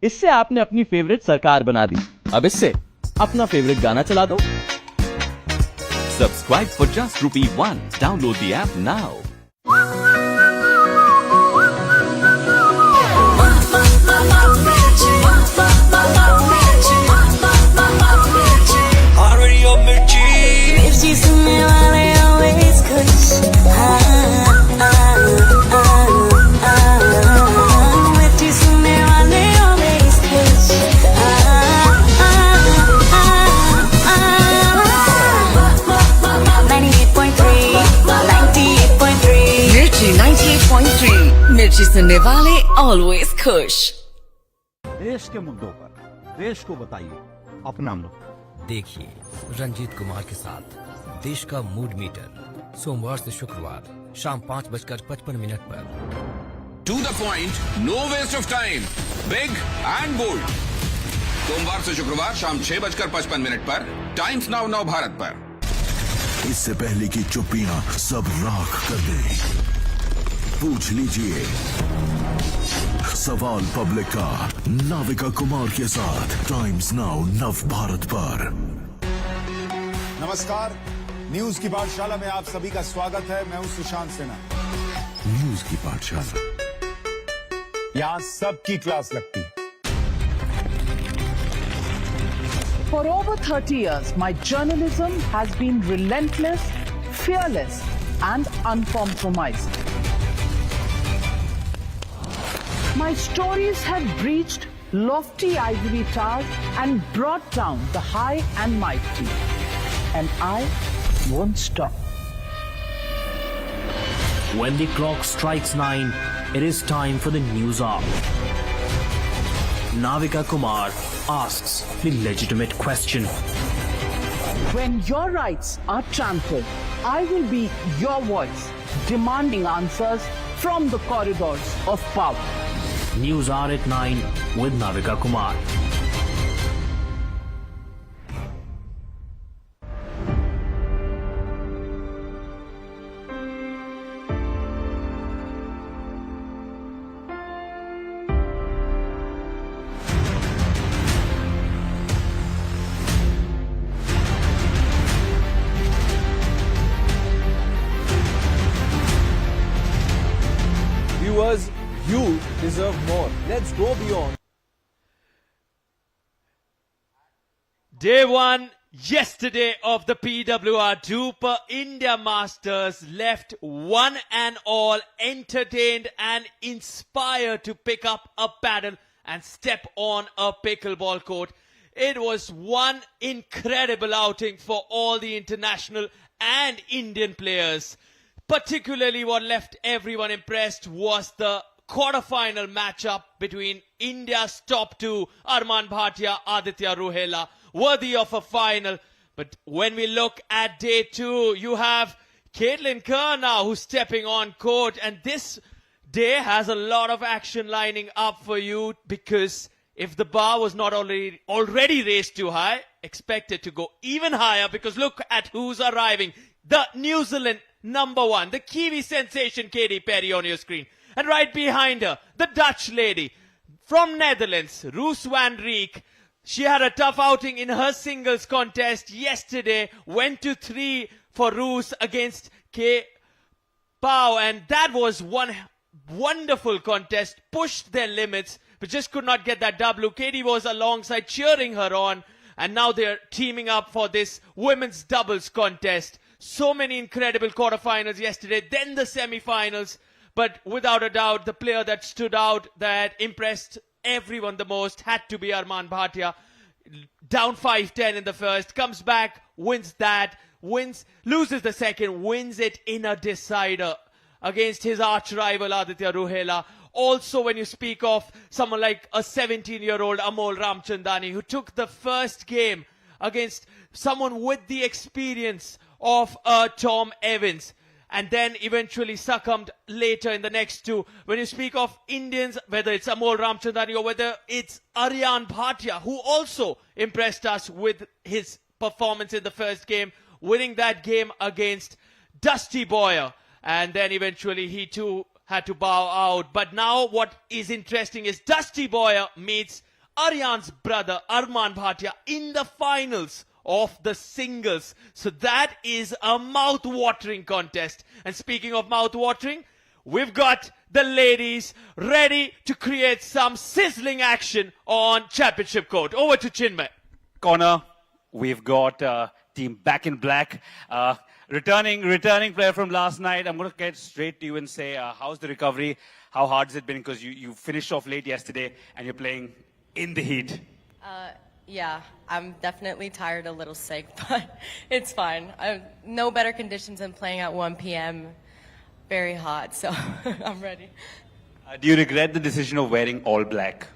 इससे आपने अपनी फेवरेट सरकार बना दी। अब इससे अपना फेवरेट गाना चला दो। Subscribe for just ₹1. Download the app now. मिर्ची सुनने वाले ऑलवेज खुश। देश के मुद्दों पर देश को बताइए अपना मुद्दा। देखिए रंजीत कुमार के साथ देश का मूड मीटर सोमवार से शुक्रवार शाम 5:55 पर। To the point, no waste of time. Big and bold. सोमवार से शुक्रवार शाम 6:55 पर टाइम्स नाउ भारत पर। इससे पहले की चुप्पियां सब राख कर दे। पूछ लीजिए सवाल पब्लिक का नाविका कुमार के साथ टाइम्स नाउ नव भारत पर। नमस्कार, न्यूज की पाठशाला में आप सभी का स्वागत है। मैं हूं सुशांत सिन्हा। न्यूज की पाठशाला, यहां सबकी क्लास लगती है। For over 30 years, my journalism has been relentless, fearless, and uncompromised. My stories have breached lofty ivory towers and brought down the high and mighty. And I won't stop. When the clock strikes 9, it is time for the news hour. Navika Kumar asks the legitimate question. When your rights are trampled, I will be your voice, demanding answers from the corridors of power. News hour at 9 with Navika Kumar. Viewers, you deserve more. Let's go beyond. Day 1 yesterday of the PWR DUPR India Masters left one and all entertained and inspired to pick up a paddle and step on a pickleball court. It was one incredible outing for all the international and Indian players. Particularly what left everyone impressed was the quarterfinal matchup between India's top two, Arman Bhatia, Aditya Ruhela, worthy of a final. But when we look at day 2, you have Caitlin Kerr now who's stepping on court, and this day has a lot of action lining up for you, because if the bar was not already raised too high, expect it to go even higher, because look at who's arriving. The New Zealand number 1, the Kiwi sensation Katy Perry on your screen. And right behind her, the Dutch lady from Netherlands, Roos van Rijk. She had a tough outing in her singles contest yesterday. Went to 3 for Roos against K. Pau. And that was one wonderful contest. Pushed their limits, but just could not get that W. Katie was alongside cheering her on. And now they're teaming up for this women's doubles contest. So many incredible quarterfinals yesterday, then the semifinals. But without a doubt, the player that stood out, that impressed everyone the most, had to be Arman Bhatia. Down 5-10 in the first, comes back, wins that, loses the second, wins it in a decider against his arch rival Aditya Ruhela. Also, when you speak of someone like a 17-year-old Amol Ramchandani, who took the first game against someone with the experience of Tom Evans, and then eventually succumbed later in the next two. When you speak of Indians, whether it's Amol Ramchandani or whether it's Aryan Bhatia, who also impressed us with his performance in the first game, winning that game against Dusty Boyer. And then eventually he too had to bow out. But now what is interesting is Dusty Boyer meets Aryan's brother Arman Bhatia in the finals of the singles. So that is a mouth-watering contest. And speaking of mouth-watering, we've got the ladies ready to create some sizzling action on championship court. Over to Chinmay. Corner, we've got team back in black. Returning player from last night. I'm going to get straight to you and say, how's the recovery? How hard has it been? Because you finished off late yesterday and you're playing in the heat. Yeah, I'm definitely tired, a little sick, but it's fine. No better conditions than playing at 1 p.m. Very hot, so I'm ready. Do you regret the decision of wearing all black?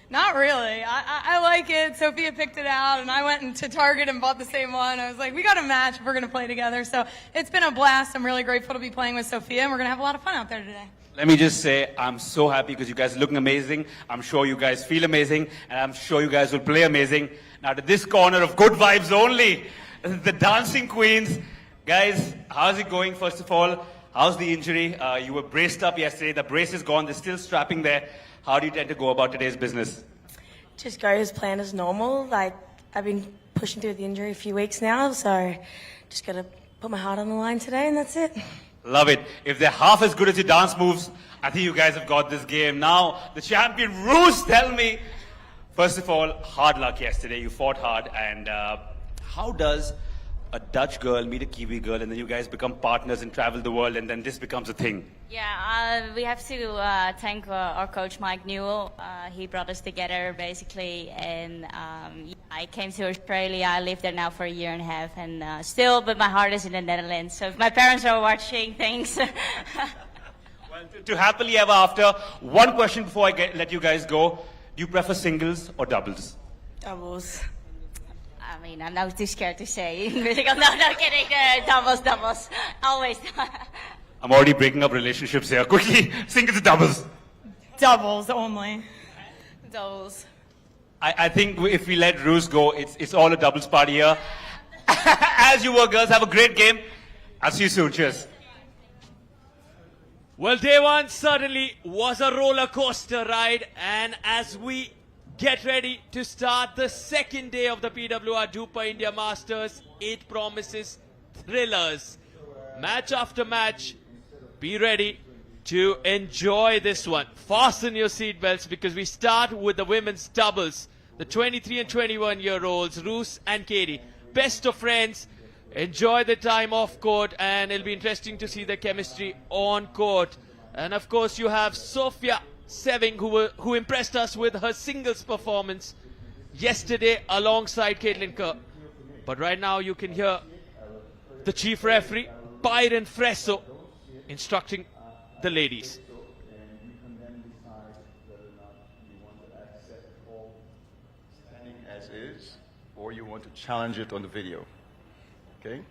Not really. I like it. Sophia picked it out, and I went into Target and bought the same one. I was like, we got to match if we're going to play together. So it's been a blast. I'm really grateful to be playing with Sophia, and we're going to have a lot of fun out there today. Let me just say, I'm so happy because you guys are looking amazing. I'm sure you guys feel amazing, and I'm sure you guys will play amazing. Now to this corner of good vibes only, the dancing queens. Guys, how's it going, first of all? How's the injury? You were braced up yesterday. The brace is gone. They're still strapping there. How do you tend to go about today's business? Just go as planned as normal. Like, I've been pushing through the injury a few weeks now, so just got to put my heart on the line today, and that's it. Love it. If they're half as good as your dance moves, I think you guys have got this game. Now, the champion, Roos, tell me. First of all, hard luck yesterday. You fought hard. And how does a Dutch girl meet a Kiwi girl and then you guys become partners and travel the world and then this becomes a thing? Yeah, we have to thank our coach Mike Newell. He brought us together basically, and I came to Australia. I lived there now for 1.5 years, and but my heart is in the Netherlands. So if my parents are watching, thanks. Well, to happily ever after, one question before I let you guys go. Do you prefer singles or doubles? Doubles. I mean, I'm not too scared to say. No, kidding. Doubles. Always. I'm already breaking up relationships here. Quickly, singles or doubles? Doubles only. Doubles. I think if we let Roos go, it's all a doubles party here. As you were, girls, have a great game. I'll see you soon. Cheers. Well, day one certainly was a roller coaster ride, and as we get ready to start the second day of the PWR DUPR India Masters, it promises thrillers. Match after match, be ready to enjoy this one. Fasten your seatbelts because we start with the women's doubles. The 23 and 21-year-olds, Roos and Katie, best of friends. Enjoy the time off court, and it'll be interesting to see the chemistry on court. And of course, you have Sophia Seving, who impressed us with her singles performance yesterday alongside Caitlin Kerr. But right now, you can hear the chief referee, Byron Fresso, instructing the ladies. As is, or you want to challenge it on the video. Okay?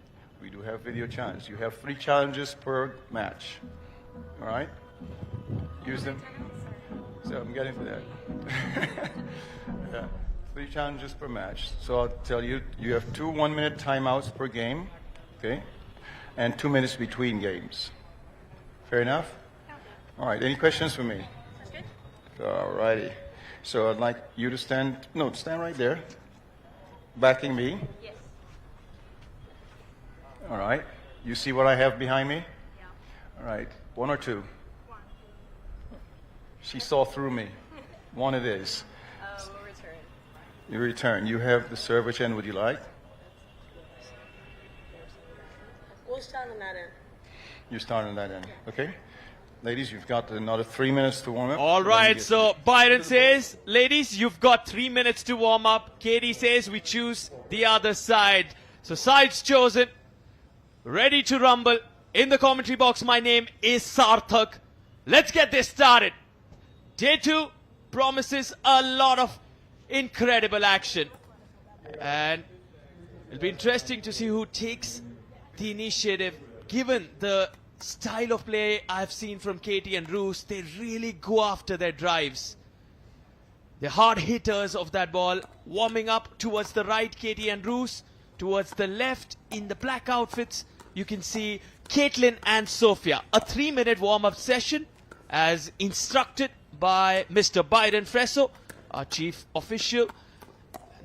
We do have video challenge. You have 3 challenges per match. All right? Use them. So I'm getting to that. Yeah. 3 challenges per match. So I'll tell you, you have 2 1-minute timeouts per game. Okay? And 2 minutes between games. Fair enough? All right. Any questions for me? That's good. All righty. So I'd like you to stand right there. Backing me. Yes. All right. You see what I have behind me? Yeah. All right. 1 or 2? 1. She saw through me. 1 it is. We'll return. You return. You have the serve. Which end would you like? We'll start on that end. You start on that end. Okay. Ladies, you've got another 3 minutes to warm up. All right, so Byron says, ladies, you've got 3 minutes to warm up. Katie says we choose the other side. So sides chosen. Ready to rumble. In the commentary box, my name is Sarthak. Let's get this started. Day 2 promises a lot of incredible action. And it'll be interesting to see who takes the initiative, given the style of play I've seen from Katie and Roos. They really go after their drives. They're hard hitters of that ball. Warming up towards the right, Katie and Roos. Towards the left, in the black outfits, you can see Caitlin and Sophia. A 3-minute warm-up session as instructed by Mr. Byron Fresso. our chief official.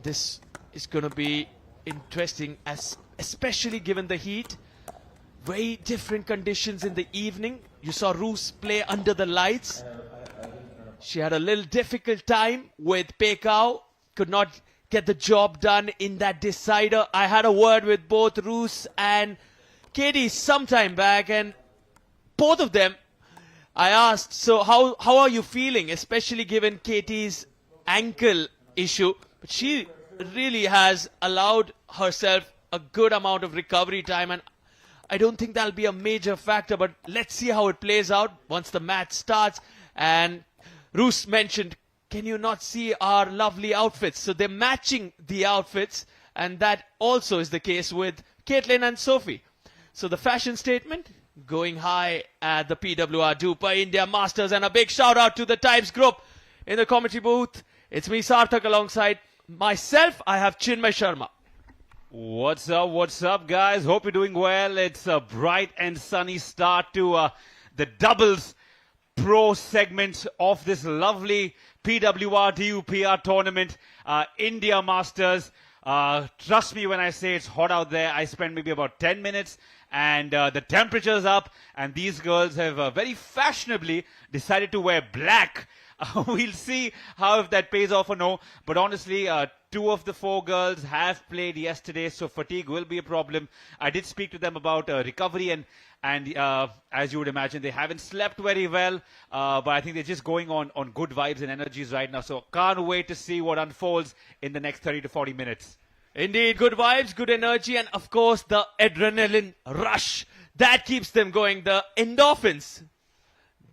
This is going to be interesting, especially given the heat. Very different conditions in the evening. You saw Roos play under the lights. She had a little difficult time with Pekao. Could not get the job done in that decider. I had a word with both Roos and Katie some time back, and both of them, I asked, so how are you feeling, especially given Katie's ankle issue? But she really has allowed herself a good amount of recovery time, and I don't think that'll be a major factor, but let's see how it plays out once the match starts. And Roos mentioned, can you not see our lovely outfits? So they're matching the outfits, and that also is the case with Caitlin and Sophie. So the fashion statement going high at the PWR DUPR India Masters, and a big shout out to the Times group in the commentary booth. It's me, Sarthak, alongside myself. I have Chinmay Sharma. What's up, guys? Hope you're doing well. It's a bright and sunny start to the doubles pro segment of this lovely PWR DUPR tournament, India Masters. Trust me when I say it's hot out there. I spent maybe about 10 minutes and the temperature's up, and these girls have very fashionably decided to wear black. We'll see how if that pays off or no. But honestly, 2 of the 4 girls have played yesterday, so fatigue will be a problem. I did speak to them about recovery, and as you would imagine, they haven't slept very well. But I think they're just going on good vibes and energies right now. So can't wait to see what unfolds in the next 30 to 40 minutes. Indeed, good vibes, good energy, and of course the adrenaline rush that keeps them going. The endorphins.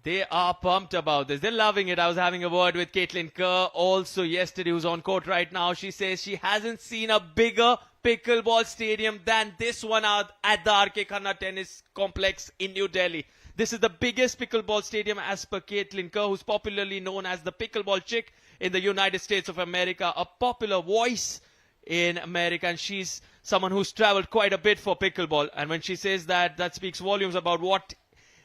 They are pumped about this. They're loving it. I was having a word with Caitlin Kerr also yesterday, who's on court right now. She says she hasn't seen a bigger pickleball stadium than this one out at the RK Khanna Tennis Complex in New Delhi. This is the biggest pickleball stadium as per Caitlin Kerr, who's popularly known as the pickleball chick in the United States of America, a popular voice in America, and she's someone who's traveled quite a bit for pickleball. And when she says that, that speaks volumes about what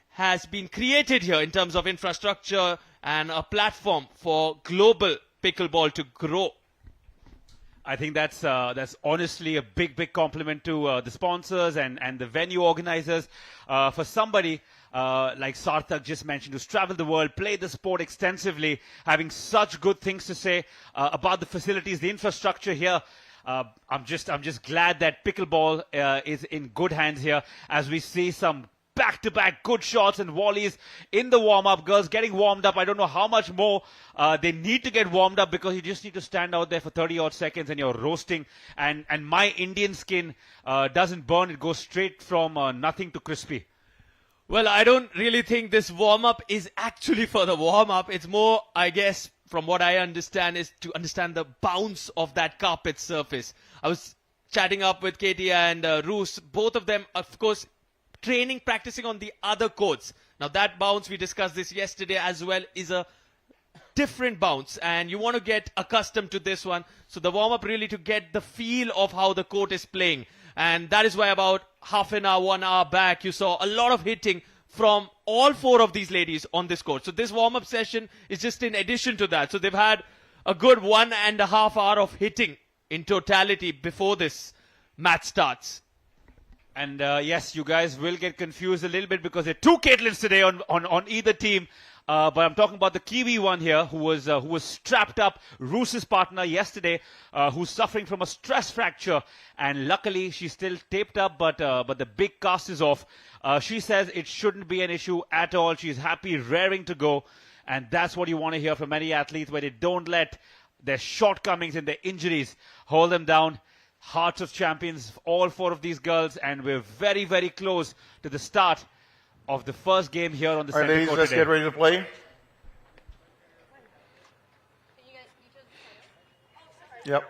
has been created here in terms of infrastructure and a platform for global pickleball to grow. I think that's honestly a big compliment to the sponsors and the venue organizers. For somebody like Sarthak just mentioned, who's traveled the world, played the sport extensively, having such good things to say about the facilities, the infrastructure here. I'm just glad that pickleball is in good hands here, as we see some back-to-back good shots and volleys in the warm-up. Girls getting warmed up. I don't know how much more they need to get warmed up, because you just need to stand out there for 30-odd seconds and you're roasting. And my Indian skin doesn't burn. It goes straight from nothing to crispy. Well, I don't really think this warm-up is actually for the warm-up. It's more, I guess, from what I understand, is to understand the bounce of that carpet surface. I was chatting up with Katie and Roos. Both of them, of course, training, practicing on the other courts. Now that bounce, we discussed this yesterday as well, is a different bounce, and you want to get accustomed to this one. So the warm-up really to get the feel of how the court is playing. And that is why about half an hour, 1 hour back, you saw a lot of hitting from all 4 of these ladies on this court. So this warm-up session is just in addition to that. So they've had a good 1.5 hour of hitting in totality before this match starts. And yes, you guys will get confused a little bit because there are 2 Caitlins today on either team. But I'm talking about the Kiwi one here, who was strapped up, Roos's partner yesterday, who's suffering from a stress fracture, and luckily she's still taped up, but the big cast is off. She says it shouldn't be an issue at all. She's happy, raring to go, and that's what you want to hear from any athletes, where they don't let their shortcomings and their injuries hold them down. Hearts of champions, all 4 of these girls, and we're very, very close to the start of the first game here on the All right, center ladies, court let's today. get ready to play. Yep.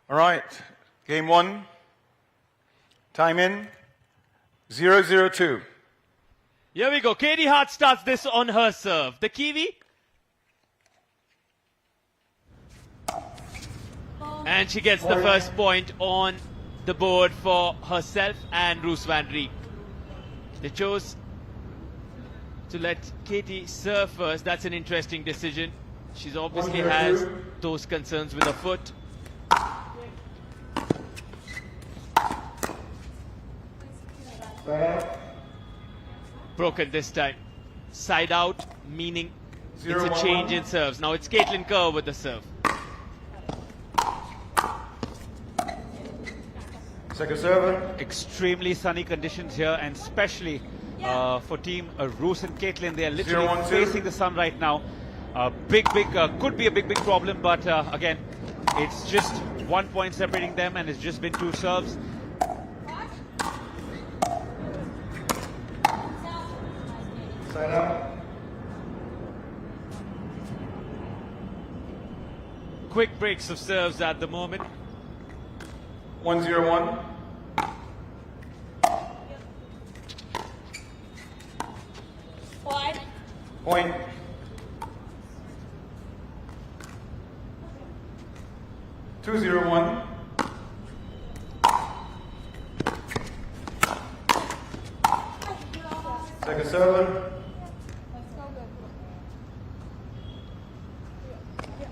All right, game 1, time in, 0-0-2. Here we go. Katie Hart starts this on her serve. The Kiwi. And she gets the first point on the board for herself and Roos van Rijk. They chose to let Katie serve first. That's an interesting decision. She's obviously has those concerns with her foot. Broken this time. Side out, meaning it's a change in serves. Now it's Caitlin Kerr with the serve. Second server. Extremely sunny conditions here, and especially for team Roos and Caitlin. They are literally facing the sun right now. Could be a big problem, but again, it's just 1 point separating them, and it's just been 2 serves. Side out. Quick breaks of serves at the moment. 1-0-1. Point. Two 0-1. Second server.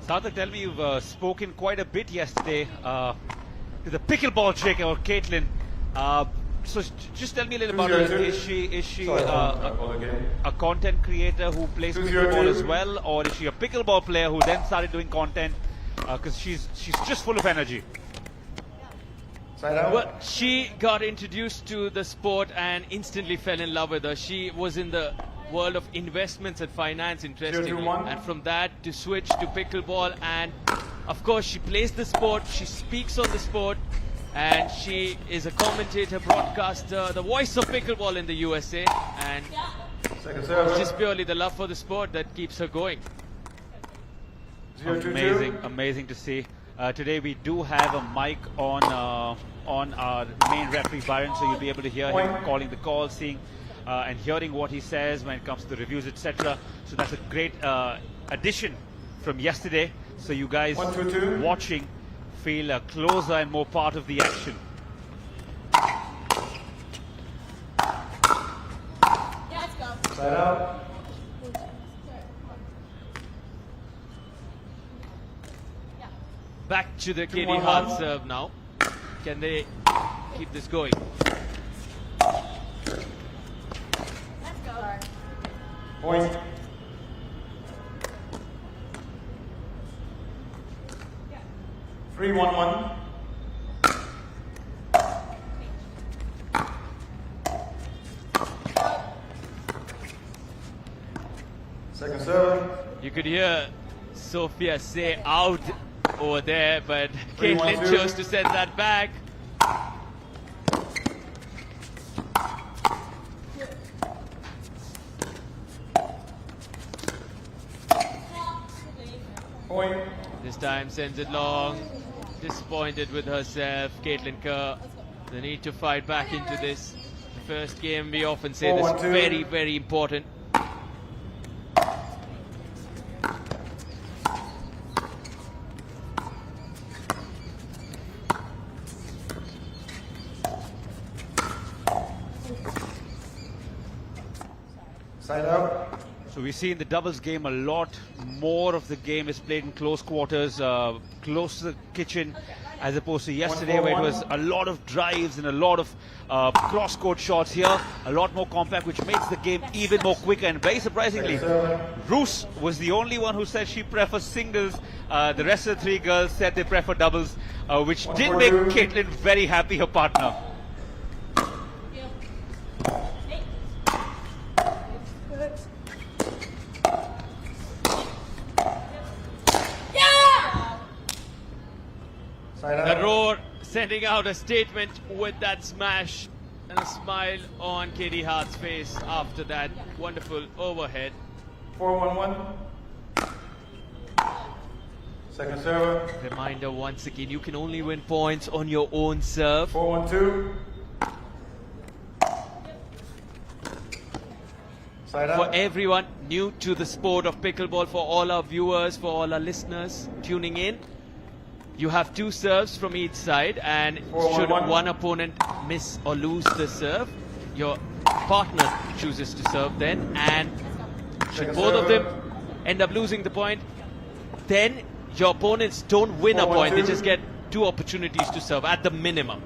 Sarthak, tell me, you've spoken quite a bit yesterday to the pickleball chick or Caitlin. So just tell me a little about her. Is she a content creator who plays pickleball as well, or is she a pickleball player who then started doing content? Because she's just full of energy. Well, she got introduced to the sport and instantly fell in love with her. She was in the world of investments and finance, interestingly, and from that to switch to pickleball, and of course she plays the sport, she speaks on the sport, and she is a commentator, broadcaster, the voice of pickleball in the USA, and it's just purely the love for the sport that keeps her going. Amazing to see. Today we do have a mic on our main referee Byron, so you'll be able to hear him calling the call, seeing and hearing what he says when it comes to the reviews, etc. So that's a great addition from yesterday. So you guys watching feel closer and more part of the action. Let's go. Side out. Back to the Katie Hart serve now. Can they keep this going? Point. Three 1-1. Second serve. You could hear Sophia say out over there, but Caitlin chose to send that back. Point. This time sends it long. Disappointed with herself, Caitlin Kerr. The need to fight back into this. The first game, we often say this, very, very important. Side out. So we see in the doubles game a lot more of the game is played in close quarters, close to the kitchen, as opposed to yesterday where it was a lot of drives and a lot of cross-court shots. Here, a lot more compact, which makes the game even more quicker. And very surprisingly, Roos was the only one who said she prefers singles. The rest of the 3 girls said they prefer doubles, which did make Caitlin very happy, her partner. The roar sending out a statement with that smash, and a smile on Katie Hart's face after that wonderful overhead. 4-1-1. Second server. Reminder once again, you can only win points on your own serve. 4-1-2. Side out. For everyone new to the sport of pickleball, for all our viewers, for all our listeners tuning in, You have two serves from each side, and should one opponent miss or lose the serve, your partner chooses to serve then, and should both of them end up losing the point, then your opponents don't win a point, they just get two opportunities to serve at the minimum.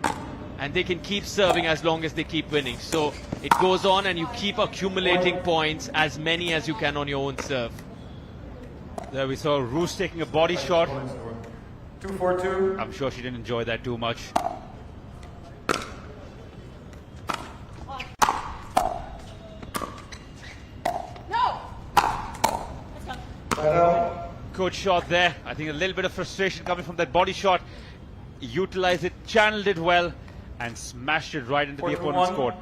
And they can keep serving as long as they keep winning. So it goes on and you keep accumulating points, as many as you can on your own serve. There we saw Roos taking a body shot. 2-4-2. I'm sure she didn't enjoy that too much. Good shot there. I think a little bit of frustration coming from that body shot. Utilized it, channeled it well, and smashed it right into the opponent's court.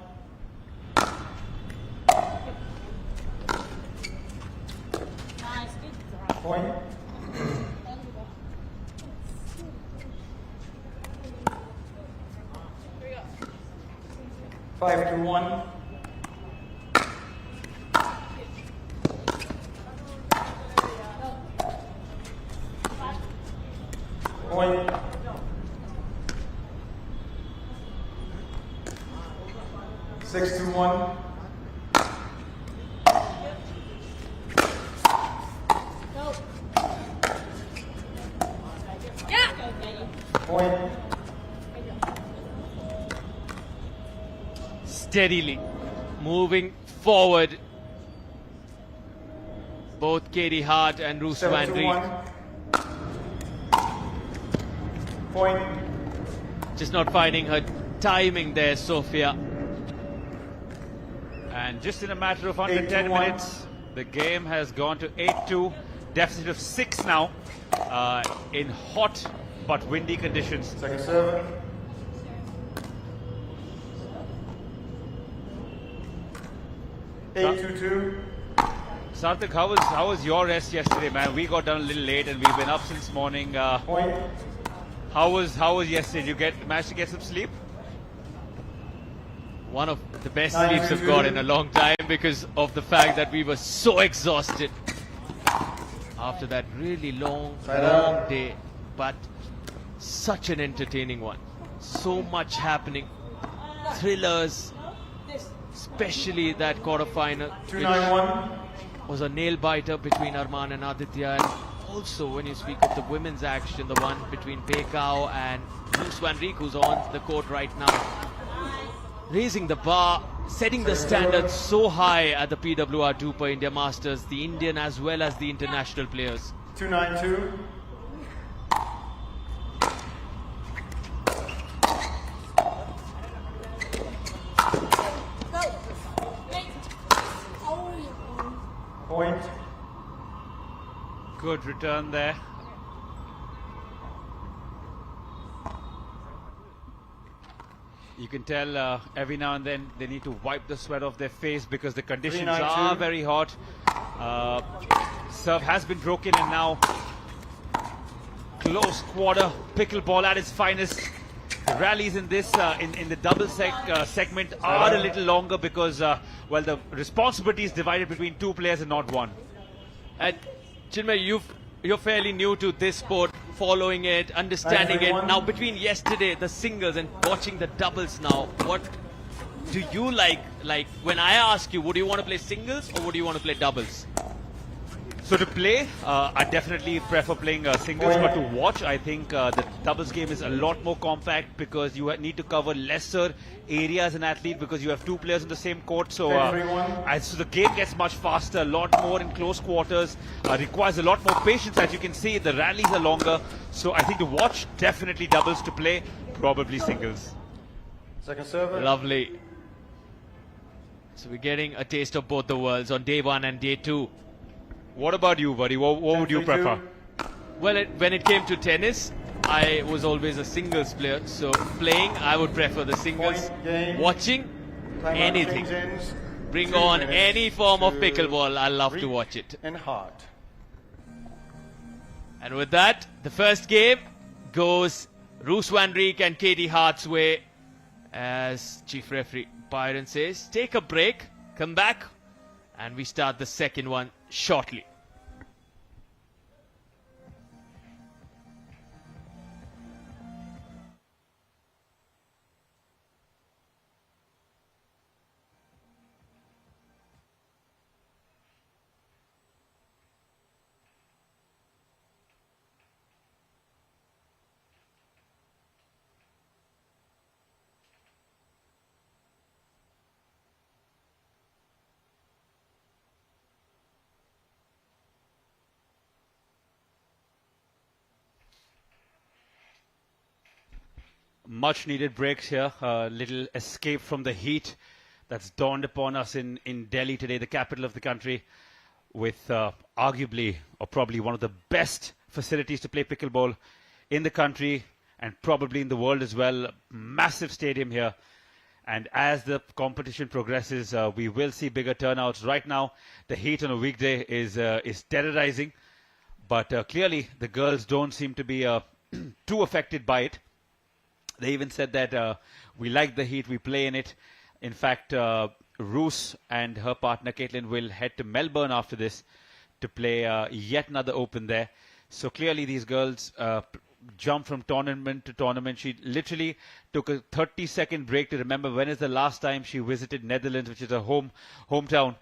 Point. Five to one. Point. Six to one. Point. Steadily moving forward, both Katie Hart and Roos van Riet. Point. Just not finding her timing there, Sophia. And just in a matter of under 10 minutes, the game has gone to 8-2. Deficit of 6 now in hot but windy conditions. Second serve. Eight to two. Sarthak, how was your rest yesterday, man? We got done a little late and we've been up since morning. Point. How was yesterday? Did you manage to get some sleep? One of the best sleeps I've got in a long time, because of the fact that we were so exhausted after that really long day, but such an entertaining one. So much happening, thrillers, especially that quarterfinal, which was a nail biter between Arman and Aditya. And also, when you speak of the women's action, the one between Pekau and Roos van Riet, who's on the court right now, raising the bar, setting the standards so high at the PWR DUPR India Masters, the Indian as well as the international players. 2-9-2. Point. Good return there. You can tell every now and then they need to wipe the sweat off their face because the conditions are very hot. Serve has been broken, and now close quarter. Pickleball at its finest. The rallies in this in the double segment are a little longer because well, the responsibility is divided between two players and not one. And Chinmay, you're fairly new to this sport, following it, understanding it. Now, between yesterday, the singles, and watching the doubles now, what do you like? Like, when I ask you, would you want to play singles or would you want to play doubles? So to play, I definitely prefer playing singles, but to watch, I think the doubles game is a lot more compact because you need to cover lesser area as an athlete because you have two players in the same court. So, so the game gets much faster, a lot more in close quarters, requires a lot more patience. As you can see, the rallies are longer. So I think to watch, definitely doubles. To play, probably singles. Second server. Lovely. So we're getting a taste of both the worlds on day one and day two. What about you, buddy? What would you prefer? Well, when it came to tennis, I was always a singles player. So playing, I would prefer the singles. Watching, anything. Bring on any form of pickleball. I love to watch it. And hard. And with that, the first game goes Roos van Riet and Katie Hart's way. As Chief Referee Byron says, take a break, come back, and we start the second one shortly. Much needed breaks here. A little escape from the heat that's dawned upon us in Delhi today, the capital of the country, with arguably or probably one of the best facilities to play pickleball in the country and probably in the world as well. Massive stadium here. And as the competition progresses, we will see bigger turnouts. Right now, the heat on a weekday is terrorizing. But clearly, the girls don't seem to be too affected by it. They even said that we like the heat, we play in it. In fact, Roos and her partner Caitlin will head to Melbourne after this to play yet another Open there. So clearly these girls jump from tournament to tournament. She literally took a 30-second break to remember when is the last time she visited Netherlands, which is her hometown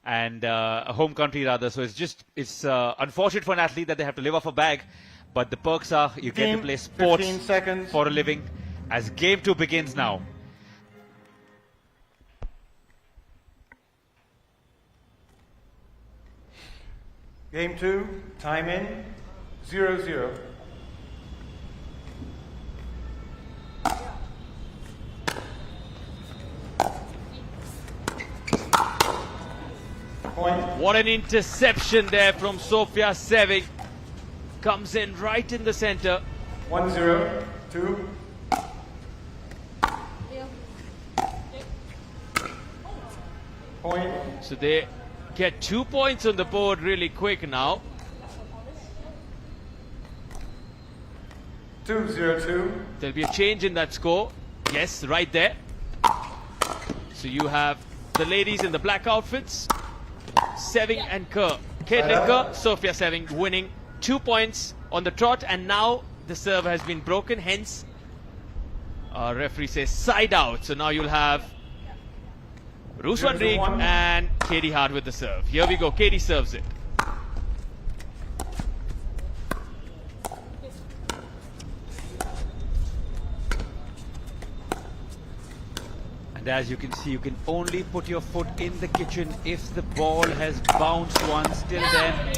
and a home country rather. So it's unfortunate for an athlete that they have to live off a bag. But the perks are you get to play sports for a living as game 2 begins now. Game 2, time in, 0-0. Point. What an interception there from Sofia Seving. Comes in right in the center. 1-0, 2. Point. So they get 2 points on the board really quick now. 2-0-2. There'll be a change in that score. Yes, right there. So you have the ladies in the black outfits. Seving and Kerr. Caitlin Kerr, Sofia Seving winning 2 points on the trot, and now the serve has been broken, hence our referee says side out. So now you'll have Roos van Rijk and Katie Hart with the serve. Here we go, Katie serves it. And as you can see, you can only put your foot in the kitchen if the ball has bounced once. Till then,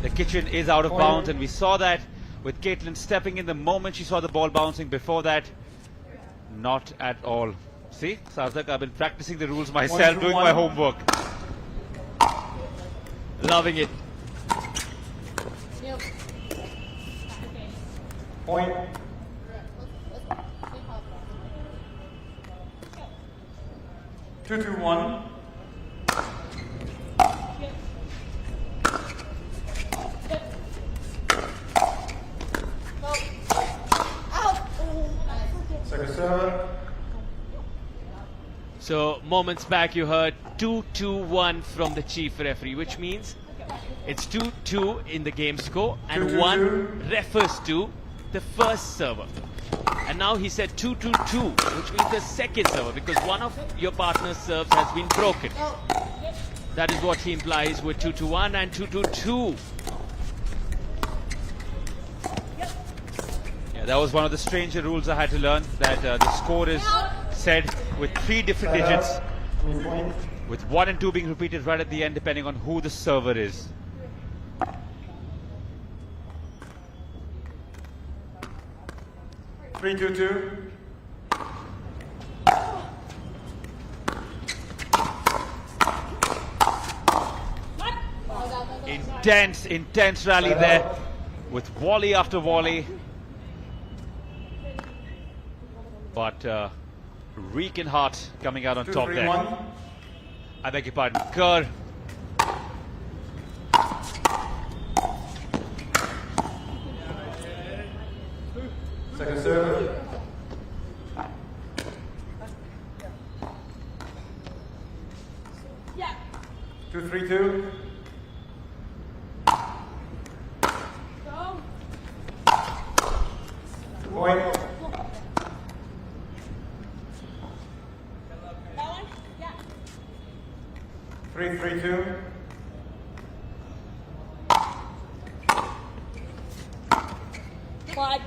the kitchen is out of bounds, and we saw that with Caitlin stepping in the moment she saw the ball bouncing. Before that, not at all. See, Sarthak, I've been practicing the rules myself, doing my homework. Loving it. Point. Two, 2-1. Second serve. So moments back you heard 2-2-1 from the chief referee, which means it's 2-2 in the game score, and 1 refers to the first server. And now he said 2-2-2, which means the second server, because one of your partner's serves has been broken. That is what he implies with 2-2-1 and 2-2-2. Yeah, that was one of the stranger rules I had to learn, that the score is said with 3 different digits, with 1 and 2 being repeated right at the end depending on who the server is. Three, 2-2. Intense rally there with volley after volley. But Reek and Hart coming out on top there. 2-3-1. I beg your pardon. Kerr. Second serve. Yeah. 2-3-2. Point. That one? Yeah. 3-3-2. Quad.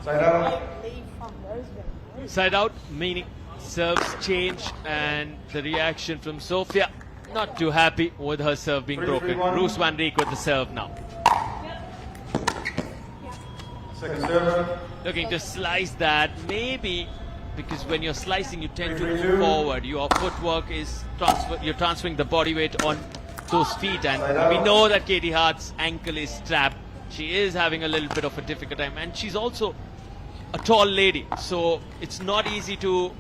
Side out. Side out, meaning serves change, and the reaction from Sofia, not too happy with her serve being broken. Roos van Rijk with the serve now. Second serve. Looking to slice that, maybe because when you're slicing you tend to move forward. Your footwork is you're transferring the body weight on those feet, and we know that Katie Hart's ankle is strapped. She is having a little bit of a difficult time, and she's also a tall lady, so it's not easy to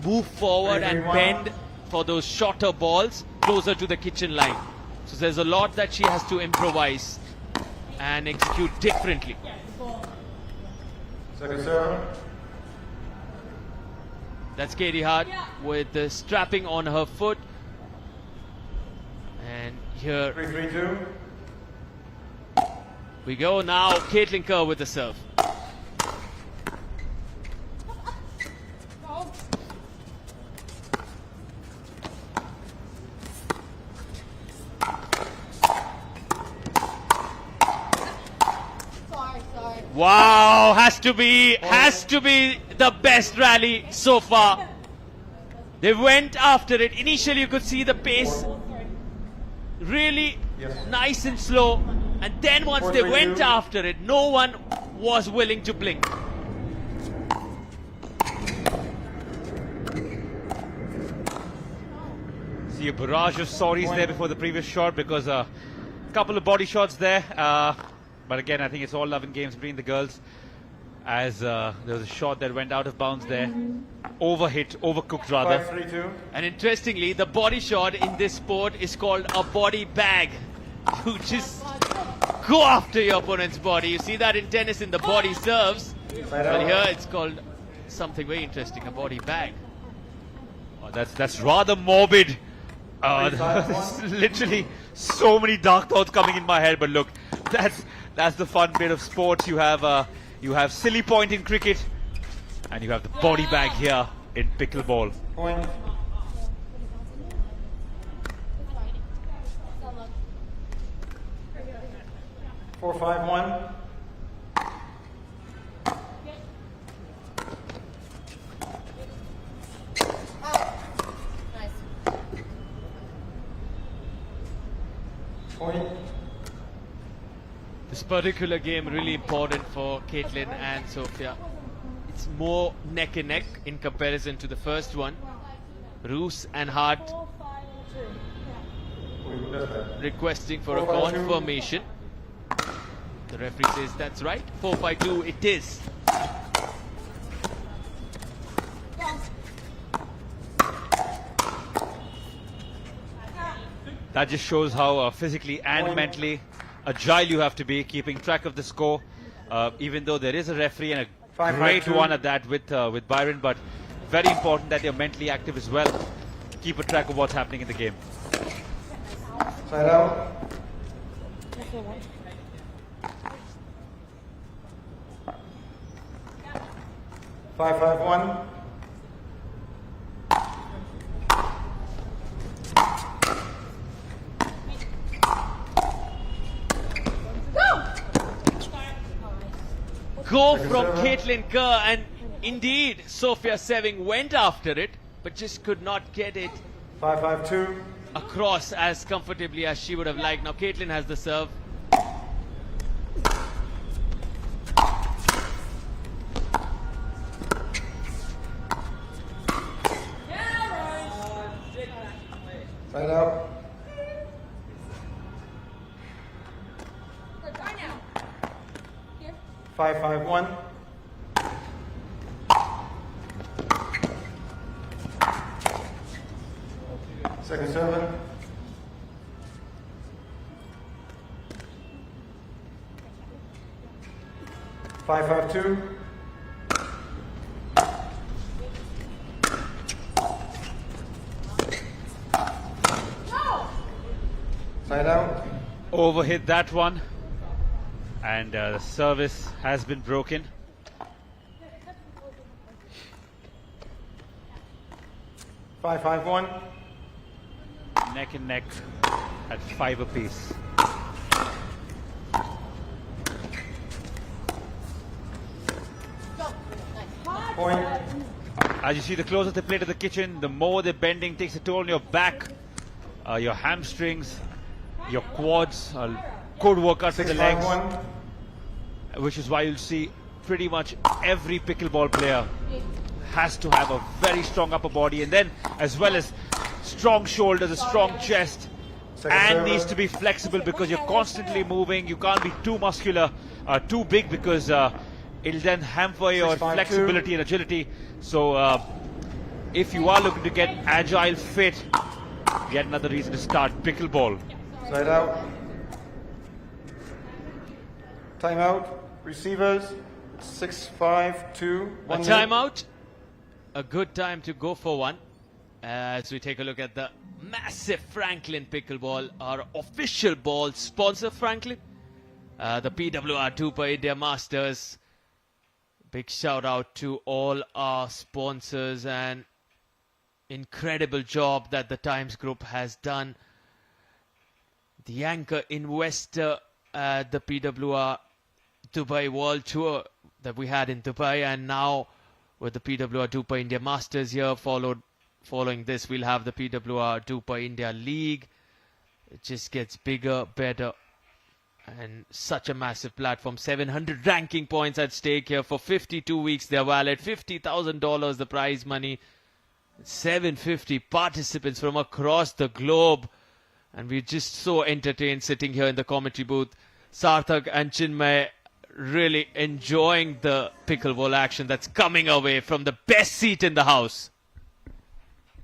move forward and bend for those shorter balls closer to the kitchen line. So there's a lot that she has to improvise and execute differently. Second serve. That's Katie Hart with the strapping on her foot. And here 3-3-2. we go now. Caitlin Kerr with the serve. Wow, has to be the best rally so far. They went after it. Initially you could see the pace really nice and slow, and then once they went after it, no one was willing to blink. See a barrage of sorries there before the previous shot, because a couple of body shots there. But again, I think it's all love and games between the girls, as there was a shot that went out of bounds there. Overcooked rather. 5-3-2. And interestingly, the body shot in this sport is called a body bag. You just go after your opponent's body. You see that in tennis in the body serves. But here it's called something very interesting, a body bag. Oh, that's rather morbid. There's literally so many dark thoughts coming in my head. But look, that's the fun bit of sports. You have silly point in cricket, and you have the body bag here in pickleball. Point. Four, 5-1. Point. This particular game really important for Caitlin and Sophia. It's more neck and neck in comparison to the first one. Roos and Hart requesting for a confirmation. The referee says that's right. 4-5-2 it is. That just shows how physically and mentally agile you have to be, keeping track of the score. Even though there is a referee, and a great one at that with Byron, but very important that you're mentally active as well. Keep a track of what's happening in the game. Side out. Five, 5-1. Go from Caitlin Kerr, and indeed Sophia Seving went after it, but just could not get it 5-5-2. across as comfortably as she would have liked. Now Caitlin has the serve. Side out. Five, 5-1. Second serve. Five, 5-2. Side out. Overhit that one, and the service has been broken. Five, 5-1. Neck and neck at 5 apiece. Point. As you see, the closer they play to the kitchen, the more the bending takes a toll on your back, your hamstrings, your quads. Good workout for the legs. 5-1. which is why you'll see pretty much every pickleball player has to have a very strong upper body, and then as well as strong shoulders, a strong chest, and needs to be flexible because you're constantly moving. You can't be too muscular, too big, because it'll then hamper your flexibility and agility. So if you are looking to get agile, fit, yet another reason to start pickleball. Side out. Time out. Receivers. 6-5-2. A timeout. A good time to go for one. As we take a look at the massive Franklin Pickleball, our official ball sponsor, Franklin. The PWR DUPR India Masters. Big shout out to all our sponsors, and incredible job that the Times Group has done. The anchor investor at the PWR Dubai World Tour that we had in Dubai, and now with the PWR DUPR India Masters here, following this we'll have the PWR DUPR India League. It just gets bigger, better, and such a massive platform. 700 ranking points at stake here for 52 weeks. They're valid. $50,000 the prize money. 750 participants from across the globe, and we're just so entertained sitting here in the commentary booth. Sarthak and Chinmay really enjoying the pickleball action that's coming away from the best seat in the house.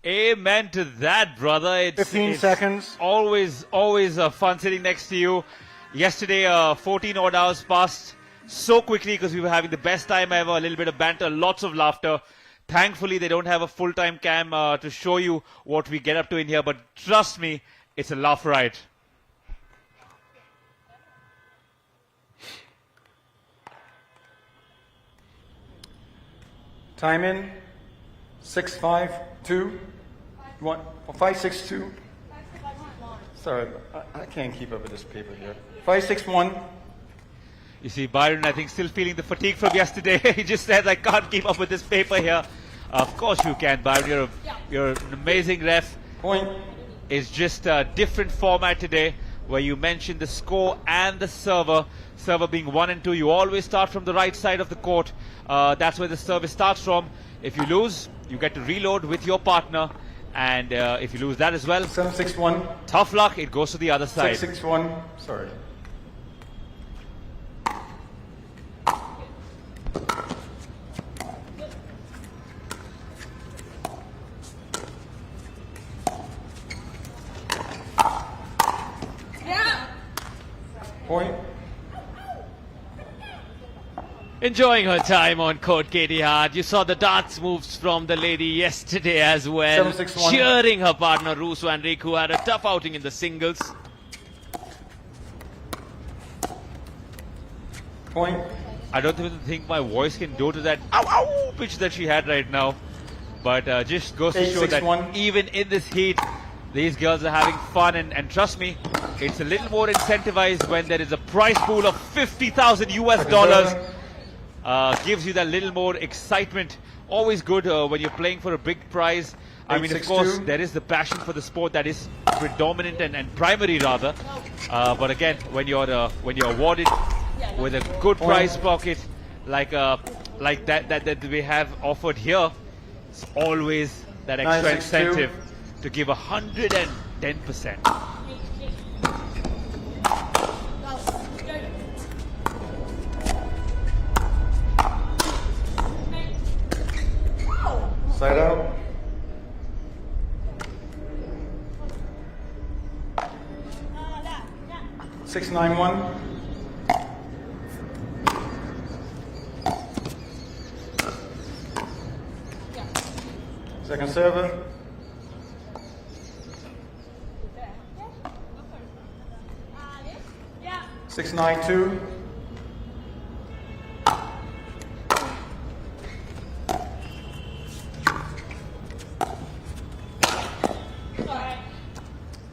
Amen to that, brother. It's 15 seconds. Always fun sitting next to you. Yesterday, 14 odd hours passed so quickly because we were having the best time ever. A little bit of banter, lots of laughter. Thankfully, they don't have a full-time cam to show you what we get up to in here, but trust me, it's a laugh ride. Time in. 6-5-2. 1 or 5-6-2. Sorry, I can't keep up with this paper here. 5-6-1. You see, Byron, I think, still feeling the fatigue from yesterday. He just says, I can't keep up with this paper here. Of course you can, Byron. You're an amazing ref. Point. It's just a different format today where you mention the score and the server. Server being 1 and 2. You always start from the right side of the court. That's where the service starts from. If you lose, you get to reload with your partner. And if you lose that as well, 7-6-1. Tough luck, it goes to the other side. 6-6-1. Sorry. Point. Enjoying her time on court, Katie Hart. You saw the dance moves from the lady yesterday as well. 7-6-1. Cheering her partner, Roos van Rijk, who had a tough outing in the singles. Point. I don't even think my voice can go to that ow pitch that she had right now. But just goes to show that even in this heat, these girls are having fun. And trust me, it's a little more incentivized when there is a prize pool of $50,000 US. Gives you that little more excitement. Always good when you're playing for a big prize. I mean, of course, there is the passion for the sport that is predominant and primary rather. But again, when you're awarded with a good prize pocket like that we have offered here, it's always that extra incentive to give 110%. Side out. Six, 9-1. Second server. Yeah. 6-9-2.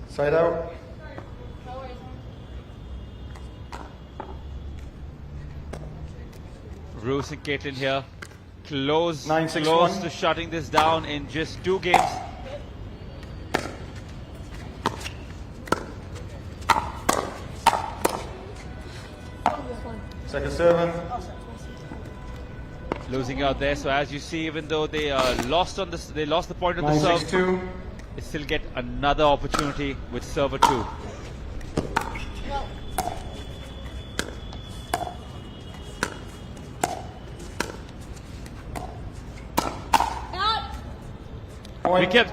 Side out. Bruce and Caitlin here. Close 9-6-1. to shutting this down in just 2 games. Second seven. Losing out there. So as you see, even though they lost on this, they lost the point on the serve. 9-6-2. They still get another opportunity with server 2. We kept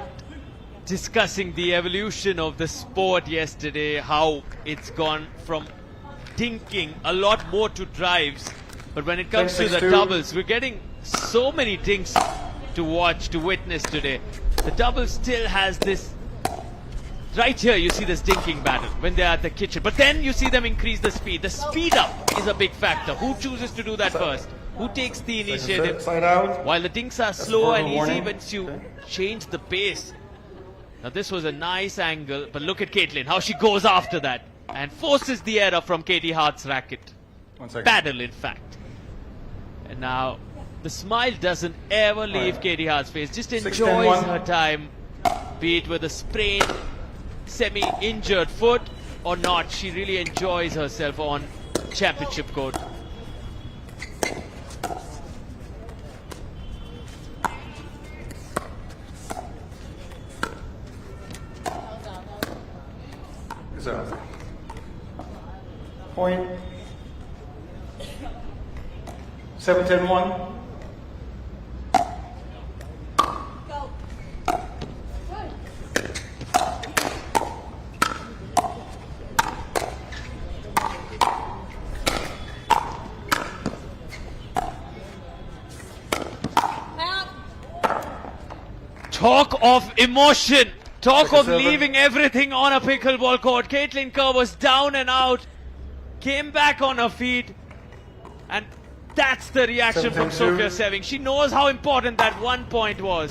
discussing the evolution of the sport yesterday, how it's gone from dinking a lot more to drives. But when it comes to the doubles, we're getting so many dinks to watch, to witness today. The double still has this. Right here, you see this dinking battle when they're at the kitchen. But then you see them increase the speed. The speed up is a big factor. Who chooses to do that first? Who takes the initiative? While the dinks are slow and easy, once you change the pace. Now this was a nice angle, but look at Caitlin, how she goes after that and forces the error from Katie Hart's racket. Battle, in fact. And now the smile doesn't ever leave Katie Hart's face. Just enjoys her time, be it with a sprained, semi-injured foot or not. She really enjoys herself on championship court. So, point. 7-10-1. Talk of emotion. Talk of leaving everything on a pickleball court. Caitlin Kerr was down and out, came back on her feet, and that's the reaction from Sophia Seving. She knows how important that 1 point was.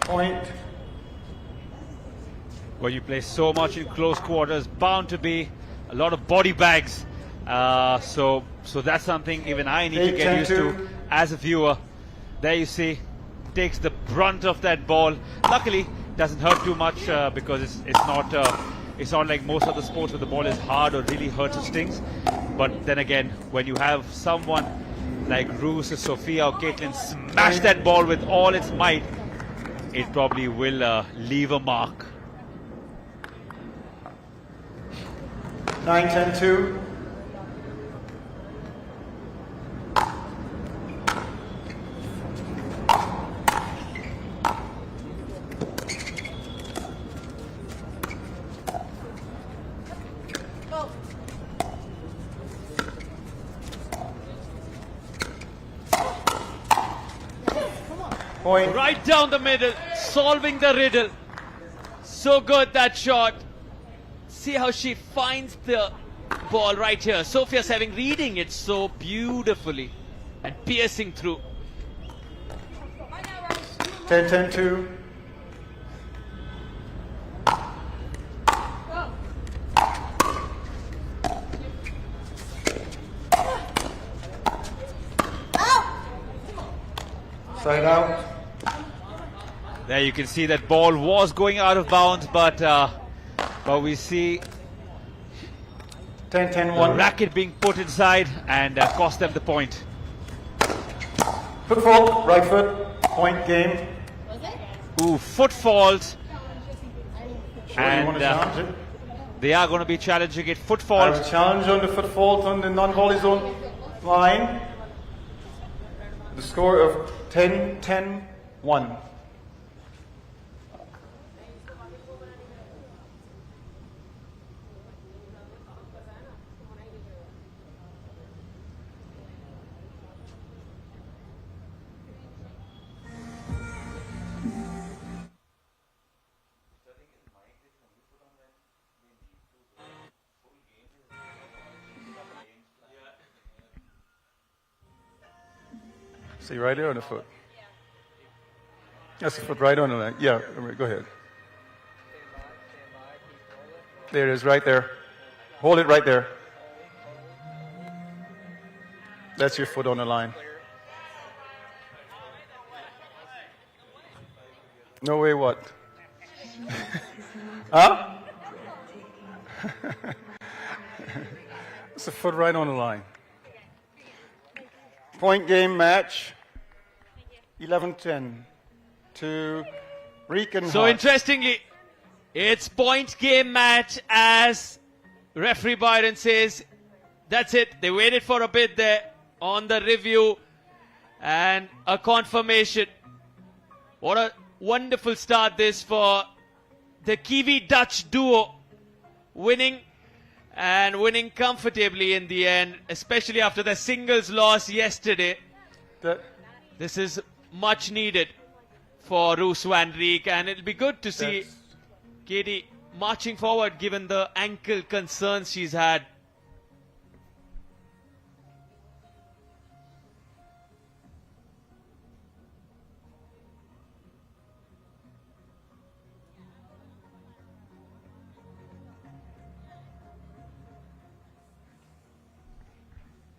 Point. When you play so much in close quarters, bound to be a lot of body bags. So that's something even I need to get used to as a viewer. There you see, takes the brunt of that ball. Luckily, doesn't hurt too much because it's not like most of the sports where the ball is hard or really hurts or stings. But then again, when you have someone like Roos or Sophia or Caitlin smash that ball with all its might, it probably will leave a mark. 9-10-2. Point. Right down the middle, solving the riddle. So good, that shot. See how she finds the ball right here. Sophia Seving reading it so beautifully and piercing through. 10-10-2. Side out. There you can see that ball was going out of bounds, but we see 10-10-1. the racket being put inside and cost them the point. Foot fault, right foot, point game. Ooh, foot fault. Sure, you want to challenge it? They are going to be challenging it. Foot I fault. have a challenge on the foot fault on the non-volley zone line. The score of 10-10-1. See right there on the foot. That's the foot right on the line. Yeah, go ahead. There it is, right there. Hold it right there. That's your foot on the line. No way what? Huh? It's a foot right on the line. Point game match. 11-10 to Rican. So interestingly, it's point game match as referee Byron says, that's it. They waited for a bit there on the review and a confirmation. What a wonderful start this for the Kiwi-Dutch duo, winning comfortably in the end, especially after the singles loss yesterday. This is much needed for Roos van Rijk, and it'll be good to see Katie marching forward given the ankle concerns she's had.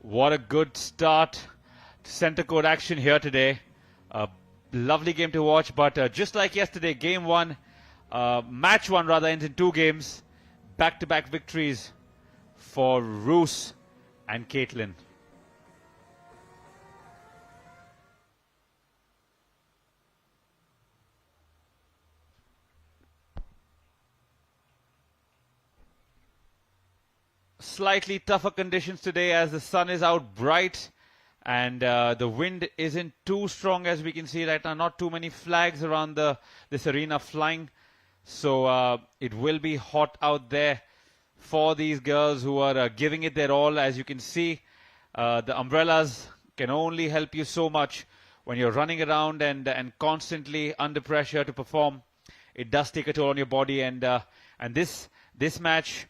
What a good start to center court action here today. A lovely game to watch, but just like yesterday, match one rather, ends in 2 games. Back-to-back victories for Roos and Caitlin. Slightly tougher conditions today as the sun is out bright and the wind isn't too strong as we can see right now. Not too many flags around this arena flying. So it will be hot out there for these girls who are giving it their all. As you can see, the umbrellas can only help you so much when you're running around and constantly under pressure to perform. It does take a toll on your body, and this match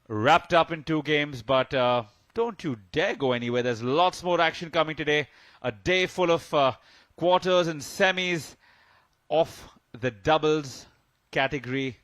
wrapped up in 2 games, but don't you dare go anywhere. There's lots more action coming today. A day full of quarters and semis of the doubles category.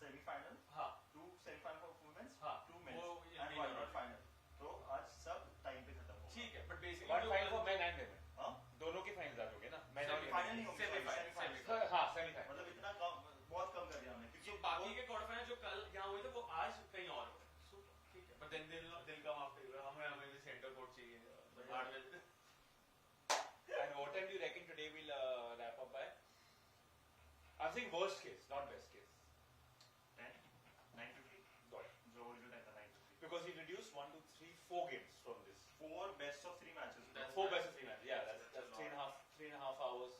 Semifinal, 2 semifinal for women's, 2 men's and one not final. तो आज सब time पे खत्म होगा. ठीक है, but basically one final for men and women. हां, दोनों की फाइनल्स आ जाओगे ना. सेमीफाइनल नहीं होंगे, सेमीफाइनल. हां, सेमीफाइनल मतलब इतना कम, बहुत कम कर दिया हमने, क्योंकि बाकी के क्वार्टर फाइनल जो कल यहां हुए थे वो आज कहीं और हो गए. सो ठीक है, बट देन दिल कम आफ्टर हमें भी सेंटर कोर्ट चाहिए बाद में. And what time do you reckon today we'll wrap up by? I'm saying worst case, not best case. 9:50. Got it. So original time 9:50. Because we reduced 1, 2, 3, 4 games from this. 4 best of 3 matches. That's 4 best of 3 matches. Yeah, that's 3.5 hours.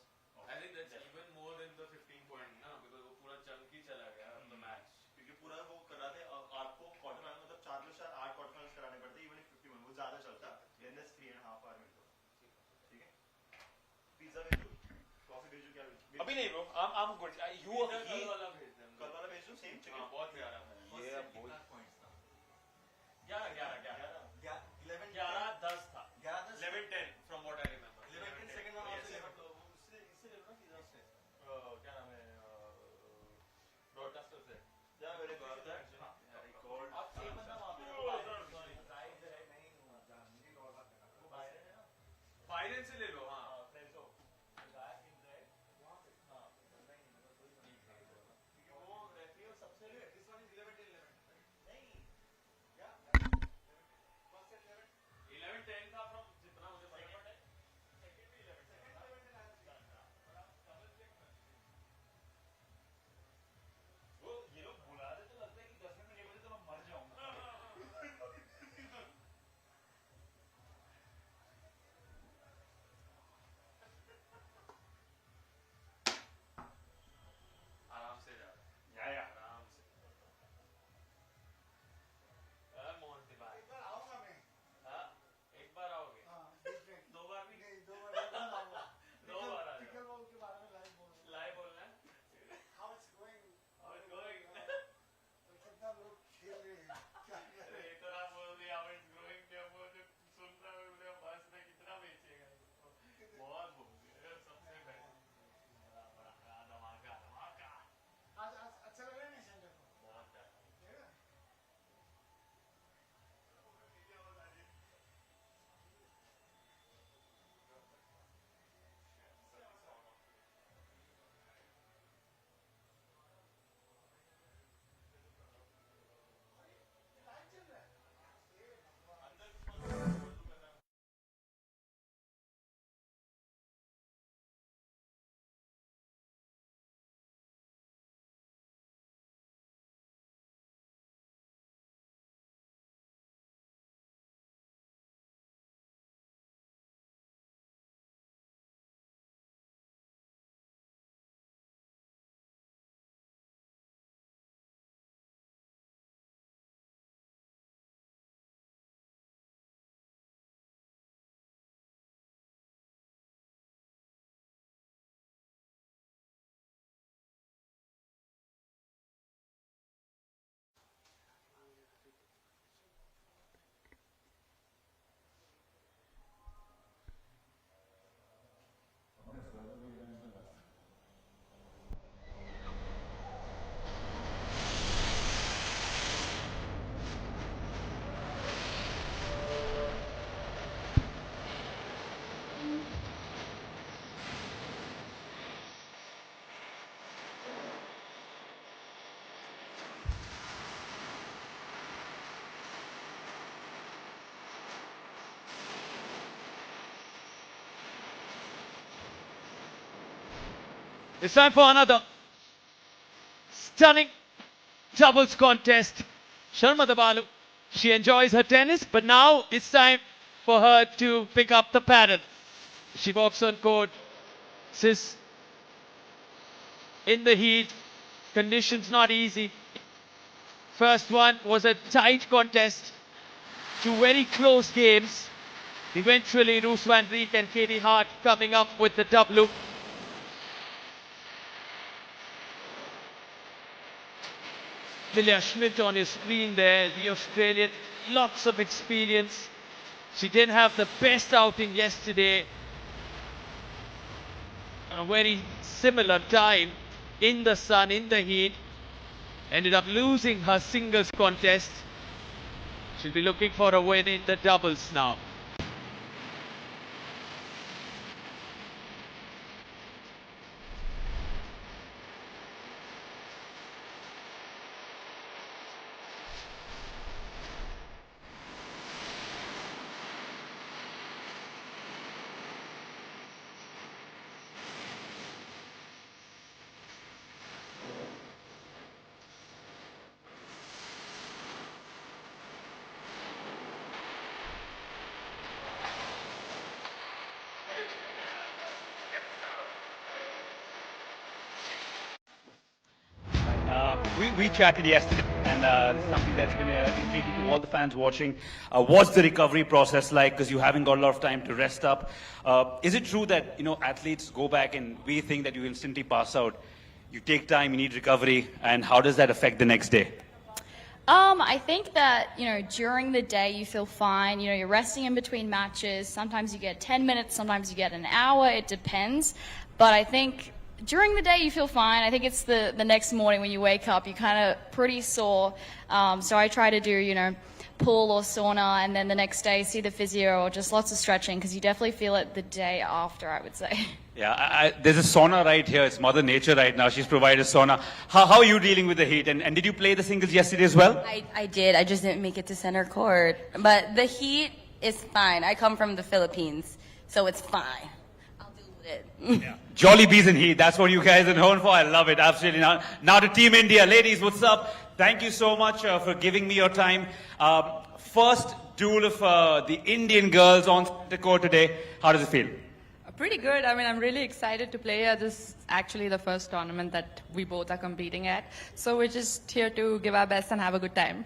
I think that's even more than the 15 point, ना, because वो पूरा chunk ही चला गया the match. क्योंकि पूरा वो कराते आपको क्वार्टर फाइनल मतलब 4 में 8 क्वार्टर फाइनल्स कराने पड़ते, even if 51 वो ज्यादा चलता. Then that's 3.5 hour मिलता. ठीक है. पिज्जा भेजो, कॉफी भेजो, क्या भेजो? अभी नहीं bro, I'm good. You कल वाला भेज दो, सेम चिकन. हाँ, बहुत प्यारा है ये. बहुत पॉइंट्स था. 11 11 11 11 It's time for another stunning doubles contest. Sharma Dabalu, she enjoys her tennis, but now it's time for her to pick up the paddle. She walks on court, says in the heat, conditions not easy. First one was a tight contest, two very close games. Eventually, Roos van Riet and Katie Hart coming up with the W. Lilia Schmidt on your screen there, the Australian, lots of experience. She didn't have the best outing yesterday. A very similar time in the sun, in the heat. Ended up losing her singles contest. She'll be looking for a win in the doubles now. We chatted yesterday, and something that's been intriguing to all the fans watching. What's the recovery process like? Because you haven't got a lot of time to rest up. Is it true that athletes go back and we think that you instantly pass out? You take time, you need recovery, and how does that affect the next day? I think that, during the day you feel fine. You're resting in between matches. Sometimes you get 10 minutes, sometimes you get an hour. It depends. But I think during the day you feel fine. I think it's the next morning when you wake up, you're kind of pretty sore. So I try to do, pool or sauna, and then the next day see the physio or just lots of stretching, because you definitely feel it the day after, I would say. Yeah, there's a sauna right here. It's Mother Nature right now. She's provided a sauna. How are you dealing with the heat? And did you play the singles yesterday as well? I did. I just didn't make it to center court. But the heat is fine. I come from the Philippines, so it's fine. I'll deal with it. Yeah. Jolly bees and heat. That's what you guys are known for. I love it. Absolutely. Now to Team India. Ladies, what's up? Thank you so much for giving me your time. First duel of the Indian girls on the court today. How does it feel? Pretty good. I mean, I'm really excited to play here. This is actually the first tournament that we both are competing at. So we're just here to give our best and have a good time.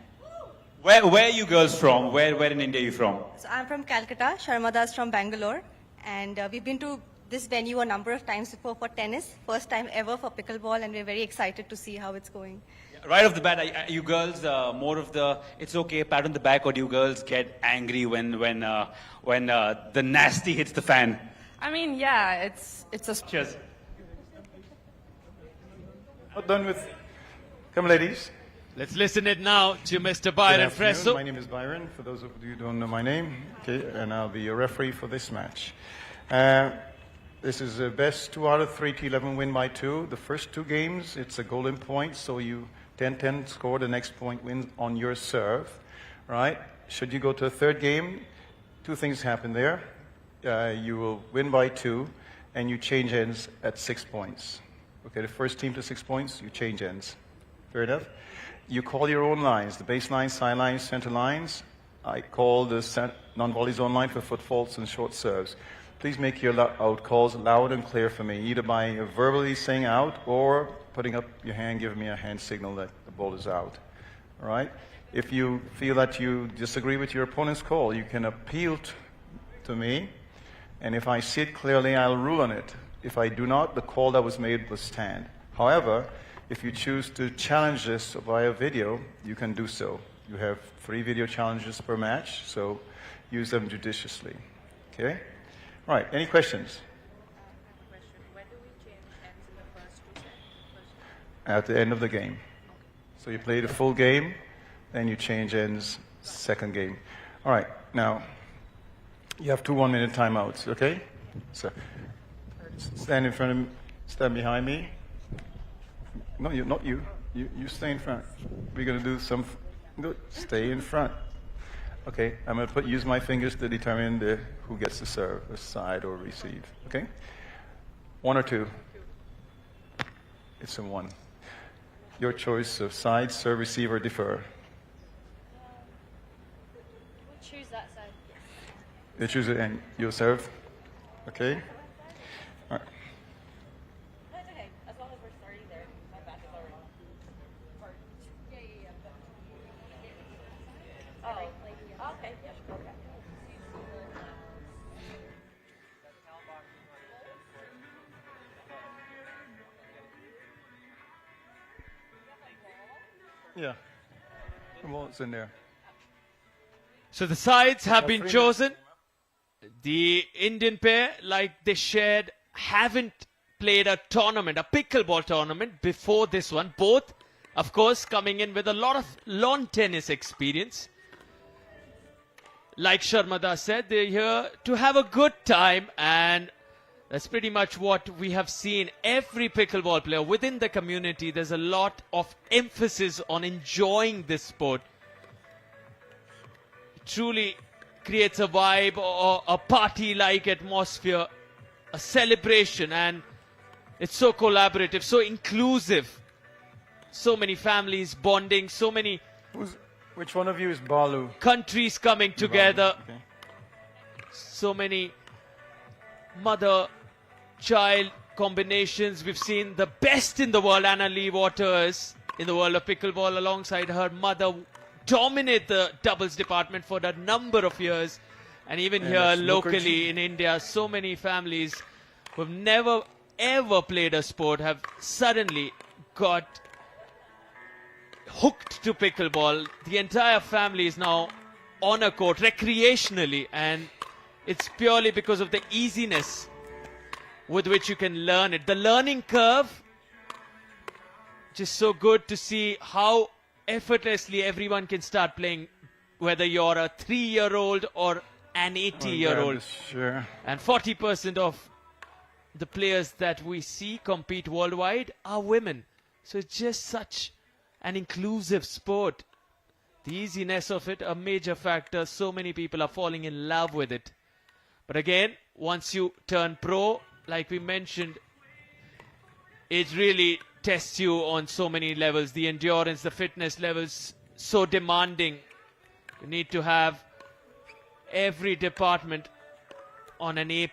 Where are you girls from? Where in India are you from? So I'm from Calcutta. Sharmada's from Bangalore. And we've been to this venue a number of times before for tennis. First time ever for pickleball, and we're very excited to see how it's going. Right off the bat, are you girls more of the it's okay pat on the back, or do you girls get angry when the nasty hits the fan? I mean, yeah, it's a... Cheers. Not done with... Come, ladies. Let's listen it now to Mr. Byron Fresso. My name is Byron, for those of you who don't know my name. Okay, and I'll be your referee for this match. This is a best 2 out of 3 T11 win by 2. The first 2 games, it's a golden point, so you 10-10 score, the next point wins on your serve. Right? Should you go to a third game, 2 things happen there. You will win by 2, and you change ends at 6 points. Okay, the first team to 6 points, you change ends. Fair enough? You call your own lines, the baseline, sidelines, center lines. I call the non-volley zone line for foot faults and short serves. Please make your out calls loud and clear for me, either by verbally saying out or putting up your hand, giving me a hand signal that the ball is out. All right? If you feel that you disagree with your opponent's call, you can appeal to me. And if I see it clearly, I'll rule on it. If I do not, the call that was made will stand. However, if you choose to challenge this via video, you can do so. You have 3 video challenges per match, so use them judiciously. Okay? Right, any questions? At the end of the game. So you play the full game, then you change ends second game. All right, now, you have 2 1-minute timeouts, okay? So, stand in front of me, stand behind me. No, not you. You stay in front. We're going to do some, good, stay in front. Okay, I'm going to use my fingers to determine who gets to serve, a side or receive, okay? 1 or 2? It's a 1. Your choice of side, serve, receive, or defer. Choose that side. You choose it and you'll serve? Okay? All right. No, it's okay. As long as we're starting there. My back is already... Yeah. Oh, okay. Yeah, okay. Yeah. The ball's in there. So the sides have been chosen. The Indian pair, like they shared, haven't played a tournament, a pickleball tournament before this one. Both, of course, coming in with a lot of lawn tennis experience. Like Sharmada said, they're here to have a good time, and that's pretty much what we have seen. Every pickleball player within the community, there's a lot of emphasis on enjoying this sport. It truly creates a vibe or a party-like atmosphere, a celebration, and it's so collaborative, so inclusive. So many families bonding, so many... Which one of you is Balu? Countries coming together. Okay. So many mother-child combinations. We've seen the best in the world, Anna Lee Waters, in the world of pickleball, alongside her mother, dominate the doubles department for a number of years. And even here locally in India, so many families who have never ever played a sport have suddenly got hooked to pickleball. The entire family is now on a court recreationally, and it's purely because of the easiness with which you can learn it. The learning curve, just so good to see how effortlessly everyone can start playing whether you're a 3-year-old or an 80-year-old. Sure. And 40% of the players that we see compete worldwide are women. So it's just such an inclusive sport. The easiness of it, a major factor. So many people are falling in love with it. But again, once you turn pro, like we mentioned, it really tests you on so many levels. The endurance, the fitness levels, so demanding. You need to have every department on an A+,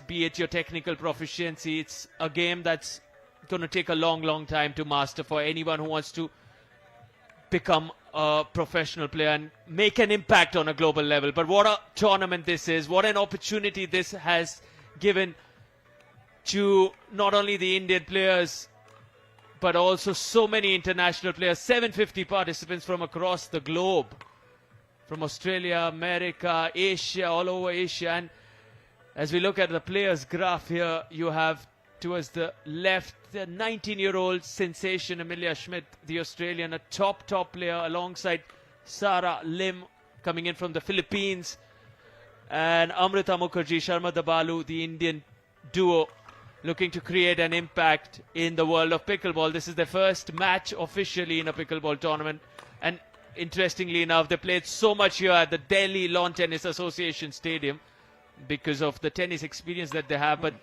be it your technical proficiency. It's a game that's going to take a long, long time to master for anyone who wants to become a professional player and make an impact on a global level. But what a tournament this is. What an opportunity this has given to not only the Indian players, but also so many international players. 750 participants from across the globe. From Australia, America, Asia, all over Asia. And as we look at the players' graph here, you have towards the left, the 19-year-old sensation, Amelia Schmidt, the Australian, a top player alongside Sarah Lim coming in from the Philippines. And Amrita Mukherjee, Sharma Dabalu, the Indian duo, looking to create an impact in the world of pickleball. This is their first match officially in a pickleball tournament. And interestingly enough, they played so much here at the Delhi Lawn Tennis Association Stadium because of the tennis experience that they have. But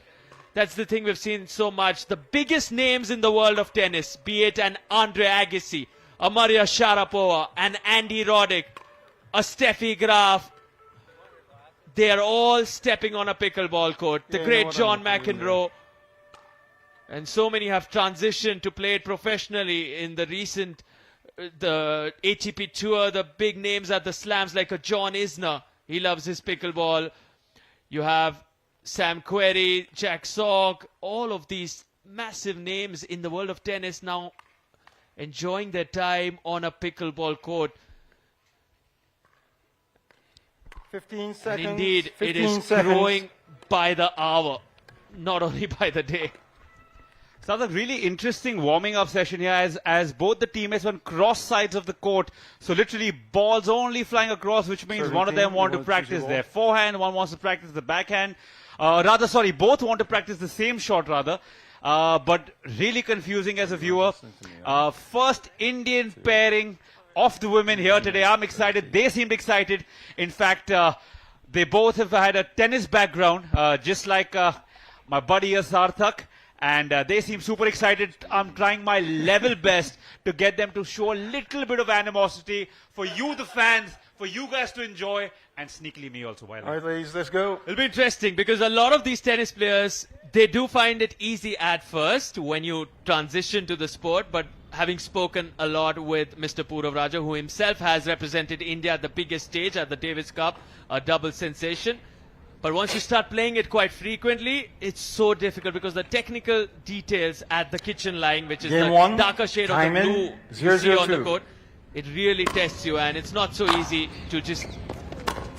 that's the thing we've seen so much. The biggest names in the world of tennis, be it an Andre Agassi, a Maria Sharapova, an Andy Roddick, a Steffi Graf, they are all stepping on a pickleball court. The great John McEnroe. And so many have transitioned to play it professionally in the recent the ATP Tour. The big names at the slams like a John Isner. He loves his pickleball. You have Sam Querrey, Jack Sock, all of these massive names in the world of tennis now enjoying their time on a pickleball court. 15 seconds. And indeed, 15 it is seconds. growing by the hour, not only by the day. So that's a really interesting warming up session here as both the teammates were on cross sides of the court. So literally balls only flying across, which means one of them want to practice their forehand, one wants to practice the backhand. Both want to practice the same shot but really confusing as a viewer. First Indian pairing of the women here today. I'm excited. They seemed excited. In fact, they both have had a tennis background, just like my buddy here, Sarthak. And they seem super excited. I'm trying my level best to get them to show a little bit of animosity for you, the fans, for you guys to enjoy, and sneakily me also. All right, ladies, let's go. It'll be interesting because a lot of these tennis players, they do find it easy at first when you transition to the sport. But having spoken a lot with Mr. Purav Raja, who himself has represented India at the biggest stage at the Davis Cup, a double sensation. But once you start playing it quite frequently, it's so difficult because the technical details at the kitchen line, which is Game the one, darker shade of the blue you see on the court, it really tests you, and it's not so easy to just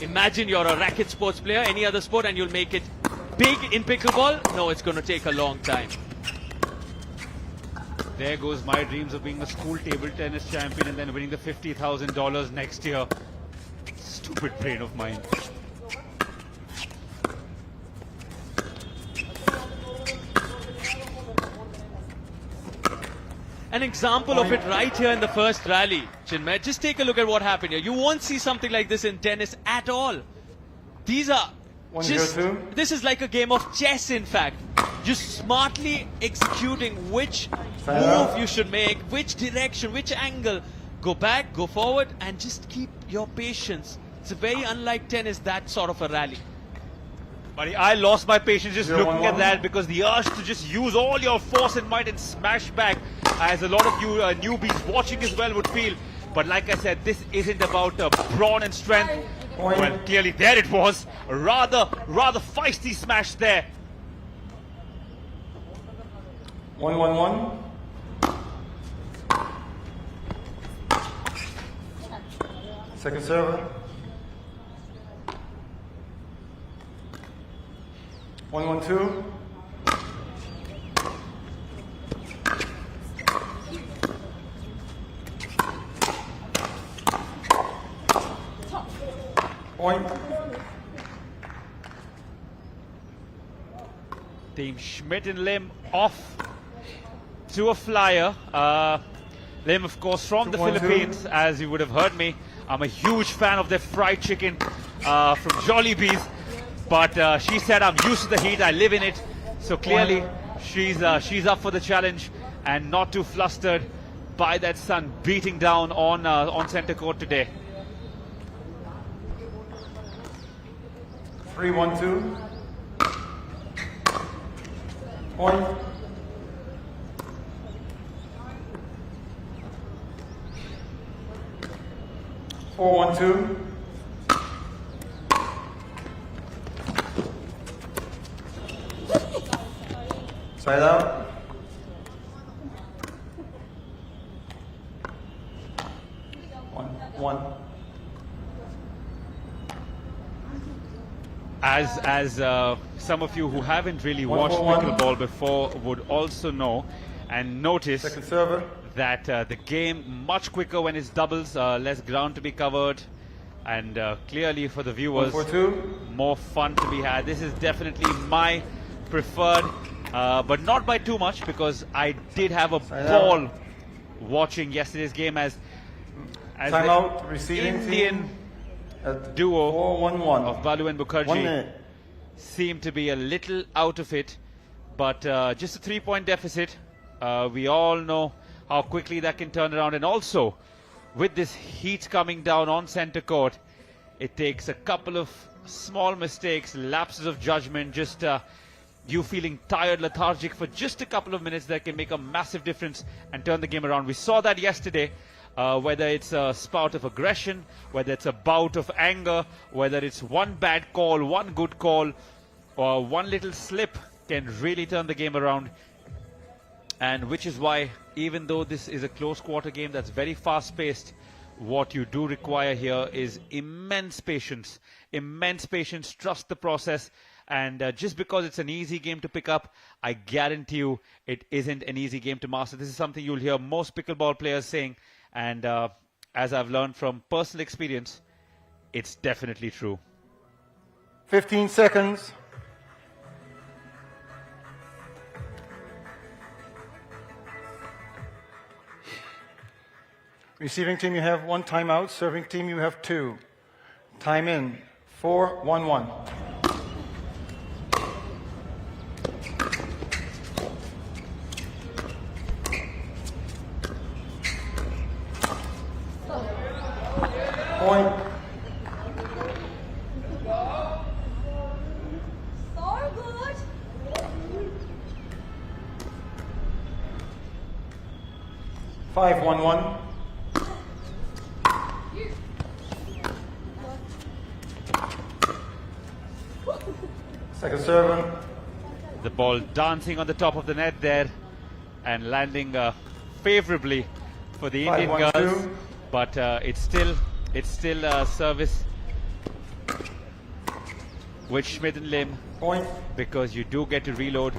imagine you're a racket sports player, any other sport, and you'll make it big in pickleball. No, it's going to take a long time. There goes my dreams of being a school table tennis champion and then winning the $50,000 next year. Stupid brain of mine. An example of it right here in the first rally, Chinmay. Just take a look at what happened here. You won't see something like this in tennis at all. These are this is like a game of chess, in fact. Just smartly executing which move you should make, which direction, which angle. Go back, go forward, and just keep your patience. It's very unlike tennis, that sort of a rally. Buddy, I lost my patience just looking at that because the urge to just use all your force and might and smash back, as a lot of you newbies watching as well would feel. But like I said, this isn't about brawn and strength. Well, clearly there it was. Rather feisty smash there. 1-1-1. Second server. 1-1-2. Point. Team Schmidt and Lim off to a flyer. Lim, of course, from the Philippines, as you would have heard me. I'm a huge fan of their fried chicken from Jollibee's. But she said, I'm used to the heat, I live in it. So clearly, she's up for the challenge and not too flustered by that sun beating down on centre court today. 3-1-2. Point. Four, 1-2. Side out. One. As some of you who haven't really watched pickleball before would also know and notice that the game much quicker when it's doubles, less ground to be covered, and clearly for the viewers, more fun to be had. This is definitely my preferred, but not by too much, because I did have a ball watching yesterday's game as the Indian duo of Balu and Mukherjee seemed to be a little out of it, but just a 3-point deficit. We all know how quickly that can turn around, and also with this heat coming down on centre court, it takes a couple of small mistakes, lapses of judgment, just you feeling tired, lethargic for just a couple of minutes that can make a massive difference and turn the game around. We saw that yesterday. Whether it's a spout of aggression, whether it's a bout of anger, whether it's one bad call, one good call, or one little slip can really turn the game around. And which is why, even though this is a close quarter game that's very fast-paced, what you do require here is immense patience, trust the process. And just because it's an easy game to pick up, I guarantee you it isn't an easy game to master. This is something you'll hear most pickleball players saying. And as I've learned from personal experience, it's definitely true. 15 seconds. Receiving team, you have 1 timeout. Serving team, you have 2. Time in. 4-1-1. Point. So good. 5-1-1. Second server. The ball dancing on the top of the net there and landing favorably for the Indian girls. But it's still a service with Schmidt and Lim. Point. Because you do get to reload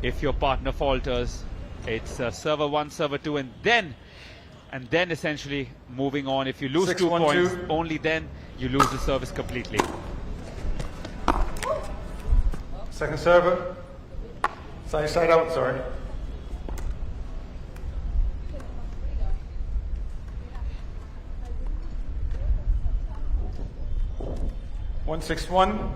if your partner falters. It's server 1, server 2, and then essentially moving on. If you lose 2 points, only then you lose the service completely. Second server. Side out, sorry. One 6-1.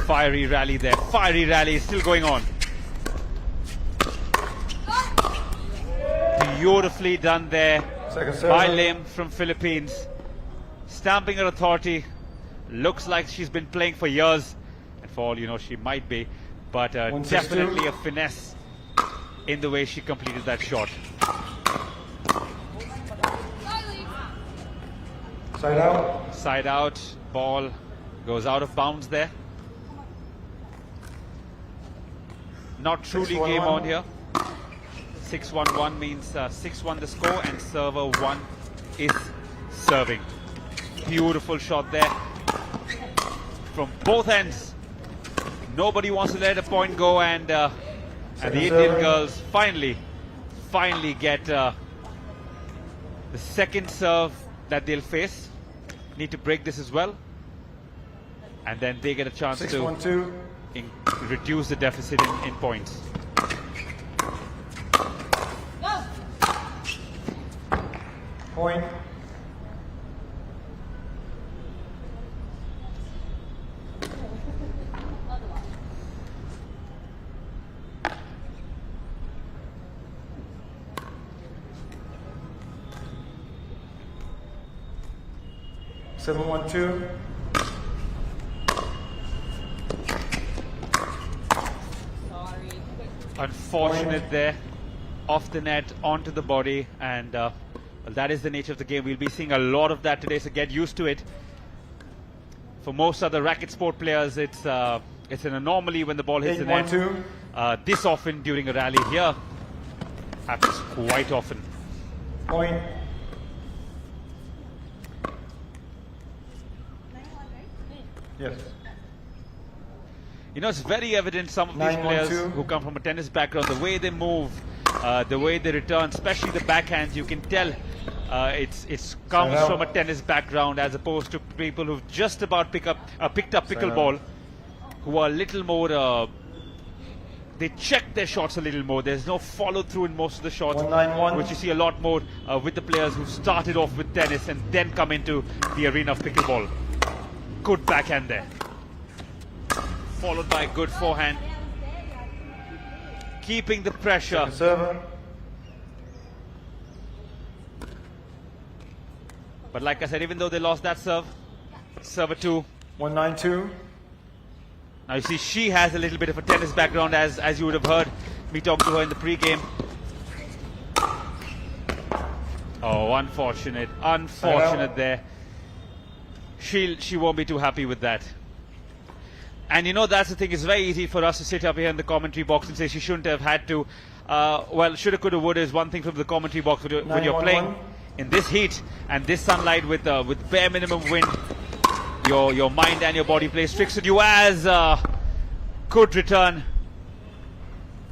Fiery rally there. Fiery rally is still going on. Beautifully done there by Lim from Philippines. Stamping her authority. Looks like she's been playing for years. And for all you know, she might be. But definitely a finesse in the way she completed that shot. Side out. Side out. Ball goes out of bounds there. Not truly game on here. 6-1-1 means 6-1 the score, and server 1 is serving. Beautiful shot there from both ends Nobody wants to let a point go, and the Indian girls finally get the second serve that they'll face. Need to break this as well, and then they get a chance to reduce the deficit in points. Point. Seven, 1-2. Unfortunate there, off the net, onto the body, and well, that is the nature of the game. We'll be seeing a lot of that today, so get used to it. For most other racket sport players, it's an anomaly when the ball hits the net. This often during a rally here happens quite often. Point. Yes. You know, it's very evident some of these players who come from a tennis background, the way they move, the way they return, especially the backhands, you can tell it comes from a tennis background, as opposed to people who've just about picked up pickleball, who are a little more, they check their shots a little more. There's no follow through in most of the shots, which you see a lot more with the players who started off with tennis and then come into the arena of pickleball. Good backhand there, followed by a good forehand, keeping the pressure. But like I said, even though they lost that serve 2. 1-9-2. Now you see, she has a little bit of a tennis background, as you would have heard me talking to her in the pre-game. Oh, unfortunate there. She won't be too happy with that. And you know, that's the thing, it's very easy for us to sit up here in the commentary box and say she shouldn't have had to. Well, shoulda, coulda, woulda is one thing from the commentary box when you're playing in this heat and this sunlight with bare minimum wind. Your mind and your body plays tricks with you as good return,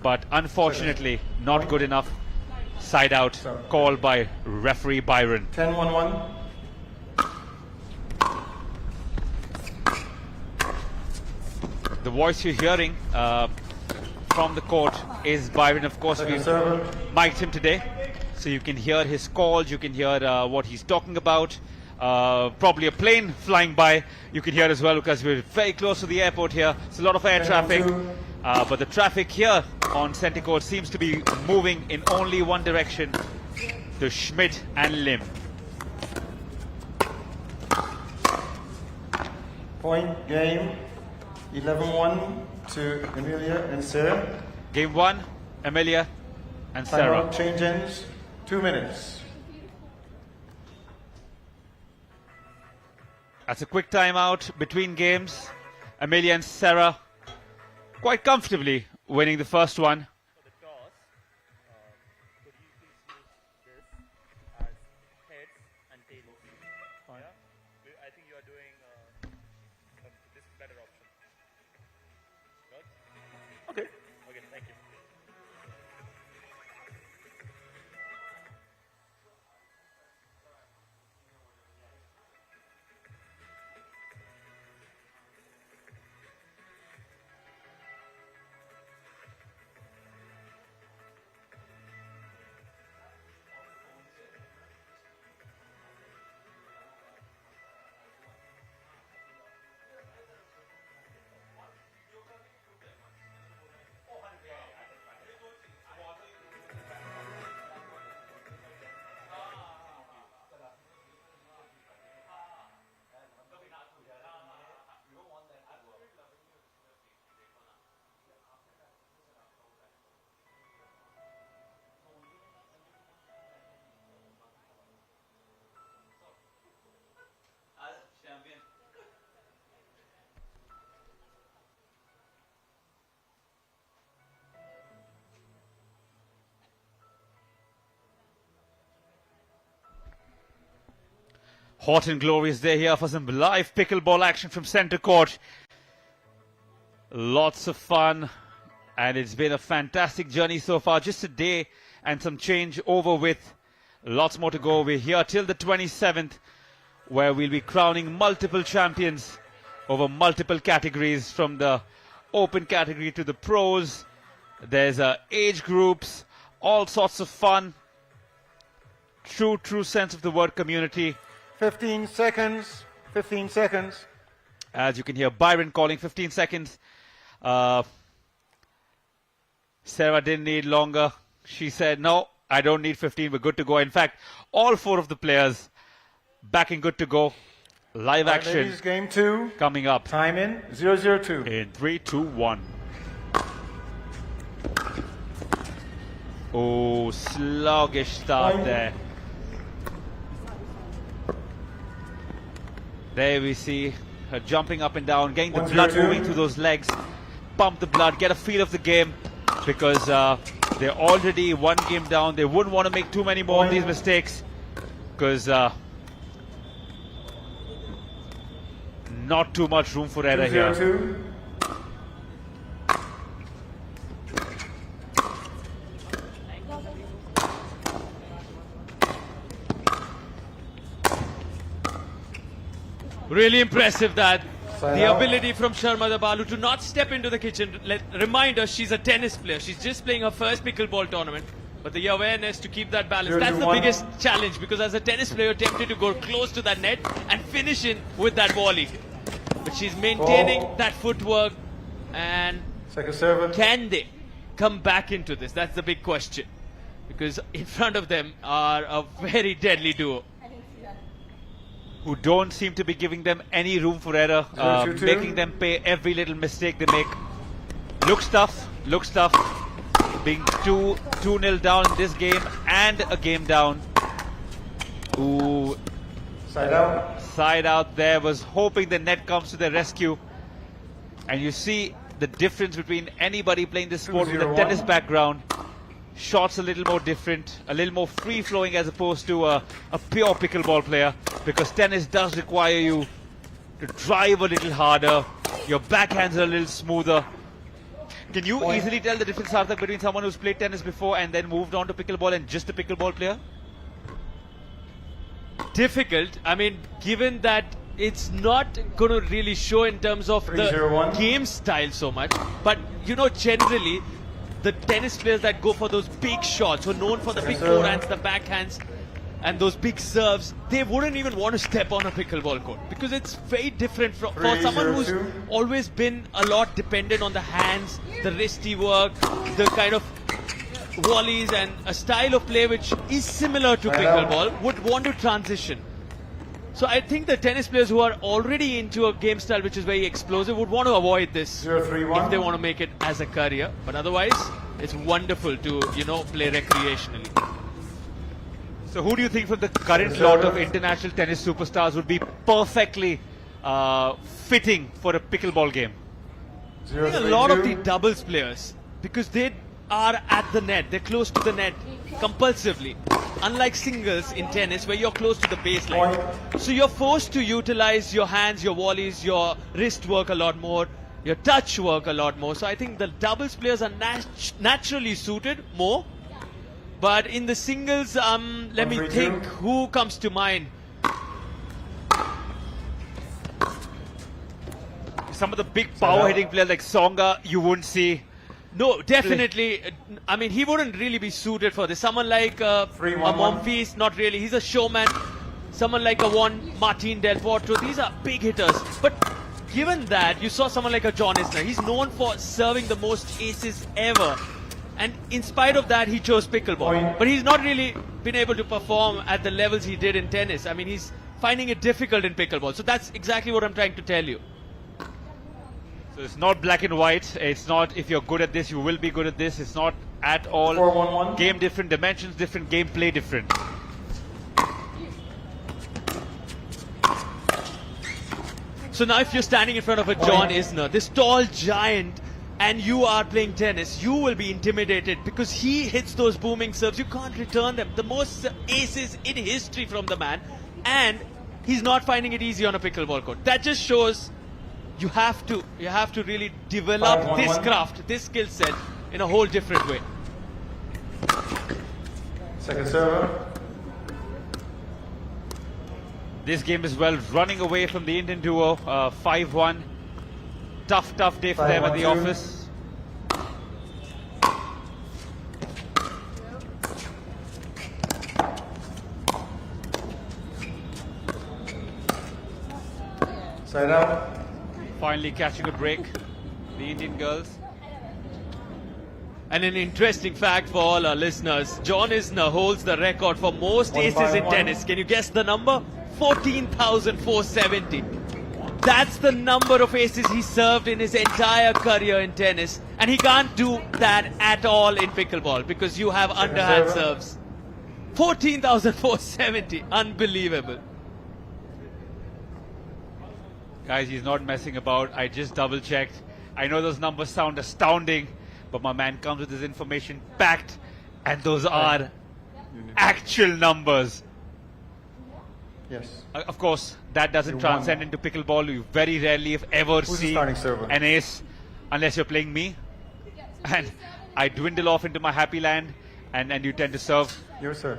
but unfortunately not good enough. Side out called by referee Byron. 10-1-1. The voice you're hearing from the court is Byron. Of course, we've mic'd him today, so you can hear his calls, you can hear what he's talking about. Probably a plane flying by you can hear as well, because we're very close to the airport here. It's a lot of air traffic, but the traffic here on Centre Court seems to be moving in only one direction, to Schmidt and Lim. Point game. 11-1 to Amelia and Sarah. Game 1, Amelia and Sarah. Timeout, change ends, 2 minutes. That's a quick timeout between games. Amelia and Sarah quite comfortably winning the first one. I think you are doing this better option. Okay. Okay, thank you. Hot and glorious day here for some live pickleball action from Centre Court. Lots of fun, and it's been a fantastic journey so far. Just a day and some change over with. Lots more to go. We're here till the 27th, where we'll be crowning multiple champions over multiple categories, from the open category to the pros. There's age groups, all sorts of fun. True sense of the word community. 15 seconds. 15 seconds. As you can hear Byron calling 15 seconds. Sarah didn't need longer. She said, no, I don't need 15. We're good to go. In fact, all 4 of the players back and good to go. Live action. Ladies, game 2 coming up. Time in 002. In 3, 2, 1. Oh, sluggish start there. There we see her jumping up and down, getting the blood moving through those legs. Pump the blood, get a feel of the game, because they're already 1 game down. They wouldn't want to make too many more of these mistakes, because not too much room for error here. Really impressive that the ability from Sharma Balu to not step into the kitchen. Remind us, she's a tennis player. She's just playing her first pickleball tournament. But the awareness to keep that balance, that's the biggest challenge, because as a tennis player, you're tempted to go close to that net and finish in with that volley. But she's maintaining that footwork, and can they come back into this? That's the big question, because in front of them are a very deadly duo who don't seem to be giving them any room for error, making them pay every little mistake they make. Looks tough. Being 2-0 down in this game and a game down. Ooh. Side out there. Was hoping the net comes to the rescue. And you see the difference between anybody playing this sport with a tennis background. Shots a little more different, a little more free-flowing as opposed to a pure pickleball player, because tennis does require you to drive a little harder. Your backhands are a little smoother. Can you easily tell the difference, Sarthak, between someone who's played tennis before and then moved on to pickleball and just a pickleball player? Difficult. I mean, given that it's not going to really show in terms of the game style so much, but you know, generally the tennis players that go for those big shots, who are known for the big forehands, the backhands, and those big serves, they wouldn't even want to step on a pickleball court, because it's very different for someone who's always been a lot dependent on the hands, the wristy work, the kind of volleys and a style of play which is similar to pickleball, would want to transition. So I think the tennis players who are already into a game style which is very explosive would want to avoid this if they want to make it as a career. But otherwise, it's wonderful to, you know, play recreationally. So who do you think from the current lot of international tennis superstars would be perfectly fitting for a pickleball game? I think a lot of the doubles players, because they are at the net, they're close to the net compulsively. Unlike singles in tennis, where you're close to the baseline. So you're forced to utilize your hands, your volleys, your wrist work a lot more, your touch work a lot more. So I think the doubles players are naturally suited more. But in the singles, let me think who comes to mind. Some of the big power hitting players like Tsonga, you wouldn't see. No, definitely. I mean, he wouldn't really be suited for this. Someone like a Monfils, not really. He's a showman. Someone like a Martin Del Potro. These are big hitters. But given that, you saw someone like a John Isner. He's known for serving the most aces ever. And in spite of that, he chose pickleball. But he's not really been able to perform at the levels he did in tennis. I mean, he's finding it difficult in pickleball. So that's exactly what I'm trying to tell you. So it's not black and white. It's not if you're good at this, you will be good at this. It's not at all. 4-1-1. Game different, dimensions different, gameplay different. So now if you're standing in front of a John Isner, this tall giant, and you are playing tennis, you will be intimidated because he hits those booming serves. You can't return them. The most aces in history from the man, and he's not finding it easy on a pickleball court. That just shows you have to really develop this craft, this skill set in a whole different way. Second server. This game is well running away from the Indian duo. 5-1. Tough day for them at the office. Side out. Finally catching a break, the Indian girls. And an interesting fact for all our listeners, John Isner holds the record for most aces in tennis. Can you guess the number? 14,470. That's the number of aces he served in his entire career in tennis. And he can't do that at all in pickleball because you have underhand serves. 14,470. Unbelievable. Guys, he's not messing about. I just double checked. I know those numbers sound astounding, but my man comes with his information packed, and those are actual numbers. Yes. Of course, that doesn't transcend into pickleball. You very rarely, if ever, see an ace unless you're playing me. And I dwindle off into my happy land, and you tend to serve. Your serve.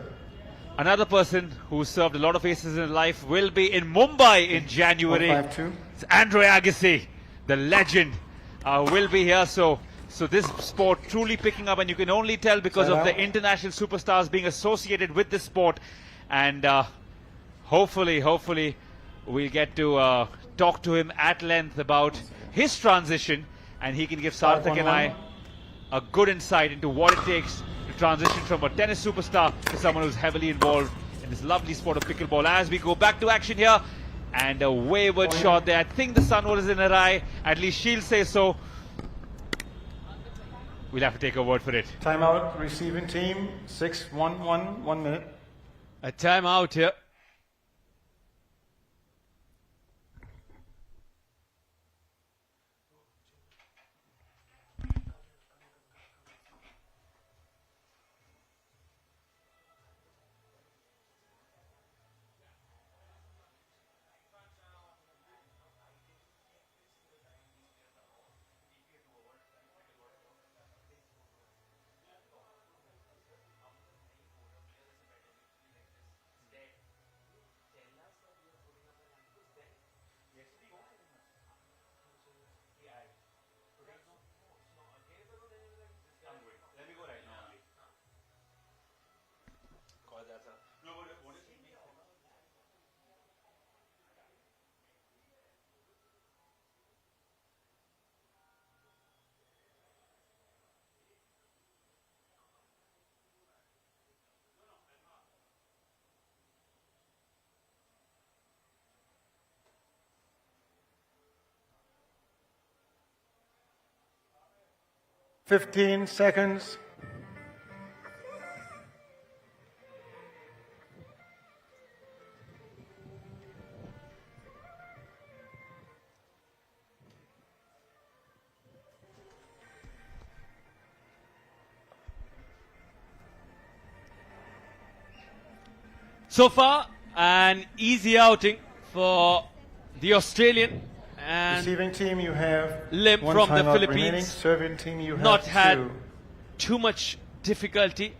Another person who served a lot of aces in life will be in Mumbai in January. 152. It's Andre Agassi, the legend, will be here. So this sport truly picking up, and you can only tell because of the international superstars being associated with this sport. And hopefully we'll get to talk to him at length about his transition, and he can give Sarthak and I a good insight into what it takes to transition from a tennis superstar to someone who's heavily involved in this lovely sport of pickleball. As we go back to action here, and a wayward shot there. I think the sun was in her eye, at least she'll say so. We'll have to take a word for it. Timeout, receiving team, 6-1-1, 1 minute. A timeout here. $15 seconds. So far, an easy outing for the Australian. And receiving team, you have Lim one from the timeout Philippines. remaining. Serving team, you have not had two. too much difficulty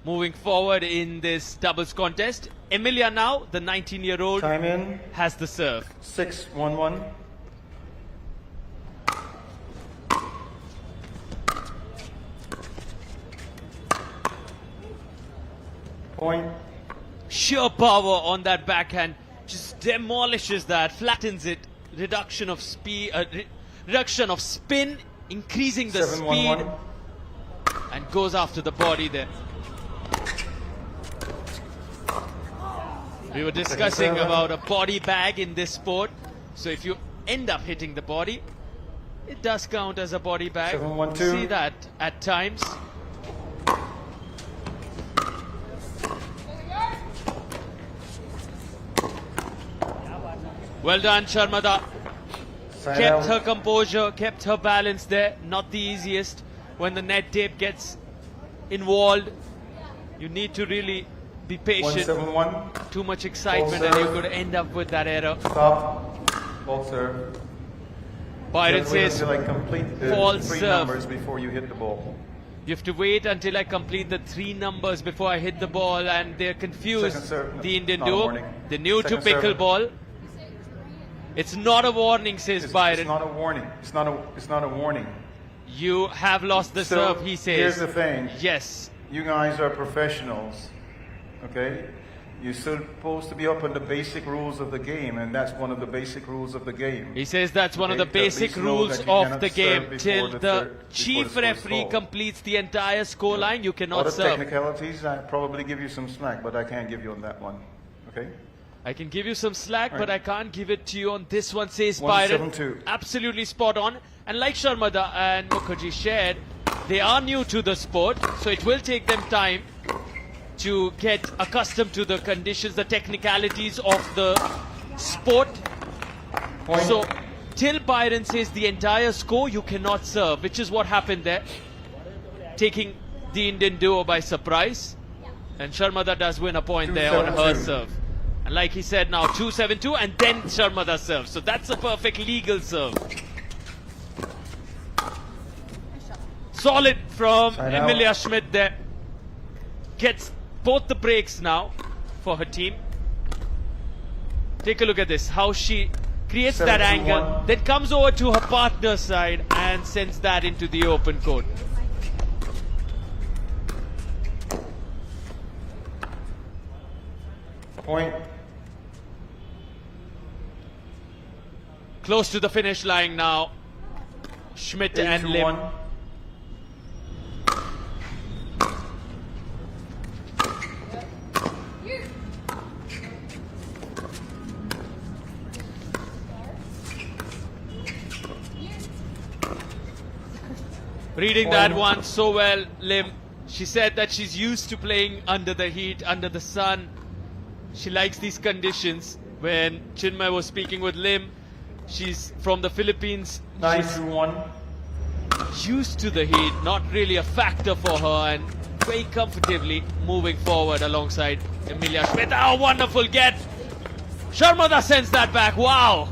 moving forward in this doubles contest. Emilia now, the 19-year-old, Time in. has the serve. 6-1-1. Point. Sheer power on that backhand, just demolishes that, flattens it. Reduction of speed, reduction of spin, increasing the 7-1-1. speed, and goes after the body there. We were discussing about a body bag in this sport. So if you end up hitting the body, it does count as a body bag. 7-1-2. See that at times. Well done, Sharmada. Kept her composure, kept her balance there. Not the easiest when the net tape gets involved. You need to really be patient. 1-7-1. Too much excitement and you could end up with that error. Stop. Ball serve. Byron You have to wait says until I complete the false 3 serve. numbers before you hit the ball. You have to wait until I complete the 3 numbers before I hit the ball, and they're confused. Second serve, The Indian not a duo, warning. the new Second to serve. pickleball. It's not a warning, says Byron. It's not a warning. It's not a warning. You have lost the So, serve, he says. here's the thing. Yes. You guys are professionals, okay? You're supposed to be up on the basic rules of the game, and that's one of the basic rules of the game. He says that's one of the Okay, to at basic least know rules that you of cannot the serve game. before Till the the third- before chief the score is referee called. completes the entire scoreline, you cannot Other serve. technicalities, I probably give you some slack, but I can't give you on that one, okay? I can give you some slack, but Right. I can't give it to you on this one, says 172. Byron. Absolutely spot on. And like Sharmada and Mukherjee shared, they are new to the sport, so it will take them time to get accustomed to the conditions, the technicalities of the sport. Point. So, till Byron says the entire score, you cannot serve, which is what happened there, taking the Indian duo by surprise. And Sharmada does win a point there on her 272. serve. And like he said now, 2-7-2, and then Sharmada serves. So that's a perfect legal serve. Solid from Side out. Emilia Schmidt there. Gets both the breaks now for her team. Take a look at this, how she creates that 7-2-1. angle, then comes over to her partner's side and sends that into the open court. Point. Close to the finish line now. Schmidt and 8-2-1. Lim. Reading that one so well, Lim. She said that she's used to playing under the heat, under the sun. She likes these conditions. When Chinmay was speaking with Lim, she's from the Philippines. She's 9-2-1. used to the heat, not really a factor for her, and very comfortably moving forward alongside Emilia Schmidt. Oh, wonderful get! Sharmada sends that back. Wow!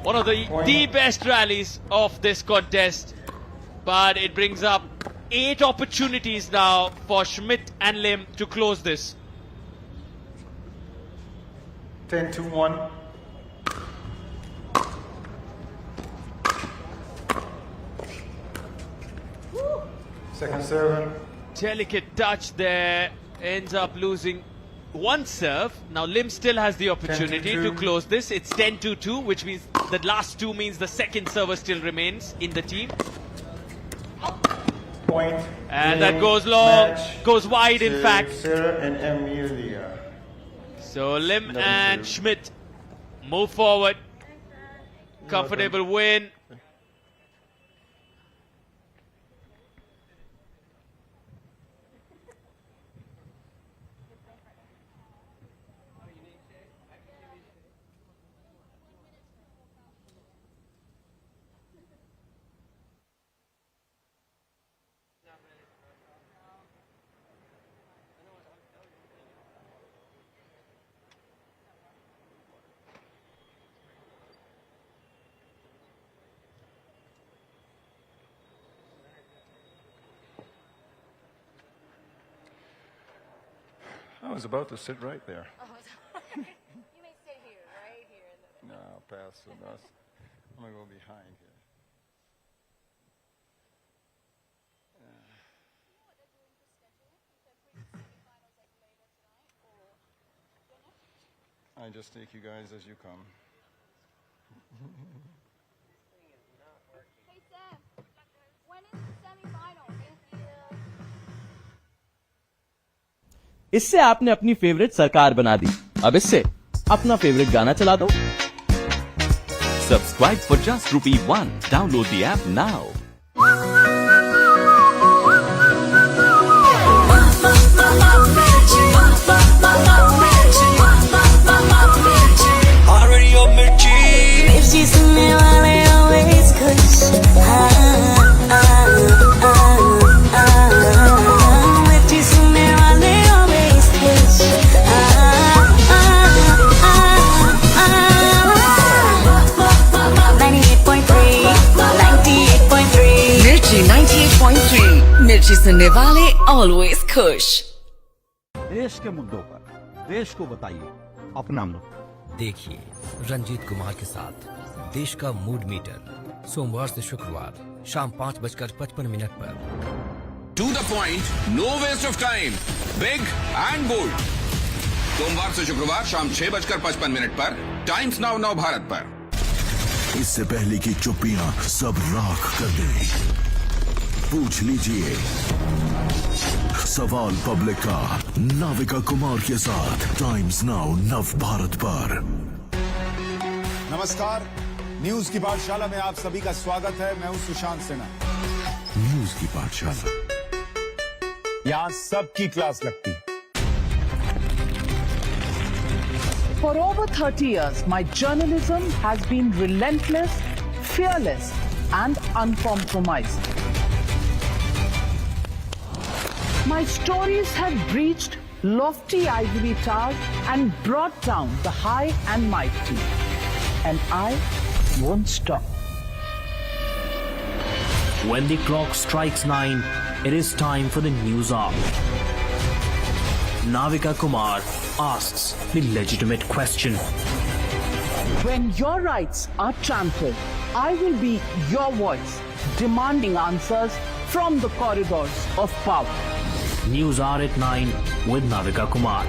One of the best rallies of this contest, but it brings up 8 opportunities now for Schmidt and Lim to close this. 10-2-1. Second serve. Delicate touch there, ends up losing one serve. Now Lim still has the opportunity 10-2. to close this. It's 10-2, which means the last 2 means the second server still remains in the team. Point. And Game, that goes long, match goes wide in to fact. Sarah and Emilia. So Lim Number and 2. Schmidt move forward. Comfortable win. I was about to sit right there. You may sit here, right here. No, I'll pass on us. I'm going to go behind here. I just take you guys as you come. Hey Sam, when is the semifinal? इससे आपने अपनी favourite सरकार बना दी। अब इससे अपना favourite गाना चला दो। Subscribe for just ₹1. Download the app now. Already on Mirchi. Mirchi sunne wale always kush. Mirchi sunne wale always kush. मिर्ची सुनने वाले ऑलवेज खुश। देश के मुद्दों पर देश को बताइए अपना मत। देखिए रंजीत कुमार के साथ देश का मूड मीटर सोमवार से शुक्रवार शाम 5:55 पर। To the point, no waste of time, big and bold. सोमवार से शुक्रवार शाम 6:55 पर टाइम्स नाउ भारत पर। इससे पहले की चुप्पियां सब राख कर दे। पूछ लीजिए सवाल पब्लिक का नाविका कुमार के साथ टाइम्स नाउ नव भारत पर। नमस्कार, न्यूज की पाठशाला में आप सभी का स्वागत है। मैं हूं सुशांत सिन्हा। न्यूज की पाठशाला, यहाँ सबकी क्लास लगती है। For over 30 years, my journalism has been relentless, fearless, and uncompromising. My stories have breached lofty ivory towers and brought down the high and mighty. And I won't stop. When the clock strikes 9, it is time for the news hour. Navika Kumar asks the legitimate question. When your rights are trampled, I will be your voice, demanding answers from the corridors of power. News hour at 9 with Navika Kumar.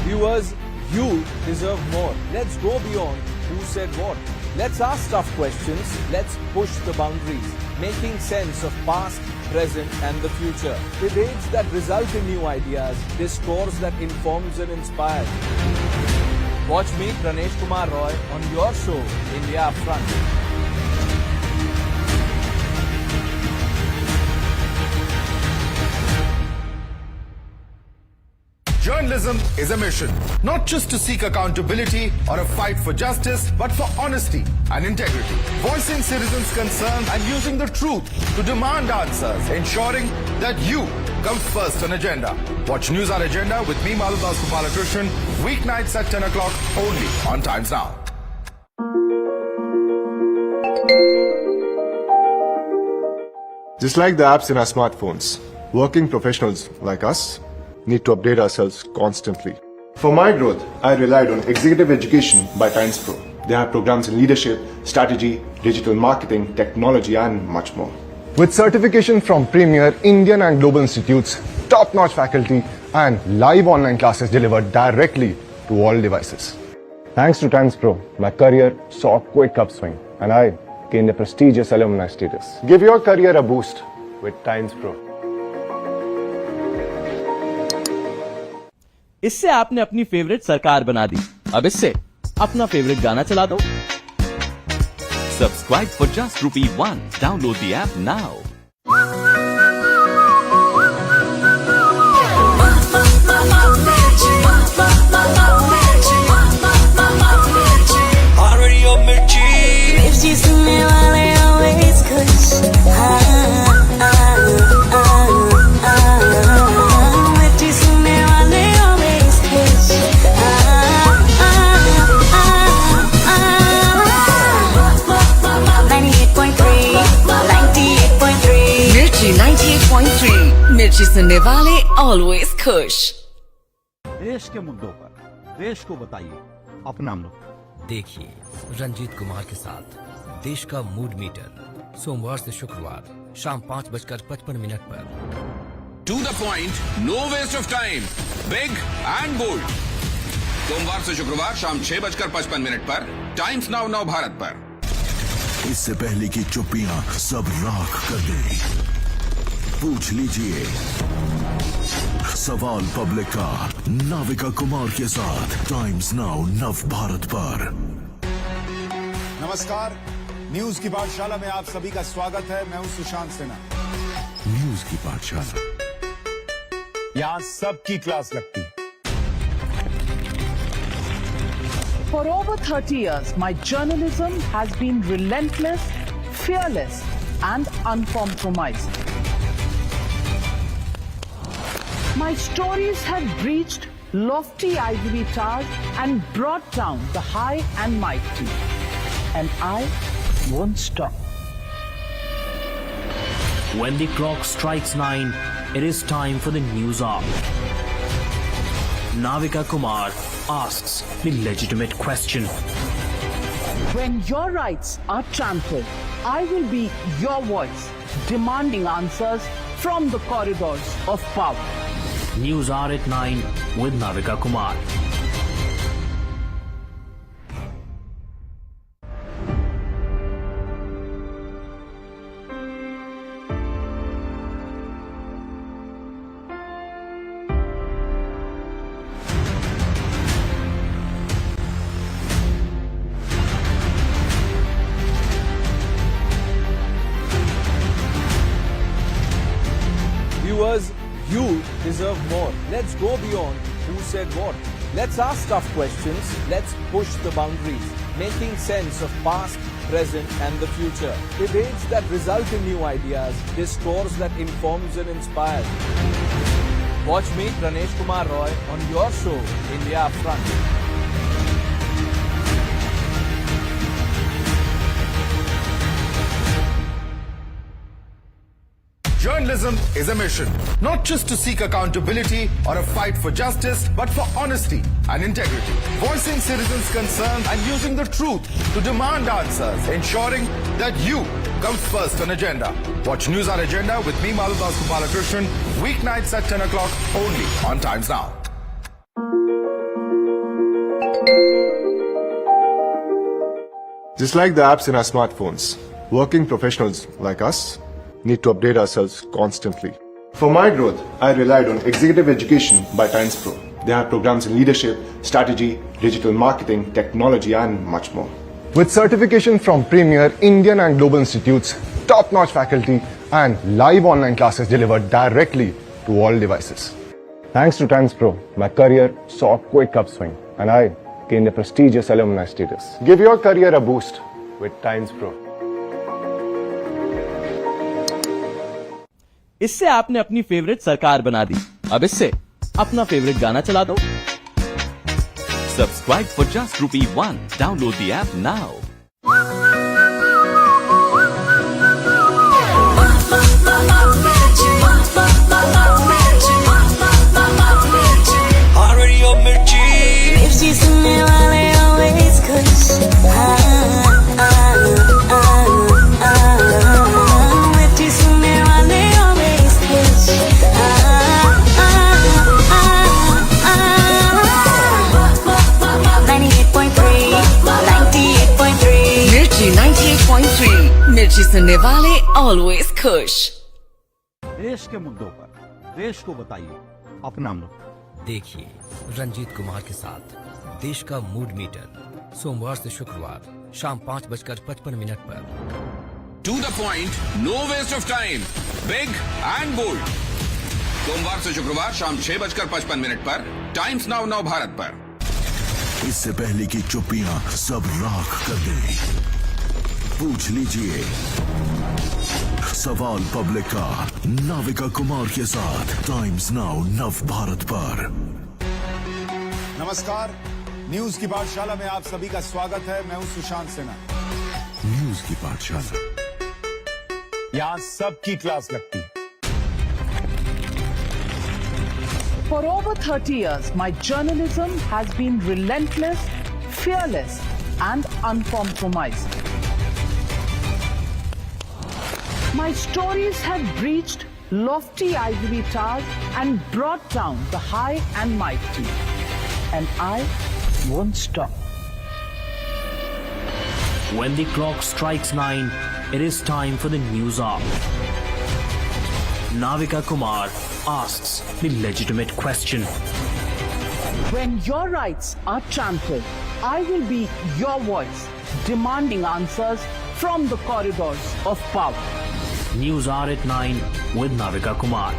Viewers, you deserve more. Let's go beyond who said what. Let's ask tough questions. Let's push the boundaries, making sense of past, present and the future. Debates that result in new ideas. Discourse that informs and inspires. Watch me, Pranesh Kumar Roy, on your show, India Upfront. Journalism is a mission, not just to seek accountability or a fight for justice, but for honesty and integrity. Voicing citizens' concerns and using the truth to demand answers, ensuring that you come first on agenda. Watch News Hour Agenda with me, Madhudas Gopalakrishnan, weeknights at 10 o'clock only on Times Now. Just like the apps in our smartphones, working professionals like us need to update ourselves constantly. For my growth, I relied on Executive Education by Times Pro. They have programs in leadership, strategy, digital marketing, technology, and much more. With certification from premier Indian and global institutes, top-notch faculty, and live online classes delivered directly to all devices. Thanks to Times Pro, my career saw a quick upswing, and I gained a prestigious alumni status. Give your career a boost with Times Pro. इससे आपने अपनी favourite सरकार बना दी। अब इससे अपना favourite गाना चला दो। Subscribe for just ₹1. Download the app now. Already on Mirchi. Mirchi sunne wale always kuch. Mirchi sunne wale always kuch. 98.3. Mirchi 98.3. Mirchi sunne wale always खुश। देश के मुद्दों पर देश को बताइए अपना मत। देखिए रंजीत कुमार के साथ देश का मूड मीटर सोमवार से शुक्रवार शाम 5:55 पर। To the point, no waste of time, big and bold. सोमवार से शुक्रवार शाम 6:55 पर टाइम्स नाउ भारत पर। इससे पहले की चुप्पियां सब राख कर दे। पूछ लीजिए सवाल पब्लिक का नाविका कुमार के साथ टाइम्स नाउ नव भारत पर। नमस्कार, न्यूज की पाठशाला में आप सभी का स्वागत है। मैं हूं सुशांत सिन्हा। न्यूज की पाठशाला, यहाँ सबकी क्लास लगती है। For over 30 years, my journalism has been relentless, fearless, and uncompromising. My stories have breached lofty ivory towers and brought down the high and mighty. And I won't stop. When the clock strikes 9, it is time for the news hour. Navika Kumar asks the legitimate question. When your rights are trampled, I will be your voice, demanding answers from the corridors of power. News hour at 9 with Navika Kumar. Viewers, you deserve more. Let's go beyond who said what. Let's ask tough questions. Let's push the boundaries, making sense of past, present and the future. Debates that result in new ideas, discourse that informs and inspires. Watch me, Pranesh Kumar Roy, on your show, India Upfront. Journalism is a mission, not just to seek accountability or a fight for justice, but for honesty and integrity. Voicing citizens' concerns and using the truth to demand answers, ensuring that you comes first on agenda. Watch News on Agenda with me, Maludas Gopalakrishnan, weeknights at 10 o'clock only on Times Now. Just like the apps in our smartphones, working professionals like us need to update ourselves constantly. For my growth, I relied on executive education by Times Pro. They have programs in leadership, strategy, digital marketing, technology, and much more. With certification from premier Indian and global institutes, top-notch faculty, and live online classes delivered directly to all devices. Thanks to Times Pro, my career saw a quick upswing, and I gained a prestigious alumni status. Give your career a boost with Times Pro. इससे आपने अपनी favourite सरकार बना दी। अब इससे अपना favourite गाना चला दो। Subscribe for just ₹1. Download the app now. मिर्ची सुनने वाले ऑलवेज खुश। देश के मुद्दों पर देश को बताइए अपना मुद्दा। देखिए रंजीत कुमार के साथ देश का मूड मीटर सोमवार से शुक्रवार शाम 5:55 पर। To the point, no waste of time. Big and bold. सोमवार से शुक्रवार शाम 6:55 पर टाइम्स नाउ भारत पर। इससे पहले की चुप्पियां सब राख कर दें। पूछ लीजिए सवाल पब्लिक का नाविका कुमार के साथ टाइम्स नाउ नव भारत पर। नमस्कार, न्यूज की पाठशाला में आप सभी का स्वागत है। मैं हूं सुशांत सिन्हा। न्यूज की पाठशाला, यहाँ सबकी क्लास लगती है। For over 30 years, my journalism has been relentless, fearless, and uncompromising. My stories have breached lofty ivory towers and brought down the high and mighty. And I won't stop. When the clock strikes 9, it is time for the news hour. Navika Kumar asks the legitimate question. When your rights are trampled, I will be your voice, demanding answers from the corridors of power. News hour at 9 with Navika Kumar.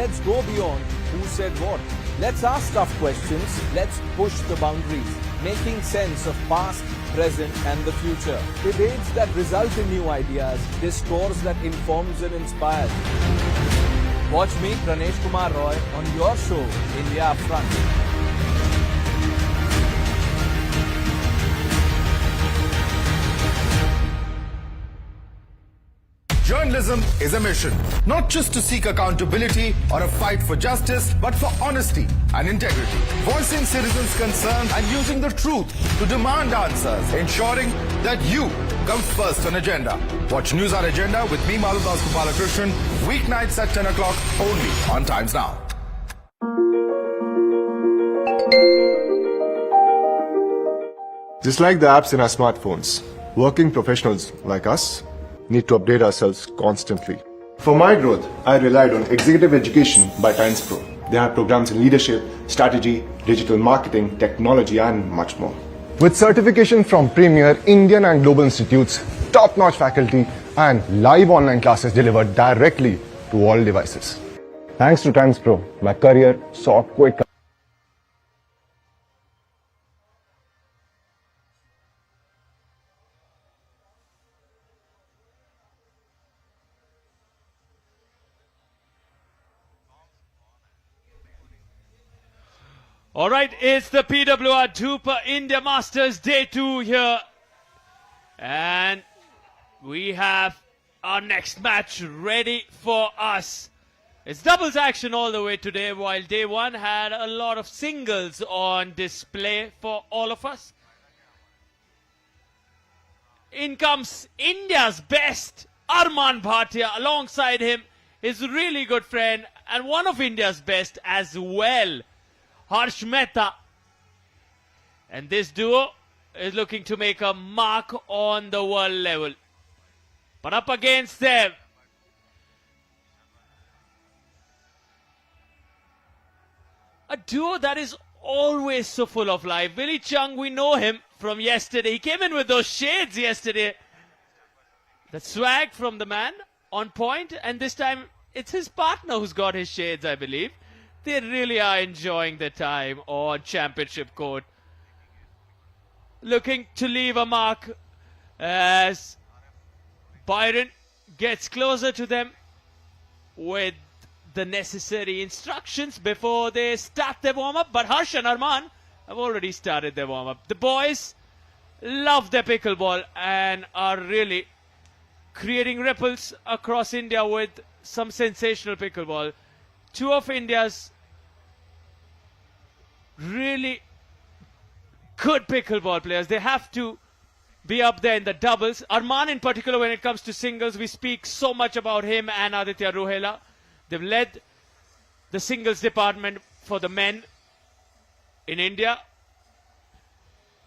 Let's go beyond who said what. Let's ask tough questions. Let's push the boundaries, making sense of past, present and the future. Debates that result in new ideas. Discourse that informs and inspires. Watch me, Pranesh Kumar Roy, on your show, India Upfront. Journalism is a mission, not just to seek accountability or a fight for justice, but for honesty and integrity. Voicing citizens' concerns and using the truth to demand answers, ensuring that you come first on agenda. Watch News Hour Agenda with me, Maludas Gopalakrishnan, weeknights at 10 o'clock only on Times Now. Just like the apps in our smartphones, working professionals like us need to update ourselves constantly. For my growth, I relied on executive education by Times Pro. They have programs in leadership, strategy, digital marketing, technology, and much more. With certification from premier Indian and global institutes, top-notch faculty, and live online classes delivered directly to all devices. Thanks to Times Pro, my career saw quick. All right, it's the PWR DUPR India Masters Day 2 here. And we have our next match ready for us. It's doubles action all the way today, while day 1 had a lot of singles on display for all of us. In comes India's best, Arman Bhatia. Alongside him, his really good friend and one of India's best as well, Harsh Mehta. And this duo is looking to make a mark on the world level. But up against them, a duo that is always so full of life. Willie Chung, we know him from yesterday. He came in with those shades yesterday. The swag from the man on point. And this time, it's his partner who's got his shades, I believe. They really are enjoying their time on championship court. Looking to leave a mark as Byron gets closer to them with the necessary instructions before they start their warm-up. But Harsh and Arman have already started their warm-up. The boys love their pickleball and are really creating ripples across India with some sensational pickleball. Two of India's really good pickleball players. They have to be up there in the doubles. Arman in particular, when it comes to singles, we speak so much about him and Aditya Ruhela. They've led the singles department for the men in India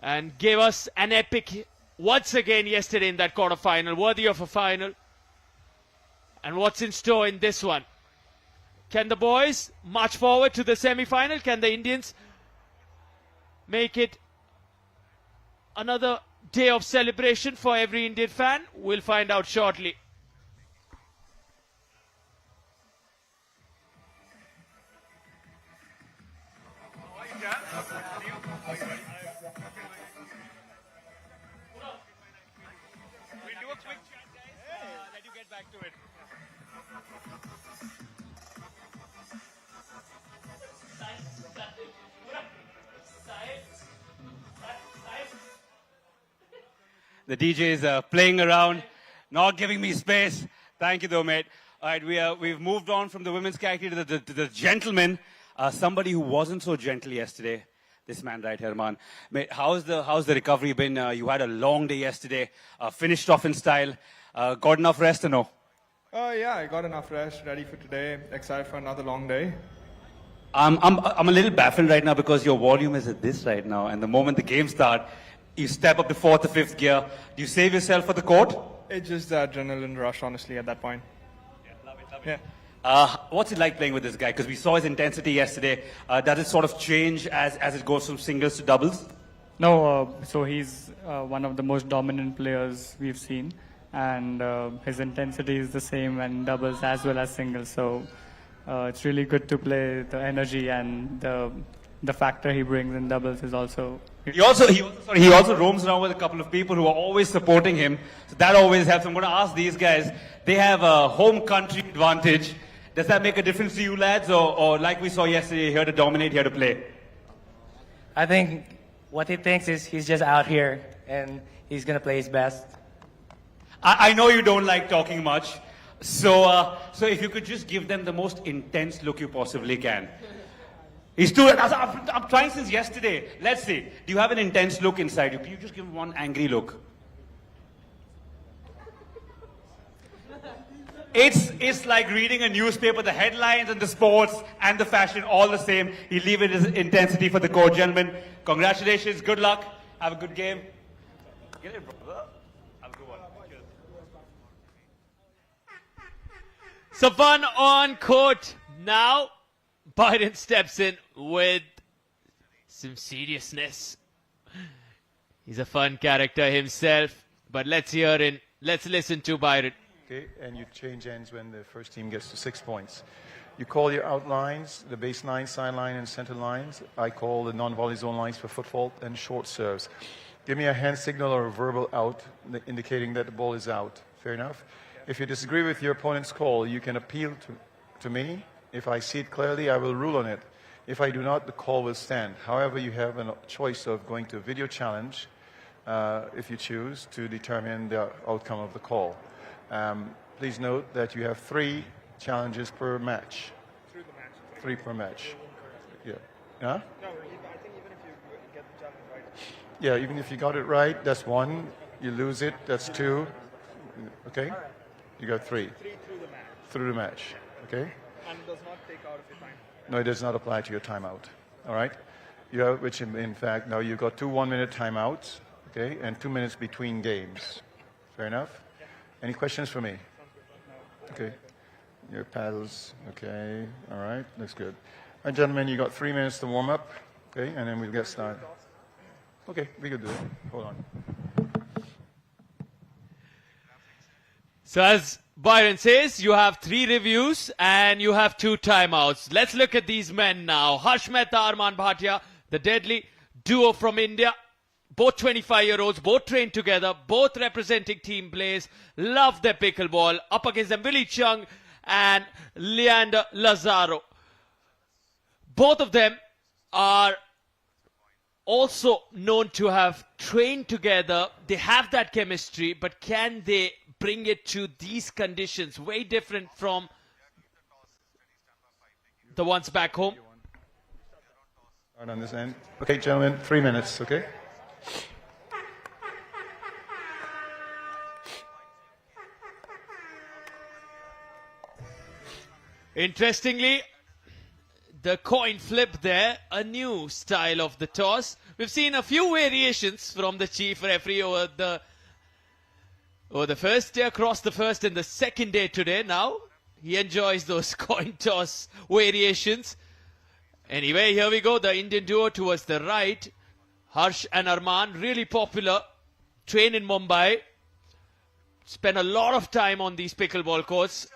and gave us an epic once again yesterday in that quarterfinal, worthy of a final. And what's in store in this one? Can the boys march forward to the semi-final? Can the Indians make it another day of celebration for every Indian fan? We'll find out shortly. We'll do a quick chat, guys. Let you get back to it. The DJ is playing around, not giving me space. Thank you, though, mate. All right, we've moved on from the women's category to the gentlemen. Somebody who wasn't so gentle yesterday. This man right here, man. Mate, how's the recovery been? You had a long day yesterday. Finished off in style. Got enough rest or no? Yeah, I got enough rest. Ready for today. Excited for another long day. I'm a little baffled right now because your volume is at this right now, and the moment the game starts, you step up to 4th or 5th gear. Do you save yourself for the court? It's just the adrenaline rush, honestly, at that point. Yeah, love it. Yeah. What's it like playing with this guy? Because we saw his intensity yesterday. Does it sort of change as it goes from singles to doubles? No, so he's one of the most dominant players we've seen, and his intensity is the same in doubles as well as singles. So It's really good to play. The energy and the factor he brings in doubles is also. He also roams around with a couple of people who are always supporting him. So that always helps. I'm going to ask these guys. They have a home country advantage. Does that make a difference to you lads? Or like we saw yesterday, here to dominate, here to play? I think what he thinks is he's just out here and he's going to play his best. I know you don't like talking much. So if you could just give them the most intense look you possibly can. I'm trying since yesterday. Let's see. Do you have an intense look inside you? Can you just give one angry look? It's like reading a newspaper, the headlines and the sports and the fashion, all the same. You leave it as intensity for the court. Gentlemen, congratulations, good luck, have a good game. Get it, brother. Have a good one. Cheers. So fun on court. Now, Byron steps in with some seriousness. He's a fun character himself, but let's listen to Byron. Okay, and you change ends when the first team gets to 6 points. You call your outlines, the baseline, sideline, and center lines. I call the non-volley zone lines for foot fault and short serves. Give me a hand signal or a verbal out indicating that the ball is out. Fair enough? If you disagree with your opponent's call, you can appeal to me. If I see it clearly, I will rule on it. If I do not, the call will stand. However, you have a choice of going to a video challenge, if you choose, to determine the outcome of the call. Please note that you have 3 challenges per match. Through the match. 3 per match. Yeah. Huh? No, I think even if you get the challenge right. Yeah, even if you got it right, that's 1. You lose it, that's 2. Okay? You got 3. 3 through the match. Through the match. Okay? And does not take out of your time. No, it does not apply to your timeout. All right? You have, which in fact, now you've got 2 1-minute timeouts, okay, and 2 minutes between games. Fair enough? Any questions for me? Okay. Your paddles, okay. All right, looks good. All right, gentlemen, you got 3 minutes to warm up, okay, and then we'll get started. Okay, we could do it. Hold on. So as Byron says, you have 3 reviews and you have 2 timeouts. Let's look at these men now. Harsh Mehta, Arman Bhatia, the deadly duo from India. Both 25-year-olds, both trained together, both representing team plays, love their pickleball. Up against them, Willie Chung and Leander Lazaro. Both of them are also known to have trained together. They have that chemistry, but can they bring it to these conditions? Very different from the ones back home. Start on this end. Okay, gentlemen, 3 minutes, okay? Interestingly, the coin flip there, a new style of the toss. We've seen a few variations from the chief referee over the first day, across the first and the second day today. Now he enjoys those coin toss variations. Anyway, here we go. The Indian duo towards the right. Harsh and Arman, really popular. Train in Mumbai. Spent a lot of time on these pickleball courts.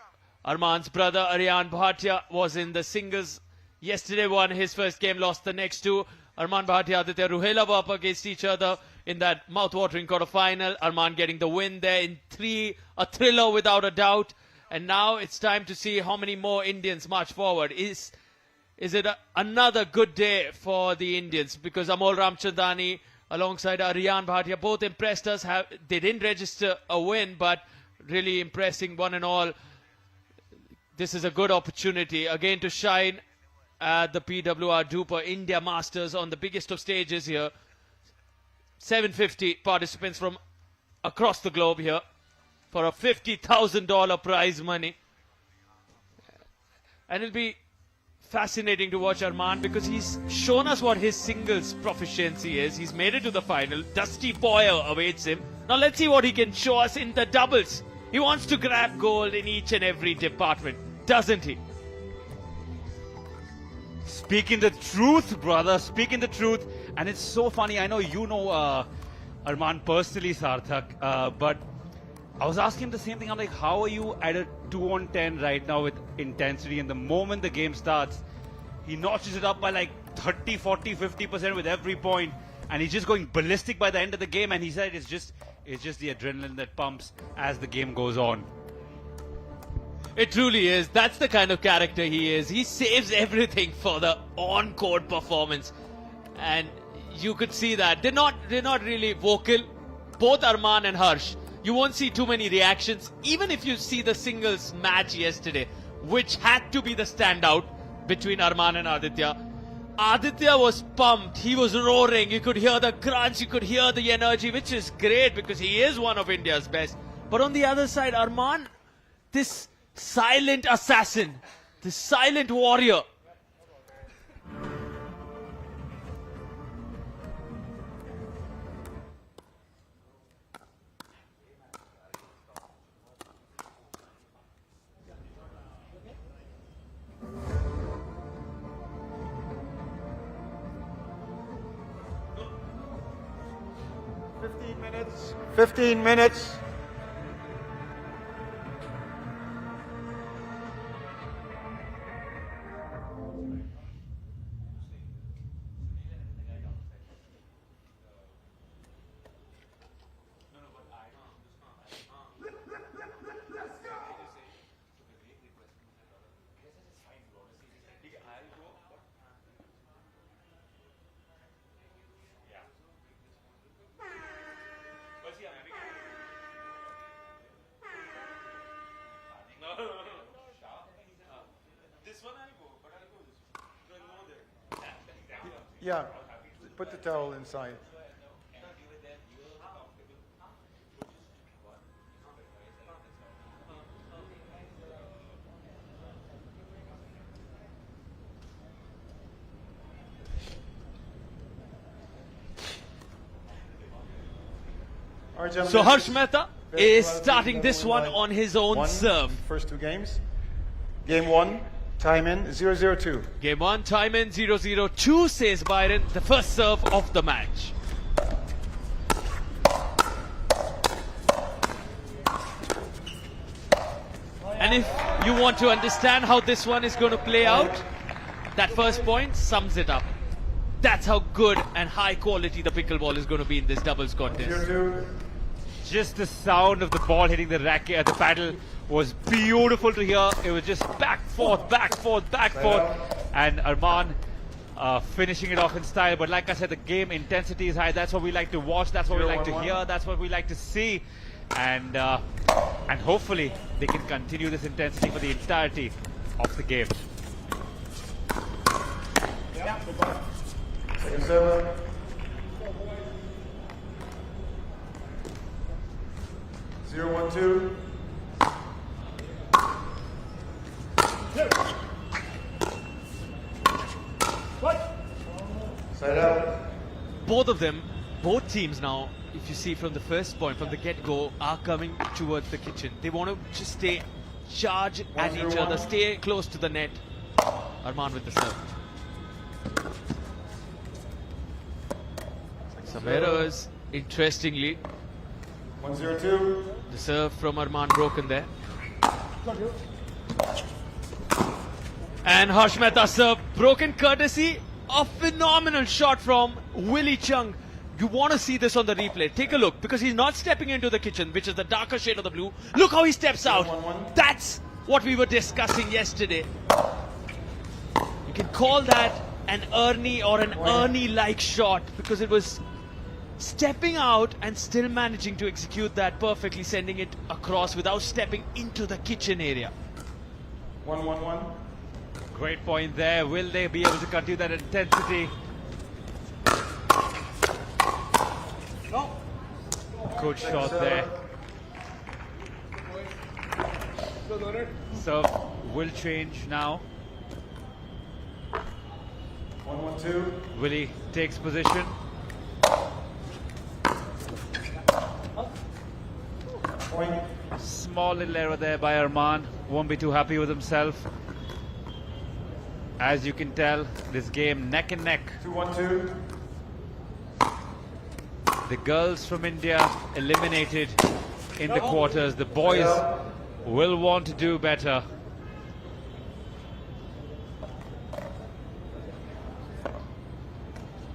Arman's brother Aryan Bhatia was in the singles yesterday, won his first game, lost the next 2. Arman Bhatia, Aditya Ruhela were up against each other in that mouth-watering quarterfinal. Arman getting the win there in 3, a thriller without a doubt. And now it's time to see how many more Indians march forward. Is it another good day for the Indians? Because Amol Ramchandani alongside Aryan Bhatia both impressed us. They didn't register a win, but really impressing one and all. This is a good opportunity again to shine at the PWR DUPR India Masters on the biggest of stages here. 750 participants from across the globe here for a $50,000 prize money. And it'll be fascinating to watch Arman because he's shown us what his singles proficiency is. He's made it to the final. Dusty Boyer awaits him. Now let's see what he can show us in the doubles. He wants to grab gold in each and every department, doesn't he? Speaking the truth, brother. Speaking the truth. And it's so funny. I know you know Arman personally, Sarthak. But I was asking him the same thing. I'm like, how are you at a 2-on-10 right now with intensity? And the moment the game starts, he notches it up by like 30, 40, 50% with every point. And he's just going ballistic by the end of the game. And he said it's just the adrenaline that pumps as the game goes on. It truly is. That's the kind of character he is. He saves everything for the on-court performance. And you could see that. They're not really vocal. Both Arman and Harsh. You won't see too many reactions. Even if you see the singles match yesterday, which had to be the standout between Arman and Aditya. Aditya was pumped. He was roaring. You could hear the crunch. You could hear the energy, which is great because he is one of India's best. But on the other side, Arman, this silent assassin, this silent warrior. Minutes. 15 minutes. Yeah, put the towel inside. All right, gentlemen, So Harsh Mehta is starting this one on his own serve. First two games. Game 1, time in 0-0-2. Game 1, time in 0-0-2, says Byron, the first serve of the match. And if you want to understand how this one is going to play out, that first point sums it up. That's how good and high quality the pickleball is going to be in this doubles contest. Just the sound of the ball hitting the racket, the paddle was beautiful to hear. It was just back, forth, back, forth, back, forth. And Arman finishing it off in style. But like I said, the game intensity is high. That's what we like to watch. That's what we like to hear. That's what we like to see. And hopefully they can continue this intensity for the entirety of the game. Second serve. Zero, 1-2. Side out. Both of them, both teams now, if you see from the first point, from the get-go, are coming towards the kitchen. They want to just stay, charge at each other, stay close to the net. Arman with the serve. Some errors, interestingly. 1-0-2. The serve from Arman broken there. And Harsh Mehta's serve broken courtesy of phenomenal shot from Willie Chung. You want to see this on the replay. Take a look, because he's not stepping into the kitchen, which is the darker shade of the blue. Look how he steps out. That's what we were discussing yesterday. You can call that an Ernie or an Ernie-like shot, because it was stepping out and still managing to execute that perfectly, sending it across without stepping into the kitchen area. 1-1-1. Great point there. Will they be able to continue that intensity? Good shot there. So will change now. 1-1-2. Willie takes position. Point. Small little error there by Arman. Won't be too happy with himself. As you can tell, this game neck and neck. 2-1-2. The girls from India eliminated in the quarters. The boys will want to do better.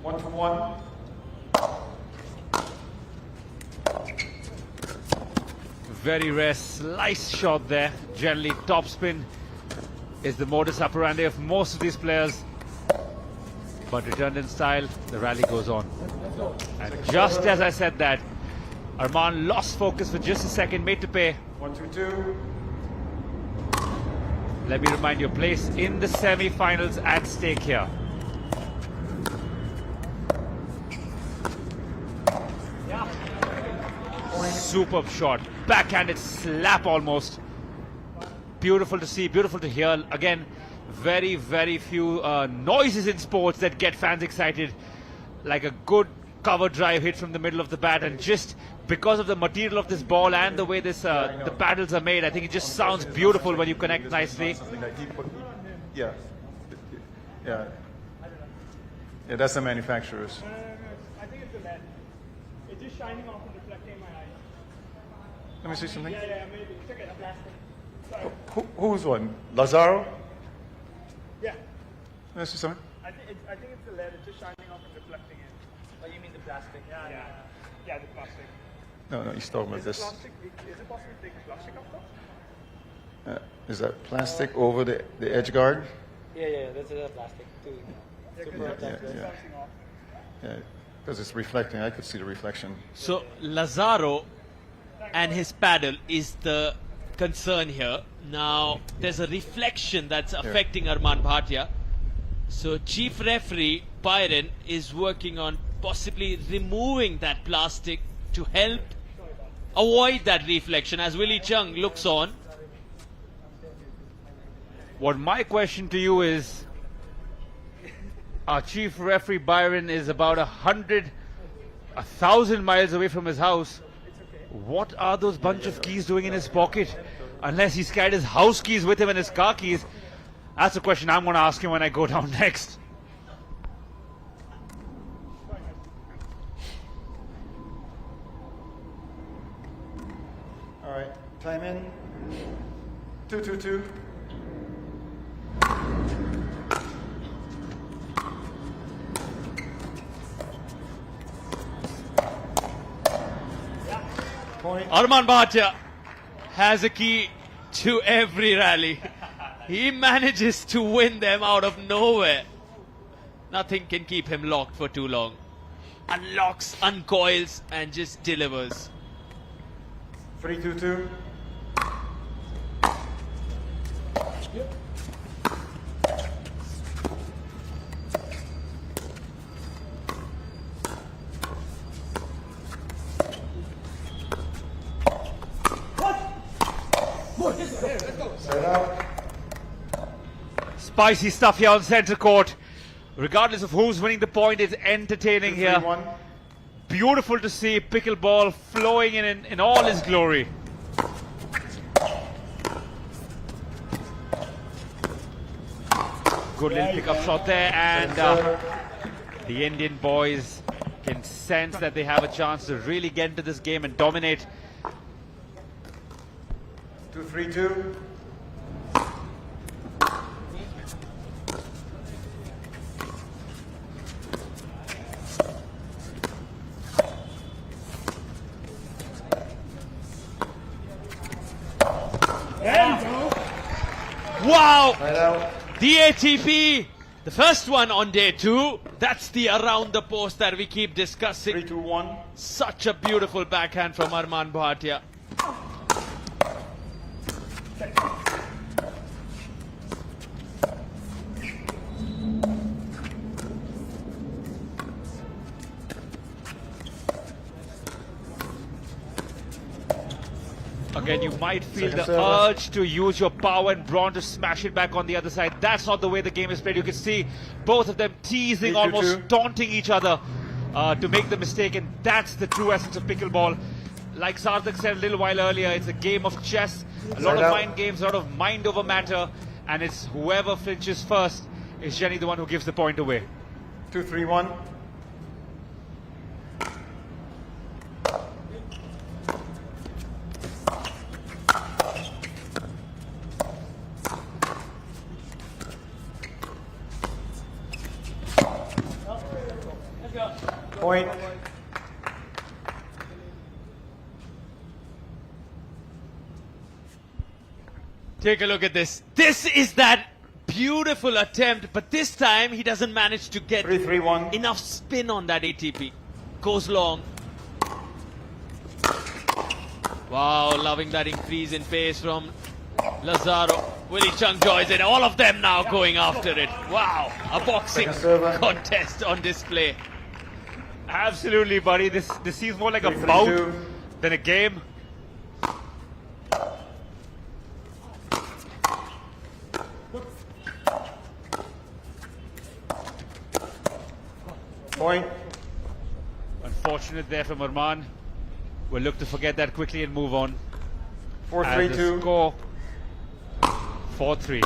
One for one. Very rare slice shot there. Generally, topspin is the modus operandi of most of these players. But returned in style, the rally goes on. And just as I said that, Arman lost focus for just a second, made to pay. 1-2-2. Let me remind you, place in the semi-finals at stake here. Superb shot, backhanded slap almost. Beautiful to see, beautiful to hear. Again, very, very few noises in sports that get fans excited, like a good cover drive hit from the middle of the bat, and just because of the material of this ball and the way this the paddles are made, I think it just sounds beautiful when you connect nicely. Yeah. Yeah. Yeah, that's the manufacturer's. I think it's the LED. It's just shining off and reflecting my eye. Let me see something. Yeah, maybe. It's okay, plastic. Sorry. Who's one? Lazaro? Yeah. Let me see something. I think it's the LED. It's just shining off and reflecting it. Oh, you mean the plastic? Yeah, the plastic. No, he's talking about this. Is it possible to take the plastic off though? Is that plastic over the edge guard? Yeah, that's plastic too. Yeah, because it's reflecting. I could see the reflection. So Lazaro and his paddle is the concern here. Now there's a reflection that's affecting Arman Bhatia. So chief referee Byron is working on possibly removing that plastic to help avoid that reflection as Willie Chung looks on. What my question to you is, our chief referee Byron is about 1,000 miles away from his house. What are those bunch of keys doing in his pocket? Unless he's carried his house keys with him and his car keys. That's a question I'm going to ask him when I go down next. All right, time in. 2-2-2. Arman Bhatia has a key to every rally. He manages to win them out of nowhere. Nothing can keep him locked for too long. Unlocks, uncoils, and just delivers. 3-2-2. Spicy stuff here on centre court. Regardless of who's winning the point, it's entertaining here. Beautiful to see pickleball flowing in all his glory. Good little pickup shot there, and the Indian boys can sense that they have a chance to really get into this game and dominate. 2-3-2. Wow! The ATP, the first one on day 2. That's the around the post that we keep discussing. 3-2-1. Such a beautiful backhand from Arman Bhatia. Again, you might feel the urge to use your power and brawn to smash it back on the other side. That's not the way the game is played. You can see both of them teasing, almost taunting each other to make the mistake, and that's the true essence of pickleball. Like Sarthak said a little while earlier, it's a game of chess, a lot of mind games, a lot of mind over matter, and it's whoever flinches first is generally the one who gives the point away. 2-3-1. Point. Take a look at this. This is that beautiful attempt, but this time he doesn't manage to get 3-3-1. enough spin on that ATP. Goes long. Wow, loving that increase in pace from Lazaro. Willie Chung joins it. All of them now going after it. Wow, a boxing contest on display. Absolutely, buddy. This seems more like a bout than a game. Point. Unfortunate there from Arman. We'll look to forget that quickly and move on. 4-3-2. Score 4-3.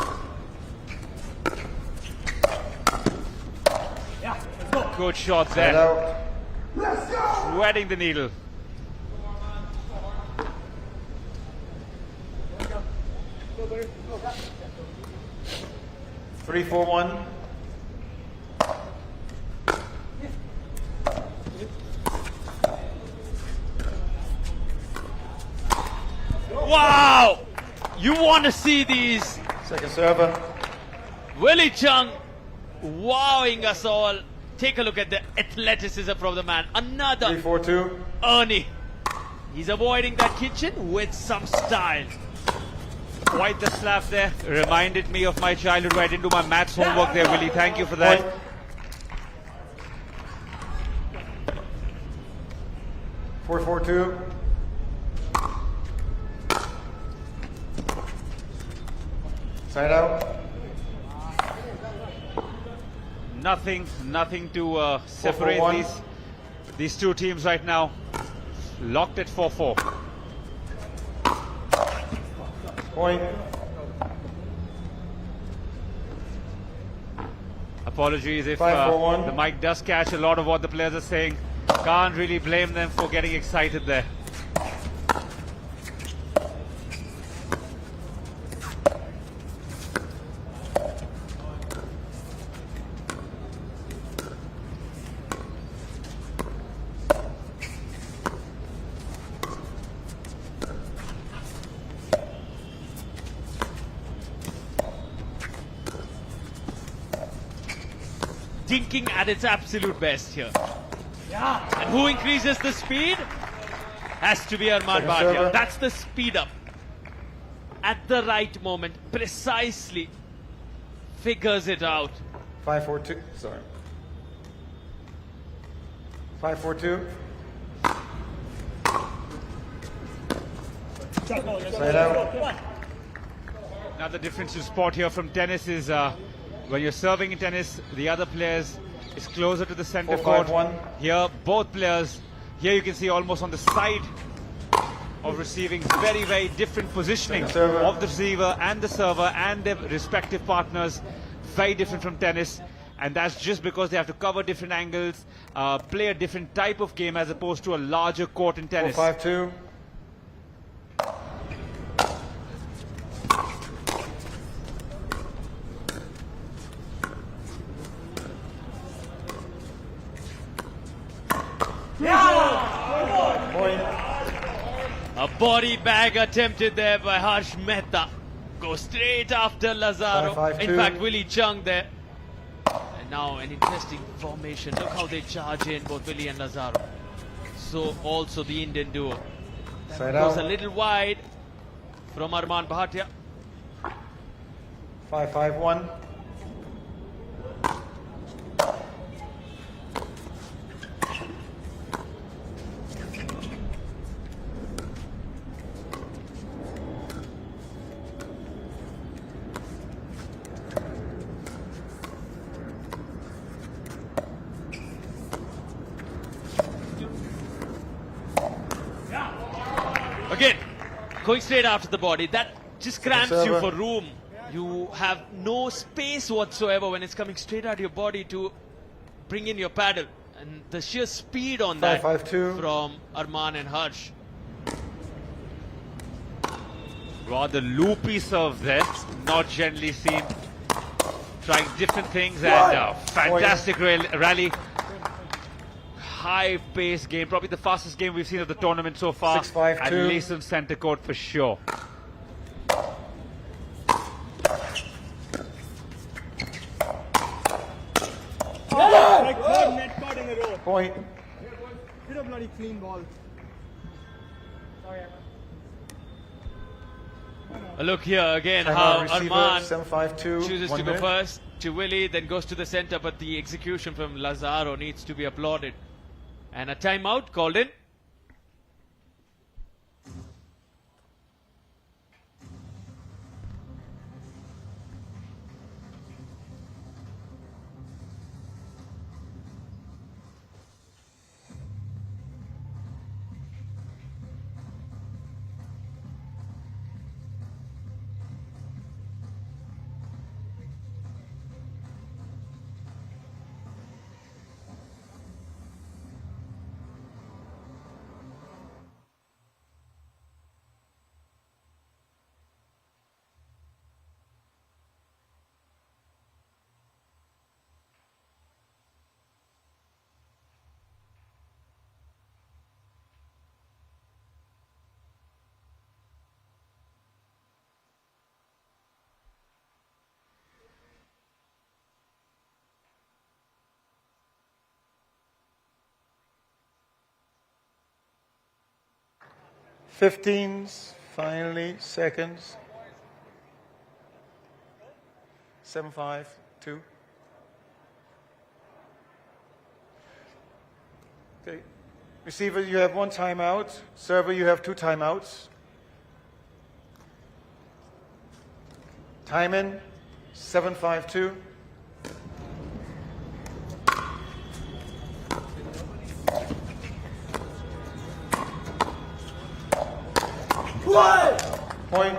Good shot there. Threading the needle. Three, 4-1. Wow! You want to see these. Second server. Willie Chung wowing us all. Take a look at the athleticism from the man. Another 3-4-2. Ernie. He's avoiding that kitchen with some style. Quite the slap there. Reminded me of my childhood where I didn't do my maths homework there, Willie. Thank you for that. 4-4-2. Side out. Nothing to separate 4-4-1. these two teams right now. Locked at 4-4. Point. Apologies if 5-4-1. the mic does catch a lot of what the players are saying. Can't really blame them for getting excited there. Dinking at its absolute best here. And who increases the speed? Has to be Arman Bhatia. That's the speed up. At the right moment, precisely figures it out. 5-4-2. Sorry. 5-4-2. Side out. Now the difference to spot here from tennis is when you're serving in tennis, the other players is closer to the center court. 4-5-1. Here, both players, here you can see almost on the side of receiving, very, very different positioning of the receiver and the server and their respective partners. Very different from tennis. And that's just because they have to cover different angles, play a different type of game as opposed to a larger court in tennis. 4-5-2. Point. A body bag attempted there by Harsh Mehta. Go straight after Lazaro. 5-5-2. In fact, Willie Chung there. And now an interesting formation. Look how they charge in, both Willie and Lazaro. So also the Indian duo. Side Goes out. a little wide from Arman Bhatia. 5-5-1. Again, going straight after the body, that just cramps you for room. You have no space whatsoever when it's coming straight out of your body to bring in your paddle. And the sheer speed on that 5-5-2. from Arman and Harsh. Rather loopy serve there, not generally seen. Trying different things and fantastic rally. high-paced game, probably the fastest game we've seen of the tournament so far. 6-5-2. And Layson center court for sure. Like third net caught in a row. Point. Hit a bloody clean ball. Sorry, Look here again Time how out, receiver, Arman 7-5-2, chooses 1 to go minute. first to Willie, then goes to the center, but the execution from Lazaro needs to be applauded. And a timeout called in. Finally, seconds. 7-5-2. Okay. Receiver, you have 1 timeout. Server, you have 2 timeouts. Time in. 7-5-2. Point.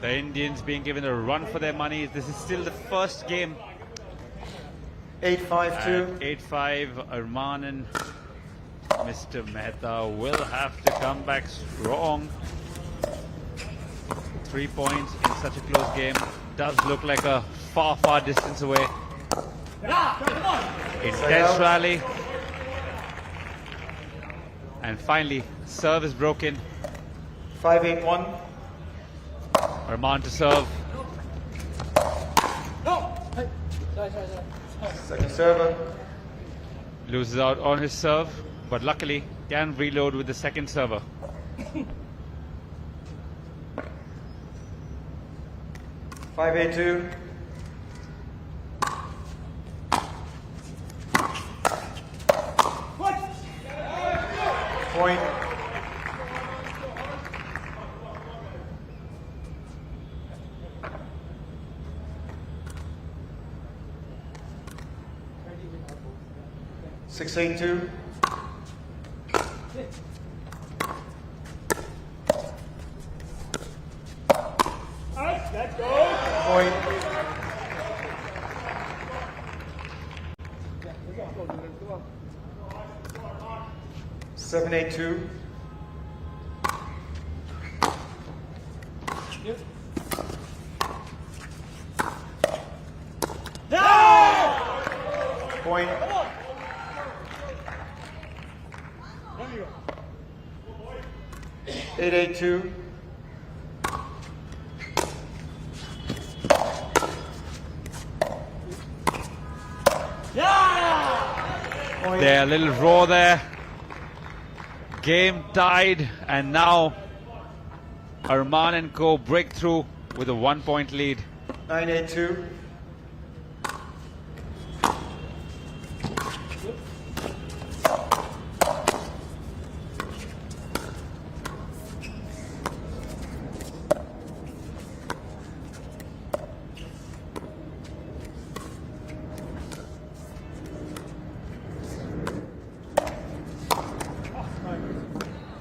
The Indians being given a run for their money. This is still the first game. 8-5-2. 8-5. Arman and Mr. Mehta will have to come back strong. 3 points in such a close game does look like a far, far distance away. Intense rally. And finally, serve is broken. 5-8-1. Arman to serve. Second server. Loses out on his serve, but luckily can reload with the second server. 5-8-2. Point. Six, 8-2. Let's go. Point. 7-8-2. Point. 8-8-2. There, a little raw there. Game tied, and now Arman and co break through with a 1 point lead. 9-8-2.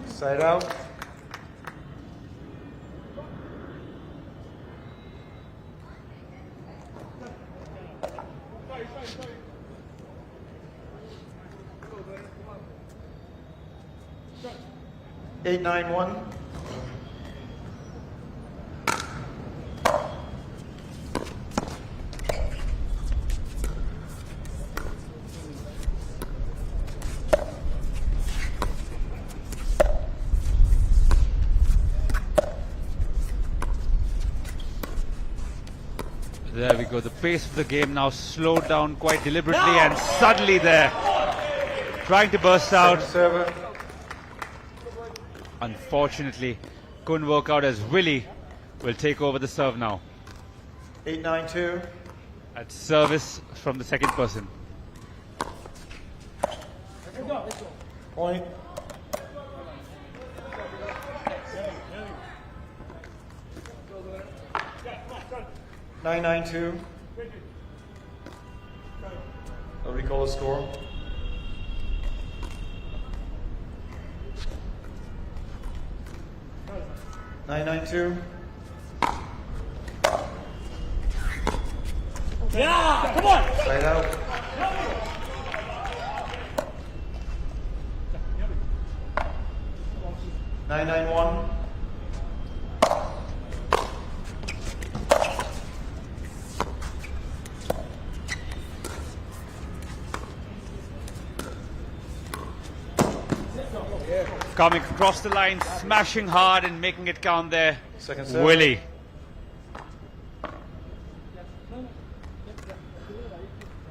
Side out. Eight, 9-1. There we go. The pace of the game now slowed down quite deliberately, and suddenly there, trying to burst out. Unfortunately, couldn't work out as Willie will take over the serve now. 8-9-2. At service from the second person. Point. Nine, 9-2. I'll recall the score. Nine, 9-2. Yeah, come on. Side out. Nine, 9-1. Coming across the line, smashing hard and making it count there. Second serve. Willie.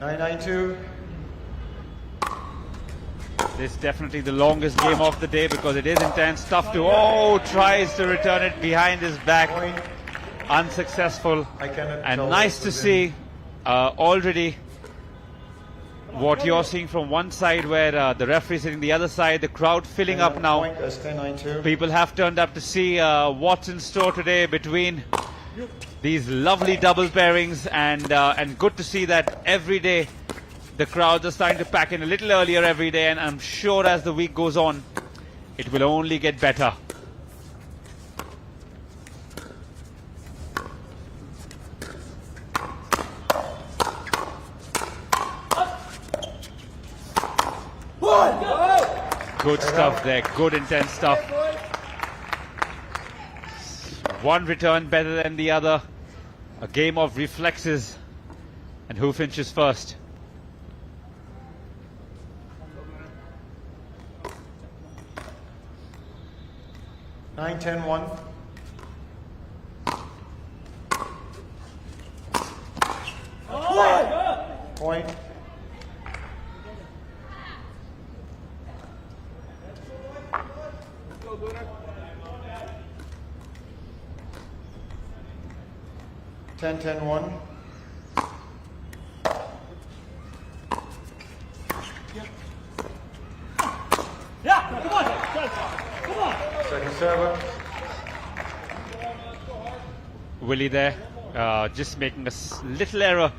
Nine, 9-2. This is definitely the longest game of the day because it is intense. Tough to, oh, tries to return it behind his back. Unsuccessful. And nice to see already what you're seeing from one side where the referee sitting the other side, the crowd filling up now. People have turned up to see what's in store today between these lovely double pairings, and good to see that every day the crowds are starting to pack in a little earlier every day, and I'm sure as the week goes on it will only get better. Good stuff there, good intense stuff. One return better than the other. A game of reflexes, and who finishes first? Nine, 10-1. Point. Ten, 10-1. Yeah, come on. Come on. Second server. Willie there, just making a little error.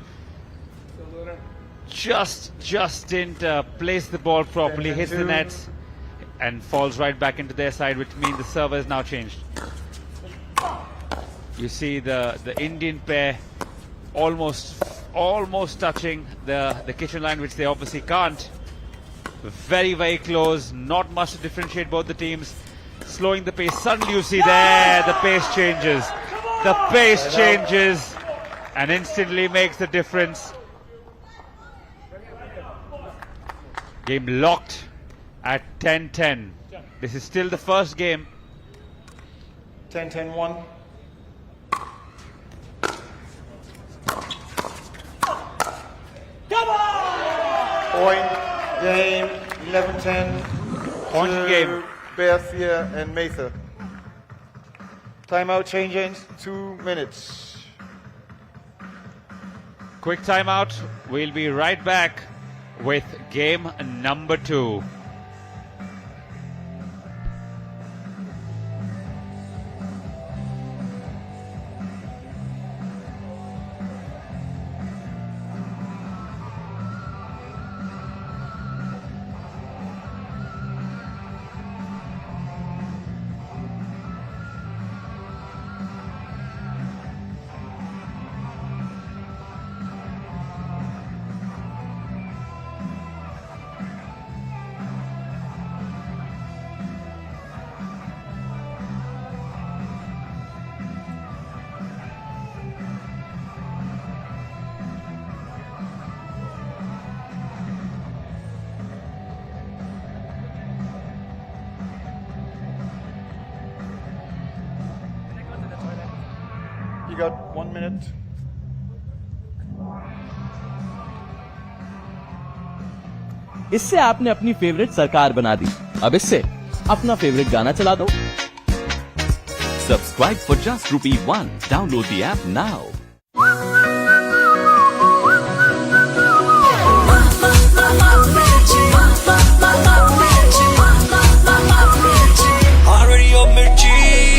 Just didn't place the ball properly, hits the nets, and falls right back into their side, which means the server is now changed. You see the Indian pair almost touching the kitchen line, which they obviously can't. Very close, not much to differentiate both the teams. Slowing the pace, suddenly you see there the pace changes. The pace changes and instantly makes the difference. Game locked at 10-10. This is still the first game. 10-10-1. Point game 11-10. Point game. Berthia and Mather. Timeout changes, 2 minutes. Quick timeout. We'll be right back with game number 2. You got 1 minute. इससे आपने अपनी favourite सरकार बना दी। अब इससे अपना favourite गाना चला दो। Subscribe for just ₹1. Download the app now. Already on Mirchi.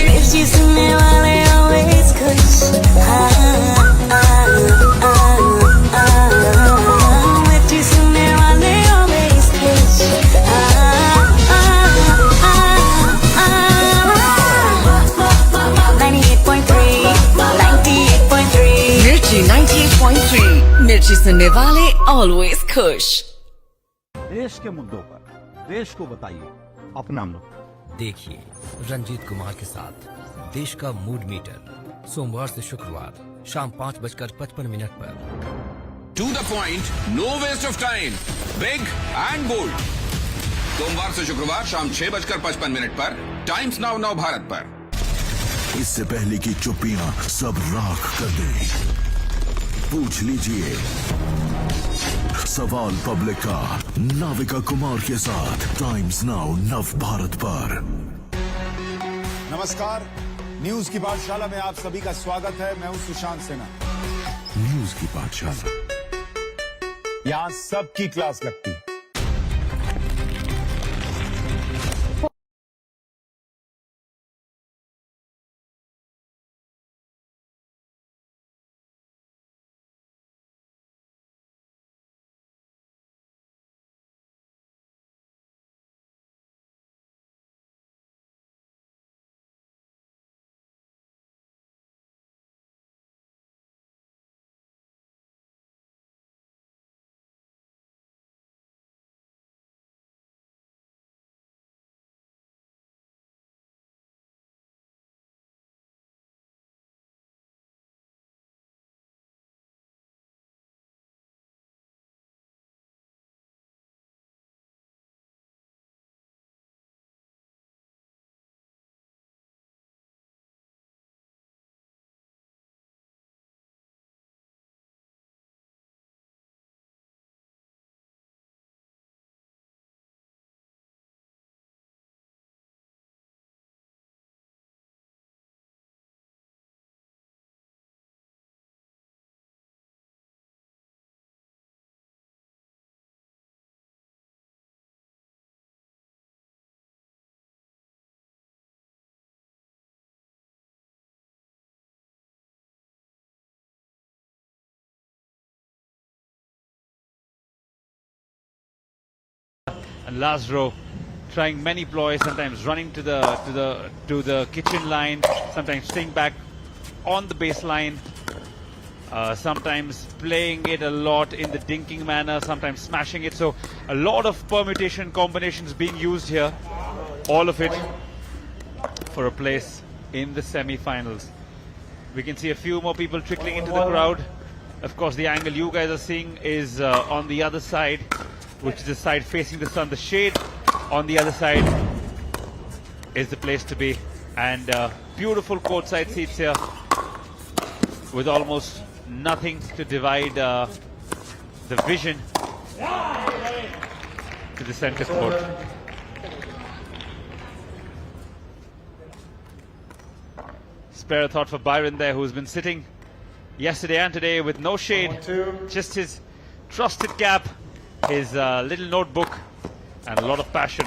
Mirchi सुनने वाले always खुश। Mirchi सुनने वाले always खुश। 98.3 मिर्ची 98.3 मिर्ची सुनने वाले ऑलवेज खुश। देश के मुद्दों पर देश को बताइए अपना मुद्दा। देखिए रंजीत कुमार के साथ देश का मूड मीटर सोमवार से शुक्रवार शाम 5:55 पर। To the point, no waste of time. Big and bold. सोमवार से शुक्रवार शाम 6:55 पर टाइम्स नाउ भारत पर। इससे पहले की चुप्पियां सब राख कर दे। पूछ लीजिए सवाल पब्लिक का नाविका कुमार के साथ टाइम्स नाउ नव भारत पर। नमस्कार, न्यूज की पाठशाला में आप सभी का स्वागत है। मैं हूं सुशांत सिन्हा। न्यूज की पाठशाला, यहाँ सबकी क्लास लगती है। And Lazaro trying many ploys, sometimes running to the kitchen line, sometimes staying back on the baseline, sometimes playing it a lot in the dinking manner, sometimes smashing it. So a lot of permutation combinations being used here, all of it for a place in the semi-finals. We can see a few more people trickling into the crowd. Of course, the angle you guys are seeing is on the other side, which is the side facing the sun. The shade on the other side is the place to be. And beautiful courtside seats here with almost nothing to divide the vision to the center court. Spare a thought for Byron there, who's been sitting yesterday and today with no shade, just his trusted cap, his little notebook, and a lot of passion.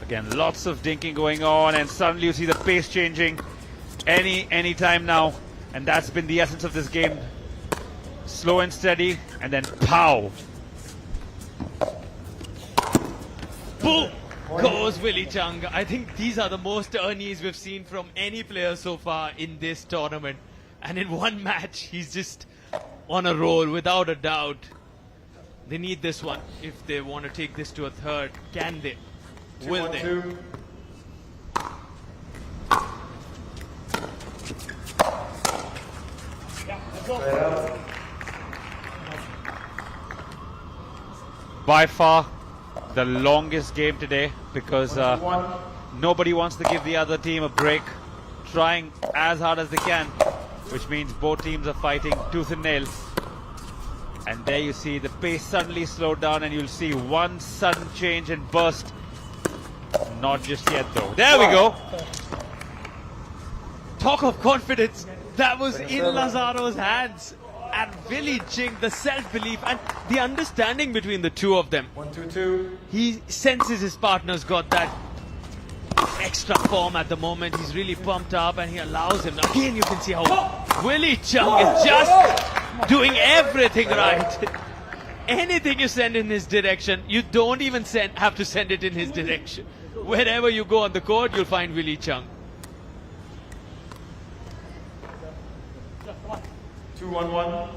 Again, lots of dinking going on, and suddenly you see the pace changing any time now, and that's been the essence of this game. Slow and steady, and then pow! Boom! Goes Willie Chung. I think these are the most earnies we've seen from any player so far in this tournament. And in one match, he's just on a roll, without a doubt. They need this one if they want to take this to a third. Can they? Will they? By far the longest game today, because nobody wants to give the other team a break, trying as hard as they can which means both teams are fighting tooth and nail. And there you see the pace suddenly slowed down, and you'll see one sudden change and burst. Not just yet though. There we go. Talk of confidence. That was in Lazaro's hands. And Willie Ching, the self-belief and the understanding between the two of them. 1-2-2. He senses his partner's got that extra form at the moment. He's really pumped up and he allows him. Again, you can see how Willie Chung is just doing everything right. Anything you send in his direction, you don't even have to send it in his direction. Wherever you go on the court, you'll find Willie Chung. 2-1-1.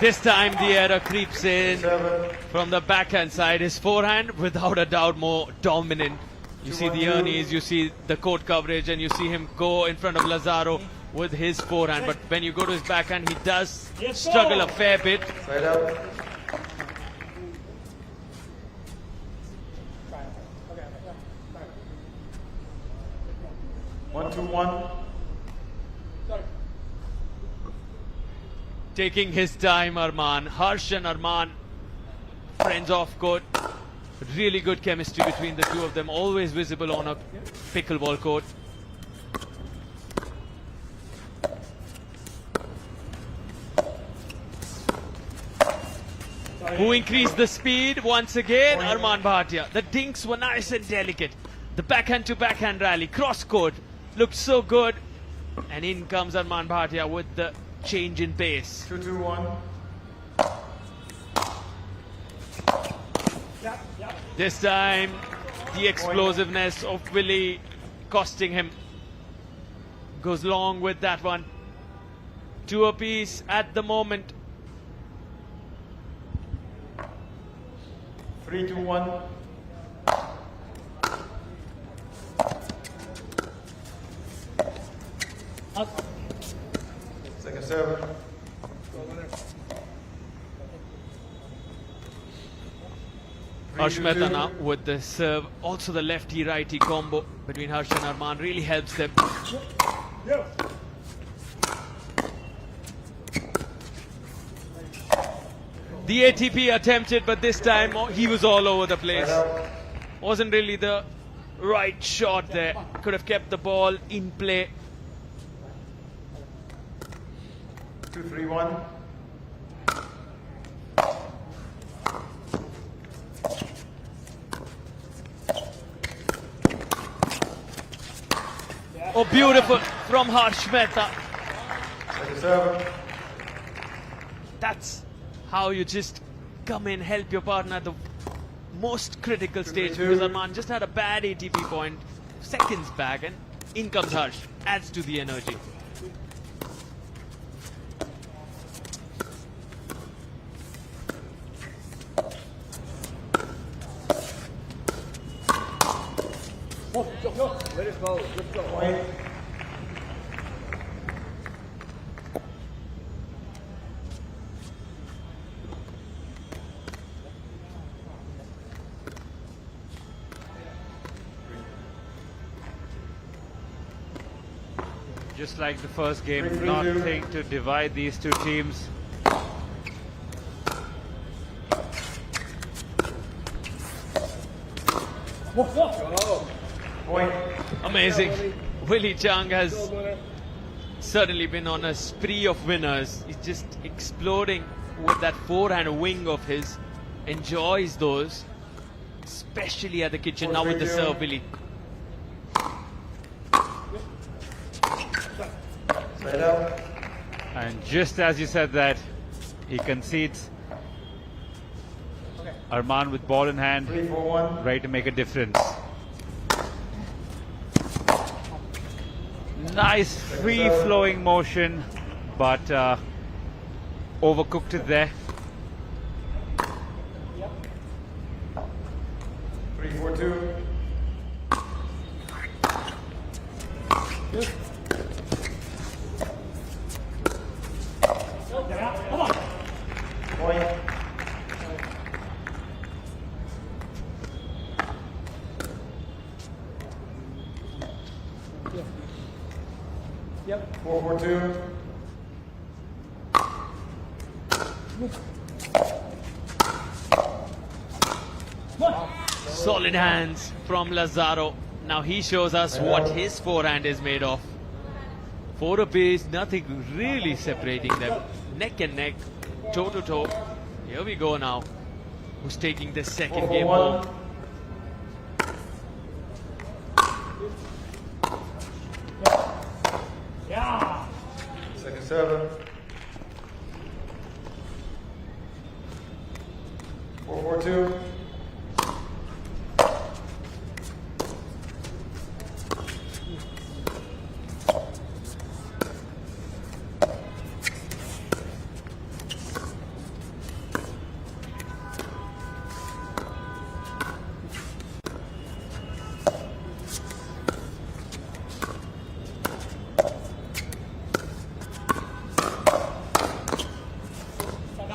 This time the error creeps in from the backhand side. His forehand, without a doubt, more dominant. You see the Ernies, you see the court coverage, and you see him go in front of Lazaro with his forehand. But when you go to his backhand, he does struggle a fair bit. Side out. One, 2-1. Taking his time, Arman. Harsh and Arman, friends off court. Really good chemistry between the two of them, always visible on a pickleball court. Who increased the speed once again? Arman Bhatia. The dinks were nice and delicate. The backhand to backhand rally, cross court, looked so good. And in comes Arman Bhatia with the change in pace. 2-2-1. This time, the explosiveness of Willie costing him. Goes long with that one. 2 apiece at the moment. 3-2-1. Second serve. Harsh Mehta now with the serve. Also the lefty-righty combo between Harsh and Arman really helps them. The ATP attempted, but this time he was all over the place. Wasn't really the right shot there. Could have kept the ball in play. 2-3-1. Oh, beautiful from Harsh Mehta. That's how you just come in, help your partner at the most critical stage, because Arman just had a bad ATP point seconds back, and in comes Harsh, adds to the energy. Let it go. Let's go. Just like the first game, nothing to divide these two teams. Amazing. Willie Chung has certainly been on a spree of winners. He's just exploding with that forehand wing of his. Enjoys those, especially at the kitchen. Now with the serve, Willie. And just as you said that, he concedes. Arman with ball in hand, ready to make a difference. Nice free-flowing motion, but overcooked it there. 3-4-2. Point. Yep. 4-4-2. Solid hands from Lazaro. Now he shows us what his forehand is made of. For a base, nothing really separating them. Neck and neck, toe to toe. Here we go now. Who's taking the second game home? Yeah. Second seven. 4-4-2.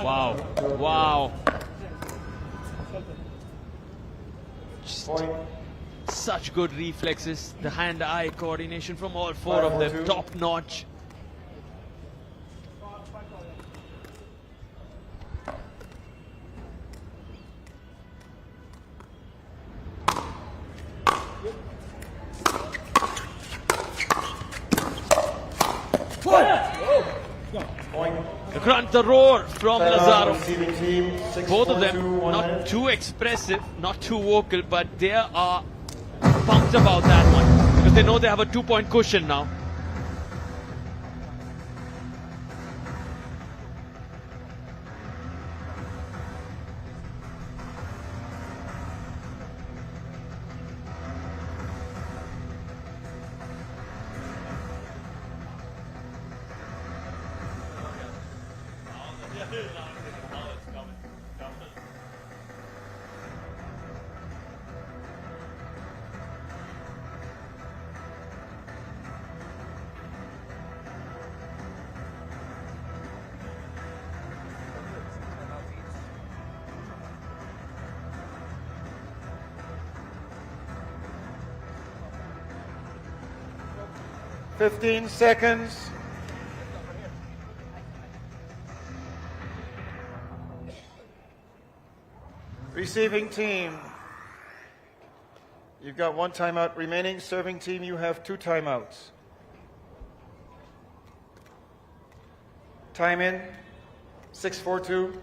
Wow, wow. Such good reflexes, the hand-eye coordination from all four of them, top notch. The roar from Lazaro. Both of them not too expressive, not too vocal, but they are pumped about that one because they know they have a 2-point cushion now. Fifteen seconds. Receiving team, you've got 1 timeout remaining. Serving team, you have 2 timeouts. Time in, 6-4-2.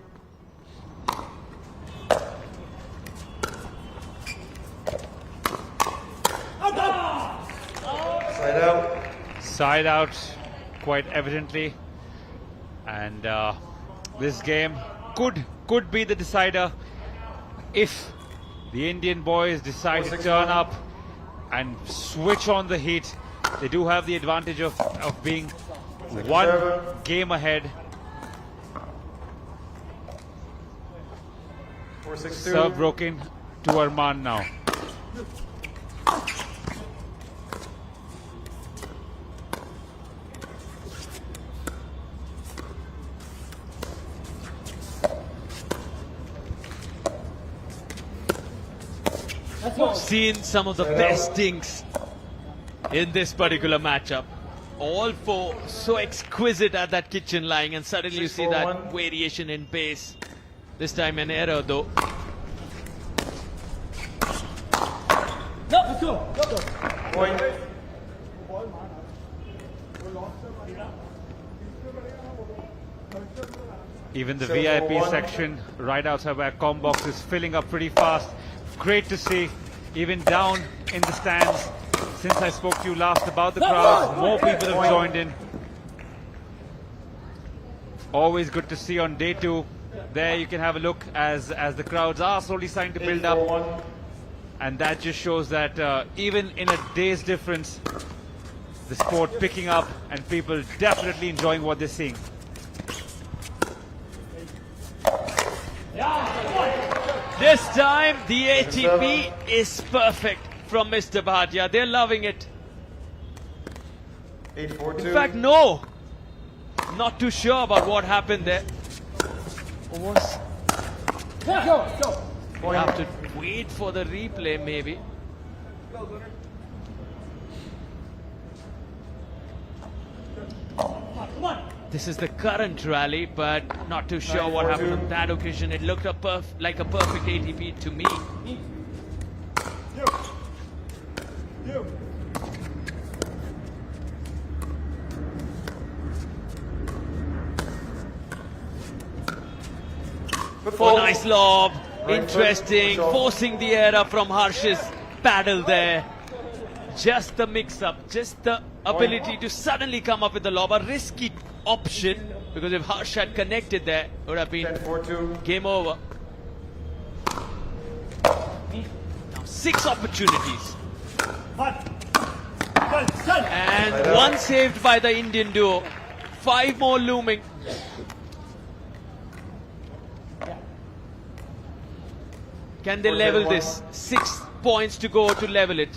Side out. Side out, quite evidently. And this game could be the decider if the Indian boys decide to turn up and switch on the heat. They do have the advantage of being 1 game ahead. 4-6-2. Serve broken to Arman now. Seen some of the best things in this particular matchup. All 4 so exquisite at that kitchen lying, and suddenly you see that variation in pace. This time an error though. Let's go. Point. Even the VIP section right outside where Combox is filling up pretty fast. Great to see, even down in the stands. Since I spoke to you last about the crowds, more people have joined in. Always good to see on day 2. There you can have a look as the crowds are slowly starting to build up. And that just shows that even in a day's difference, the sport picking up and people definitely enjoying what they're seeing. This time the ATP is perfect from Mr. Bhatia. They're loving it. 8-4-2. In fact, no. Not too sure about what happened there. Almost. We'll have to wait for the replay maybe. This is the current rally, but not too sure what happened on that occasion. It looked like a perfect ATP to me. Oh, nice lob. Interesting. Forcing the error from Harsh's paddle there. Just the mix-up, just the ability to suddenly come up with the lob. A risky option, because if Harsh had connected there, it would have been game over. Now 6 opportunities. And 1 saved by the Indian duo. 5 more looming. Can they level this? 6 points to go to level it.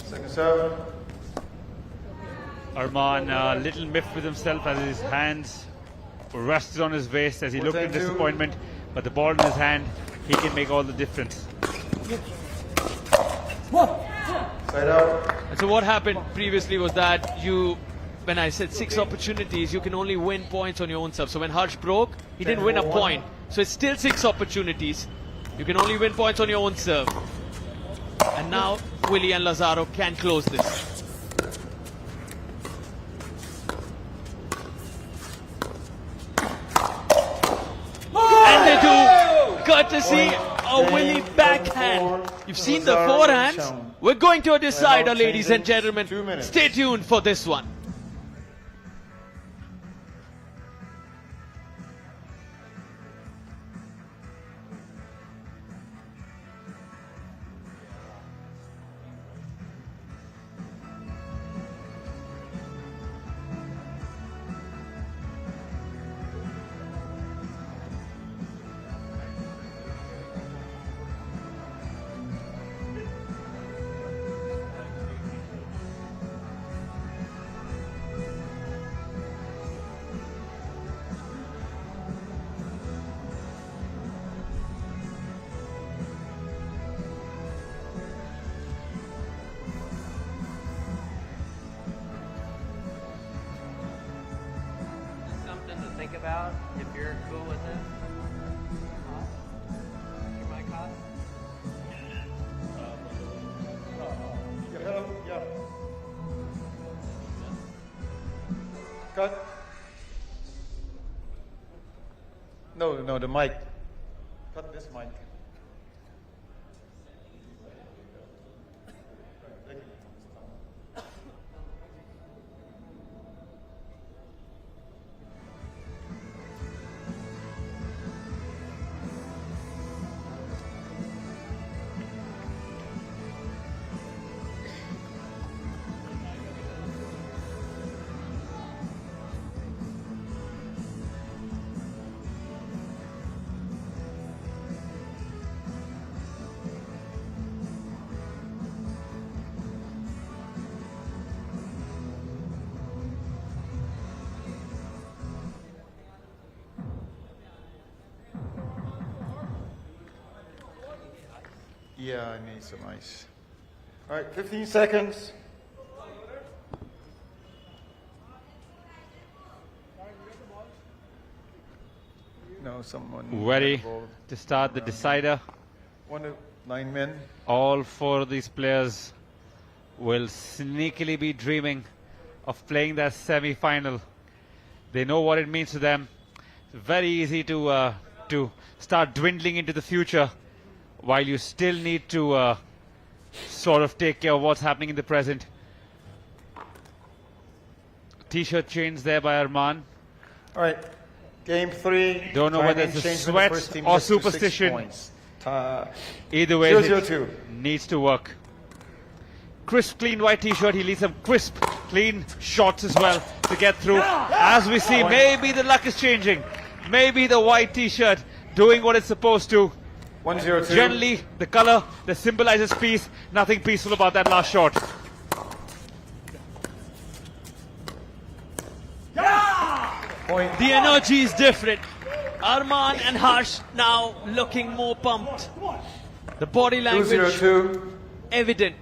Second serve. Arman a little miffed with himself as his hands rested on his waist as he looked in disappointment, but the ball in his hand, he can make all the difference. Side out. And so what happened previously was that when I said 6 opportunities, you can only win points on your own serve. So when Harsh broke, he didn't win a point. So it's still 6 opportunities. You can only win points on your own serve. And now Willie and Lazaro can close this. And they do, courtesy of Willie backhand. You've seen the forehands. We're going to a decider, ladies and gentlemen. Stay tuned for this one. Something to think about if you're cool with it. Your mic hot? Yeah. Cut. No, the mic. Cut this mic. Yeah, I need some ice. All right, 15 seconds. No, someone. Ready to start the decider. 1 to 9 men. All 4 of these players will sneakily be dreaming of playing their semi-final. They know what it means to them. It's very easy to start dwindling into the future, while you still need to sort of take care of what's happening in the present. T-shirt change there by Arman. All right, game 3. Don't know whether it's a sweat or superstition. Either way, 0-0-2. Needs to work. Crisp, clean white T-shirt. He needs some crisp, clean shots as well to get through. As we see, maybe the luck is changing. Maybe the white T-shirt doing what it's supposed to. 1-0-2. Generally, the color that symbolizes peace. Nothing peaceful about that last shot. Point. The energy is different. Arman and Harsh now looking more pumped. The body language 2-0-2. evident.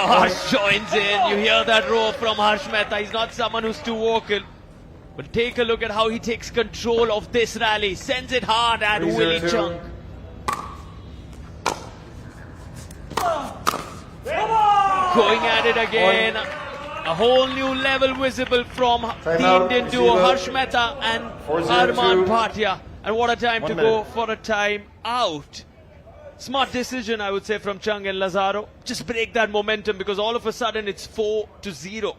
Now Harsh joins in. You hear that roar from Harsh Mehta. He's not someone who's too vocal. But take a look at how he takes control of this rally. Sends it hard at Willie Chung. Going at it again. A whole new level visible from the Indian duo Harsh Mehta and Arman Bhatia. And what a time to go for a time out. Smart decision, I would say, from Chung and Lazaro. Just break that momentum because all of a sudden it's 4-0.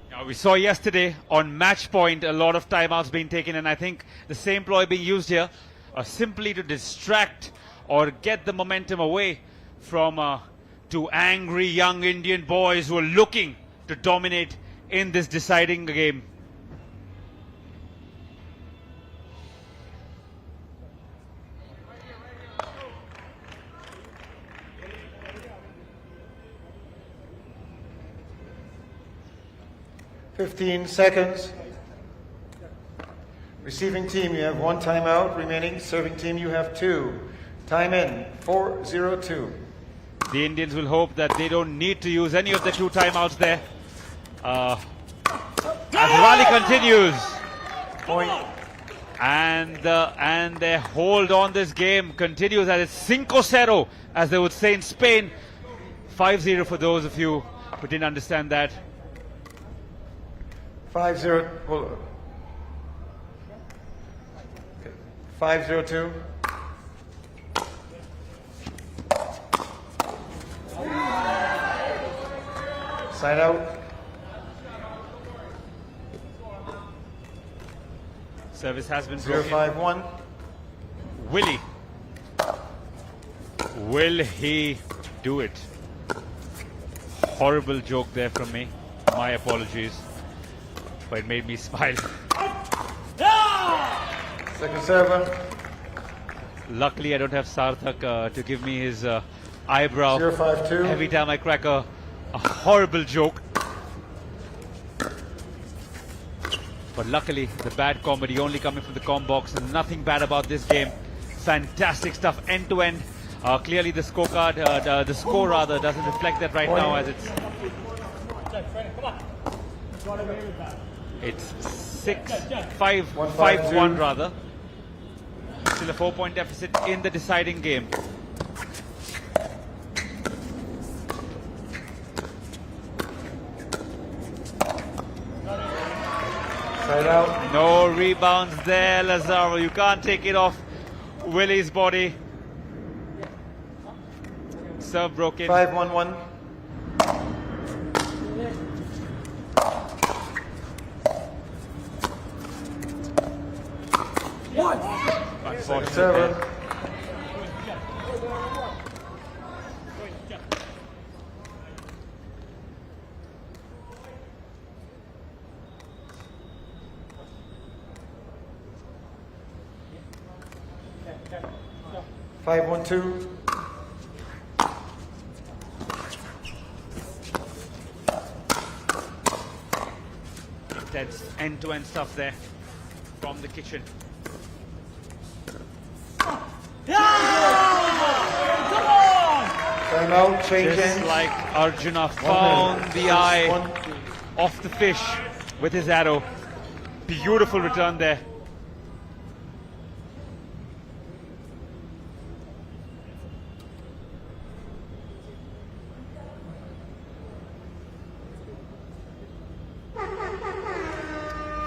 Now, we saw yesterday on match point a lot of timeouts being taken, and I think the same ploy being used here simply to distract or get the momentum away from two angry young Indian boys who are looking to dominate in this deciding game. "15 seconds. Receiving team, you have 1 timeout remaining. Serving team, you have 2. Time in, 4:02. The Indians will hope that they don't need to use any of the 2 timeouts there. As the rally continues. Point. And their hold on this game continues as it's 5-0, as they would say in Spain. 5-0 for those of you who didn't understand that. 5-0. 5-0-2. Side out. Service has been broken. 0-5-1. Willie. Will he do it? Horrible joke there from me. My apologies. But it made me smile. Second server. Luckily, I don't have Sarthak to give me his eyebrow 0-5-2. every time I crack a horrible joke. But luckily, the bad comedy only coming from the com box, and nothing bad about this game. Fantastic stuff, end to end. Clearly, the scorecard, the score rather, doesn't reflect that right now, as it's 5-1 rather. Still a 4-point deficit in the deciding game. Side out. No rebounds there, Lazaro. You can't take it off Willie's body. Serve broken. 5-1-1. Unfortunate server. there. Five, 1-2. Intense end-to-end stuff there from the kitchen. Time out, change Just ends. like Arjuna found the eye of the fish with his arrow. Beautiful return there.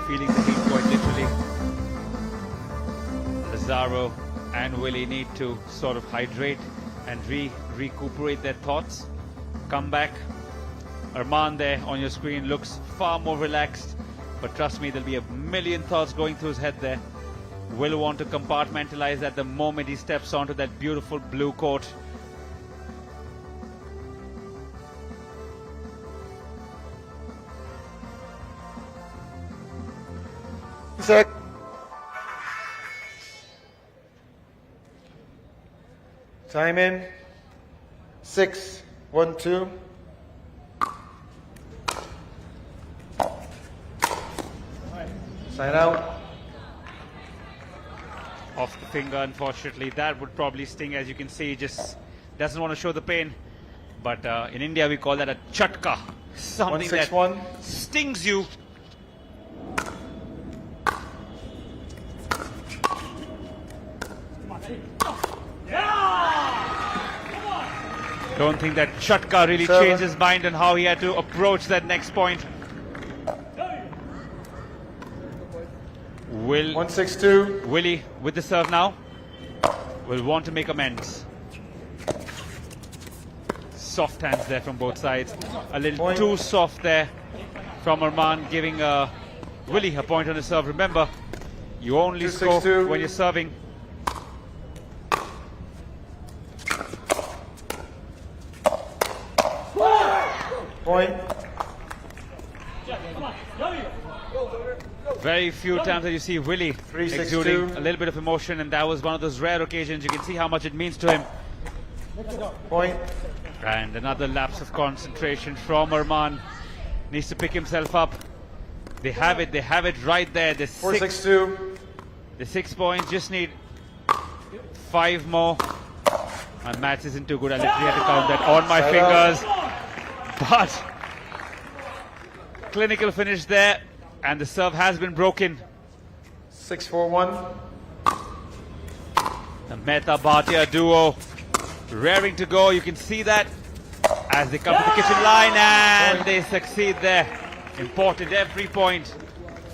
Feeling the heat quite literally. Lazaro and Willie need to sort of hydrate and recuperate their thoughts. Come back. Arman there on your screen looks far more relaxed, but trust me, there'll be a million thoughts going through his head there. Will want to compartmentalize at the moment he steps onto that beautiful blue court. Sec. Time in. 6, 1-2. Sign out. Off the finger, unfortunately. That would probably sting, as you can see. Just doesn't want to show the pain. But in India, we call that a chatka. Something that 161. stings you. Don't think that chatka really changed his mind on how he had to approach that next point. Will 162. Willie with the serve now will want to make amends. Soft hands there from both sides. A little too soft there from Arman, giving Willie a point on the serve. Remember, you only score when you're serving. Point. Very few times that you see Willie exuding a little bit of emotion, and that was one of those rare occasions. You can see how much it means to him. Point. And another lapse of concentration from Arman. Needs to pick himself up. They have it right there. The 462. The 6 points, just need 5 more. My maths isn't too good. I literally had to count that on my fingers. But clinical finish there, and the serve has been broken. 641. The Mehta Bhatia duo raring to go. You can see that as they come to the kitchen line, and they succeed there. Important, every point.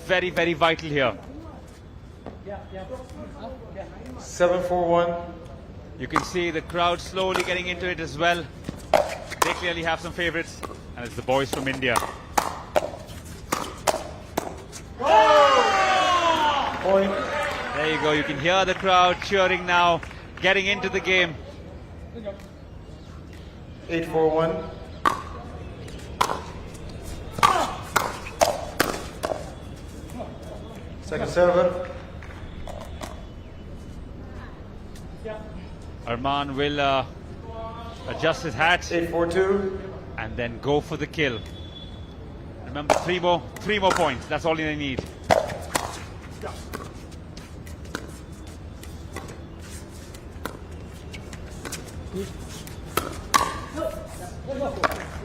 Very, very vital here. 741. You can see the crowd slowly getting into it as well. They clearly have some favorites, and it's the boys from India. Point. There you go. You can hear the crowd cheering now, getting into the game. 841. Second server. Arman will adjust his hat. 842. And then go for the kill. Remember, three more points. That's all they need.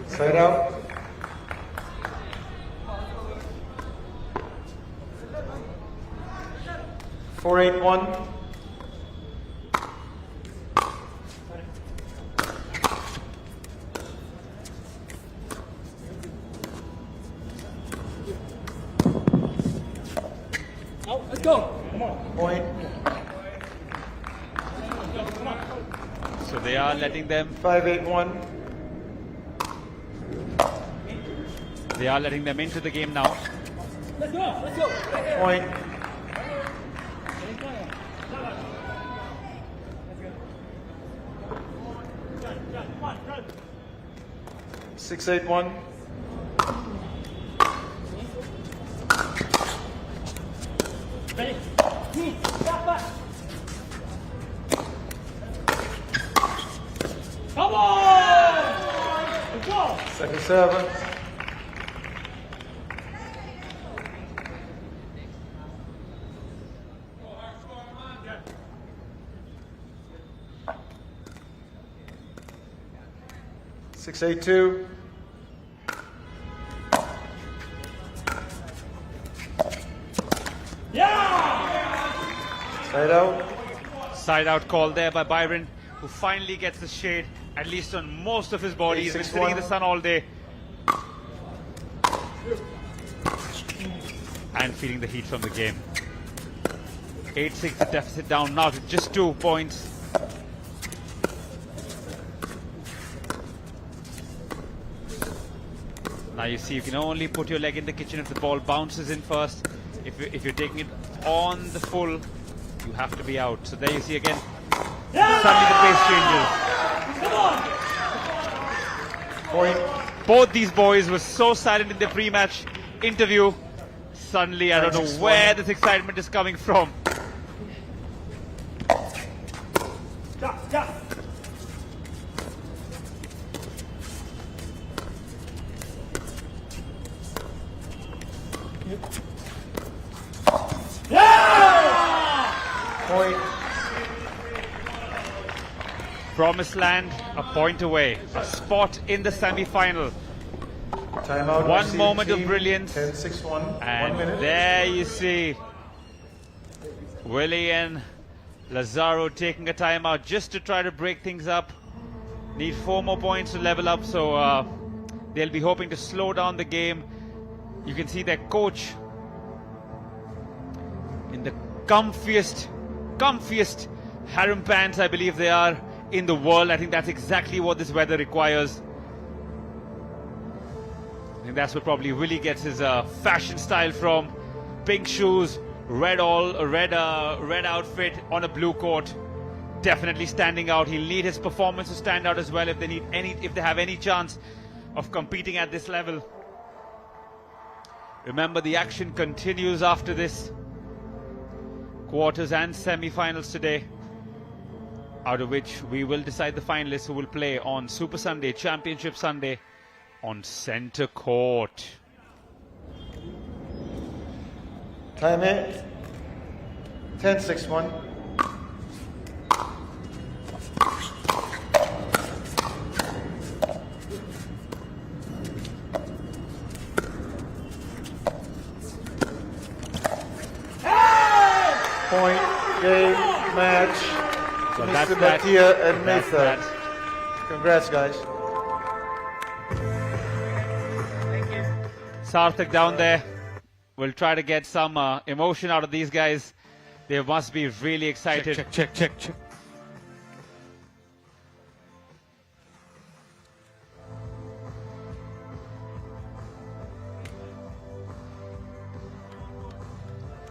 Side out. Four, 8-1. Let's go. Come on. Point. So they are letting them. 5-8-1. They are letting them into the game now. Let's go. Let's go. Point. Six, 8-1. Ready? Stop back. Come on! Let's go. Second server. Six, 8-2. Side out. Side out call there by Byron, who finally gets the shade, at least on most of his body. He's been sitting in the sun all day. And feeling the heat from the game. 8-6, the deficit down now to just 2 points. Now you see, you can only put your leg in the kitchen if the ball bounces in first. If you're taking it on the full, you have to be out. So there you see again, suddenly the pace changes. Point. Both these boys were so silent in their pre-match interview. Suddenly, I don't know where this excitement is coming from. promised land, a point away, a spot in the semi-final. Timeout. One moment of brilliance, 10-6-1. and 1 minute. there you see Willie and Lazaro taking a timeout just to try to break things up. Need 4 more points to level up, so they'll be hoping to slow down the game. You can see their coach in the comfiest harem pants, I believe they are, in the world. I think that's exactly what this weather requires. I think that's where probably Willie gets his fashion style from. Pink shoes, red outfit on a blue court. Definitely standing out. He'll need his performance to stand out as well if they have any chance of competing at this level. Remember, the action continues after this. Quarters and semi-finals today, out of which we will decide the finalists who will play on Super Sunday, Championship Sunday, on Centre Court. Time it. 10-6-1. Point, game, match. So Mr. that's that. Batia and That's Mesa. that. Congrats, guys. Sarthak down there will try to get some emotion out of these guys. They must be really excited. Check.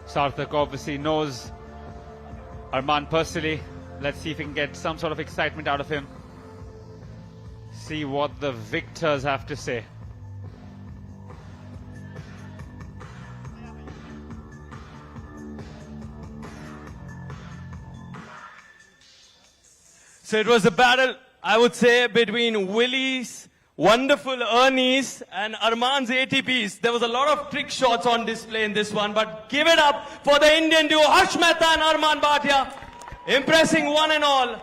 Sarthak obviously knows Arman personally. Let's see if we can get some sort of excitement out of him. See what the victors have to say. So it was a battle, I would say, between Willie's wonderful Ernie's and Arman's ATPs. There was a lot of trick shots on display in this one, but give it up for the Indian duo, Harsh Mehta and Arman Bhatia, impressing one and all.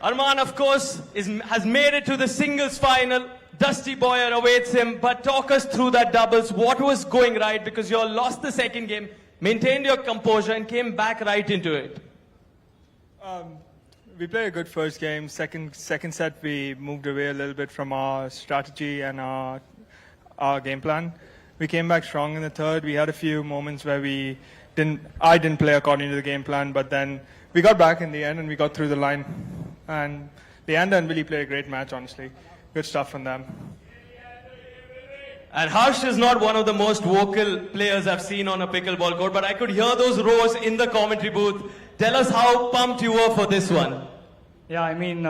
Arman, of course, has made it to the singles final. Dusty Boyer awaits him, but talk us through that doubles. What was going right? Because you all lost the second game, maintained your composure and came back right into it. We played a good first game. Second set, we moved away a little bit from our strategy and our game plan. We came back strong in the third. We had a few moments where I didn't play according to the game plan, but then we got back in the end and we got through the line. And Leander and Willie played a great match, honestly. Good stuff from them. And Harsh is not one of the most vocal players I've seen on a pickleball court, but I could hear those roars in the commentary booth. Tell us how pumped you were for this one. Yeah, I mean,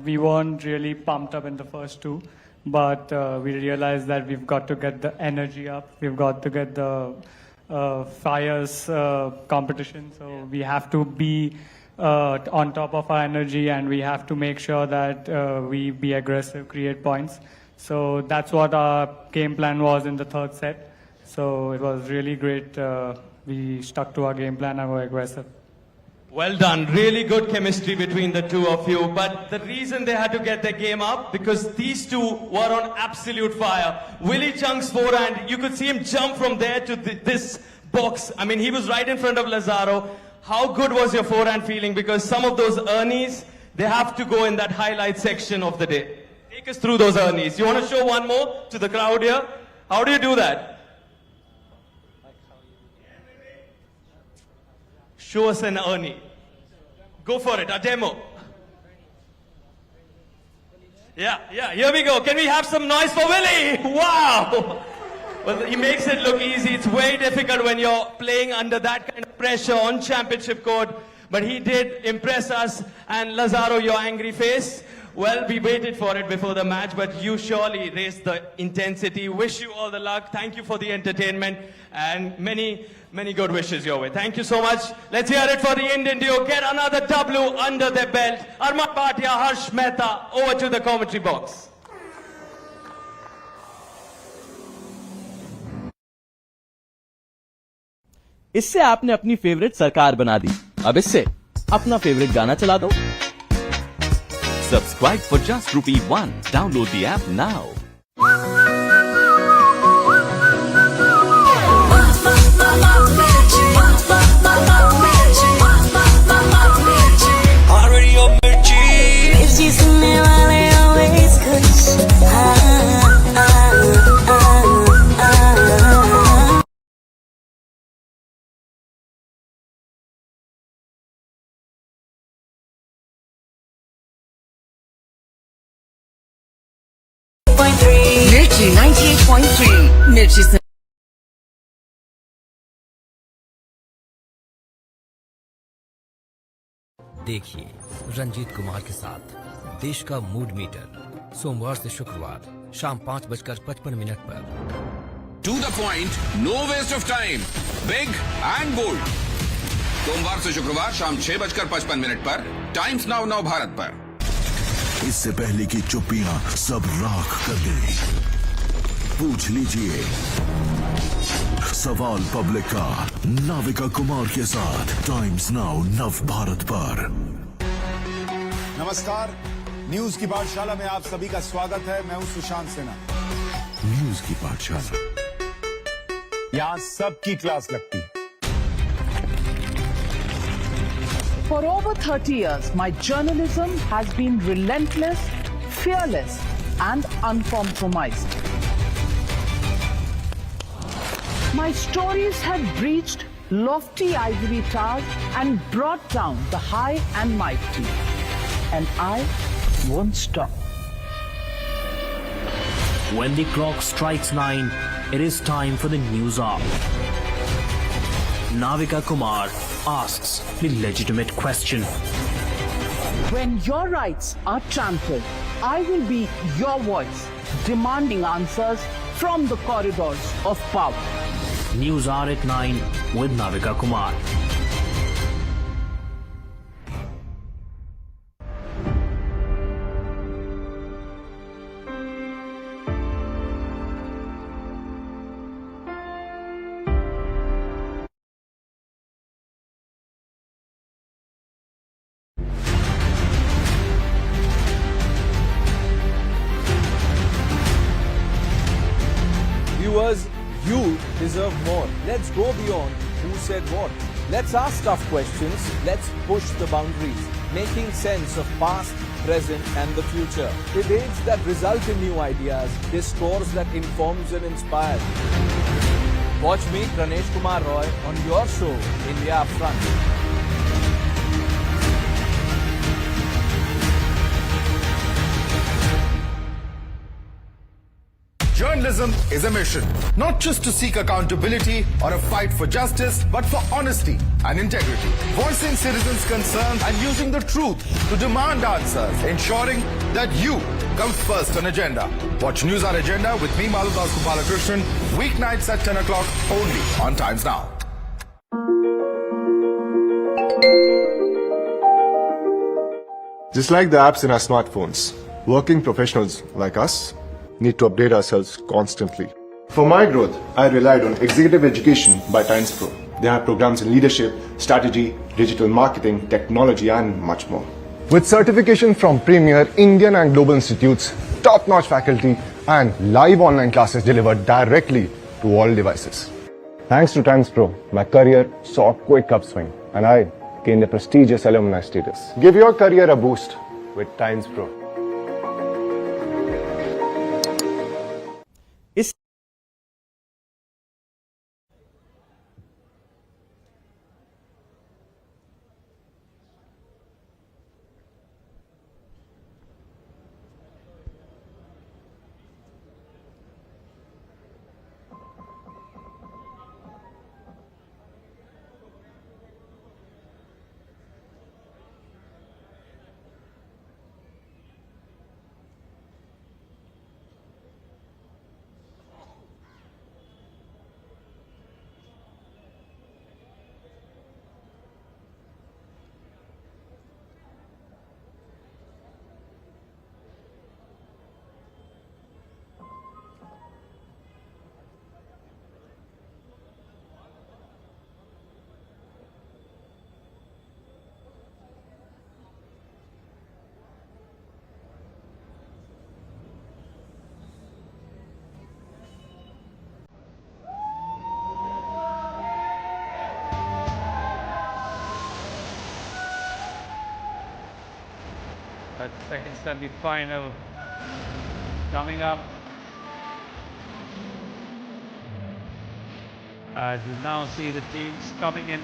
we weren't really pumped up in the first two, but we realized that we've got to get the energy up. We've got to get the fires competition. So we have to be on top of our energy, and we have to make sure that we be aggressive, create points. So that's what our game plan was in the third set. So it was really great. We stuck to our game plan and were aggressive. Well done. Really good chemistry between the two of you. But the reason they had to get their game up, because these two were on absolute fire. Willie Chung's forehand, you could see him jump from there to this box. I mean, he was right in front of Lazaro. How good was your forehand feeling? Because some of those Ernies, they have to go in that highlight section of the day. Take us through those Ernies. You want to show one more to the crowd here? How do you do that? Show us an Ernie. Go for it, a demo. Yeah, here we go. Can we have some noise for Willie? Wow! Well, he makes it look easy. It's very difficult when you're playing under that kind of pressure on championship court. But he did impress us. And Lazaro, your angry face. Well, we waited for it before the match, but you surely raised the intensity. Wish you all the luck. Thank you for the entertainment and many, many good wishes your way. Thank you so much. Let's hear it for the Indian duo. Get another W under their belt. Arman Bhatia, Harsh Mehta, over to the commentary box. इससे आपने अपनी favourite सरकार बना दी। अब इससे अपना favourite गाना चला दो। Subscribe for just ₹1. Download the app now. मिर्ची सुनने वाले always खुश Mirchi 98.3 Mirchi से देखिए रंजीत कुमार के साथ देश का मूड मीटर सोमवार से शुक्रवार शाम 5:55 पर। To the point, no waste of time. Big and bold. सोमवार से शुक्रवार शाम 6:55 पर टाइम्स नाउ भारत पर। इससे पहले की चुप्पियां सब राख कर दे। पूछ लीजिए सवाल पब्लिक का नाविका कुमार के साथ टाइम्स नाउ नव भारत पर। नमस्कार, न्यूज की पाठशाला में आप सभी का स्वागत है। मैं हूं सुशांत सिन्हा। न्यूज की पाठशाला, यहाँ सबकी क्लास लगती है। For over 30 years, my journalism has been relentless, fearless, and uncompromised. My stories have breached lofty ivory towers and brought down the high and mighty. And I won't stop. When the clock strikes 9, it is time for the news hour. Navika Kumar asks the legitimate question. When your rights are trampled, I will be your voice, demanding answers from the corridors of power. News Hour at 9 with Navika Kumar. Viewers, you deserve more. Let's go beyond who said what. Let's ask tough questions. Let's push the boundaries, making sense of past, present and the future. Debates that result in new ideas. Discourse that informs and inspires. Watch me, Pranesh Kumar Roy, on your show, India Upfront. Journalism is a mission, not just to seek accountability or a fight for justice, but for honesty and integrity. Voicing citizens' concerns and using the truth to demand answers, ensuring that you comes first on agenda. Watch News Hour Agenda with me, Maludas Gopalakrishnan, weeknights at 10 o'clock only on Times Now. Just like the apps in our smartphones, working professionals like us need to update ourselves constantly. For my growth, I relied on executive education by Times Pro. They have programs in leadership, strategy, digital marketing, technology, and much more. With certification from premier Indian and global institutes, top-notch faculty, and live online classes delivered directly to all devices. Thanks to Times Pro, my career saw a quick upswing, and I gained a prestigious alumni status. Give your career a boost with Times Pro. Second semi-final coming up. As we now see the teams coming in.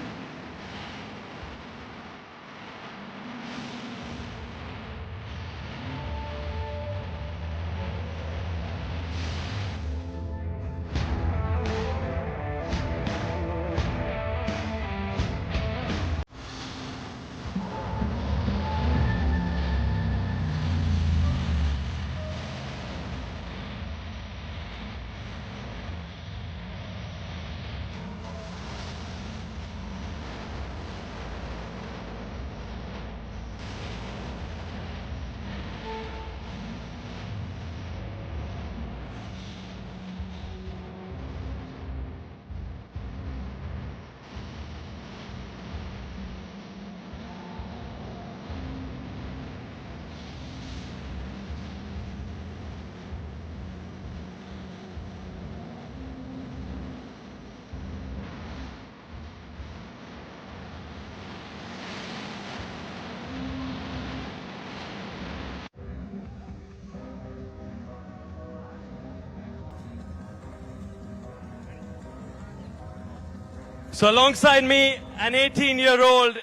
So alongside me, an 18-year-old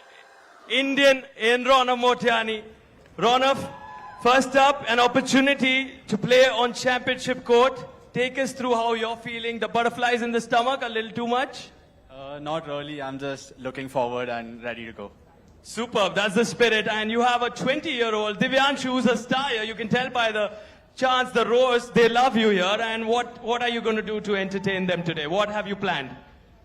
Indian in Ronav Motiani. Ronav, first up, an opportunity to play on championship court. Take us through how you're feeling. The butterflies in the stomach, a little too much? Not really. I'm just looking forward and ready to go. Superb, that's the spirit. And you have a 20-year-old Divyanshu, who's a star here. You can tell by the chants, the roars, they love you here. And what are you going to do to entertain them today? What have you planned?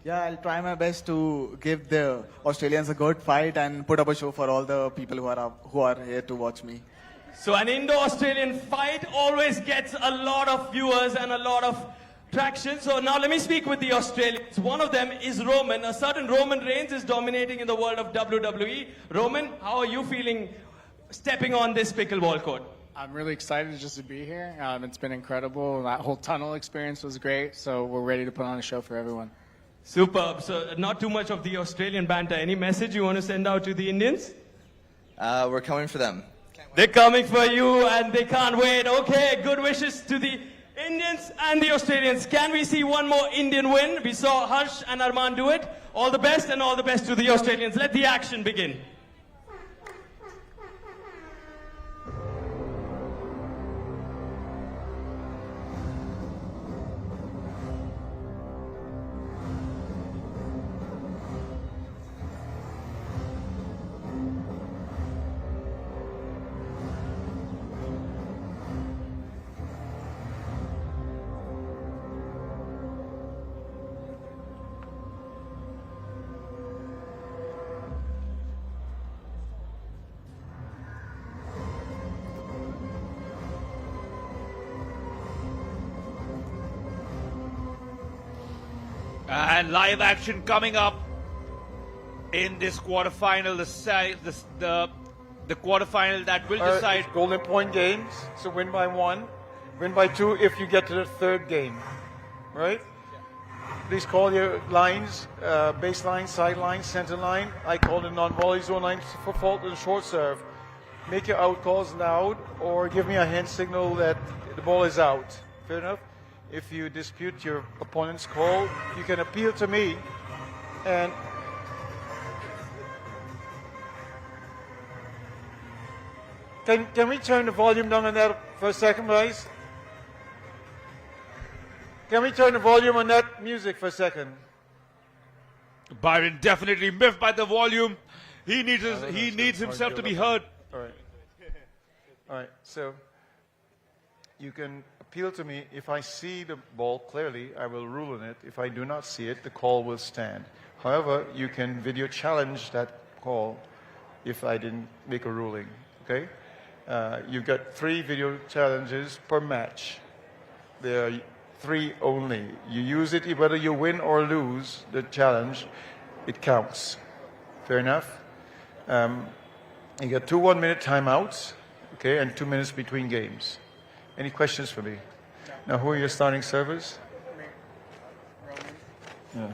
Yeah, I'll try my best to give the Australians a good fight and put up a show for all the people who are here to watch me. So an Indo-Australian fight always gets a lot of viewers and a lot of traction. So now let me speak with the Australians. One of them is Roman. A certain Roman Reigns is dominating in the world of WWE. Roman, how are you feeling stepping on this pickleball court? I'm really excited just to be here. It's been incredible. That whole tunnel experience was great. So we're ready to put on a show for everyone. Superb. So not too much of the Australian banter. Any message you want to send out to the Indians? We're coming for them. They're coming for you and they can't wait. Okay, good wishes to the Indians and the Australians. Can we see one more Indian win? We saw Harsh and Arman do it. All the best and all the best to the Australians. Let the action begin. And live action coming up in this quarterfinal, the quarterfinal that will decide. Golden point games, so win by 1, win by 2 if you get to the third game, right? Please call your lines, baseline, sideline, center line. I call the non-volley zone line for fault and short serve. Make your out calls loud or give me a hand signal that the ball is out. Fair enough? If you dispute your opponent's call, you can appeal to me and can we turn the volume down on that for a second, guys? Can we turn the volume on that music for a second? Byron definitely miffed by the volume. He needs himself to be heard. All right. All right. So you can appeal to me. If I see the ball clearly, I will rule on it. If I do not see it, the call will stand. However, you can video challenge that call if I didn't make a ruling. Okay? You've got 3 video challenges per match. There are 3 only. You use it whether you win or lose the challenge, it counts. Fair enough? You got 2 1-minute timeouts, okay, and 2 minutes between games. Any questions for me? Now, who are your starting servers? Yeah.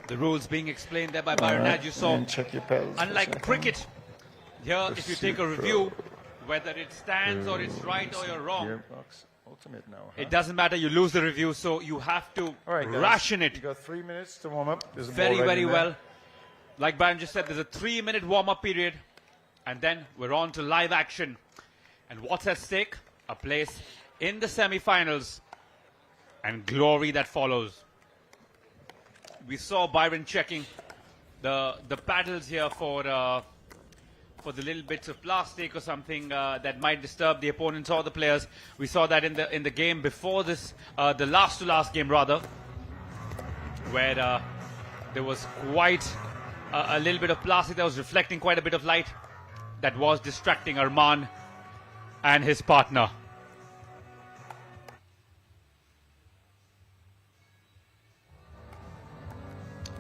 The rules being explained there by Byron, as you saw. And check your pedals. Unlike cricket, Here, if you take a review, whether it stands or it's right or you're wrong, Gearbox Ultimate now. it doesn't matter. You lose the review, so you have to All right, guys, ration it. You got 3 minutes to warm up. There's a ball Very, right very in there. well. Like Brian just said, there's a 3-minute warm-up period, and then we're on to live action. And what's at stake? A place in the semi-finals and glory that follows. We saw Byron checking the paddles here for the little bits of plastic or something that might disturb the opponents or the players. We saw that in the game before this, the last to last game rather, where there was quite a little bit of plastic that was reflecting quite a bit of light that was distracting Arman and his partner.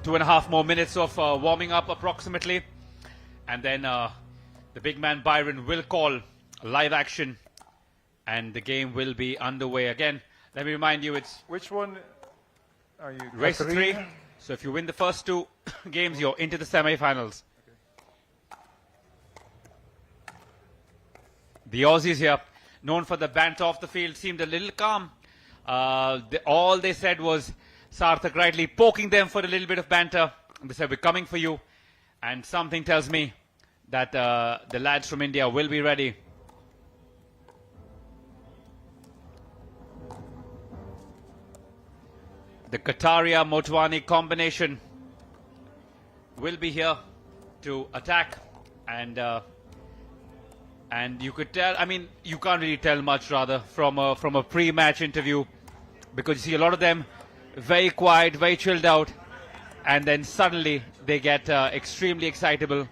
Two and a half more minutes of warming up approximately, and then the big man Byron will call live action and the game will be underway again. Let me remind you, it's which one are you? race to 3. So if you win the first 2 games, you're into the semi-finals. The Aussies here, known for the banter off the field, seemed a little calm. All they said was Sarthak rightly poking them for a little bit of banter. They said, we're coming for you. And something tells me that the lads from India will be ready. The Kataria-Motwani combination will be here to attack, and you could tell, I mean, you can't really tell much rather from a pre-match interview, because you see a lot of them very quiet, very chilled out, and then suddenly they get extremely excitable.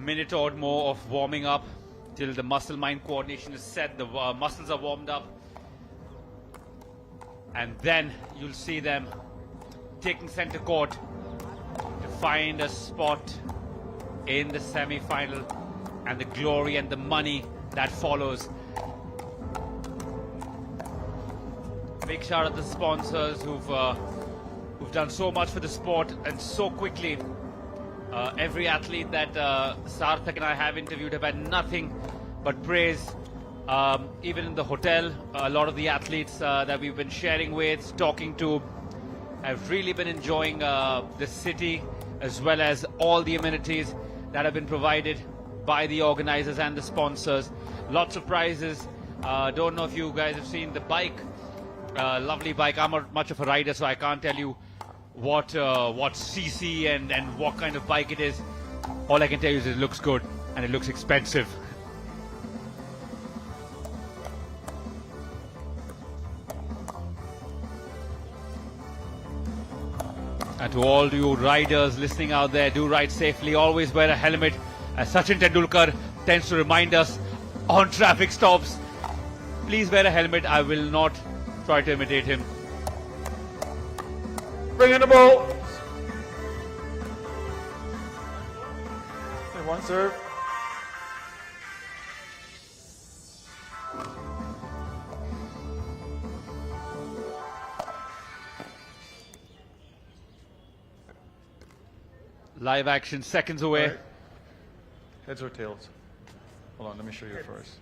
Minute or more of warming up till the muscle mind coordination is set, the muscles are warmed up, and then you'll see them taking center court to find a spot in the semi-final and the glory and the money that follows. Big shout out to the sponsors who've done so much for the sport and so quickly. Every athlete that Sarthak and I have interviewed have had nothing but praise. Even in the hotel, a lot of the athletes that we've been sharing with, talking to, have really been enjoying the city as well as all the amenities that have been provided by the organizers and the sponsors. Lots of prizes. Don't know if you guys have seen the bike. Lovely bike. I'm not much of a rider, so I can't tell you what cc and what kind of bike it is. All I can tell you is it looks good and it looks expensive. And to all you riders listening out there, do ride safely, always wear a helmet, as Sachin Tendulkar tends to remind us on traffic stops. Please wear a helmet. I will not try to imitate him. Bring in the ball. Okay, one serve. Live action, seconds away. Right. Heads or tails? Hold on, let me show you first.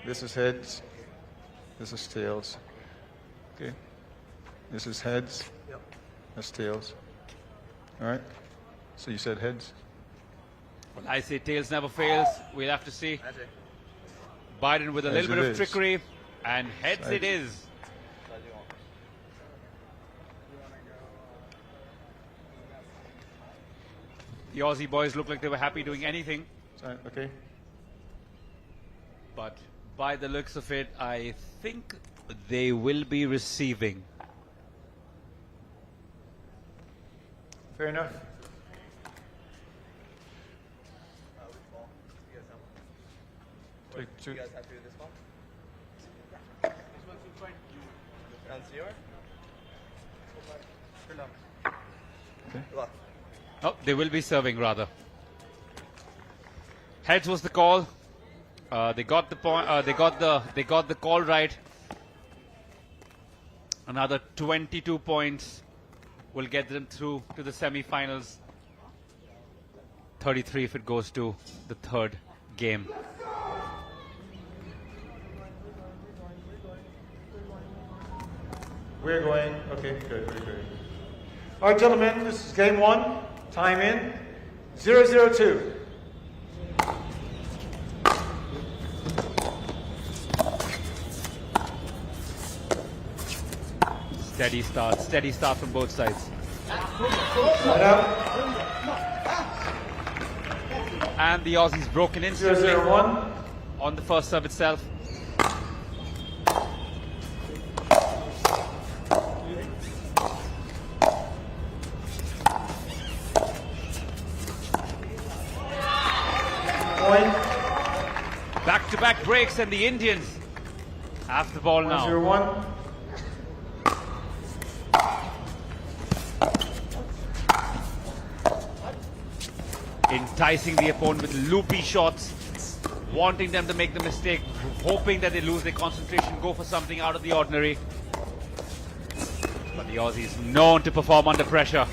This is heads. This is tails. Okay. This is heads. Yep. That's tails. All right. So you said heads. Well, I say tails never fails. We'll have to see. Biden with a little bit of trickery, and heads it is. The Aussie boys look like they were happy doing anything. Okay. But By the looks of it, I think they will be receiving. Fair enough. You guys happy with this one? Good luck. Oh, they will be serving rather. Heads was the call. They got the point. They got the call right. Another 22 points will get them through to the semi-finals. 33 if it goes to the third game. We're going. Okay, good, very good. All right, gentlemen, this is game one. Time in 0-0-2. Steady start from both sides. And the Aussies broken in 0-0-1 on the first serve itself. Back-to-back breaks, and the Indians have the ball now. 1-0-1. Enticing the opponent with loopy shots, wanting them to make the mistake, hoping that they lose their concentration, go for something out of the ordinary. But the Aussies known to perform under pressure.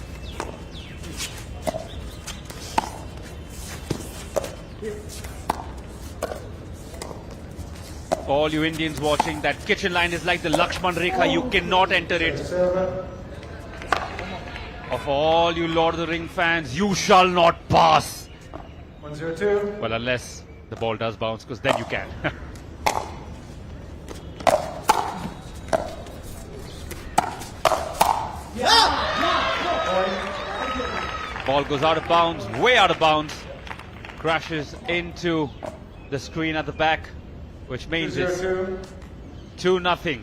For all you Indians watching, that kitchen line is like the Lakshman Rekha, you cannot enter it. Or for all you Lord of the Ring fans, you shall not pass. 1-0-2. Well, unless the ball does bounce, because then you can. Ball goes out of bounds, way out of bounds. Crashes into the screen at the back, which means it's 2-0.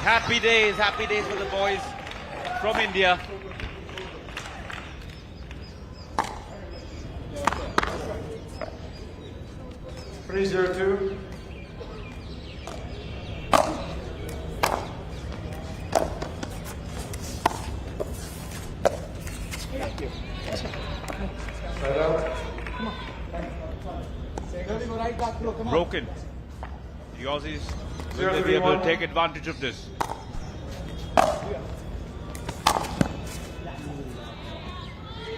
Happy days for the boys from India. (3-0-2). Broken. The Aussies will they be able to take advantage of this?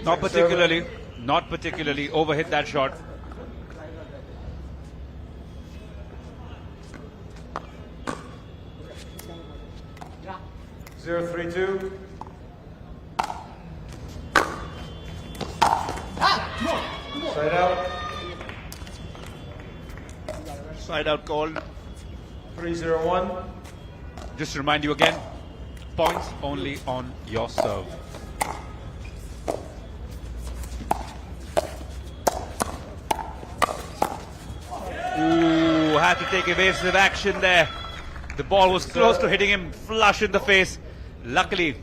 Not particularly. Overhit that shot. (0-3-2). Side out. Side out called. 3-0-1. Just to remind you again, points only on your serve. Ooh, had to take evasive action there. The ball was close to hitting him flush in the face. Luckily,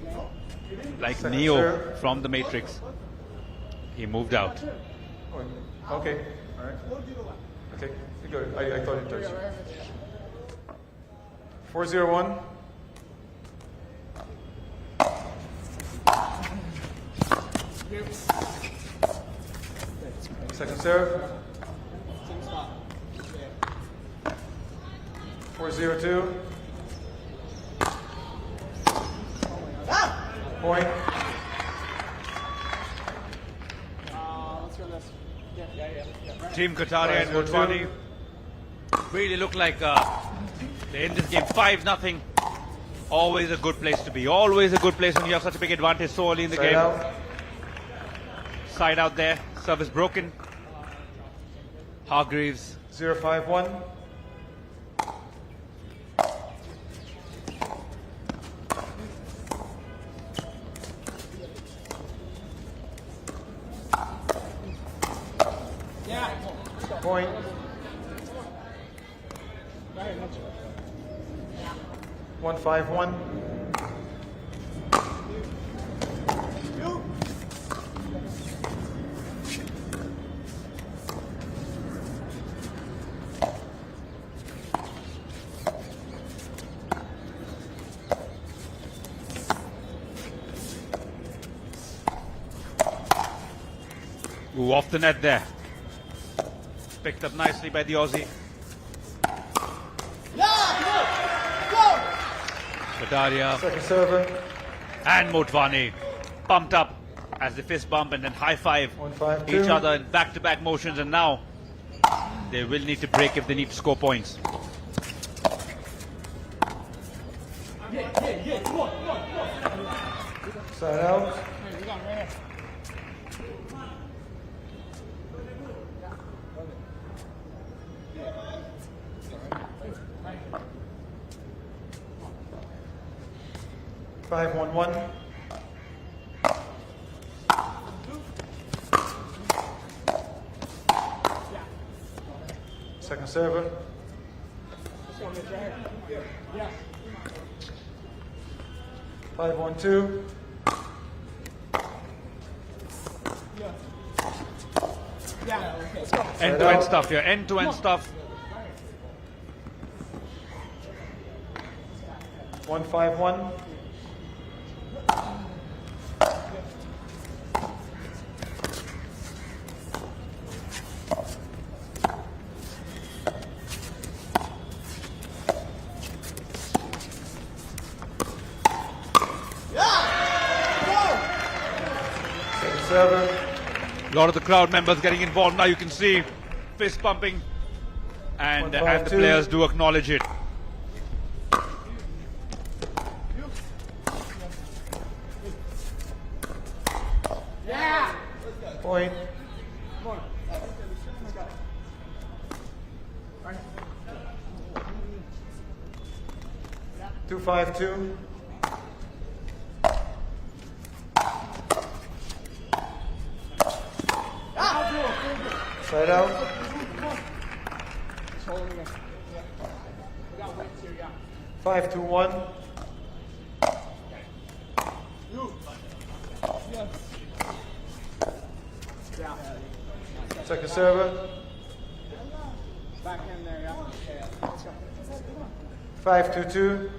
like Neo from the Matrix, he moved out. Okay, all right. Okay, good. I thought it touched you. 4-0-1. Second serve. 4-0-2. Point. Team Kataria and Motwani really look like they end this game 5-0. Always a good place to be. Always a good place when you have such a big advantage so early in the game. Out. Side out there. Service broken. Hargreaves. 0-5-1. Point. One five one. Ooh, off the net there. Picked up nicely by the Aussie. Badaria. Second server. And Motwani pumped up as they fist bump and then high five 1-5-2. each other in back-to-back motions, and now they will need to break if they need to score points. Side out. Five one one. Second server. Five one two. End-to-end stuff here. End-to-end stuff. 151. A lot of the crowd members getting involved now. You can see fist pumping, and the players do acknowledge it. Point. Two five two. Side out. Five two one. Second server. Back in there, yeah. 5-2-2.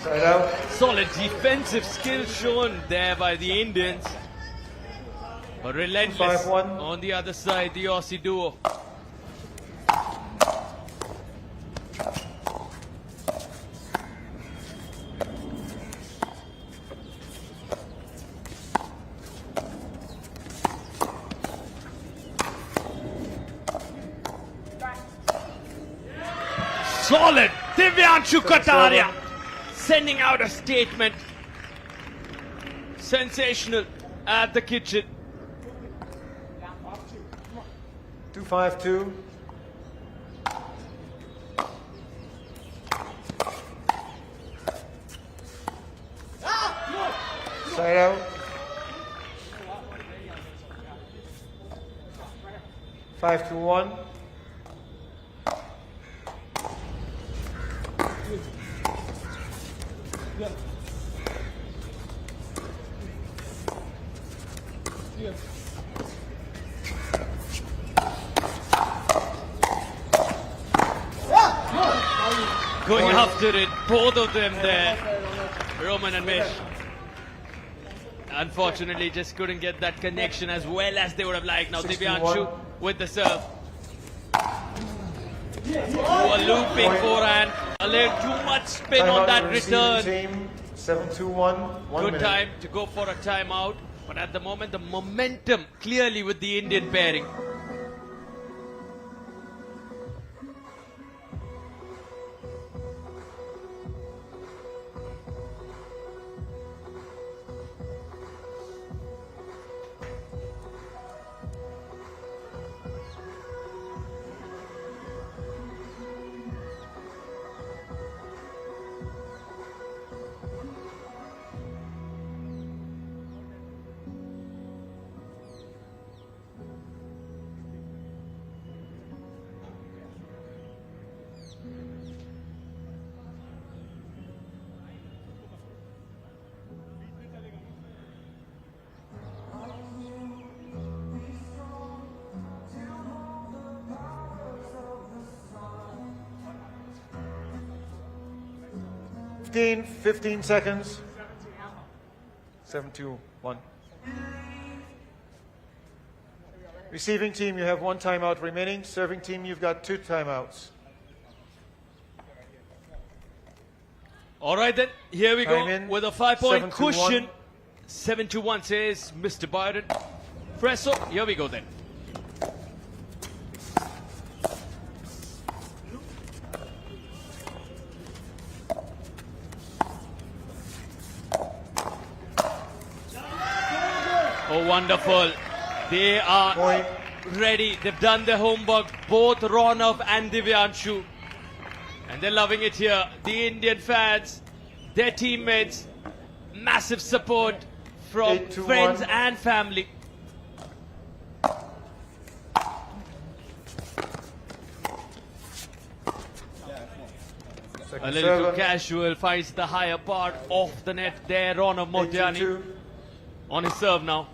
Side out. Solid defensive skill shown there by the Indians. But relentless 5-1. on the other side, the Aussie duo. Solid! Divyanshu Kataria sending out a statement. Sensational at the kitchen. 2-5-2. Side out. 5-2-1. Going after it, both of them there, Roman and Mish. Unfortunately, just couldn't get that connection as well as they would have liked. Now Divyanshu with the serve. A looping forehand, a little too much spin on that return. 7-2-1. Good time to go for a timeout, but at the moment the momentum clearly with the Indian pairing. 15 seconds. 7-2-1. Receiving team, you have 1 timeout remaining. Serving team, you've got 2 timeouts. All right then, here we go with a 5-point 7-2-1. cushion. 7-1 says Mr. Byron. Presso, here we go then. Oh, wonderful. They are ready. They've done their homework, both Ronav and Divyanshu. And they're loving it here. The Indian fans, their teammates, massive support from 8-1. friends and family. A little too casual, finds the higher part of the net there. Ronav Motiani on his serve now.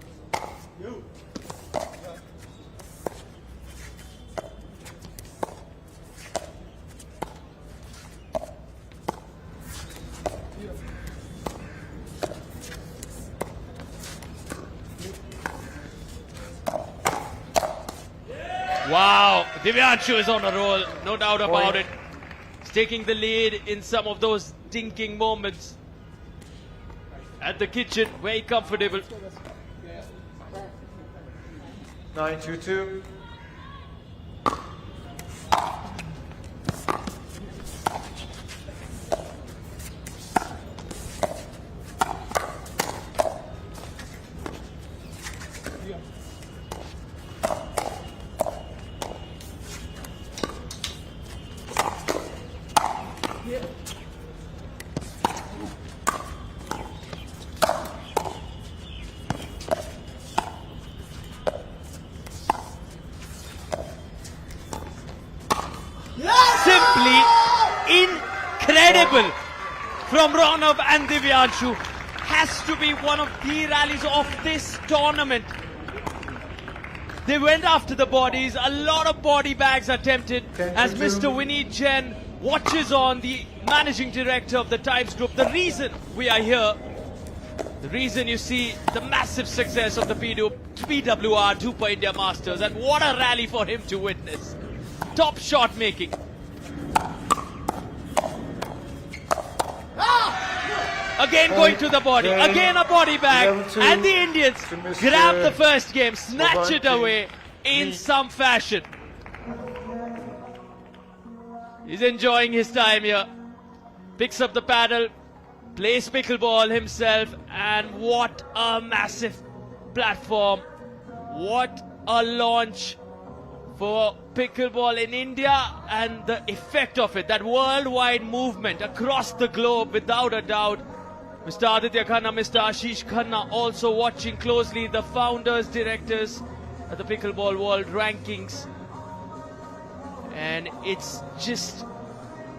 Wow, Divyanshu is on a roll, no doubt about it. He's taking the lead in some of those dinking moments. At the kitchen, very comfortable. 9-2-2. Simply incredible from Ronav and Divyanshu. Has to be one of the rallies of this tournament. They went after the bodies. A lot of body bags attempted as Mr. Vineet Jain watches on, the managing director of the Times Group. The reason we are here, the reason you see the massive success of the PWR DUPR India Masters, and what a rally for him to witness. Top shot making. Again going to the body, again a body bag, and the Indians grab the first game, snatch it away in some fashion. He's enjoying his time here. Picks up the paddle, plays pickleball himself, and what a massive platform. What a launch for pickleball in India, and the effect of it, that worldwide movement across the globe, without a doubt. Mr. Aditya Khanna, Mr. Ashish Khanna also watching closely, the founders, directors at the Pickleball World Rankings. And it's just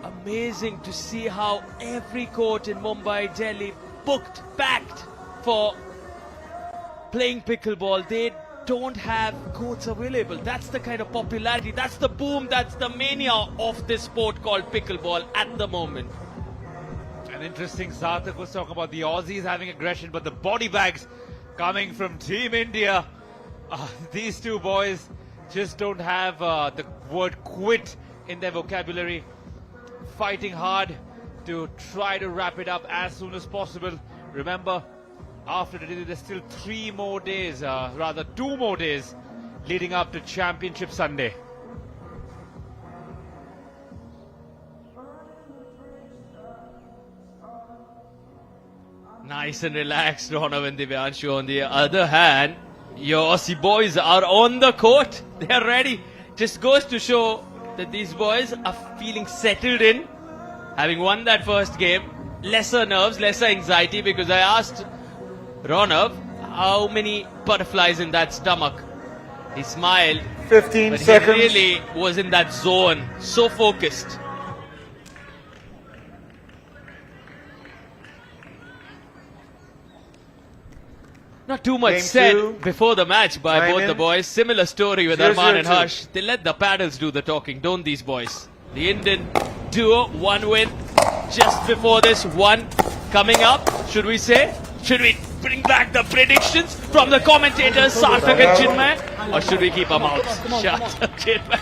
amazing to see how every court in Mumbai, Delhi, booked, packed for playing pickleball. They don't have courts available. That's the kind of popularity, that's the boom, that's the mania of this sport called pickleball at the moment. An interesting, Sarthak was talking about the Aussies having aggression, but the body bags coming from Team India. These two boys just don't have the word quit in their vocabulary. Fighting hard to try to wrap it up as soon as possible. Remember, after today, there's still 3 more days, rather 2 more days leading up to Championship Sunday. Nice and relaxed, Ronav and Divyanshu. On the other hand, your Aussie boys are on the court. They are ready. Just goes to show that these boys are feeling settled in, having won that first game. Lesser nerves, lesser anxiety, because I asked Ronav how many butterflies in that stomach. He smiled. 15 seconds. He really was in that zone, so focused. Not too much said before the match by both the boys. Similar story with Arman and Harsh. They let the paddles do the talking, don't these boys? The Indian duo, 1 win. just before this one coming up, should we say? Should we bring back the predictions from the commentators, Sarthak and Chinmay? Or should we keep our mouths shut, Chinmay?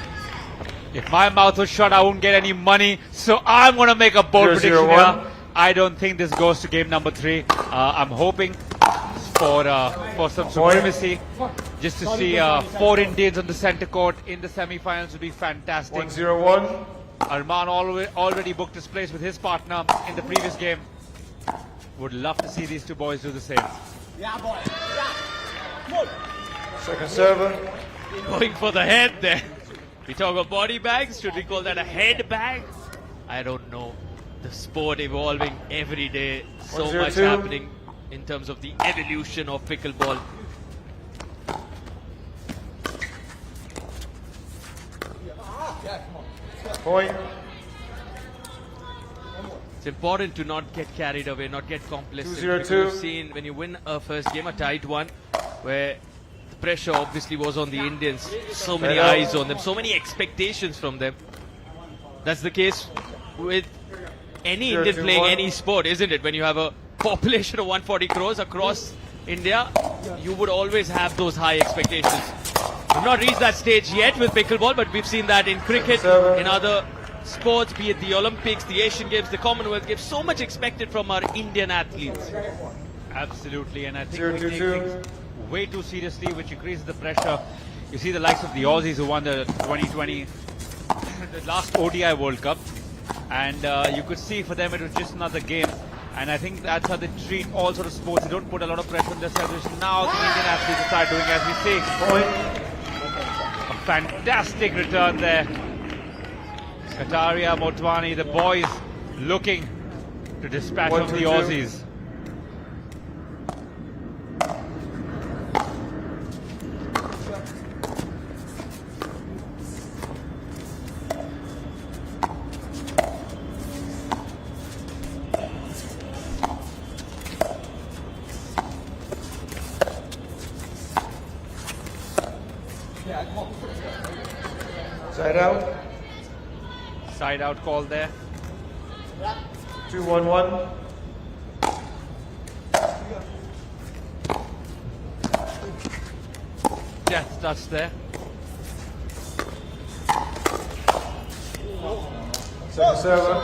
If my mouth was shut, I wouldn't get any money. So I'm going to make a bold prediction here. I don't think this goes to game number 3. I'm hoping for some supremacy. Just to see 4 Indians on the center court in the semi-finals would be fantastic. 1-0-1. Arman already booked his place with his partner in the previous game. Would love to see these two boys do the same. Second server. Going for the head there. We talk about body bags. Should we call that a head bag? I don't know. The sport evolving every day. So 1-0-2. much happening in terms of the evolution of pickleball. Point. It's important to not get carried away, not get complacent. 2-0-2. Because you've seen when you win a first game, a tight one, where the pressure obviously was on the Indians. So many eyes on them, so many expectations from them. That's the case with any Indian playing any sport, isn't it? When you have a population of 140 crores across India, you would always have those high expectations. We've not reached that stage yet with pickleball, but we've seen that in cricket, in other sports, be it the Olympics, the Asian Games, the Commonwealth Games. So much expected from our Indian athletes. Absolutely, and I think we take things way too seriously, which increases the pressure. You see the likes of the Aussies who won the 2020, the last ODI World Cup, and you could see for them it was just another game. And I think that's how they treat all sort of sports. They don't put a lot of pressure on themselves. Now the Indian athletes start doing as we see. A fantastic return there. Kataria, Motwani, the boys looking to dispatch of the Aussies. Side out. Side out call there. 2-1-1. Death touch there. Second server.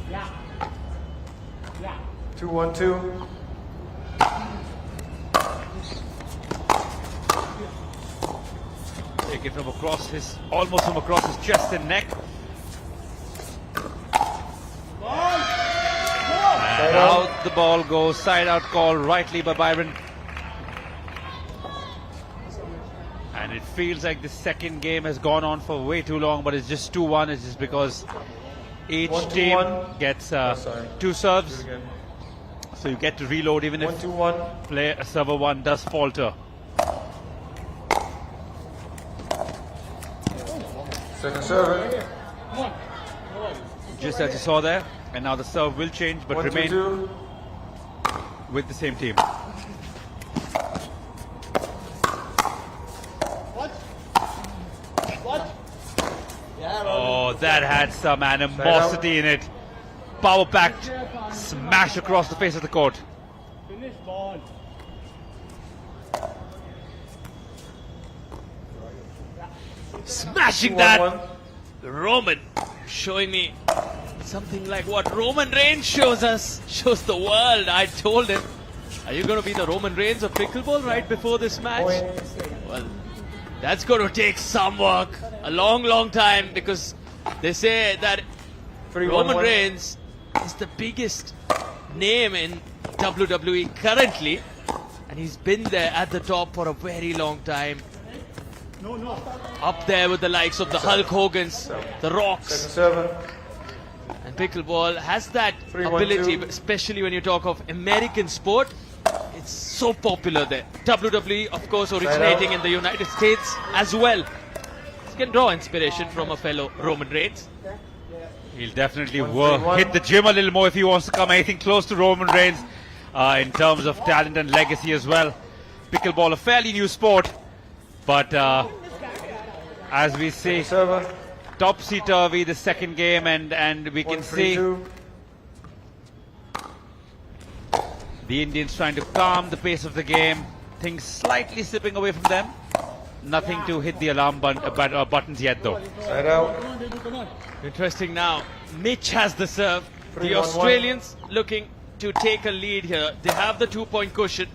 Yeah. 2-1-2. Take it from across his, almost from across his chest and neck. And out the ball goes, side out call rightly by Byron. And it feels like the second game has gone on for way too long, but it's just 2-1. It's just because each team gets 2 serves. So you get to reload even if server 1 does falter. Second serve. Just as you saw there, and now the serve will change but remain with the same team. Oh, that had some animosity in it. Power packed smash across the face of the court. Finish ball. Smashing that. Roman showing me something like what Roman Reigns shows us, shows the world. I told him, are you going to be the Roman Reigns of pickleball right before this match? Well, that's going to take some work, a long time, because they say that Roman Reigns is the biggest name in WWE currently, and he's been there at the top for a very long time. Up there with the likes of the Hulk Hogans, the Rocks. And pickleball has that ability, especially when you talk of American sport. It's so popular there. WWE, of course, originating in the United States as well. You can draw inspiration from a fellow Roman Reigns. He'll definitely hit the gym a little more if he wants to come anything close to Roman Reigns in terms of talent and legacy as well. pickleball, a fairly new sport, but as we see, topsy-turvy the second game, and we can see the Indians trying to calm the pace of the game, things slightly slipping away from them. Nothing to hit the alarm buttons yet though. Interesting now. Mitch has the serve. The Australians looking to take a lead here. They have the 2-point cushion.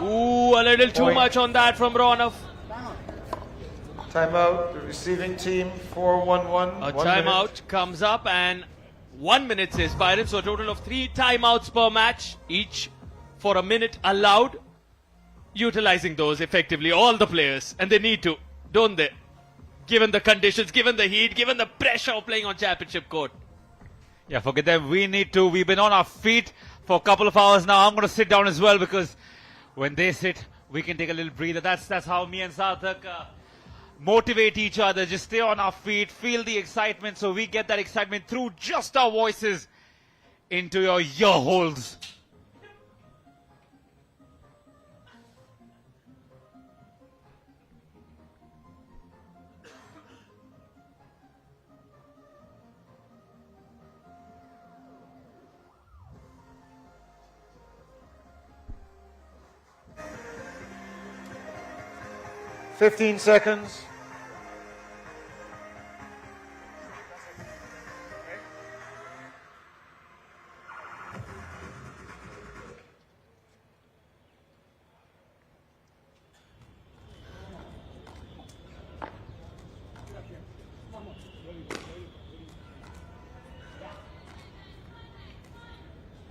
Ooh, a little too much on that from Ronav. Timeout. The receiving team 4-1-1. A timeout comes up and 1 minute says Byron. So a total of 3 timeouts per match, each for a minute allowed. Utilizing those effectively, all the players, and they need to, don't they? Given the conditions, given the heat, given the pressure of playing on championship court. Yeah, forget them. We need to. We've been on our feet for a couple of hours now. I'm going to sit down as well, because when they sit, we can take a little breather. That's how me and Sarthak motivate each other. Just stay on our feet, feel the excitement, so we get that excitement through just our voices into your ear holes. $15 seconds.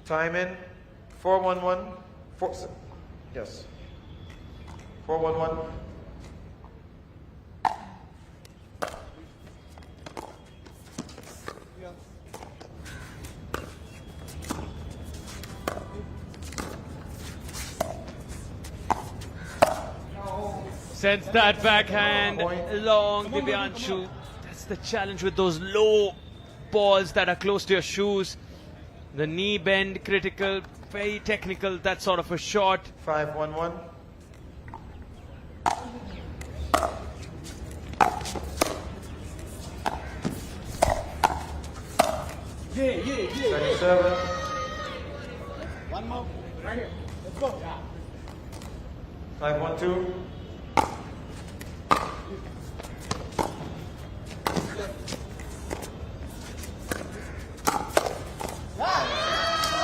Time in. 4-1-1. Yes. 4-1-1. Sends that backhand long, Divyanshu. That's the challenge with those low balls that are close to your shoes. The knee bend, critical, very technical, that sort of a shot. 5-1-1. Second server. One more. Right here. Let's go. 5-1-2.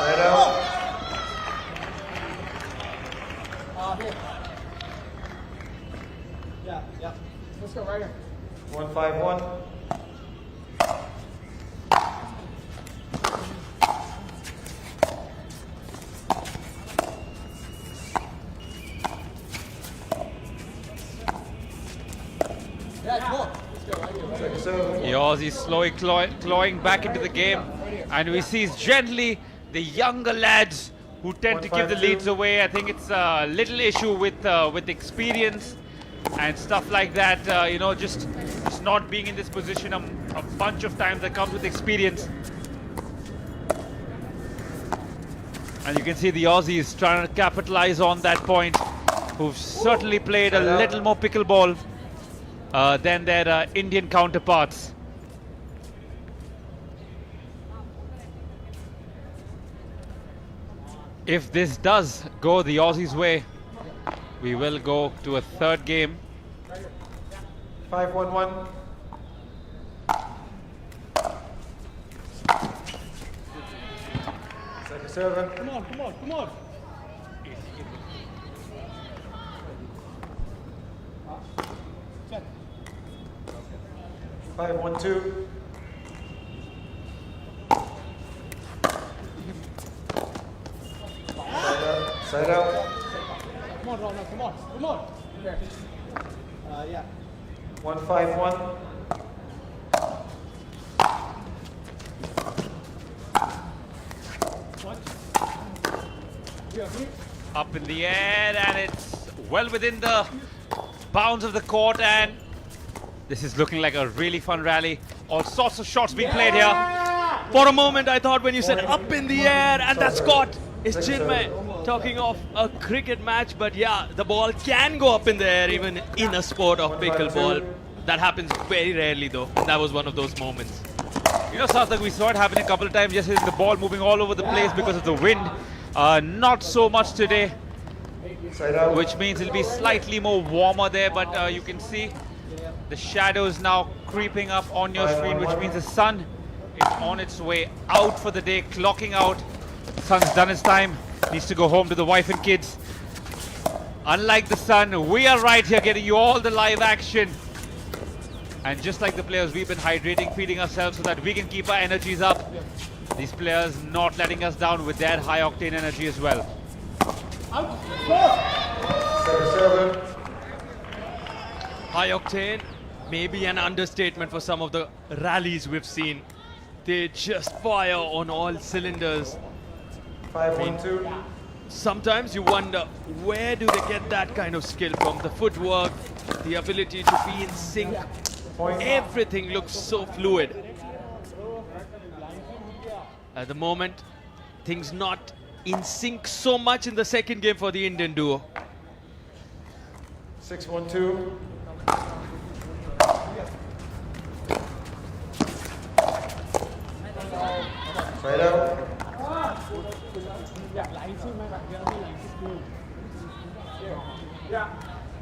Side out. Here. Yeah. Let's go right here. 1-5-1. The Aussies slowly clawing back into the game, and we see gently the younger lads who tend to give the leads away. I think it's a little issue with experience and stuff like that. Just not being in this position a bunch of times that comes with experience. And you can see the Aussies trying to capitalize on that point, who've certainly played a little more pickleball than their Indian counterparts. If this does go the Aussies' way, we will go to a third game. 5-1-1. Second server. Come on. 5-1-2. Side out. Come on, Ronald. Come on. Here. Yeah. 1-5-1. Up in the air, and it's well within the bounds of the court, and this is looking like a really fun rally. All sorts of shots being played here. For a moment, I thought when you said up in the air, and that's got Is Chinmay talking of a cricket match, but yeah, the ball can go up in the air even in a sport of pickleball. That happens very rarely though, and that was one of those moments. You know, Sarthak, we saw it happen a couple of times, just the ball moving all over the place because of the wind. Not so much today, which means it'll be slightly more warmer there, but you can see the shadows now creeping up on your screen, which means the sun is on its way out for the day, clocking out. Sun's done its time, needs to go home to the wife and kids. Unlike the sun, we are right here getting you all the live action. And just like the players, we've been hydrating, feeding ourselves so that we can keep our energies up. These players not letting us down with their high octane energy as well. High octane, maybe an understatement for some of the rallies we've seen. They just fire on all cylinders. Sometimes you wonder, where do they get that kind of skill from? The footwork, the ability to be in sync. Everything looks so fluid. At the moment, things not in sync so much in the second game for the Indian duo. 6-1-2. Right out.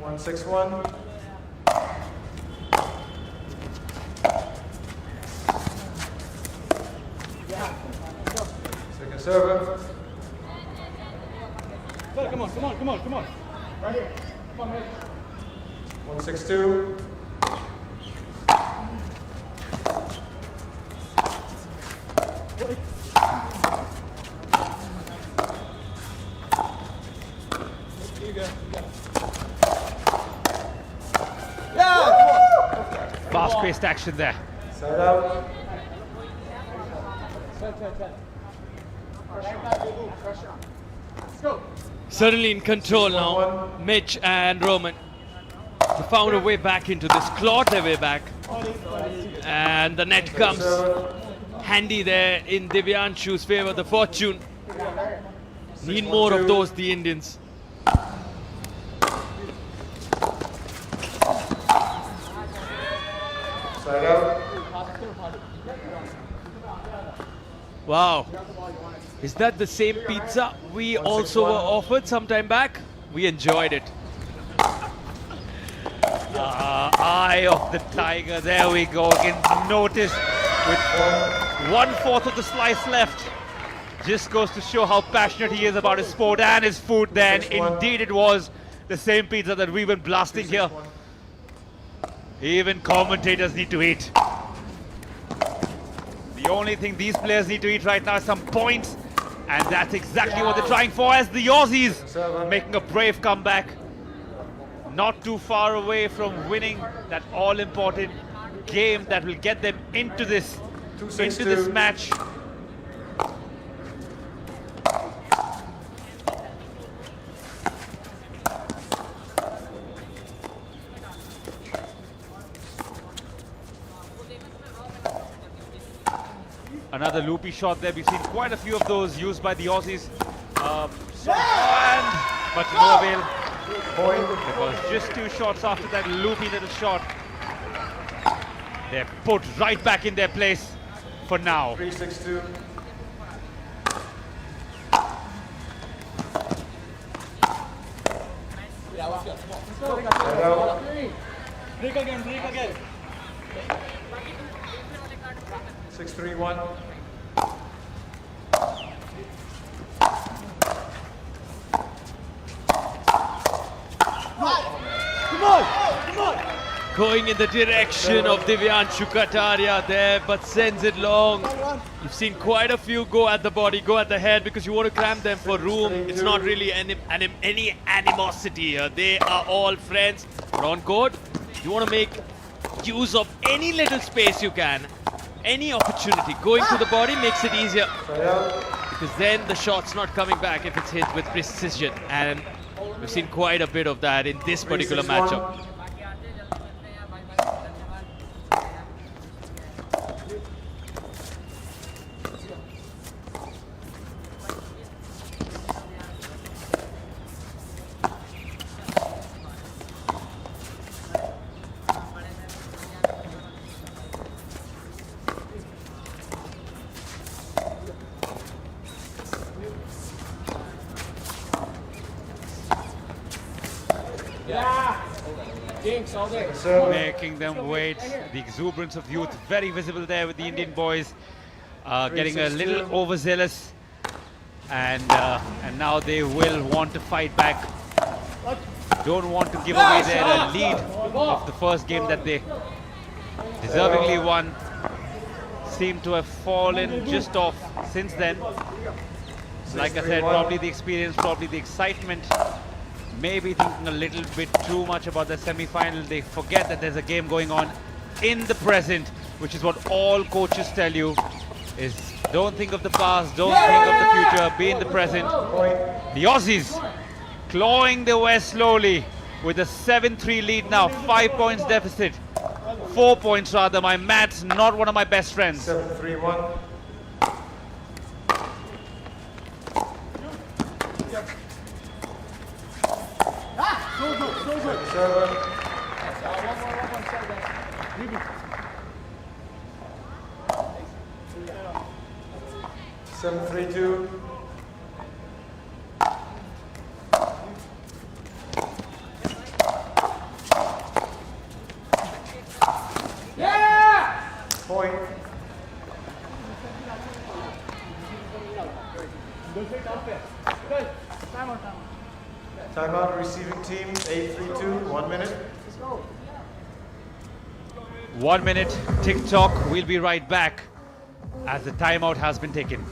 1-6-1. Second server. Come on. Right here. Come on, mate. 1-6-2. Fast-paced action there. Side out. Certainly in control now, Mitch and Roman. They found a way back into this, clawed their way back. And the net comes handy there in Divyanshu's favor, the fortune. Need more of those, the Indians. Side out. Wow. Is that the same pizza we also were offered some time back? We enjoyed it. Eye of the tiger. There we go. Again, notice with 1/4 of the slice left. Just goes to show how passionate he is about his sport and his food then. Indeed, it was the same pizza that we've been blasting here. Even commentators need to eat. The only thing these players need to eat right now is some points. And that's exactly what they're trying for, as the Aussies making a brave comeback. Not too far away from winning that all-important game that will get them into this match. Another loopy shot there. We've seen quite a few of those used by the Aussies. But no avail. It was just 2 shots after that loopy little shot. They're put right back in their place for now. 3-6-2. Break again. 6-3-1. Come on! Going in the direction of Divyanshu Kataria there, but sends it long. You've seen quite a few go at the body, go at the head, because you want to cram them for room. It's not really any animosity here. They are all friends. But on court, you want to make use of any little space you can. Any opportunity. Going to the body makes it easier, because then the shot's not coming back if it's hit with precision. And we've seen quite a bit of that in this particular matchup. Yeah. Jinx all day. Making them wait. The exuberance of youth very visible there with the Indian boys. Getting a little overzealous. And now they will want to fight back. Don't want to give away their lead of the first game that they deservingly won. Seem to have fallen just off since then. Like I said, probably the experience, probably the excitement. Maybe thinking a little bit too much about the semi-final. They forget that there's a game going on in the present, which is what all coaches tell you, is don't think of the past, don't think of the future, be in the present. The Aussies clawing their way slowly with a 7-3 lead now, 5 points deficit. 4 points rather. My maths not one of my best friends. 7-3-1. So good, so good. 7-3-2. Yeah! Point. Good. Time out. Timeout, receiving team, 8-3-2, 1 minute. 1 minute, tick-tock. We'll be right back as the timeout has been taken.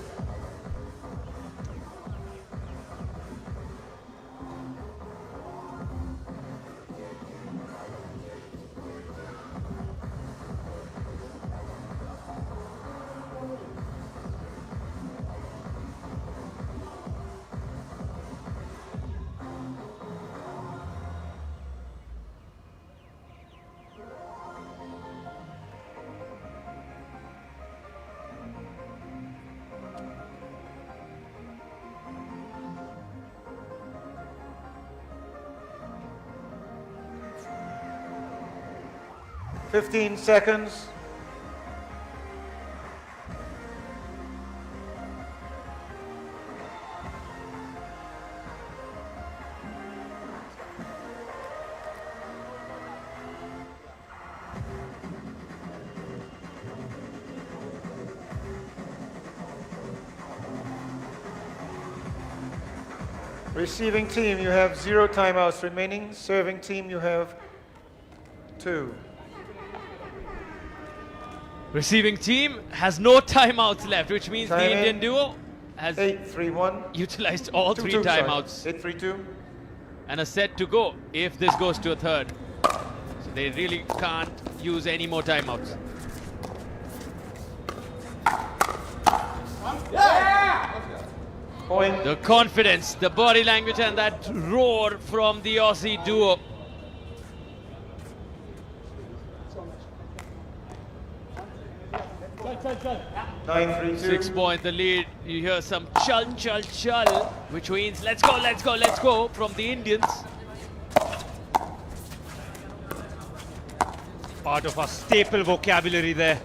Fifteen seconds. Receiving team, you have 0 timeouts remaining. Serving team, you have 2. Receiving team has no timeouts left, which means the Indian duo has 8-3-1. utilized all 3 timeouts. 8-3-2. And are set to go if this goes to a third. So they really can't use any more timeouts. Yeah! Point. The confidence, the body language, and that roar from the Aussie duo. Chal. 9-3-2. 6 point the lead. You hear some chal, which means let's go from the Indians. Part of our staple vocabulary there.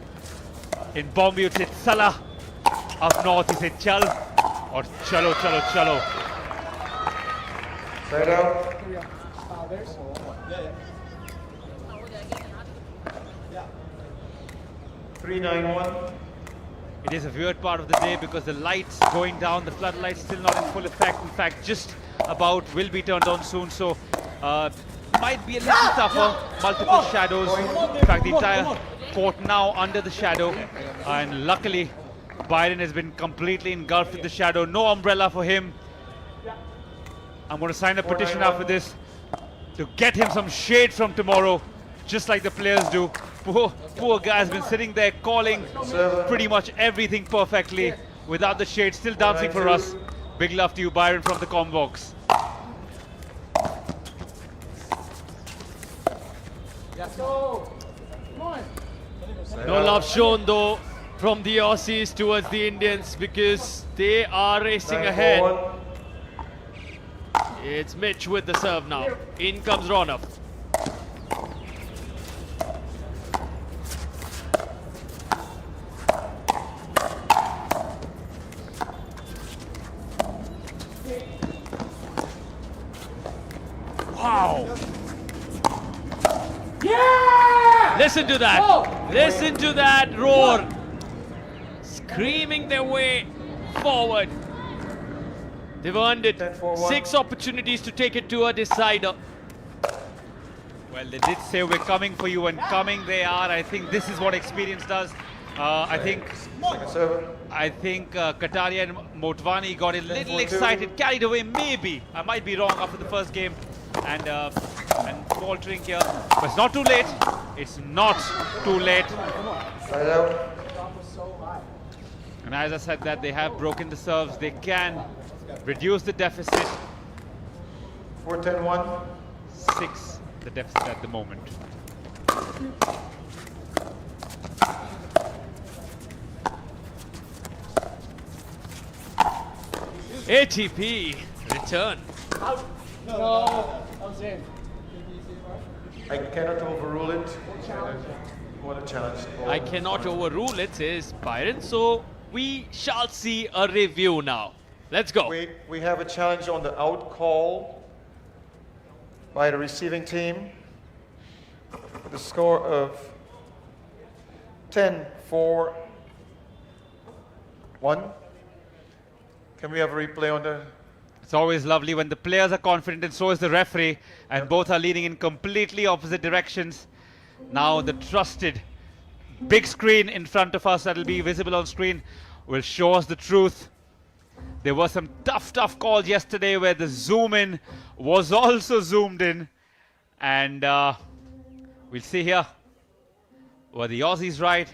In Bombay, you say Salah. Up north, you say Chal. Or Chalo. Side out. 3-9-1. It is a weird part of the day because the lights going down, the floodlights still not in full effect. In fact, just about will be turned on soon. So might be a little tougher. Multiple shadows. In fact, the entire court now under the shadow. And luckily, Byron has been completely engulfed in the shadow. No umbrella for him. I'm going to sign a petition after this to get him some shade from tomorrow, just like the players do. Poor guy has been sitting there calling pretty much everything perfectly without the shade, still dancing for us. Big love to you, Byron, from the comm box. No love shown though from the Aussies towards the Indians because they are racing ahead. It's Mitch with the serve now. In comes Ronak. Wow. Yeah! Listen to that. Listen to that roar. Screaming their way forward. They've earned it. 6 opportunities to take it to a decider. Well, they did say we're coming for you, and coming they are. I think this is what experience does. I think Kataria and Motwani got a little excited, carried away maybe. I might be wrong after the first game, and faltering here. But it's not too late. It's not too late. And as I said that, they have broken the serves. They can reduce the deficit. 4-10-1. 6 the deficit at the moment. ATP return. No, I'm saying. I cannot overrule it. What a challenge. I cannot overrule it, says Byron. So we shall see a review now. Let's go. We have a challenge on the out call by the receiving team with a score of 10-4-1. Can we have a replay on the... It's always lovely when the players are confident, and so is the referee, and both are leaning in completely opposite directions. Now the trusted big screen in front of us that will be visible on screen will show us the truth. There were some tough calls yesterday where the zoom in was also zoomed in, and we'll see here. Were the Aussies right,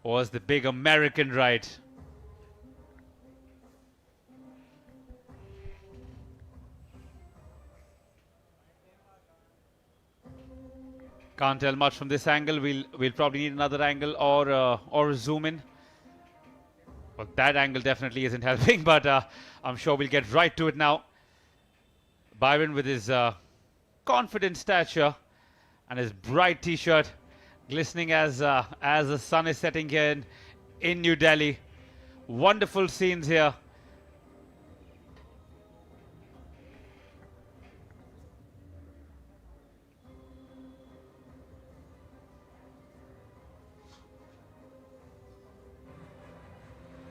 or was the big American right? Can't tell much from this angle. We'll probably need another angle or a zoom in. Well, that angle definitely isn't helping, but I'm sure we'll get right to it now. Byron with his confident stature and his bright t-shirt glistening as the sun is setting here in New Delhi. Wonderful scenes here.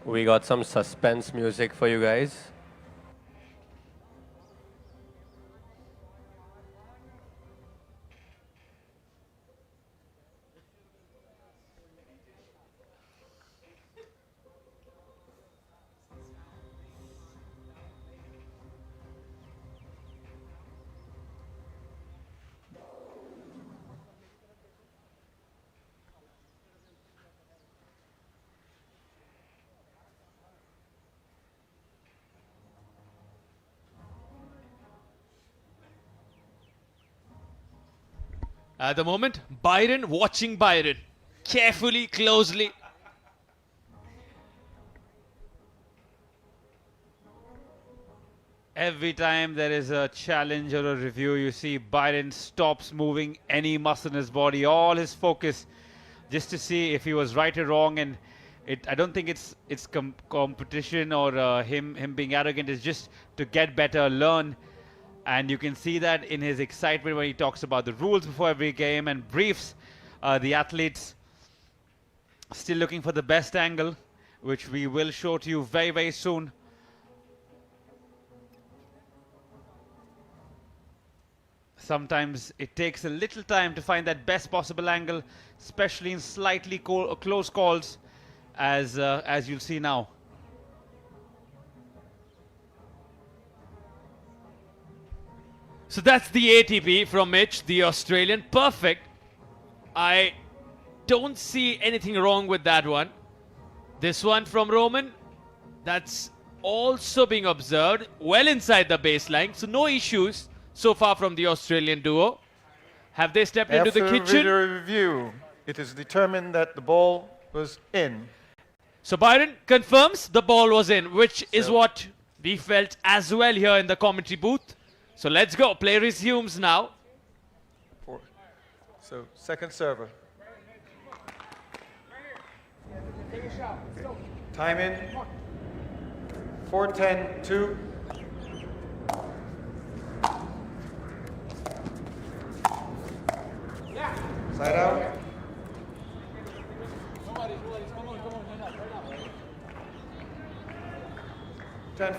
We got some suspense music for you guys. At the moment, Byron watching Byron carefully, closely. Every time there is a challenge or a review, you see Byron stops moving any muscle in his body, all his focus, just to see if he was right or wrong. And I don't think it's competition or him being arrogant. It's just to get better, learn. And you can see that in his excitement when he talks about the rules before every game and briefs the athletes. Still looking for the best angle, which we will show to you very, very soon. Sometimes it takes a little time to find that best possible angle, especially in slightly close calls, as you'll see now. So that's the ATP from Mitch, the Australian. Perfect. I don't see anything wrong with that one. This one from Roman, that's also being observed well inside the baseline. So no issues so far from the Australian duo. Have they stepped into the kitchen? After video review, it is determined that the ball was in. So Byron confirms the ball was in, which is what we felt as well here in the commentary booth. So let's go. Play resumes now. So second server. Time in. 4-10-2.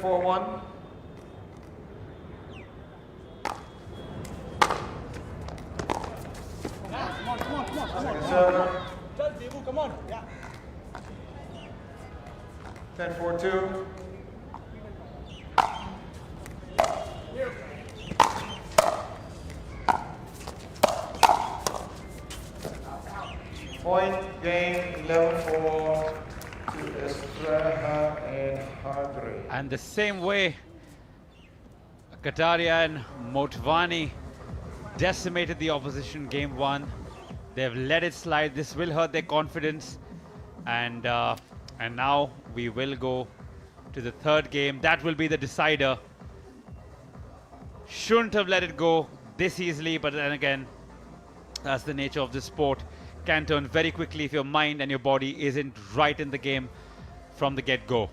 10-4-1. Server. Come on. Yeah. 10-4-2. Point game 11-4 to Estrella and Hardry. And the same way Kataria and Motwani decimated the opposition game one. They've let it slide. This will hurt their confidence. And now we will go to the third game. That will be the decider. Shouldn't have let it go this easily, but then again, that's the nature of this sport. Can turn very quickly if your mind and your body isn't right in the game from the get-go.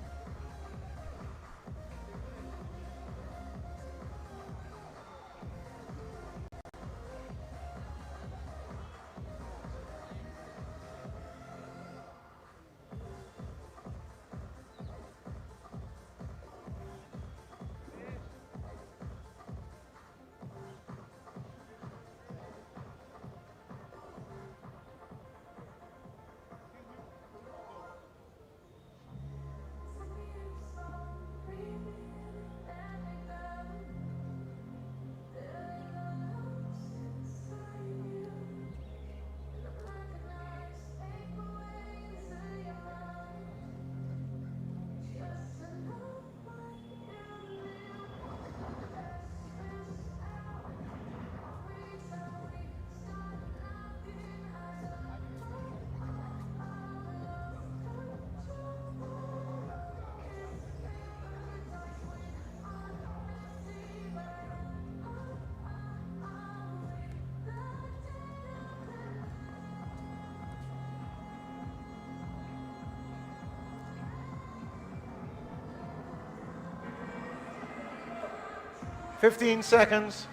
$15 seconds.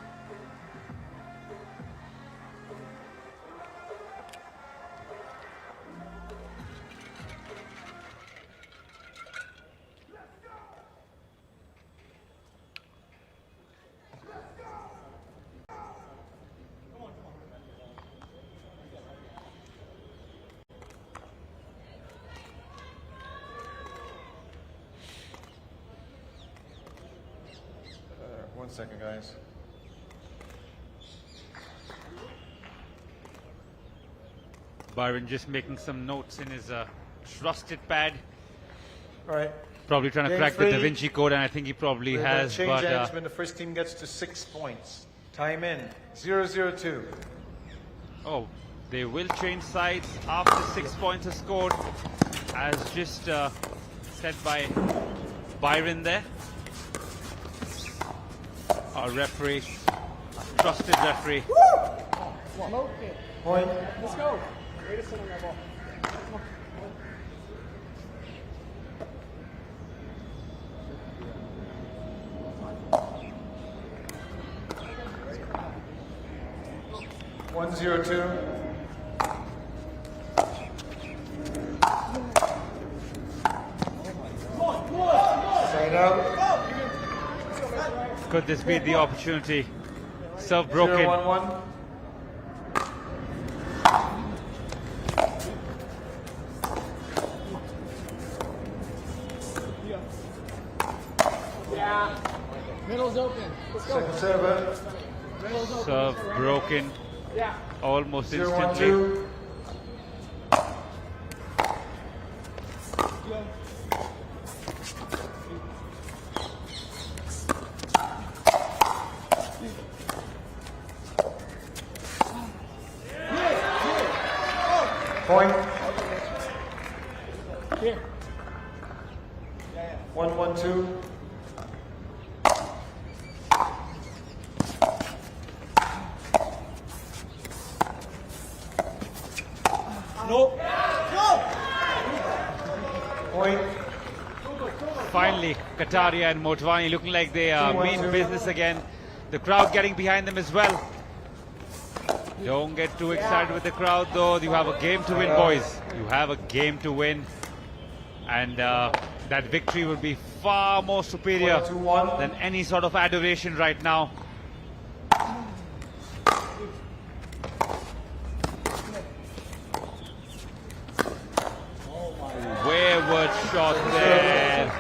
One second, guys. Byron just making some notes in his trusted pad. All right. Probably trying to Game crack three. the Da Vinci Code, and I think he probably has. Change But ends when the first team gets to 6 points. Time in 0-0-2. oh, they will change sides after 6 points are scored, as just said by Byron there. Our referee, a trusted referee. Point. Let's go. Way to sit on that ball. Come on. One, 0-2. Side out. Could this be the opportunity? Serve broken. 0-1-1. Yeah. Middle's open. Let's go. Second server. Middle's open. Serve broken. Yeah. Almost 0-1-2. instantly. Point. Here. 1-1-2. Nope. Point. Finally, Kataria and Motwani looking like they mean business again. The crowd getting behind them as well. Don't get too excited with the crowd though. You have a game to win, boys. You have a game to win. And That victory would be far more superior than any sort of adoration right now. Wayward shot there.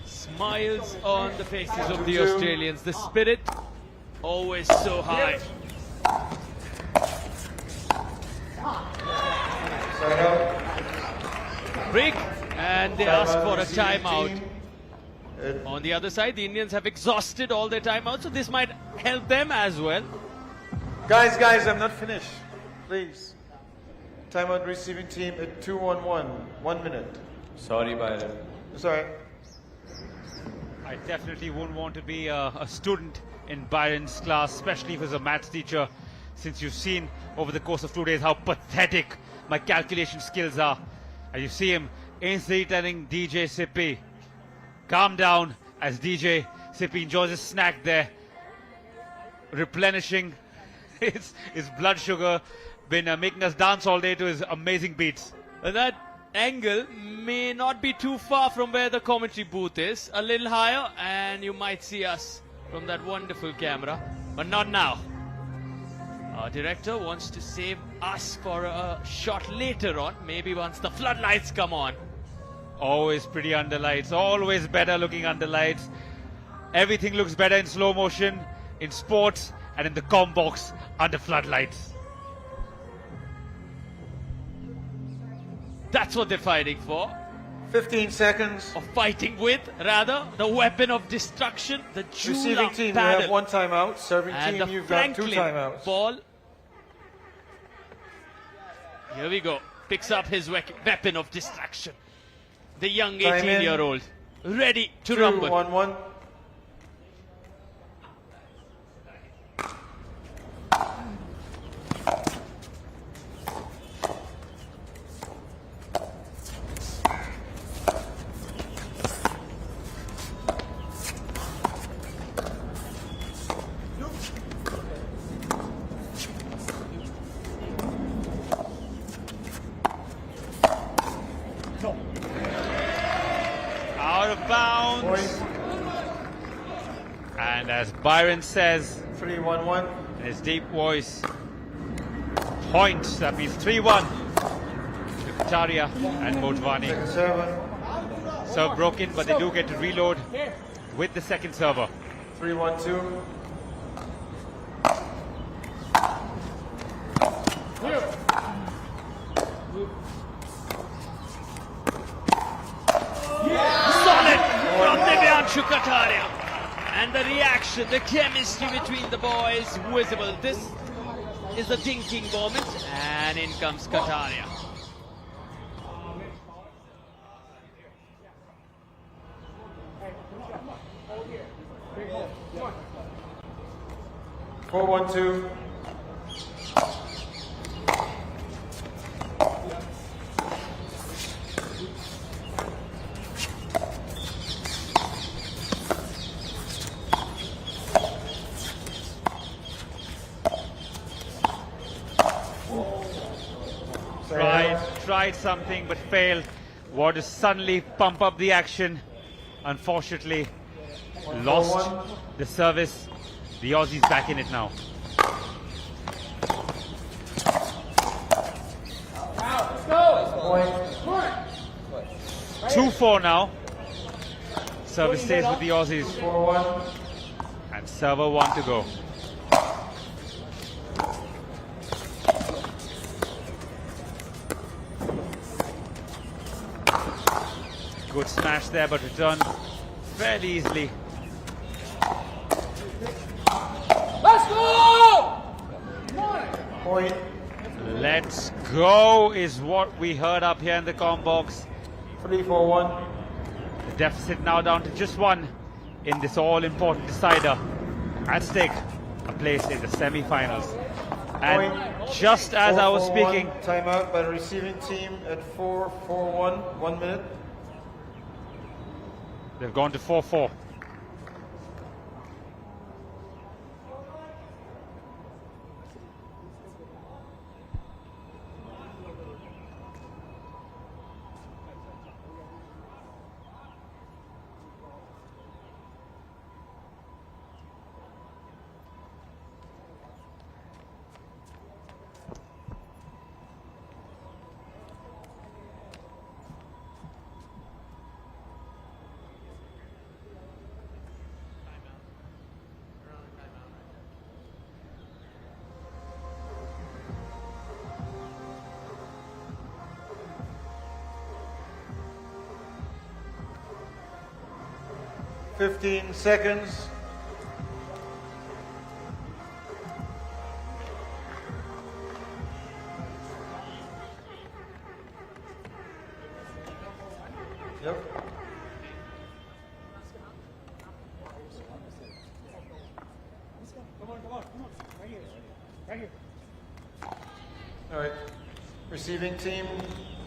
Smiles on the faces of the Australians. The spirit always so high. Break, and they ask for a timeout. On the other side, the Indians have exhausted all their timeouts, so this might help them as well. Guys, I'm not finished. Please. Timeout receiving team at 2-1-1. 1 minute. Sorry, Byron. Sorry. I definitely wouldn't want to be a student in Byron's class, especially if he's a maths teacher, since you've seen over the course of 2 days how pathetic my calculation skills are. And you see him instantly telling DJ Sippy, calm down, as DJ Sippy enjoys his snack there, replenishing his blood sugar, been making us dance all day to his amazing beats. That angle may not be too far from where the commentary booth is, a little higher, and you might see us from that wonderful camera, but not now. Our director wants to save us for a shot later on, maybe once the floodlights come on. Always pretty under lights, always better looking under lights. Everything looks better in slow motion, in sports, and in the comm box under floodlights. That's what they're fighting for. 15 seconds. Or fighting with, rather, the weapon of destruction, the Receiving team, you paddle. have 1 timeout. Serving And team, the you've got 2 Franklin timeouts. ball. Here we go. Picks up his weapon of destruction. The young 18-year-old. Ready to rumble. 2-1-1. Out of bounds. And as Byron says, 3-1-1. in his deep voice, point. That means 3-1 to Kataria and Motwani. Serve broken, but they do get to reload with the second server. 3-1-2. Solid from Divyanshu Kataria. And the reaction, the chemistry between the boys visible. This is the thinking moment. And in comes Kataria. Four, 1-2. Tried something but failed. Want to suddenly pump up the action. Unfortunately, lost the service. The Aussies back in it now. 2-4 now. Service stays with the Aussies. 4-1. And server 1 to go. Good smash there, but returned fairly easily. Let's go! Point. Let's go is what we heard up here in the comm box. 3-4-1. The deficit now down to just 1 in this all-important decider. At stake, a place in the semi-finals. And just as I was speaking, Timeout by the receiving team at 4-4-1. 1 minute. they've gone to 4-4. 15 seconds. Yep. Come on. Right here. All right. Receiving team,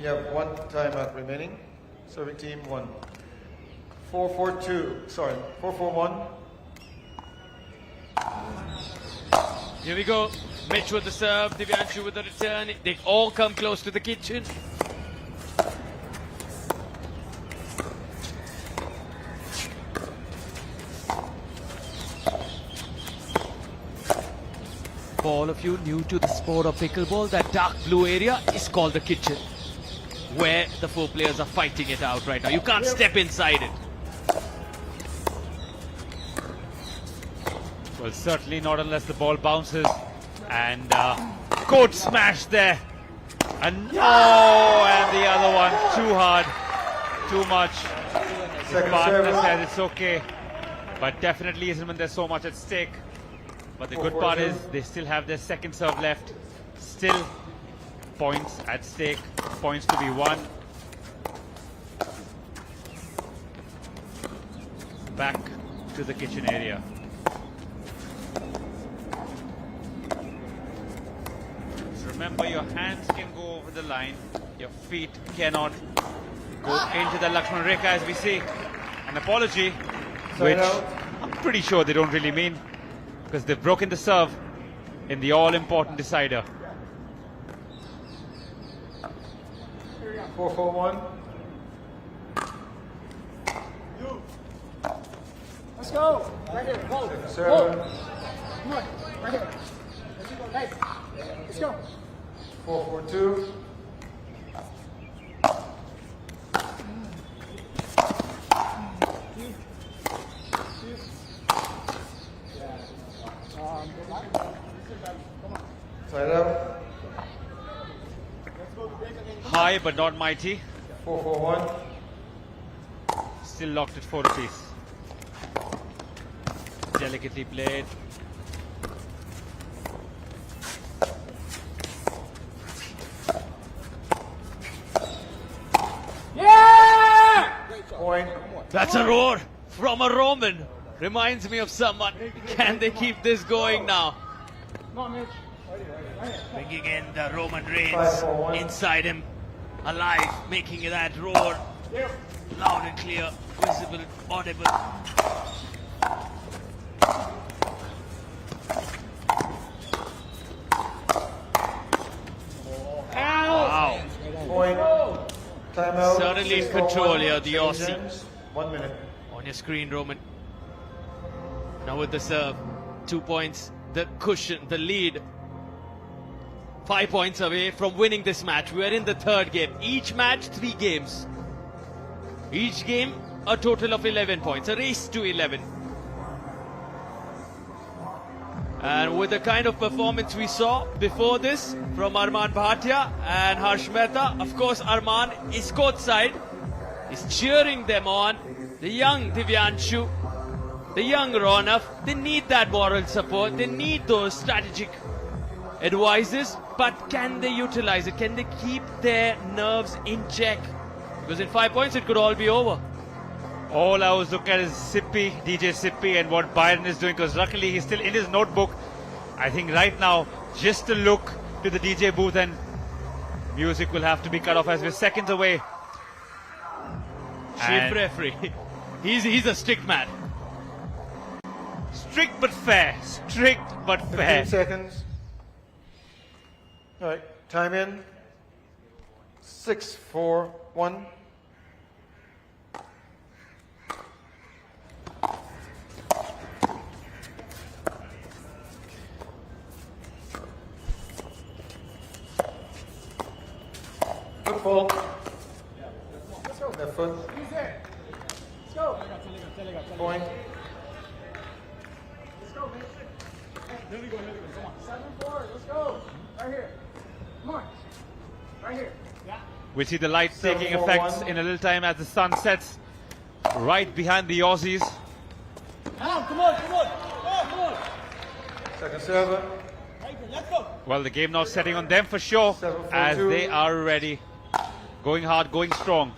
you have 1 timeout remaining. Serving team, 1. 4-4-2. Sorry, 4-4-1. Here we go. Mitch with the serve, Divyanshu with the return. They all come close to the kitchen. For all of you new to the sport of pickleball, that dark blue area is called the kitchen, where the 4 players are fighting it out right now. You can't step inside it. Well, certainly not unless the ball bounces. And court smash there. And the other one too hard, too much. His partner says it's okay, but definitely isn't when there's so much at stake. But the good part is they still have their second serve left. Still points at stake, points to be won. Back to the kitchen area. Remember, your hands can go over the line, your feet cannot go into the Lakshman Rekha, as we see. An apology, which I'm pretty sure they don't really mean, because they've broken the serve in the all-important decider. 4-4-1. Let's go. Right here. Hold. Serve. Come on. Right here. Hey. Let's go. 4-4-2. Side out. High but not mighty. 4-4-1. Still locked at 4 apiece. Delicately played. Yeah! Point. That's a roar from a Roman. Reminds me of someone. Can they keep this going now? Come on, Mitch. Bringing in the Roman Reigns inside him, alive, making that roar loud and clear, visible, audible. Wow. Point. Timeout. Certainly in control here, the Aussie. 1 minute. On your screen, Roman. Now with the serve, 2 points, the cushion, the lead. 5 points away from winning this match. We are in the third game. Each match, 3 games. Each game, a total of 11 points. A race to 11. And with the kind of performance we saw before this from Arman Bhatia and Harsh Mehta, of course Arman is courtside, is cheering them on. The young Divyanshu, the young Ronav, they need that moral support. They need those strategic advices, but can they utilize it? Can they keep their nerves in check? Because in 5 points it could all be over. All I was looking at is Sippy, DJ Sippy, and what Byron is doing, because luckily he's still in his notebook. I think right now, just to look to the DJ booth, and music will have to be cut off as we're seconds away. Chief referee. He's a strict man. Strict but fair. Strict but fair. 15 seconds. All right, time in. 6-4-1. Good ball. Let's go. Left foot. He's there. Let's go. Point. Let's go, man. Here we go. Come on. 7-4. Let's go. Right here. Come on. Right here. Yeah. We'll see the lights taking effect in a little time as the sun sets right behind the Aussies. Come on. Second server. Well, the game now setting on them for sure, as they are ready. Going hard, going strong.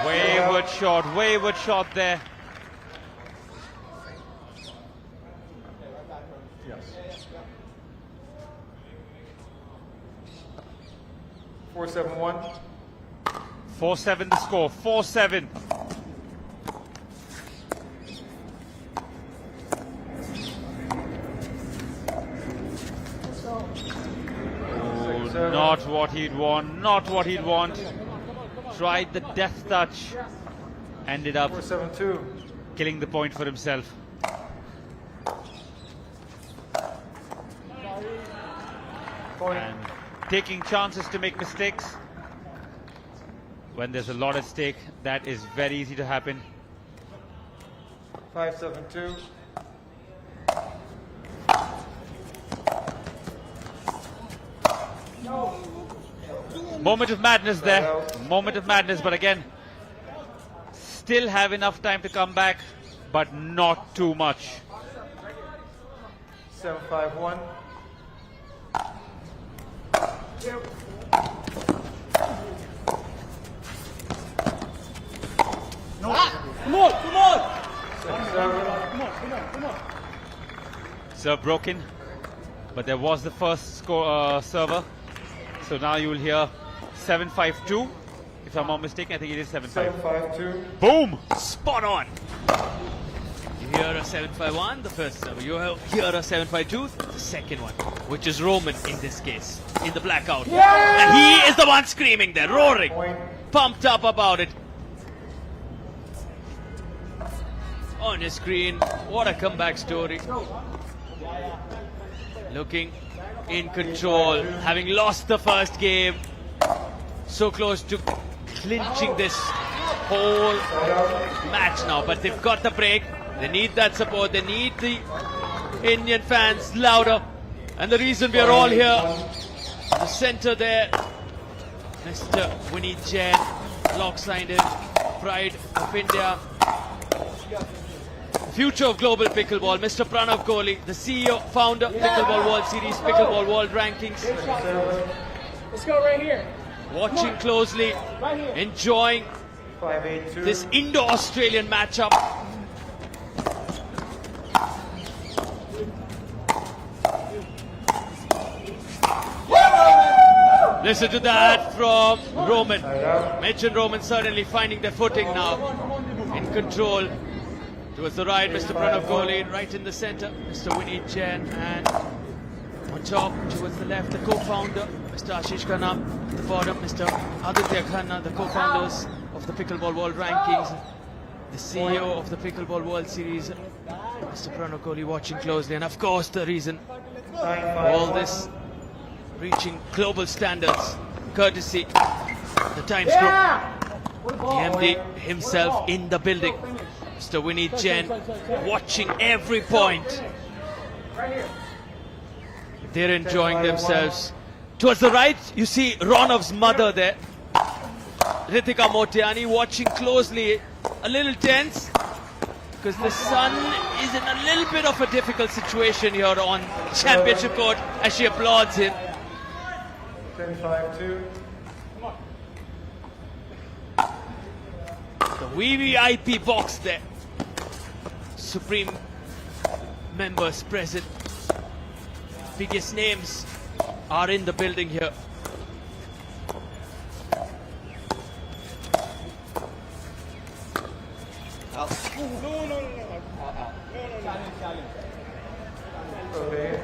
Wayward shot there. Yes. 4-7-1. 4-7 the score. 4-7. Not what he'd want. Not what he'd want. Tried the death touch. Ended up 4-7-2. killing the point for himself. And taking chances to make mistakes. When there's a lot at stake, that is very easy to happen. 5-7-2. Moment of madness there. Moment of madness, but again, still have enough time to come back, but not too much. 7-5-1. Come on. Serve broken, but there was the first score server. So now you will hear 7-5-2. If I'm not mistaken, I think it is 7-5. 7-5-2. Boom! Spot on. You hear a 7-5-1, the first server. You hear a 7-5-2, the second one, which is Roman in this case, in the blackout. Yeah! And he is the one screaming there, roaring, pumped up about it. On his screen, what a comeback story. Looking in control, having lost the first game, so close to clinching this whole match now, but they've got the break. They need that support, they need the Indian fans louder, and the reason we are all here, the center there, Mr. Winnie Jain, lock-signed pride of India, future of global pickleball, Mr. Pranav Kohli, the CEO, founder, Pickleball World Series, Pickleball World Rankings. Let's go right here. Watching closely, enjoying this Indo-Australian matchup. Listen to that from Roman. Mitch and Roman certainly finding their footing now. In control. Towards the right, Mr. Pranav Kohli, right in the center, Mr. Winnie Jain, and on top, towards the left, the co-founder, Mr. Ashish Khanna, at the bottom, Mr. Aditya Khanna, the co-founders of the Pickleball World Rankings, the CEO of the Pickleball World Series, Mr. Pranav Kohli watching closely, and of course the reason for all this reaching global standards, courtesy the Times Group, the MD himself in the building. Mr. Winnie Jain watching every point. They're enjoying themselves. Towards the right, you see Ronav's mother there. Ritika Motiani watching closely. A little tense because the son is in a little bit of a difficult situation here on championship court as she applauds him. 10-5-2. The VVIP box there. Supreme members present. Biggest names are in the building here. Okay.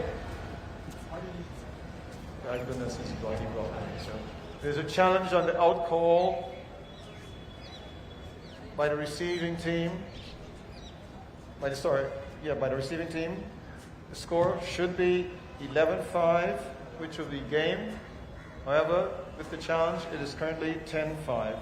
Thank goodness this is body block. So there's a challenge on the out call by the receiving team. By the receiving team. The score should be 11-5, which will be game. However, with the challenge, it is currently 10-5.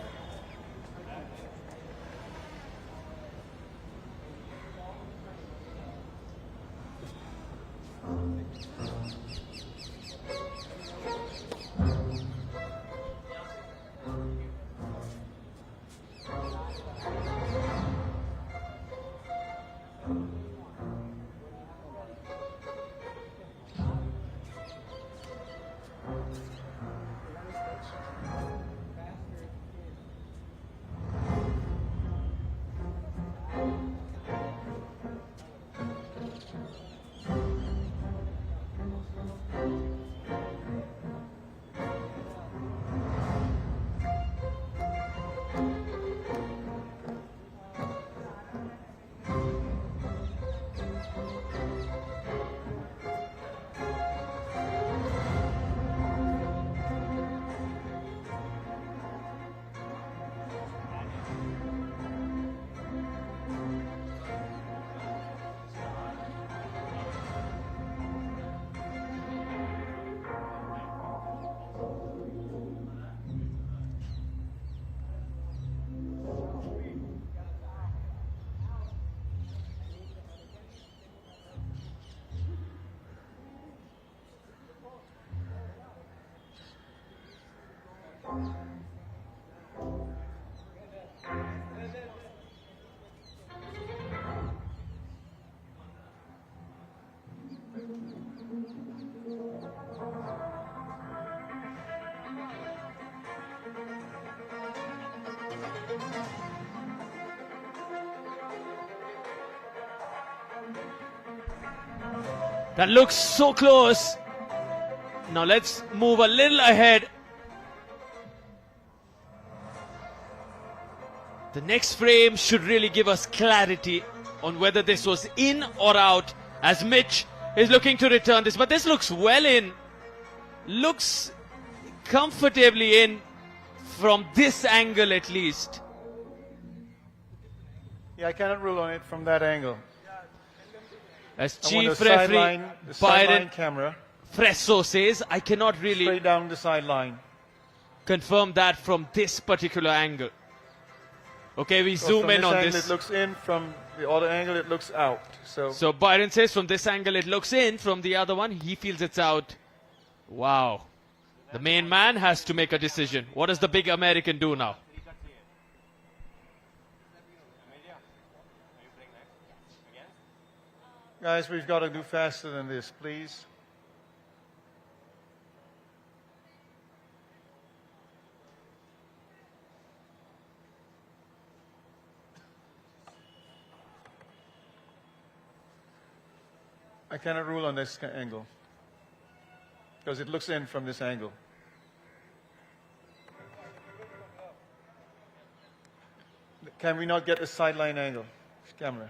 That looks so close. Now let's move a little ahead. The next frame should really give us clarity on whether this was in or out, as Mitch is looking to return this. But this looks well in. Looks comfortably in from this angle at least. Yeah, I cannot rule on it from that angle. As I want chief the referee sideline Byron camera. Fresso says, I cannot really Straight down the sideline. confirm that from this particular angle. Okay, we So zoom from in on angle this. It looks in, from the other angle it looks out. So Byron says from this angle it looks in, from the other one he feels it's out. Wow. The main man has to make a decision. What does the big American do now? Guys, we've got to do faster than this, please. I cannot rule on this angle because it looks in from this angle. Can we not get the sideline angle? Camera.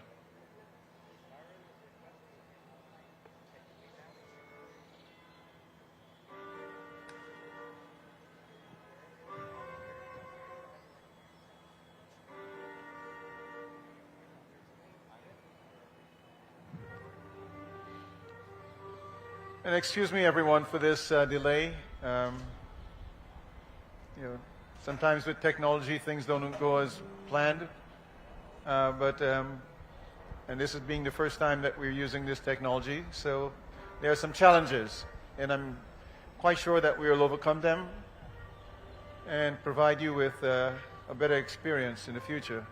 And excuse me, everyone, for this delay. Sometimes with technology, things don't go as planned. And this is being the first time that we're using this technology, so there are some challenges, and I'm quite sure that we will overcome them and provide you with a better experience in the future.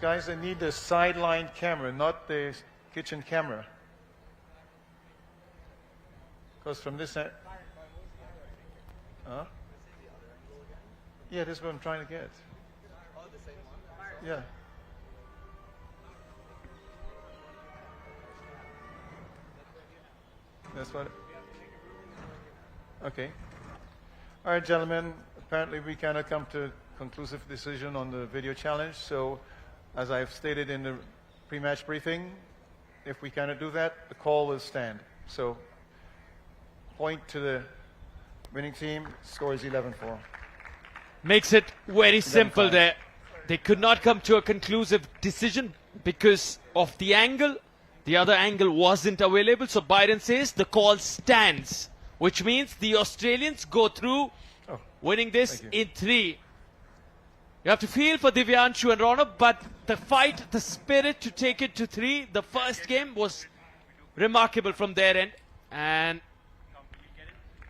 Guys, I need the sideline camera, not the kitchen camera. Because from this end... Huh? Yeah, this is what I'm trying to get. Yeah. That's what... Okay. All right, gentlemen. Apparently we cannot come to conclusive decision on the video challenge. So, as I've stated in the pre-match briefing, if we cannot do that, the call will stand. So, point to the winning team. Score is 11-4. Makes it very simple there. They could not come to a conclusive decision because of the angle. The other angle wasn't available. So Byron says the call stands, which means the Australians go through, winning this in 3. You have to feel for Divyanshu and Ronak, but the fight, the spirit to take it to 3, the first game was remarkable from their end. And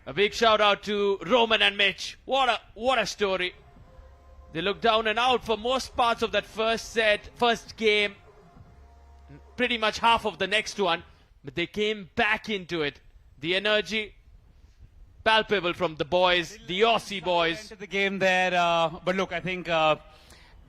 a big shout out to Roman and Mitch. What a story. They looked down and out for most parts of that first game, pretty much half of the next one, but they came back into it. The energy palpable from the boys, the Aussie boys. Into the game there, but look, I think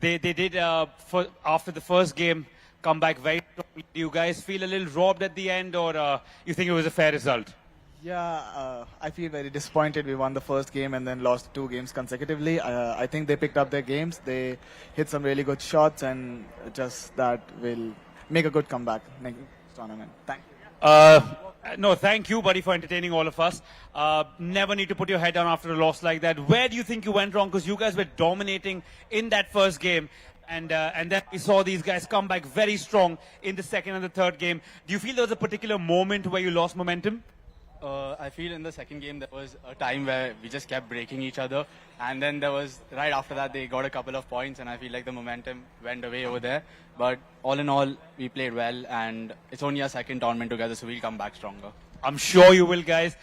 they did after the first game come back very strongly. Do you guys feel a little robbed at the end, or you think it was a fair result? Yeah, I feel very disappointed. We won the first game and then lost 2 games consecutively. I think they picked up their games. They hit some really good shots, and just that will make a good comeback next tournament. Thank you. No, thank you, buddy, for entertaining all of us. Never need to put your head down after a loss like that. Where do you think you went wrong? Because you guys were dominating in that first game, and then we saw these guys come back very strong in the second and the third game. Do you feel there was a particular moment where you lost momentum? I feel in the second game there was a time where we just kept breaking each other, and then there was, right after that, they got a couple of points, and I feel like the momentum went away over there. But all in all, we played well, and it's only our second tournament together, so we'll come back stronger. I'm sure you will, guys.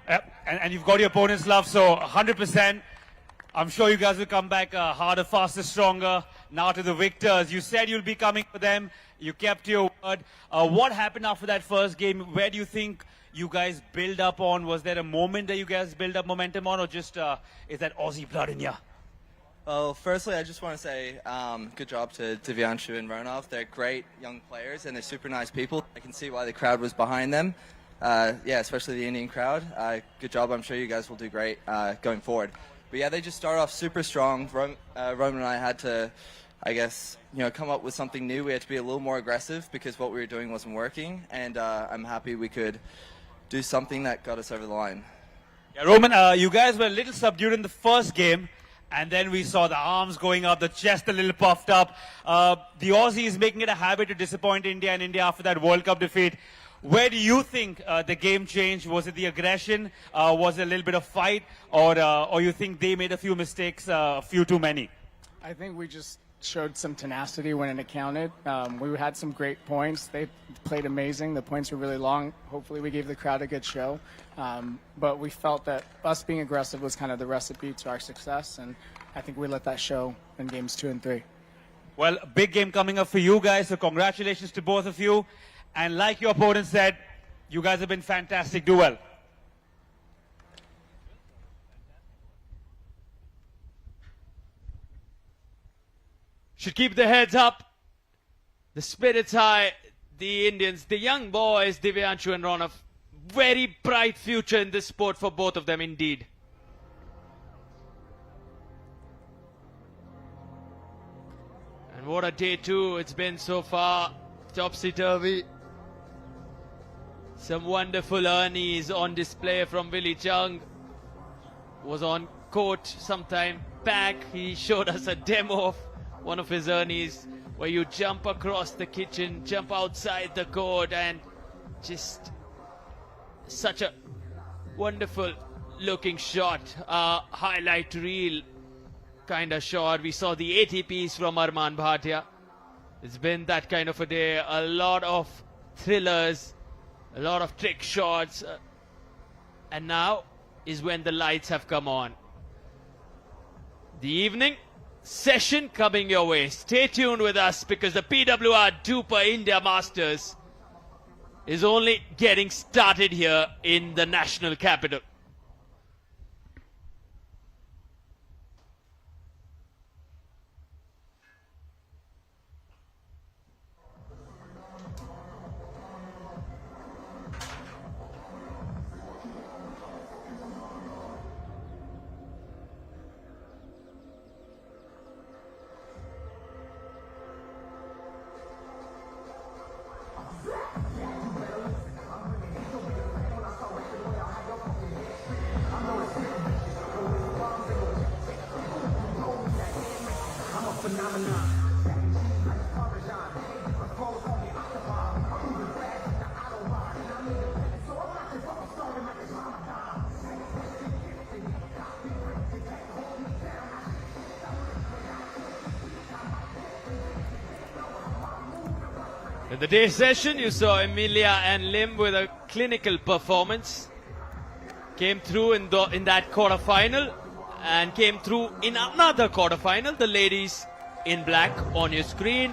And you've got your opponent's love, so 100%. I'm sure you guys will come back harder, faster, stronger. Now to the victors. You said you'll be coming for them. You kept your word. What happened after that first game? Where do you think you guys build up on? Was there a moment that you guys build up momentum on, or just is that Aussie blood in you? Well, firstly, I just want to say good job to Divyanshu and Ronov. They're great young players and they're super nice people. I can see why the crowd was behind them. Yeah, especially the Indian crowd. Good job. I'm sure you guys will do great going forward. But yeah, they just started off super strong. Roman and I had to, I guess, come up with something new. We had to be a little more aggressive because what we were doing wasn't working. And I'm happy we could do something that got us over the line. Yeah, Roman, you guys were a little subdued in the first game. And then we saw the arms going up, the chest a little puffed up. The Aussies making it a habit to disappoint India and India after that World Cup defeat. Where do you think the game changed? Was it the aggression? Was it a little bit of fight? Or you think they made a few mistakes, a few too many? I think we just showed some tenacity when it counted. We had some great points. They played amazing. The points were really long. Hopefully we gave the crowd a good show. But we felt that us being aggressive was kind of the recipe to our success, and I think we let that show in games 2 and 3. Well, a big game coming up for you guys, so congratulations to both of you. And like your opponent said, you guys have been fantastic. Do well. Should keep the heads up, the spirits high, the Indians, the young boys, Divyanshu and Ronov. Very bright future in this sport for both of them indeed. And what a day two it's been so far. Topsy-turvy. Some wonderful earnies on display from Willie Chung. Was on court sometime back. He showed us a demo of one of his earnies where you jump across the kitchen, jump outside the court, and just such a wonderful looking shot, highlight reel kind of shot. We saw the ATPs from Arman Bhatia. It's been that kind of a day, a lot of thrillers, a lot of trick shots, and now is when the lights have come on. The evening session coming your way. Stay tuned with us because the PWR DUPR India Masters is only getting started here in the national capital. In the day session, you saw Emilia and Lim with a clinical performance. Came through in that quarterfinal and came through in another quarterfinal. The ladies in black on your screen.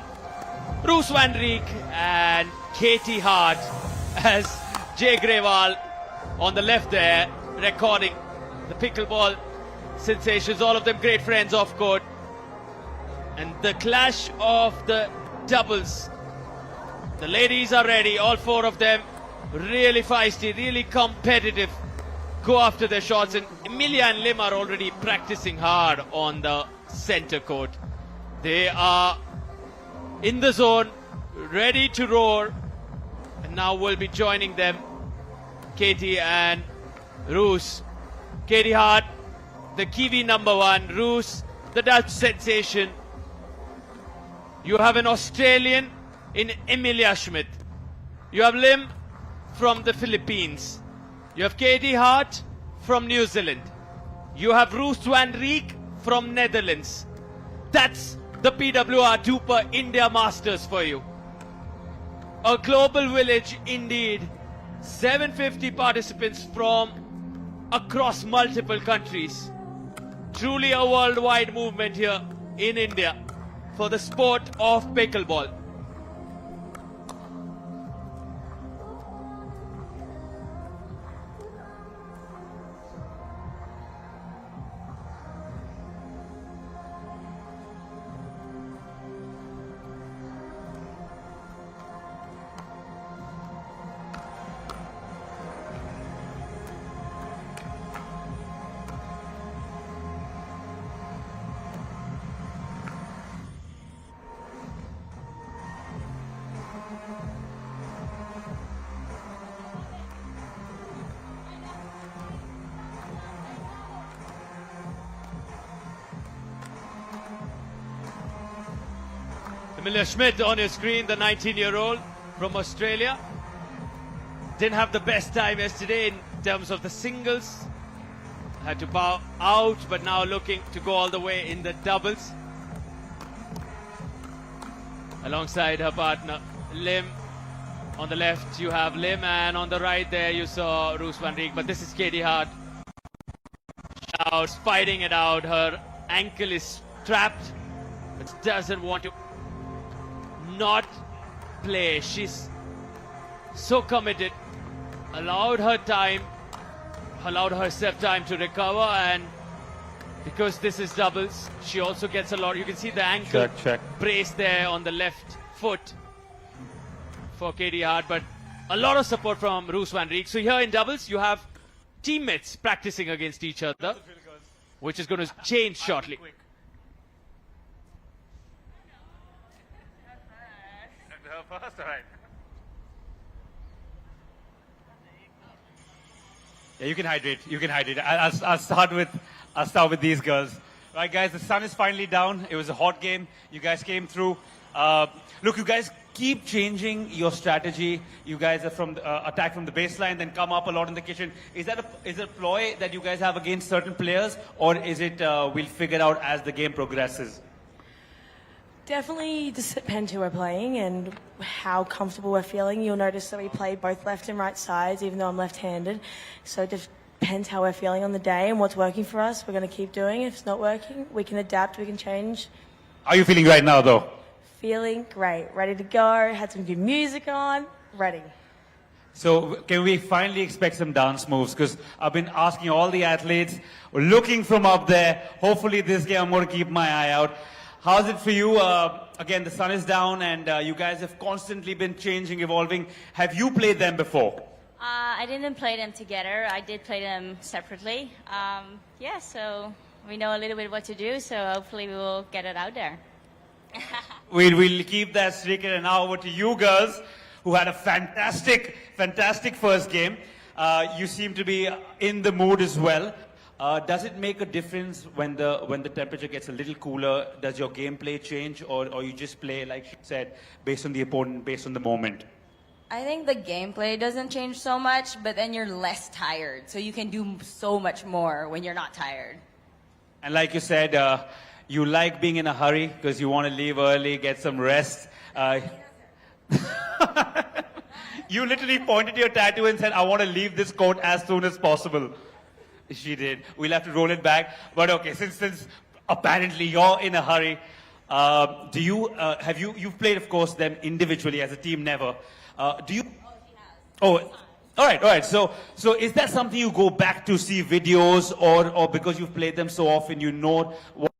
Roos van Rijk and Katie Hart as Jay Grewal on the left there, recording the pickleball sensations. All of them great friends off court. And the clash of the doubles. The ladies are ready, all four of them, really feisty, really competitive, go after their shots, and Emilia and Lim are already practicing hard on the center court. They are in the zone, ready to roar, and now we'll be joining them, Katie and Roos. Katie Hart, the Kiwi #1, Roos, the Dutch sensation. You have an Australian in Emilia Schmidt. You have Lim from the Philippines. You have Katie Hart from New Zealand. You have Roos van Rijk from Netherlands. That's the PWR DUPR India Masters for you. A global village indeed. 750 participants from across multiple countries. Truly a worldwide movement here in India for the sport of pickleball. Emilia Schmidt on your screen, the 19-year-old from Australia. Didn't have the best time yesterday in terms of the singles. Had to bow out, but now looking to go all the way in the doubles. Alongside her partner, Lim. On the left, you have Lim, and on the right there, you saw Roos van Riek. But this is Katie Hart. Shouts, fighting it out. Her ankle is trapped, but doesn't want to not play. She's so committed. Allowed her time, allowed herself time to recover, and because this is doubles, she also gets a lot. You can see the ankle brace there on the left foot for Katie Hart, but a lot of support from Roos van Riek. So here in doubles, you have teammates practicing against each other, which is going to change shortly. Yeah, you can hydrate. You can hydrate. I'll start with these girls. Right, guys, the sun is finally down. It was a hot game. You guys came through. Look, you guys keep changing your strategy. You guys are from attack from the baseline, then come up a lot in the kitchen. Is that a ploy that you guys have against certain players, or is it we'll figure out as the game progresses? Definitely just depends who we're playing and how comfortable we're feeling. You'll notice that we play both left and right sides, even though I'm left-handed. So it just depends how we're feeling on the day and what's working for us. We're going to keep doing. If it's not working, we can adapt, we can change. How are you feeling right now, though? Feeling great. Ready to go. Had some good music on. Ready. So can we finally expect some dance moves? Because I've been asking all the athletes, looking from up there. Hopefully this game I'm going to keep my eye out. How's it for you? Again, the sun is down and you guys have constantly been changing, evolving. Have you played them before? I didn't play them together. I did play them separately. Yeah, so we know a little bit what to do, so hopefully we will get it out there. We'll keep that streak. And now over to you girls, who had a fantastic first game. You seem to be in the mood as well. Does it make a difference when the temperature gets a little cooler? Does your gameplay change, or you just play, like she said, based on the opponent, based on the moment? I think the gameplay doesn't change so much, but then you're less tired. So you can do so much more when you're not tired. And like you said, you like being in a hurry because you want to leave early, get some rest. You literally pointed your tattoo and said, I want to leave this court as soon as possible. She did. We'll have to roll it back. But okay, since apparently you're in a hurry, do you, you've played, of course, them individually as a team, never. Do you? Oh, all right. So is that something you go back to see videos, or because you've played them so often, you know what?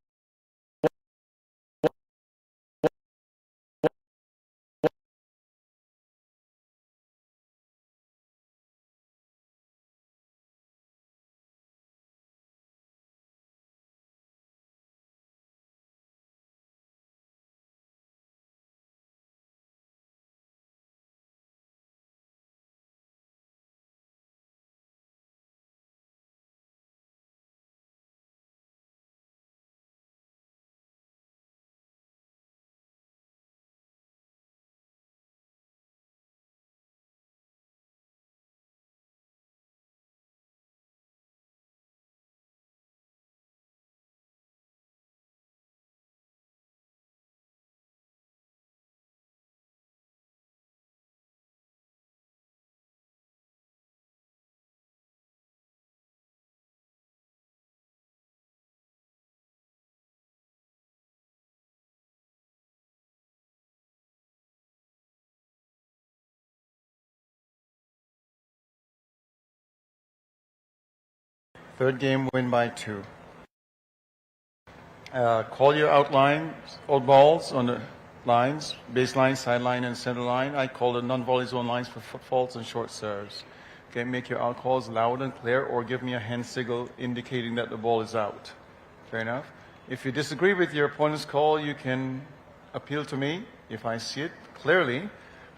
Third game, win by 2. Call your outlines, all balls on the lines, baseline, sideline, and center line. I call the non-volley zone lines for foot faults and short serves. Okay, make your out calls loud and clear, or give me a hand signal indicating that the ball is out. Fair enough. If you disagree with your opponent's call, you can appeal to me. If I see it clearly,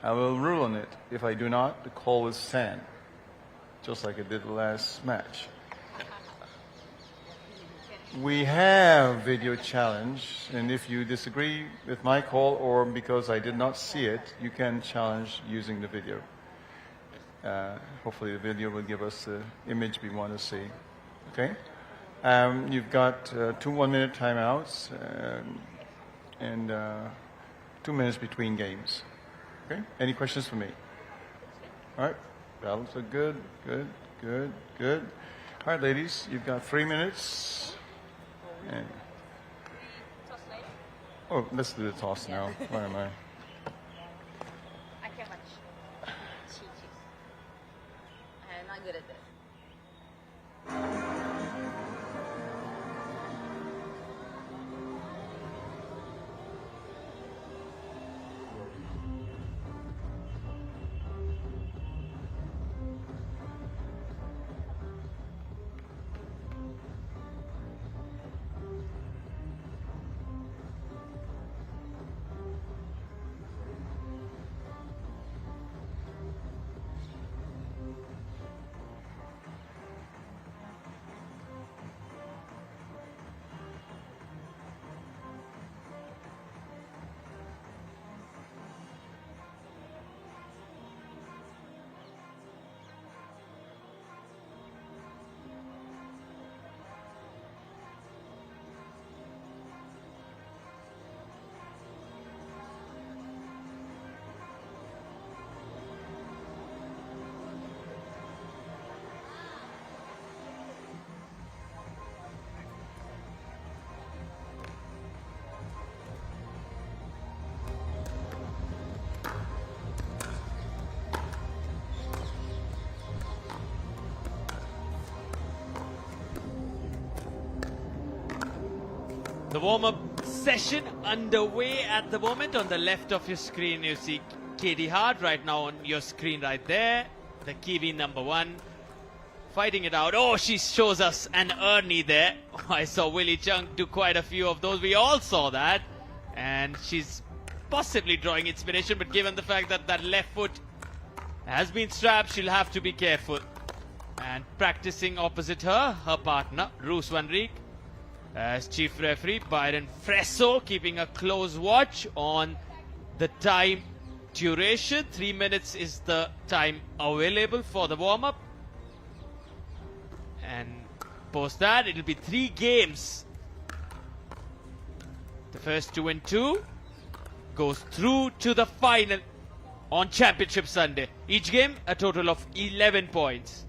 I will rule on it. If I do not, the call will stand, just like it did the last match. We have video challenge, and if you disagree with my call or because I did not see it, you can challenge using the video. Hopefully the video will give us the image we want to see. Okay? You've got 2 1-minute timeouts and 2 minutes between games. Okay? Any questions for me? All right. Battles are good, good, good, good. All right, ladies, you've got 3 minutes. And oh, let's do the toss now. Where am I? I can't watch. I'm not good at this. The warm-up session underway at the moment. On the left of your screen, you see Katie Hart right now on your screen right there. The Kiwi #1 fighting it out. Oh, she shows us an Ernie there. I saw Willie Chung do quite a few of those. We all saw that. And she's possibly drawing inspiration, but given the fact that that left foot has been strapped, she'll have to be careful. And practicing opposite her, her partner, Roos van Rijk. As chief referee, Byron Fresso keeping a close watch on the time duration. 3 minutes is the time available for the warm-up. And post that, it'll be 3 games. The first 2 and 2 goes through to the final on Championship Sunday. Each game, a total of 11 points.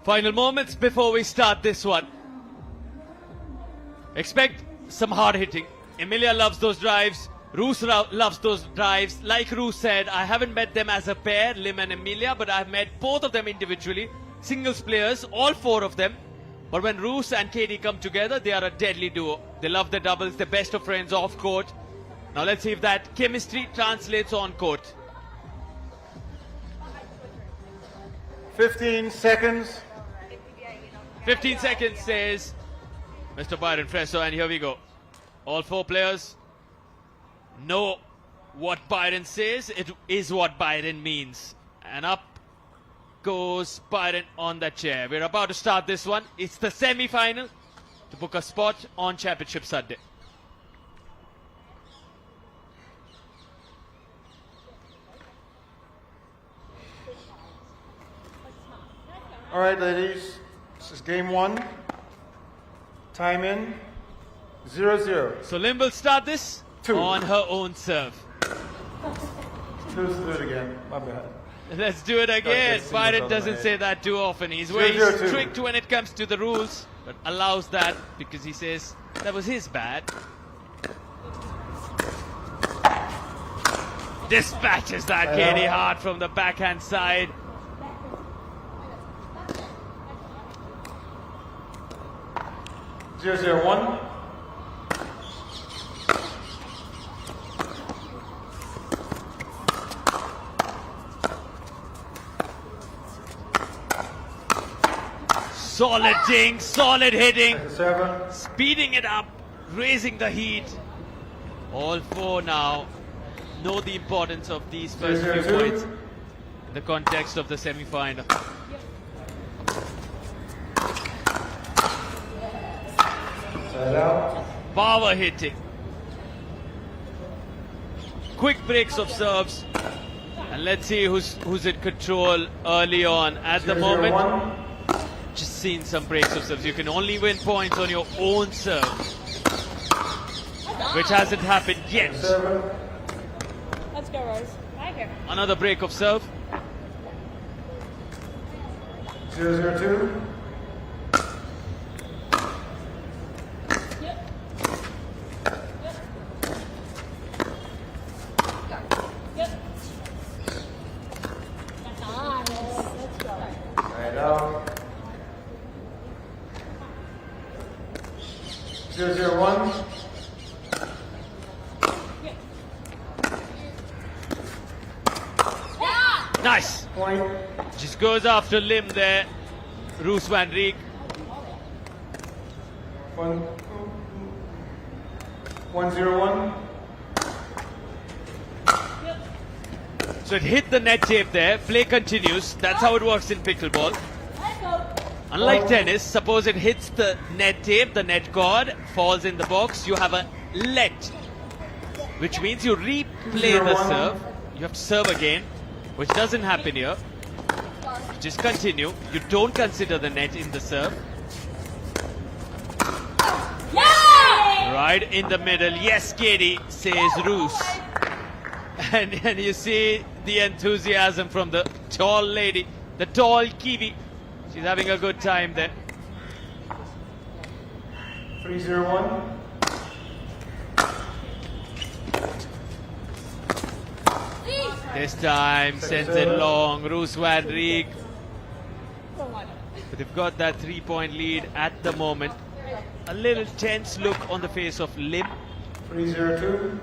Final moments before we start this one. Expect some hard hitting. Emilia loves those drives. Roos loves those drives. Like Roos said, I haven't met them as a pair, Lim and Emilia, but I've met both of them individually. Singles players, all 4 of them. But when Roos and Katie come together, they are a deadly duo. They love the doubles, the best of friends off court. Now let's see if that chemistry translates on court. 15 seconds. 15 seconds, says Mr. Byron Fresso, and here we go. All 4 players know what Byron says. It is what Byron means. And up goes Byron on that chair. We're about to start this one. It's the semi-final to book a spot on Championship Sunday. All right, ladies. This is game 1. Time in 0-0. So Lim will start this on her own serve. Let's do it again. My bad. Let's do it again. Byron doesn't say that too often. He's very strict when it comes to the rules, but allows that because he says that was his bad. Dispatches that Katie hard from the backhand side. 0-0-1. Solid ding, solid hitting, speeding it up, raising the heat. All 4 now know the importance of these first few points in the context of the semi-final. Power hitting. Quick breaks of serves. And let's see who's in control early on. At the moment, just seen some breaks of serves. You can only win points on your own serve, which hasn't happened yet. Let's go, Rose. Right here. Another break of serve. 0-0-2. Right out. 0-0-1. Nice. Point. Just goes after Lim there. Roos van Rijk. 1-0-1. So it hit the net tape there. Play continues. That's how it works in pickleball. Unlike tennis, suppose it hits the net tape, the net cord, falls in the box, you have a let, which means you replay the serve. You have to serve again, which doesn't happen here. Just continue. You don't consider the net in the serve. Right in the middle. Yes, Katie, says Roos. And you see the enthusiasm from the tall lady, the tall Kiwi. She's having a good time there. 3-0-1. This time sends it long. Roos van Rijk. But they've got that 3-point lead at the moment. A little tense look on the face of Lim. 3-0-2.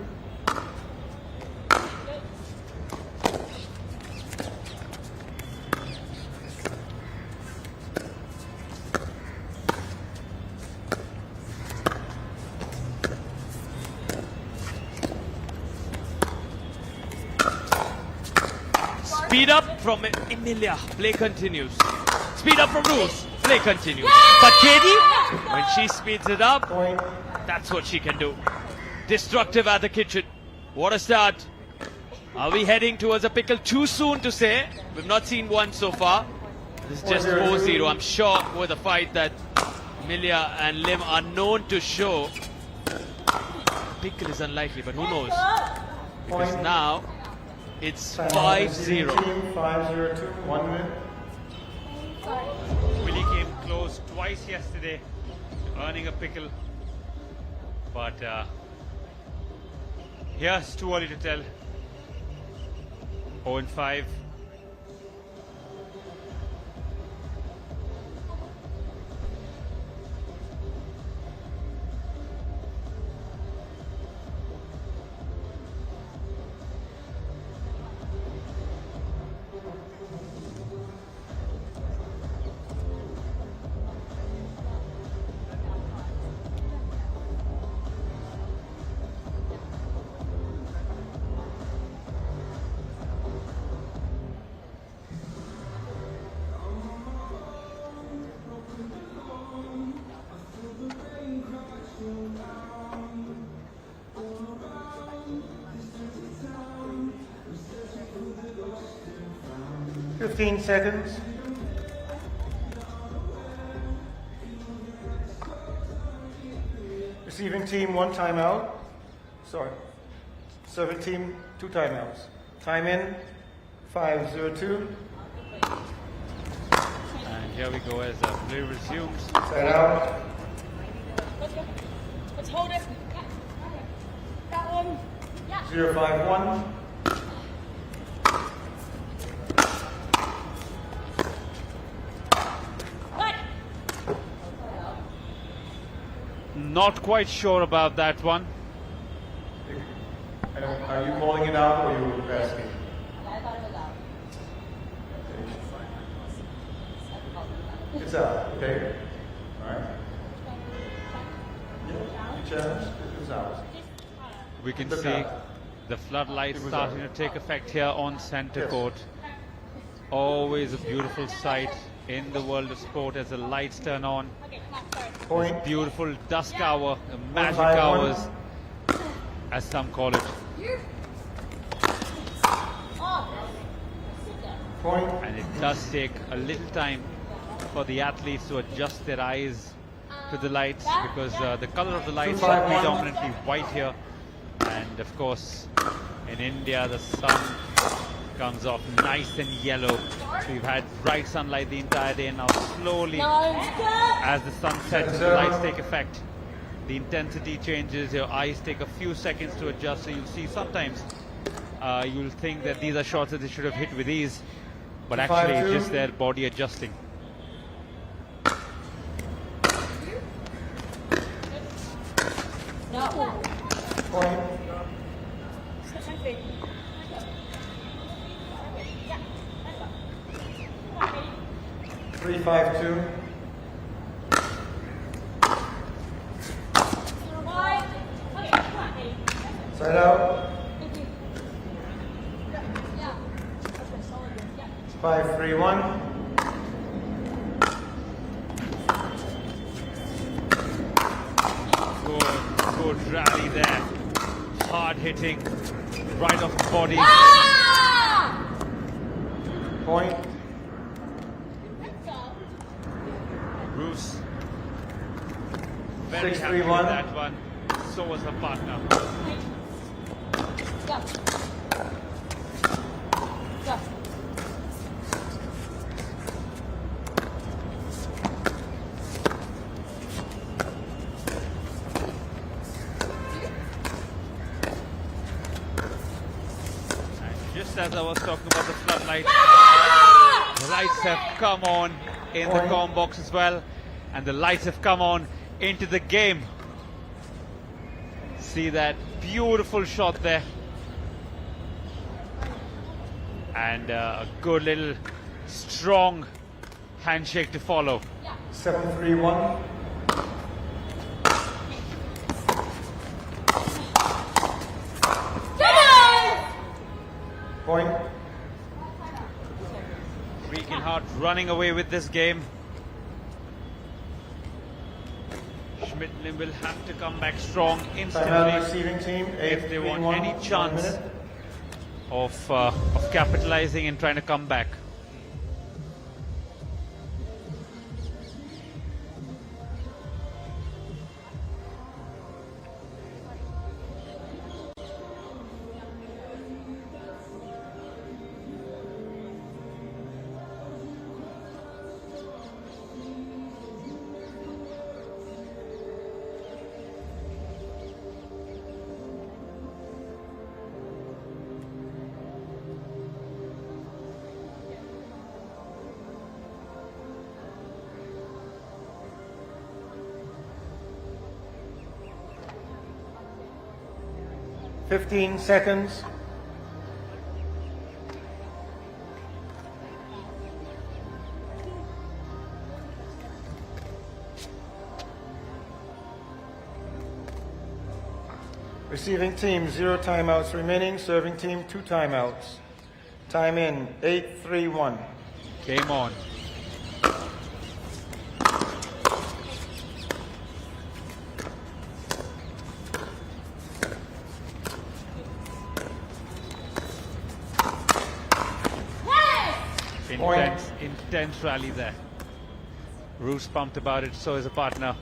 Speed up from Emilia. Play continues. Speed up from Roos. Play continues. But Katie, when she speeds it up, that's what she can do. Destructive at the kitchen. What a start. Are we heading towards a pickle? Too soon to say. We've not seen one so far. This is just 4-0. I'm sure with a fight that Emilia and Lim are known to show. Pickle is unlikely, but who knows? Because now it's 5-0. 5-0-2. 1 minute. Willie came close twice yesterday, earning a pickle. But here it's too early to tell. 0-5. 15 seconds. Receiving team 1 timeout. Sorry. Serving team 2 timeouts. Time in 5:02. And here we go as play resumes. Set out. Let's hold it. That one. 051. Not quite sure about that one. Are you calling it out or are you asking? I thought it was out. It's out, okay? Alright. Challenge, it's out. We can Look see out. the floodlights It was starting out. to take effect here on center Yes. court. Always a beautiful sight in the world of sport as the lights turn on. Point. Beautiful dusk hour, the magic 1-5-1. hours, as some call it. Point. And it does take a little time for the athletes to adjust their eyes to the lights, because the color of the lights are 2-5-1. predominantly white here. And of course, in India, the sun comes off nice and yellow. So you've had bright sunlight the entire day, and now slowly, as the sun sets and the lights take effect, the intensity changes, your eyes take a few seconds to adjust. So you'll see sometimes you'll think that these are shots that they should have hit with ease, but actually it's 5-2. just their body adjusting. Point. 352. Side out. 531. Good rally there. Hard hitting, right off the body. Point. Bruce, very happy with 6-3-1. that one. So was her partner. And just as I was talking about the floodlights, the lights have come on in the comm box as well, and the lights have come on into the game. See that beautiful shot there, and a good little strong handshake to follow. 731. Point. Regan Hart running away with this game. Schmidtling will have to come back strong Timeout instantly receiving team. if they want 8-3-1, any 1 chance minute. of capitalizing and trying to come back. $15 seconds. Receiving team 0 timeouts remaining. Serving team 2 timeouts. Time in 8:31. Game on. intense rally there. Roos pumped about it, so is a partner.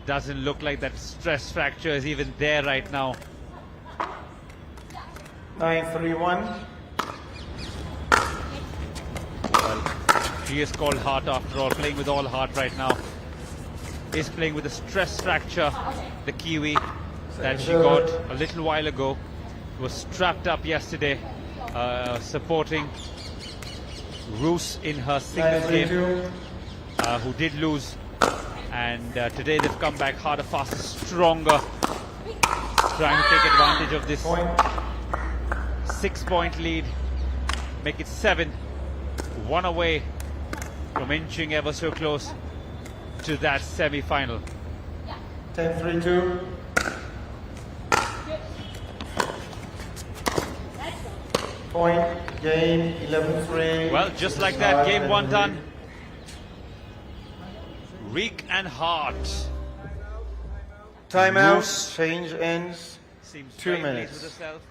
Doesn't look like that stress fracture is even there right now. 9-3-1. Well, he is called heart after all, playing with all heart right now. Is playing with a stress fracture, the Kiwi that she got a little while ago. Was strapped up yesterday, supporting Roos in her singles game, who did lose. And today they've come back harder, faster, stronger, trying to take advantage of this 6-point lead, make it 7, 1 away from inching ever so close to that semi-final. 10-3-2. Point, game, 11-3. Well, just like that, game 1 done. Reek and Hart. Timeout, change ends, Seems 2 very minutes. pleased with herself.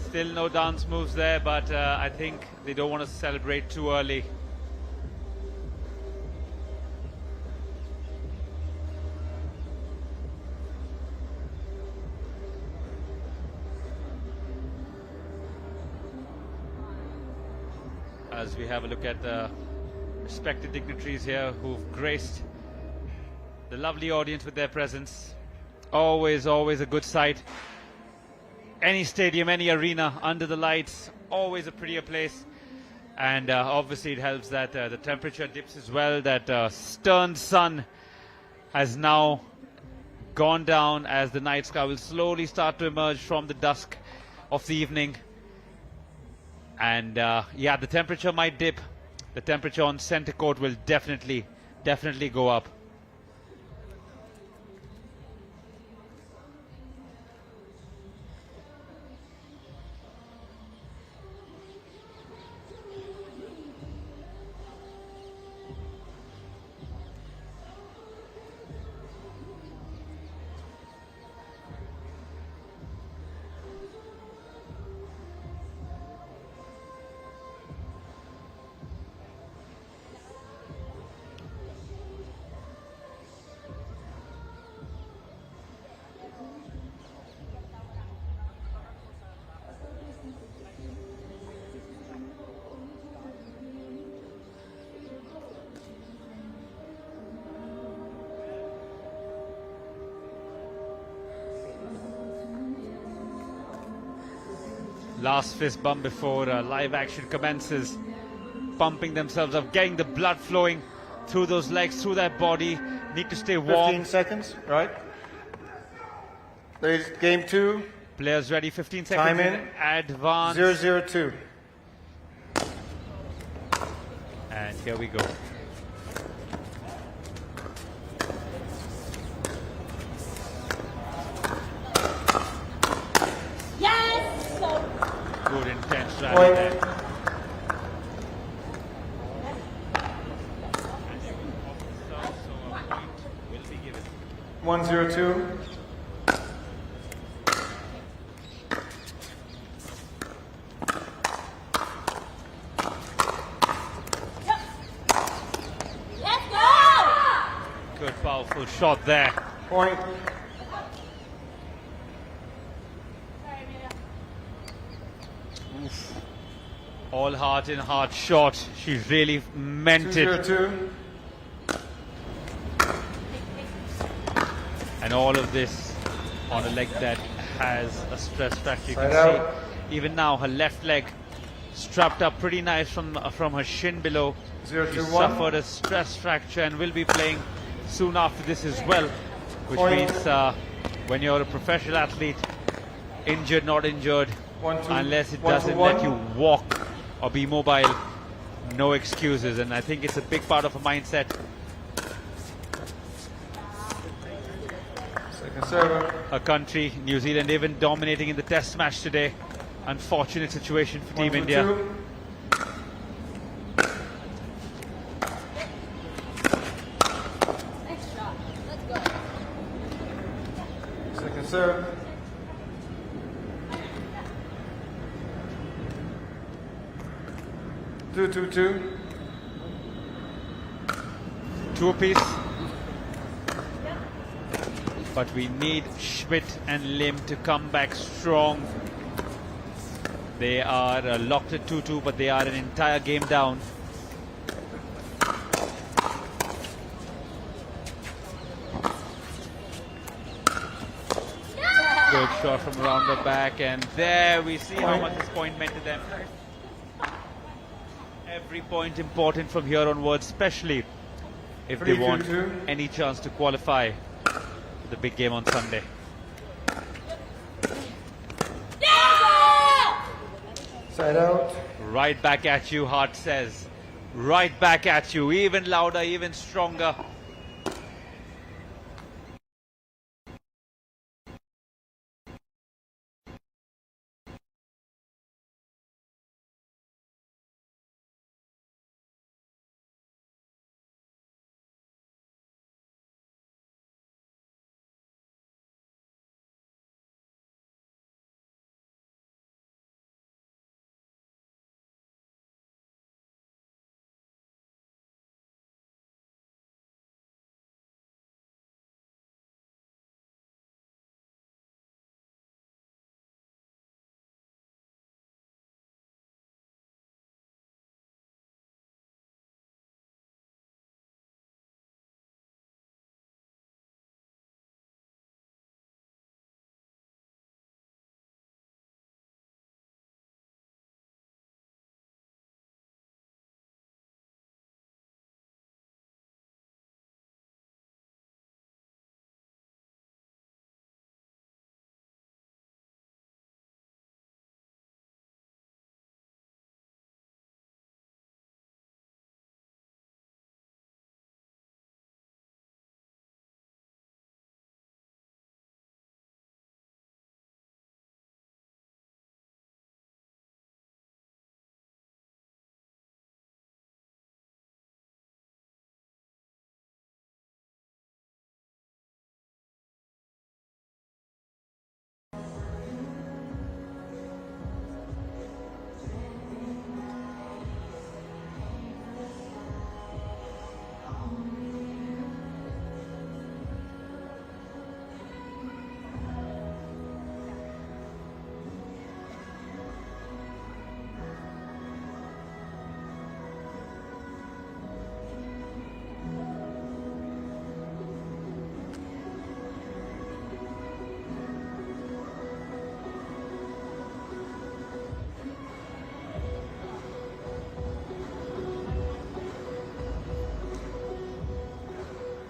Still no dance moves there, but I think they don't want to celebrate too early. As we have a look at the respected dignitaries here who've graced the lovely audience with their presence. Always a good sight. Any stadium, any arena, under the lights, always a prettier place. And obviously it helps that the temperature dips as well. That stern sun has now gone down as the night sky will slowly start to emerge from the dusk of the evening. And yeah, the temperature might dip. The temperature on center court will definitely go up. Last fist bump before live action commences. Pumping themselves up, getting the blood flowing through those legs, through their body. Need to stay warm. 15 seconds, right? Ladies, game 2. Players ready, 15 seconds Time in. Advance. 0-0-2. And here we go. Good intense rally there. 1-0-2. Good powerful shot there. Point. Oof. All heart in heart shot. She really meant it. 2-0-2. And all of this on a leg that has a stress fracture. You can Side out. see even now her left leg strapped up pretty nice from her shin below. 0-2-1. She suffered a stress fracture and will be playing soon after this as well, which Point. means when you're a professional athlete, injured, not injured, 1-2. unless it 1-2-1. doesn't let you walk or be mobile, no excuses. And I think it's a big part of a mindset. Second server. Her country, New Zealand, even dominating in the test match today. Unfortunate situation for Team India. 1-2-2. Second serve. 2-2-2. 2 apiece. But we need Schmidt and Lim to come back strong. They are locked at 2-2, but they are an entire game down. Good shot from around the back, and there we see how much this point meant to them. Every point important from here onwards, especially if they want any chance to qualify for the big game on Sunday. Side out. Right back at you, Hart says. Right back at you, even louder, even stronger.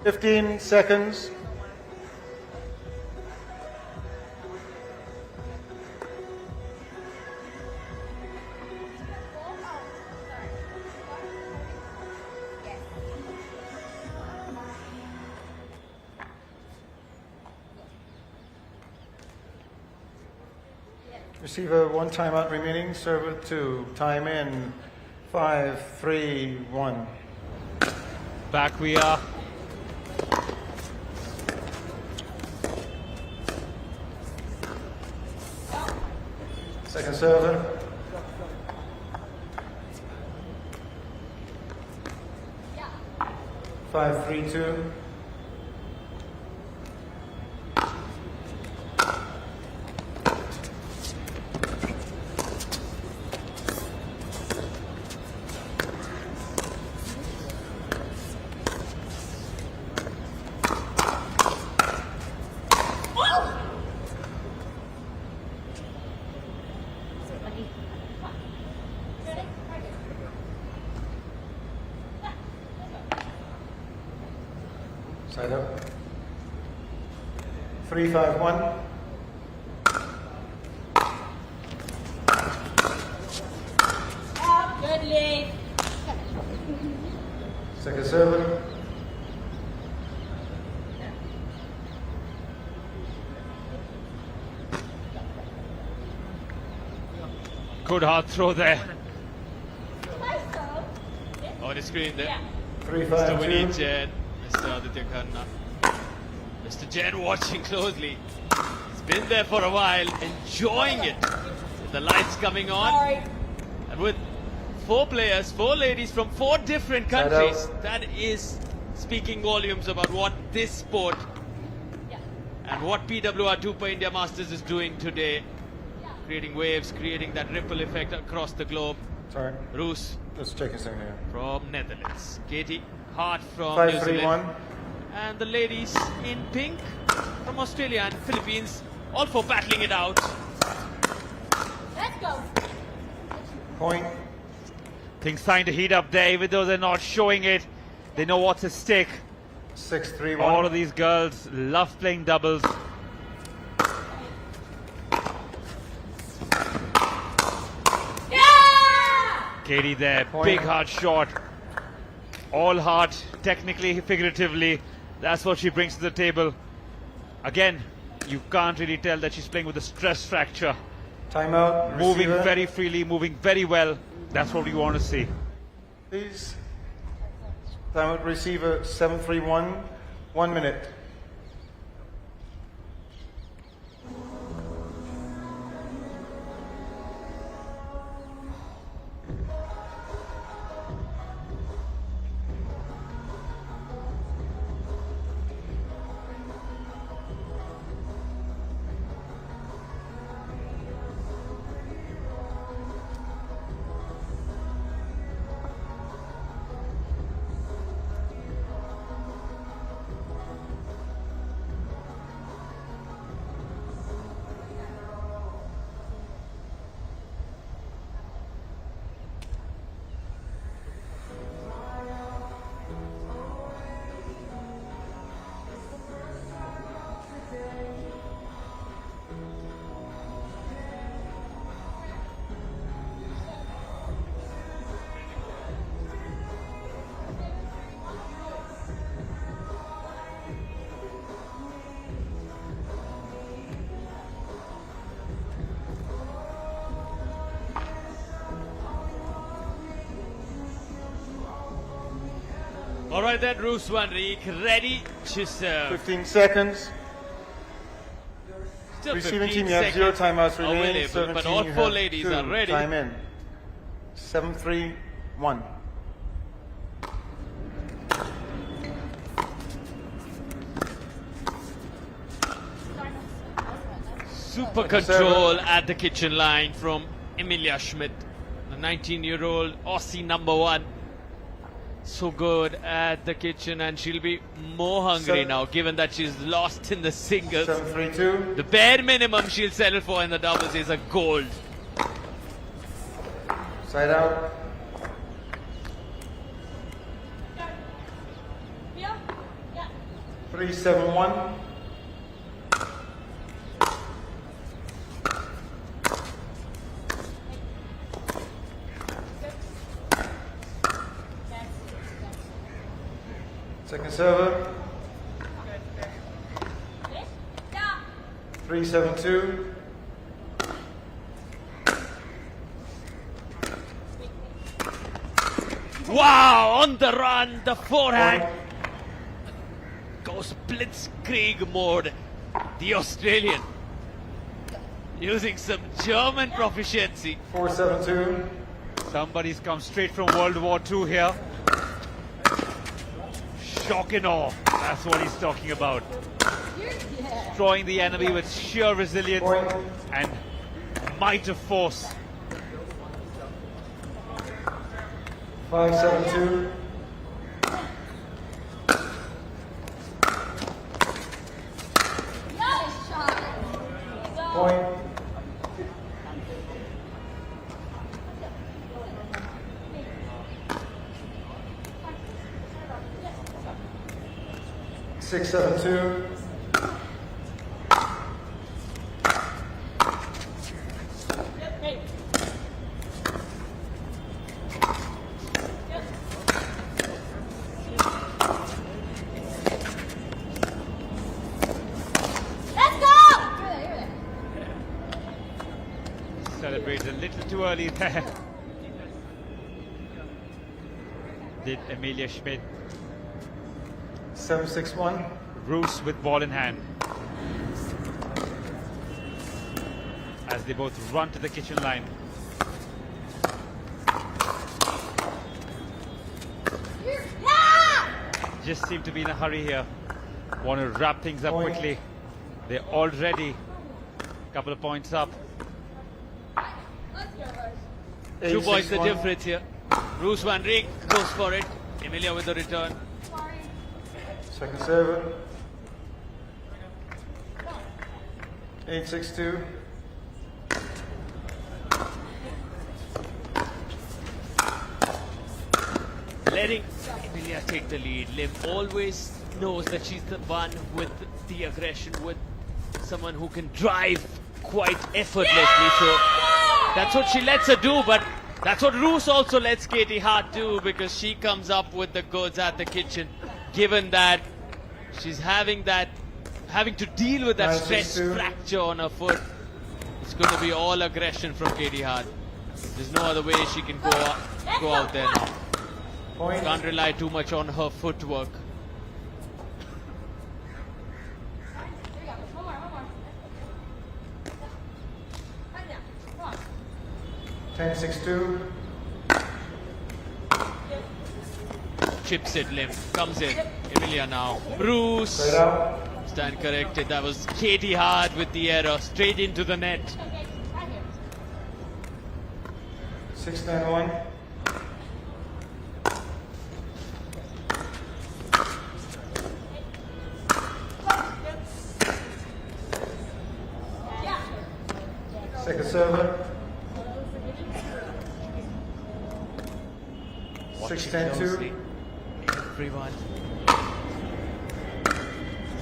Fifteen seconds. Receiver, 1 timeout remaining. Server 2. Time in. 5, 3, 1. Back we are. Second server. Yeah. 5, 3, 2. Side up. 3, 5, 1. Good lead. Second server. Good hard throw there. On the screen there. 3, 5, Mr. 2. Vinny Jain, Mr. Aditya Khanna. Mr. Jain watching closely. He's been there for a while, enjoying it. With the lights coming on. And with 4 players, 4 ladies from 4 different countries. That is speaking volumes about what this sport and what PWR DUPR India Masters is doing today. Creating waves, creating that ripple effect across the globe. Sorry. Roos. Just checking something here. From Netherlands. Katie Hart from 5, New 3, Zealand. 1. And the ladies in pink from Australia and Philippines. All 4 battling it out. Let's go. Point. Things starting to heat up there, even though they're not showing it. They know what's at stake. 6, 3, 1. All of these girls love playing doubles. Katie there, big hard shot. All heart, technically, figuratively. That's what she brings to the table. Again, you can't really tell that she's playing with a stress fracture. Timeout. Moving receiver. very freely, moving very well. That's what we want to see. Please. Timeout receiver 7-3-1. 1 minute. All right then, Roos van Rijk ready to serve. 15 seconds. Still Receiving 15 team, you have 0 seconds timeouts remaining. available, Serving but team, all you 4 have ladies 2. are ready. Time in. 7-3-1. Super control at the kitchen line from Emilia Schmidt, the 19-year-old Aussie #1. So good at the kitchen, and she'll be more hungry now, given that she's lost in the singles. 7-3-2. The bare minimum she'll settle for in the doubles is a gold. Side out. Yeah. 3-7-1. Second server. 3-7-2. Wow, on the run, the forehand goes blitzkrieg mode. The Australian using some German proficiency. 4-7-2. Somebody's come straight from World War II here. Shock and awe, that's what he's talking about. Destroying the enemy with sheer resilience and might of force. 5-7-2. Point. Six, 7-2. Celebrates a little too early there. Did Emilia Schmidt. 7-6-1. Roos with ball in hand. As they both run to the kitchen line. just seem to be in a hurry here. Want to wrap things up quickly. They're already a couple of points up. 2 points the difference here. Bruce Van Rijk goes for it. Emilia with the return. Second server. 8-6-2. Letting Emilia take the lead. Lim always knows that she's the one with the aggression, with someone who can drive quite effortlessly. So that's what she lets her do, but that's what Roos also lets Katie Hart do, because she comes up with the goods at the kitchen, given that she's having to deal with that stress fracture on her foot. It's going to be all aggression from Katie Hart. There's no other way she can go out there now. Can't rely too much on her footwork. Ten 6-2. Chips it, Lim. Comes in. Emilia now. Bruce. Stand corrected. That was Katie Hart with the error. Straight into the net. 6-9-1. Second server. 6-10-2. Everyone.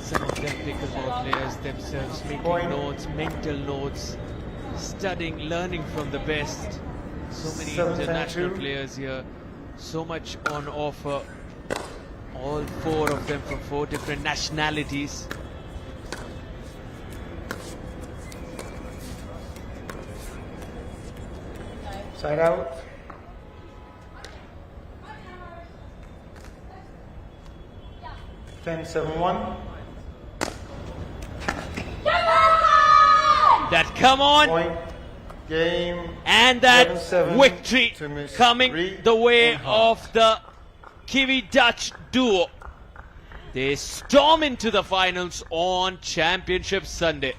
Some of them pickleball players themselves making notes, mental notes, studying, learning from the best. So many international players here. So much on offer. All 4 of them from 4 different nationalities. Side out. Ten 7-1. That come on. Point. Game. And that 11-7 victory coming the way of the Kiwi Dutch duo. They storm into the finals on Championship Sunday.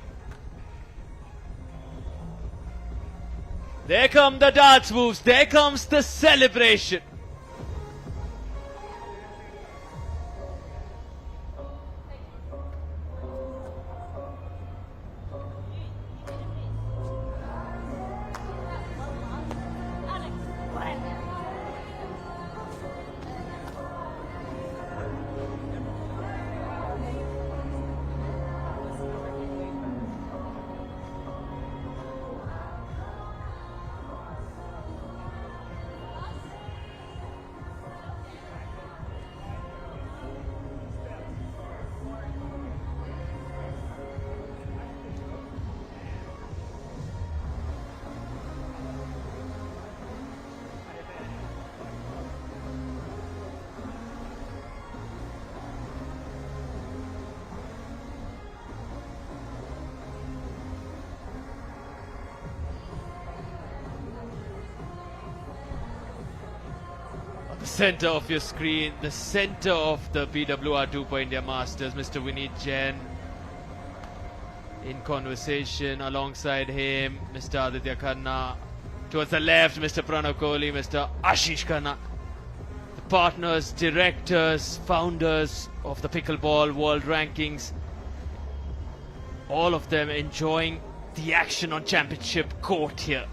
There come the dance moves. There comes the celebration. Center of your screen, the center of the PWR DUPR India Masters, Mr. Vineet Jain in conversation. Alongside him, Mr. Aditya Khanna. Towards the left, Mr. Pranav Kohli, Mr. Ashish Khanna. The partners, directors, founders of the Pickleball World Rankings. All of them enjoying the action on championship court here.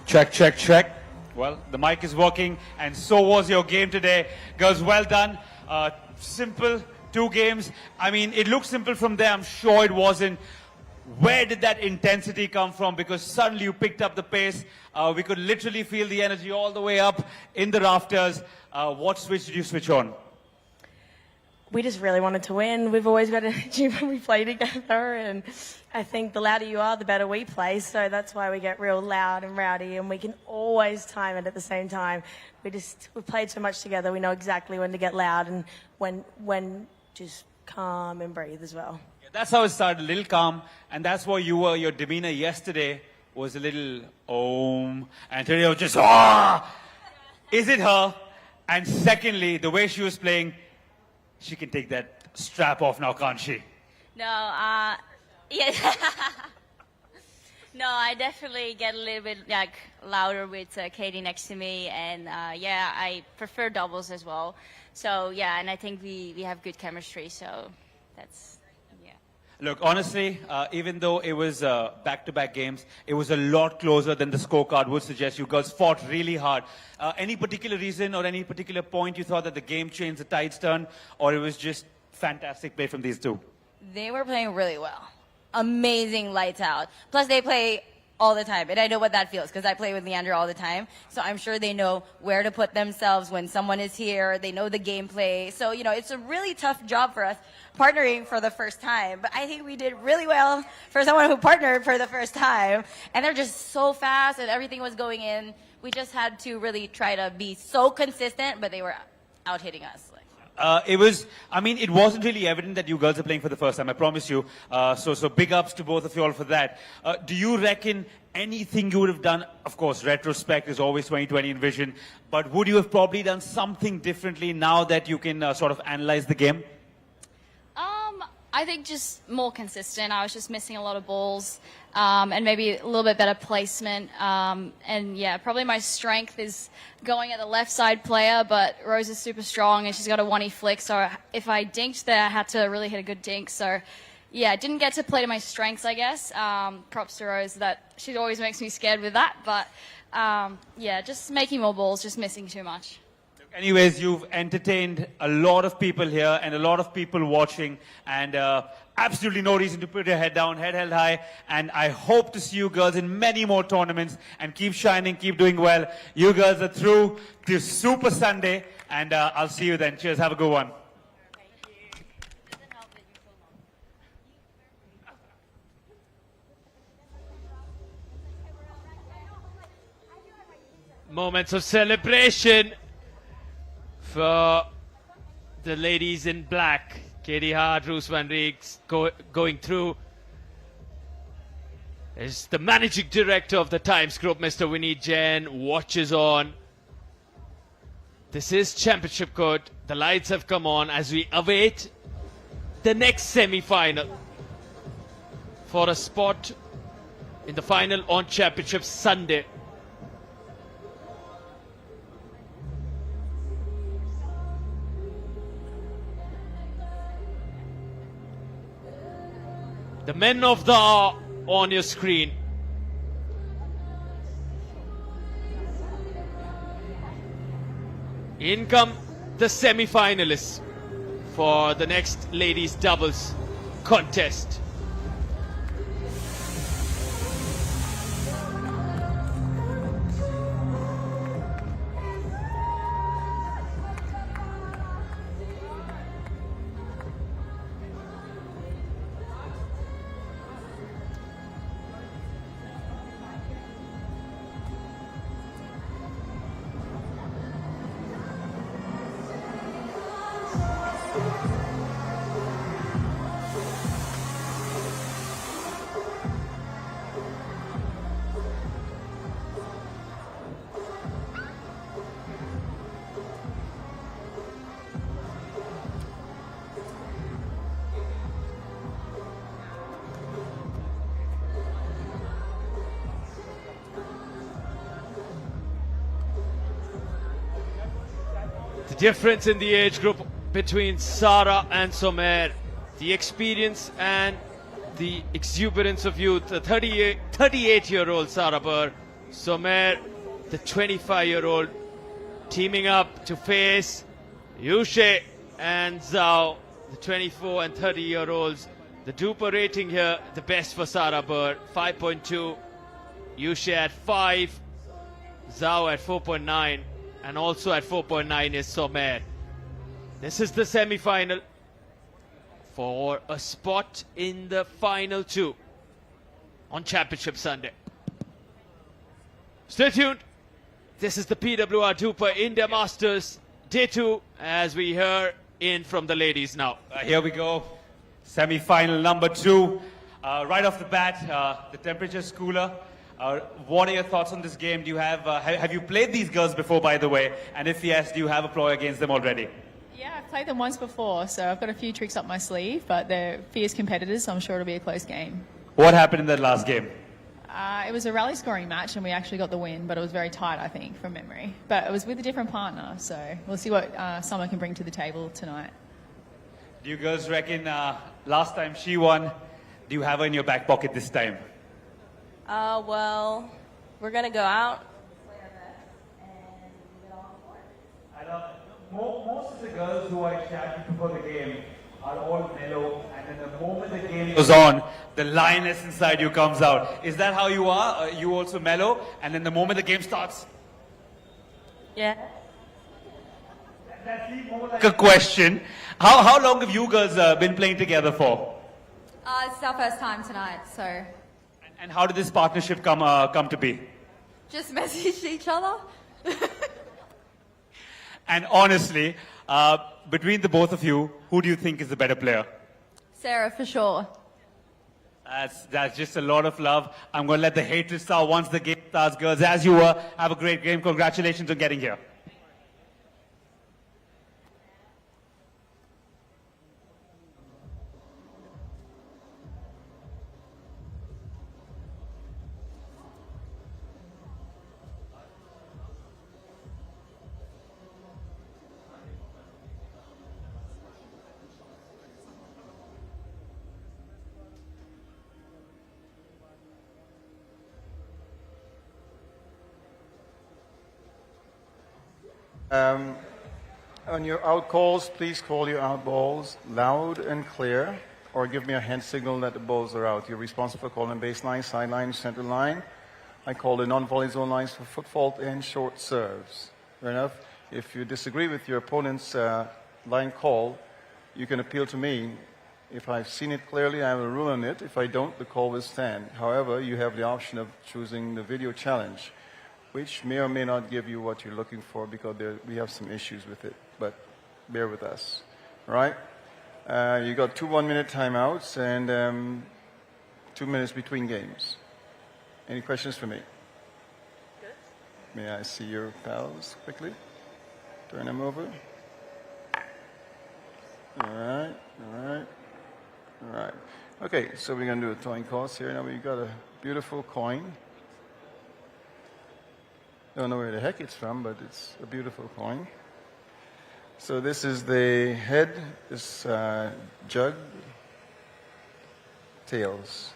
Check, check, check. Well, the mic is working, and so was your game today. Girls, well done. Simple, 2 games. I mean, it looks simple from there. I'm sure it wasn't. Where did that intensity come from? Because suddenly you picked up the pace. We could literally feel the energy all the way up in the rafters. What switch did you switch on? we just really wanted to win. We've always got energy when we play together, and I think the louder you are, the better we play. So that's why we get real loud and rowdy, and we can always time it at the same time. We've played so much together. We know exactly when to get loud and when just calm and breathe as well. That's how it started, a little calm, and that's why you were. Your demeanor yesterday was a little and today was just Is it her? And secondly, the way she was playing, she can take that strap off now, can't she? No, yeah. No, I definitely get a little bit like louder with Katie next to me, and yeah, I prefer doubles as well. So yeah, and I think we have good chemistry, so that's, yeah. Look, honestly, even though it was back-to-back games, it was a lot closer than the scorecard would suggest. You girls fought really hard. Any particular reason or any particular point you thought that the game changed, the tides turned, or it was just fantastic play from these two? They were playing really well. Amazing lights out. Plus, they play all the time. And I know what that feels because I play with Leander all the time. So I'm sure they know where to put themselves when someone is here. They know the gameplay. So, you know, it's a really tough job for us partnering for the first time. But I think we did really well for someone who partnered for the first time. And they're just so fast and everything was going in. We just had to really try to be so consistent, but they were out hitting us. It wasn't really evident that you girls are playing for the first time, I promise you. So big ups to both of you all for that. Do you reckon anything you would have done, of course, retrospect is always 20/20 in vision, but would you have probably done something differently now that you can sort of analyze the game? I think just more consistent. I was just missing a lot of balls, and maybe a little bit better placement. And yeah, probably my strength is going at the left side player, but Rose is super strong and she's got a 1E flick. So if I dinked there, I had to really hit a good dink. So yeah, didn't get to play to my strengths, I guess. Props to Rose that she always makes me scared with that. But yeah, just making more balls, just missing too much. Anyways, you've entertained a lot of people here and a lot of people watching, and absolutely no reason to put your head down, head held high, and I hope to see you girls in many more tournaments and keep shining, keep doing well. You girls are through to Super Sunday, and I'll see you then. Cheers, have a good one. Moments of celebration for the ladies in black. Katie Hart, Roos van Reeks going through. As the managing director of the Times Group, Mr. Vineet Jain, watches on. This is championship court. The lights have come on as we await the next semi-final for a spot in the final on Championship Sunday. The men of the hour on your screen. In come the semi-finalists for the next ladies doubles contest. Difference in the age group between Sara and Somer, the experience and the exuberance of youth. The 38-year-old Sara Burr, Somer, the 25-year-old, teaming up to face Yushe and Zhao, the 24 and 30-year-olds. The DUPR rating here, the best for Sara Burr, 5.2, Yushe at 5, Zhao at 4.9. And also at 4.9 is Somer. This is the semi-final. for a spot in the final two on Championship Sunday. Stay tuned. This is the PWR DUPR India Masters Day 2 as we hear in from the ladies now. Here we go. Semi-final number 2. Right off the bat, the temperature's cooler. What are your thoughts on this game? Do you have you played these girls before, by the way? And if yes, do you have a ploy against them already? Yeah, I've played them once before, so I've got a few tricks up my sleeve, but they're fierce competitors, so I'm sure it'll be a close game. What happened in that last game? It was a rally scoring match and we actually got the win, but it was very tight, I think, from memory. But it was with a different partner, so we'll see what Summer can bring to the table tonight. Do you girls reckon last time she won, do you have her in your back pocket this time? Well, we're going to go out. Most of the girls who I chatted before the game are all mellow, and then the moment the game goes on, the lioness inside you comes out. Is that how you are? You also mellow, and then the moment the game starts? Yeah. That's more like a question. How long have you girls been playing together for? It's our first time tonight, so And how did this partnership come to be? just message each other. And honestly, between the both of you, who do you think is the better player? Sarah, for sure. That's just a lot of love. I'm going to let the hatred start once the game starts, girls. As you were, have a great game. Congratulations on getting here. On your out calls, please call your out balls loud and clear, or give me a hand signal that the balls are out. You're responsible for calling baseline, sideline, center line. I call the non-volley zone lines for foot fault and short serves. Fair enough? If you disagree with your opponent's line call, you can appeal to me. If I've seen it clearly, I will rule on it. If I don't, the call will stand. However, you have the option of choosing the video challenge, which may or may not give you what you're looking for because we have some issues with it, but bear with us. All right? You got 2 1-minute timeouts and 2 minutes between games. Any questions for me? Good. May I see your pals quickly? Turn them over. All right, all right, all right. Okay, so we're going to do a coin toss here. Now we've got a beautiful coin. Don't know where the heck it's from, but it's a beautiful coin. So this is the head, this jug, tails.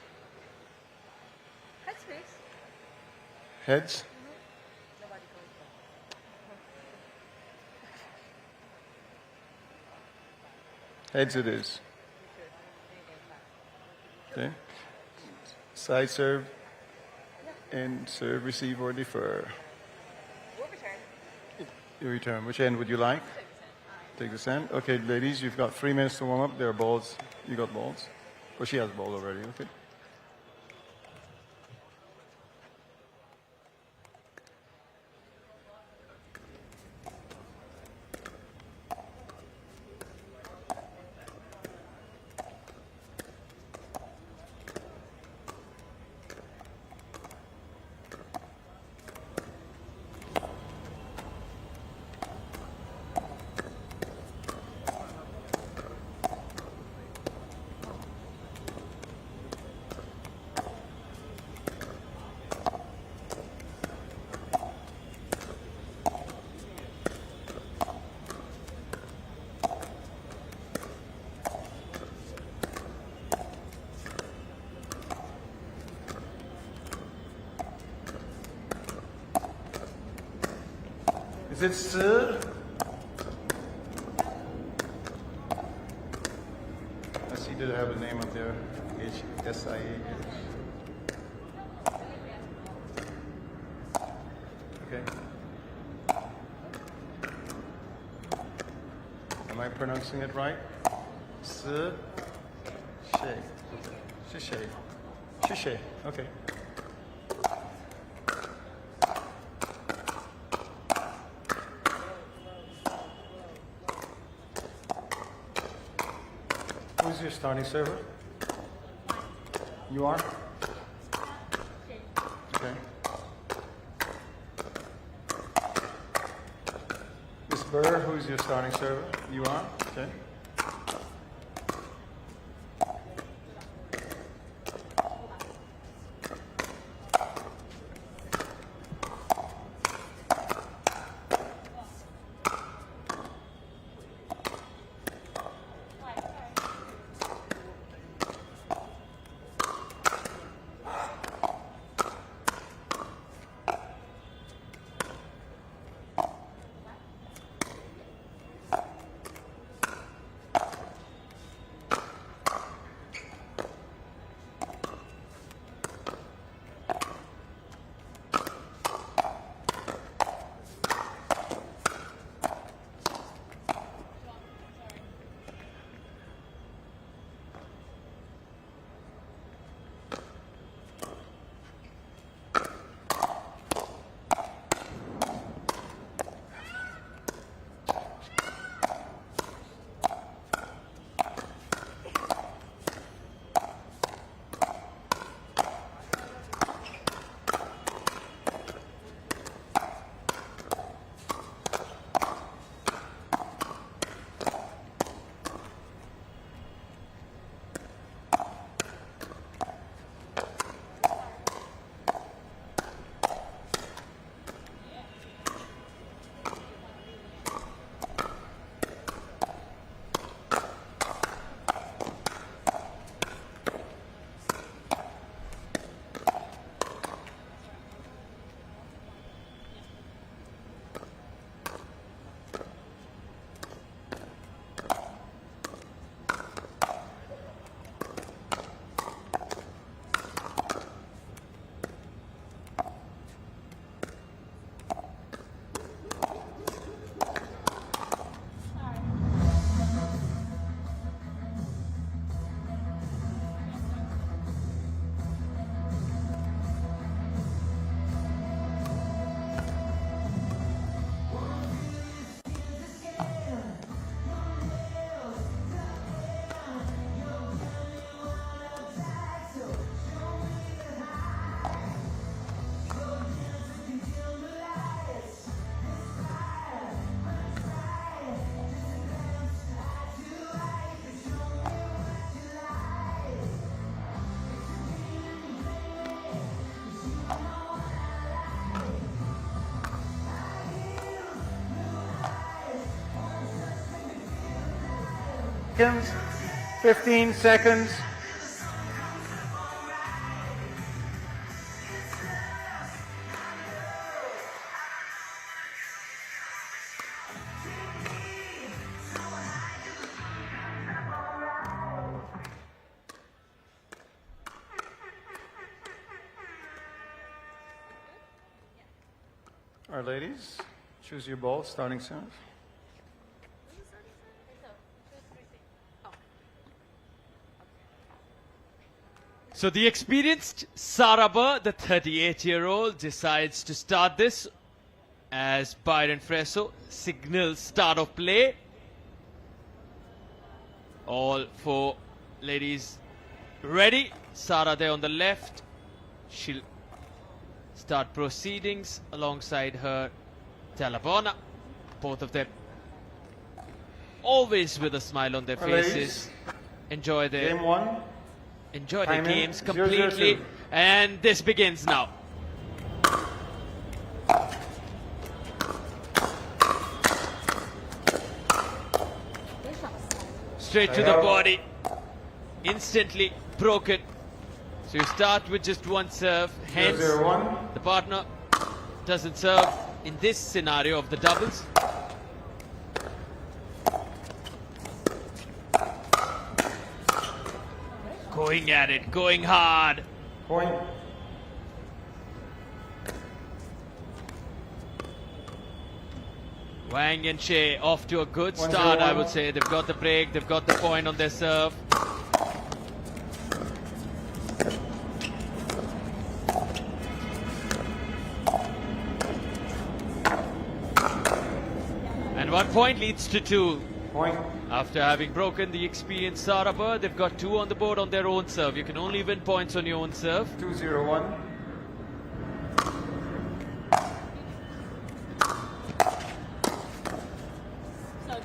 Heads, please. Heads? Heads it is. Okay. Side serve and serve, receive, or defer. Your return. Which end would you like? Take this end. Okay, ladies, you've got 3 minutes to warm up. There are balls. You got balls. Oh, she has a ball already. Okay. Is it Sir? I see did have a name up there. HSIA. Okay. Am I pronouncing it right? Sir? Shishay. Shishay. Okay. Who's your starting server? You are? Okay. Miss Burr, who's your starting server? You are? Okay. Seconds. 15 seconds. All right, ladies, choose your ball, starting serve. So the experienced Saraba, the 38-year-old, decides to start this as Byron Freso signals start of play. All four ladies ready. Sara there on the left. She'll start proceedings alongside her Talabona. Both of them always with a smile on their faces. Ladies, enjoy their game one. Enjoy Time their in, games 0-0-2. completely. And this begins now. Straight to the body. Instantly broken. So you start with just one serve. Hence, 0-0-1. the partner doesn't serve in this scenario of the doubles. Going at it, going hard. Point. Wang and Shea off to a good start, I would say. They've got the break, they've got the point on their serve. point leads to 2. Point. After having broken the experienced Sara Burr, they've got 2 on the board on their own serve. You can only win points on your own serve. 2-0-1. So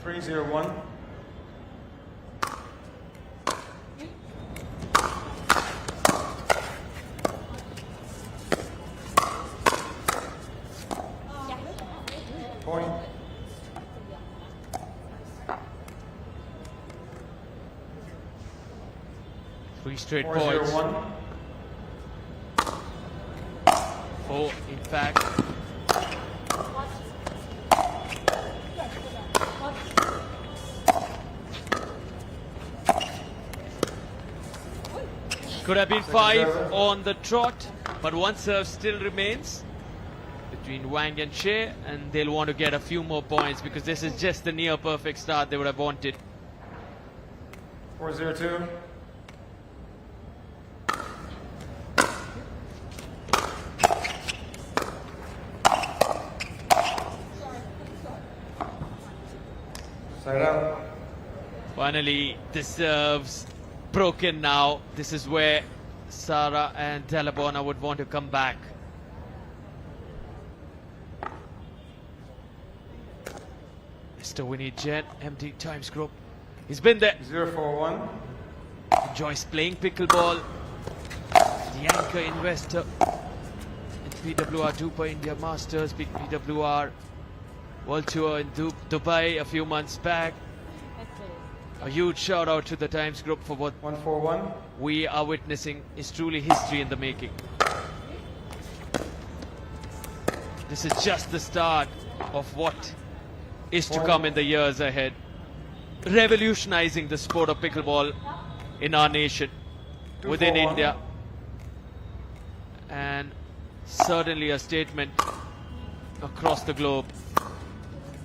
good. 3-0-1. Point. 3 straight 4-0-1. points. 4, in fact. Could have been 5 on the trot, but one serve still remains between Wang and Shea, and they'll want to get a few more points because this is just the near perfect start they would have wanted. 4-0-2. Side out. Finally, the serves broken now. This is where Sara and Delabona would want to come back. Mr. Winnie Jen, MD Times Group. He's been there. 0-4-1. Enjoys playing pickleball. The anchor investor in PWR DUPR India Masters, big PWR World Tour in Dubai a few months back. A huge shout out to the Times Group for what 1-4-1. we are witnessing is truly history in the making. This is just the start of what is to come in the years ahead. Revolutionizing the sport of pickleball in our nation, within India. And certainly a statement across the globe.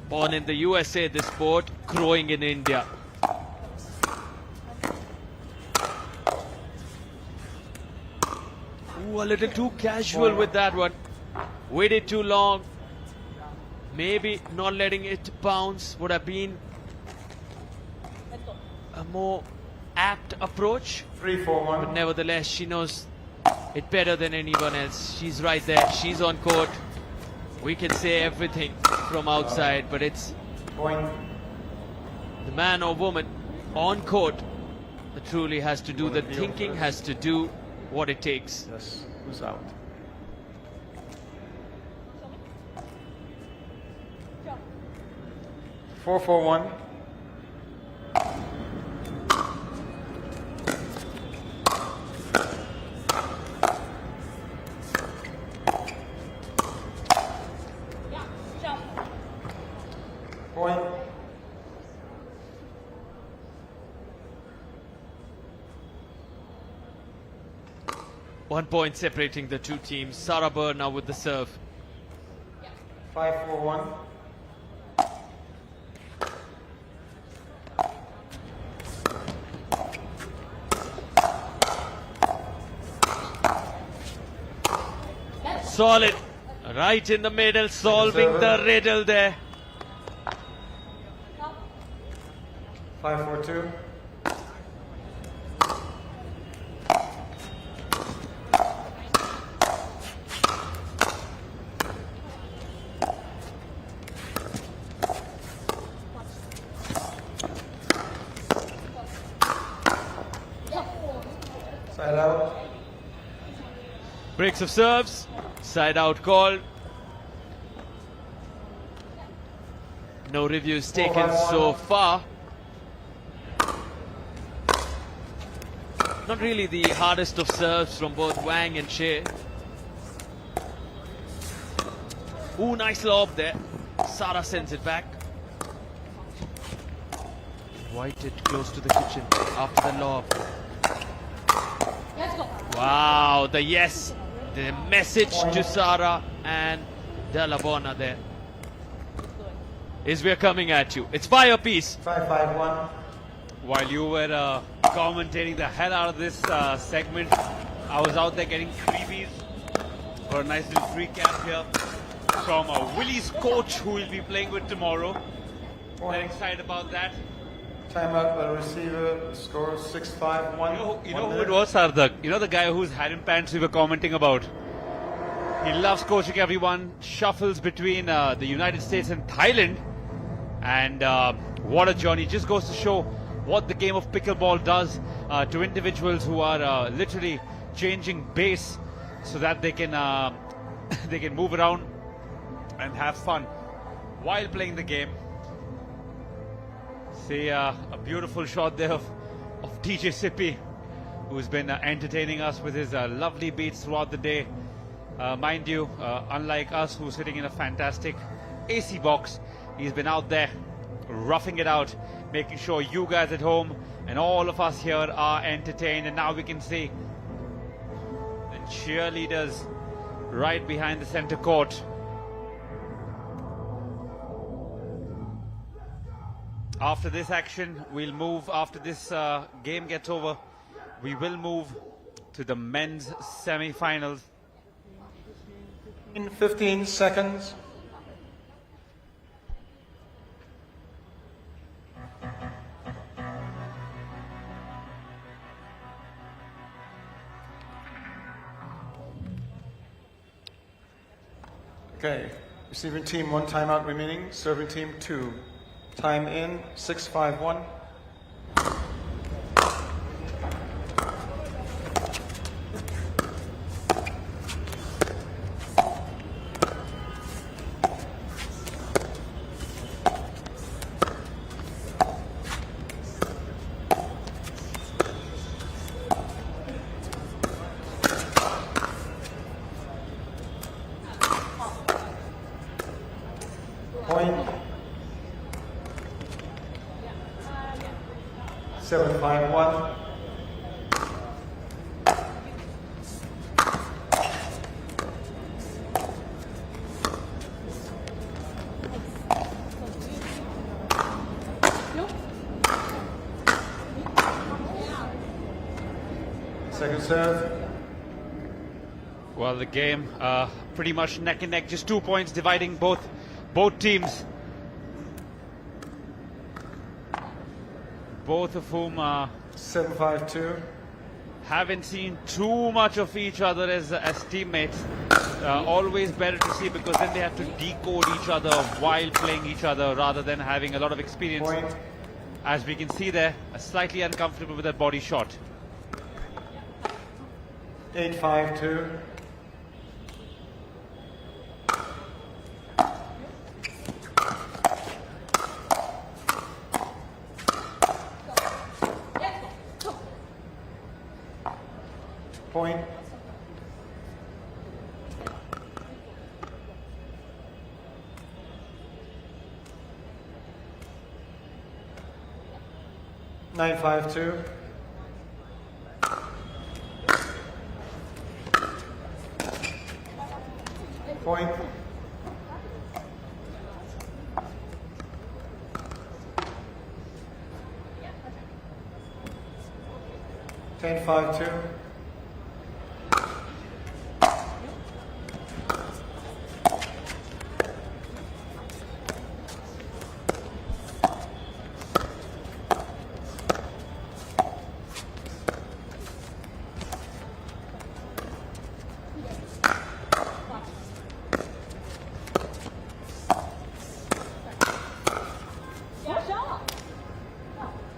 Born in the USA, this sport, growing in India. Ooh, a little too casual with that one. Waited too long. Maybe not letting it bounce would have been a more apt approach. 3-4-1. But nevertheless, she knows it better than anyone else. She's right there. She's on court. We can say everything from outside, but it's Point. the man or woman on court that truly has to do the thinking, has to do what it takes. Yes, who's out? Four, 4-1. Point. One point separating the two teams. Sara Burr now with the serve. 5-4-1. Solid. Right in the middle, solving the riddle there. 5-4-2. Side out. Breaks of serves. Side out call. No reviews taken so far. Not really the hardest of serves from both Wang and Shea. Ooh, nice lob there. Sara sends it back. White it close to the kitchen after the lob. Wow, the yes. The message to Sara and Delabona there is we're coming at you. It's fire piece. 5-5-1. While you were commentating the hell out of this segment, I was out there getting freebies for a nice little recap here from Willie's coach, who we'll be playing with tomorrow. Very excited about that. Timeout by the receiver. Score 6-5-1. You know who it was, Sardak? You know the guy whose hat and pants we were commenting about? He loves coaching everyone, shuffles between the United States and Thailand. And what a journey. Just goes to show what the game of pickleball does to individuals who are literally changing base so that they can they can move around and have fun while playing the game. See a beautiful shot there of DJ Sippy, who's been entertaining us with his lovely beats throughout the day. Mind you, unlike us, who's sitting in a fantastic AC box, he's been out there roughing it out, making sure you guys at home and all of us here are entertained. And now we can see the cheerleaders right behind the center court. After this action, we'll move, after this game gets over, we will move to the men's semi-finals. In 15 seconds. Okay, receiving team 1 timeout remaining, serving team 2. Time in 6-5-1. Point 7-5-1. Second serve. Well, the game pretty much neck and neck, just 2 points dividing both teams. Both of whom 7-5-2. Haven't seen too much of each other as teammates. Always better to see, because then they have to decode each other while playing each other rather than having a lot of experience. Point. As we can see there, slightly uncomfortable with that body shot. 8-5-2. Point. Nine, 5-2. Point. Ten, 5-2.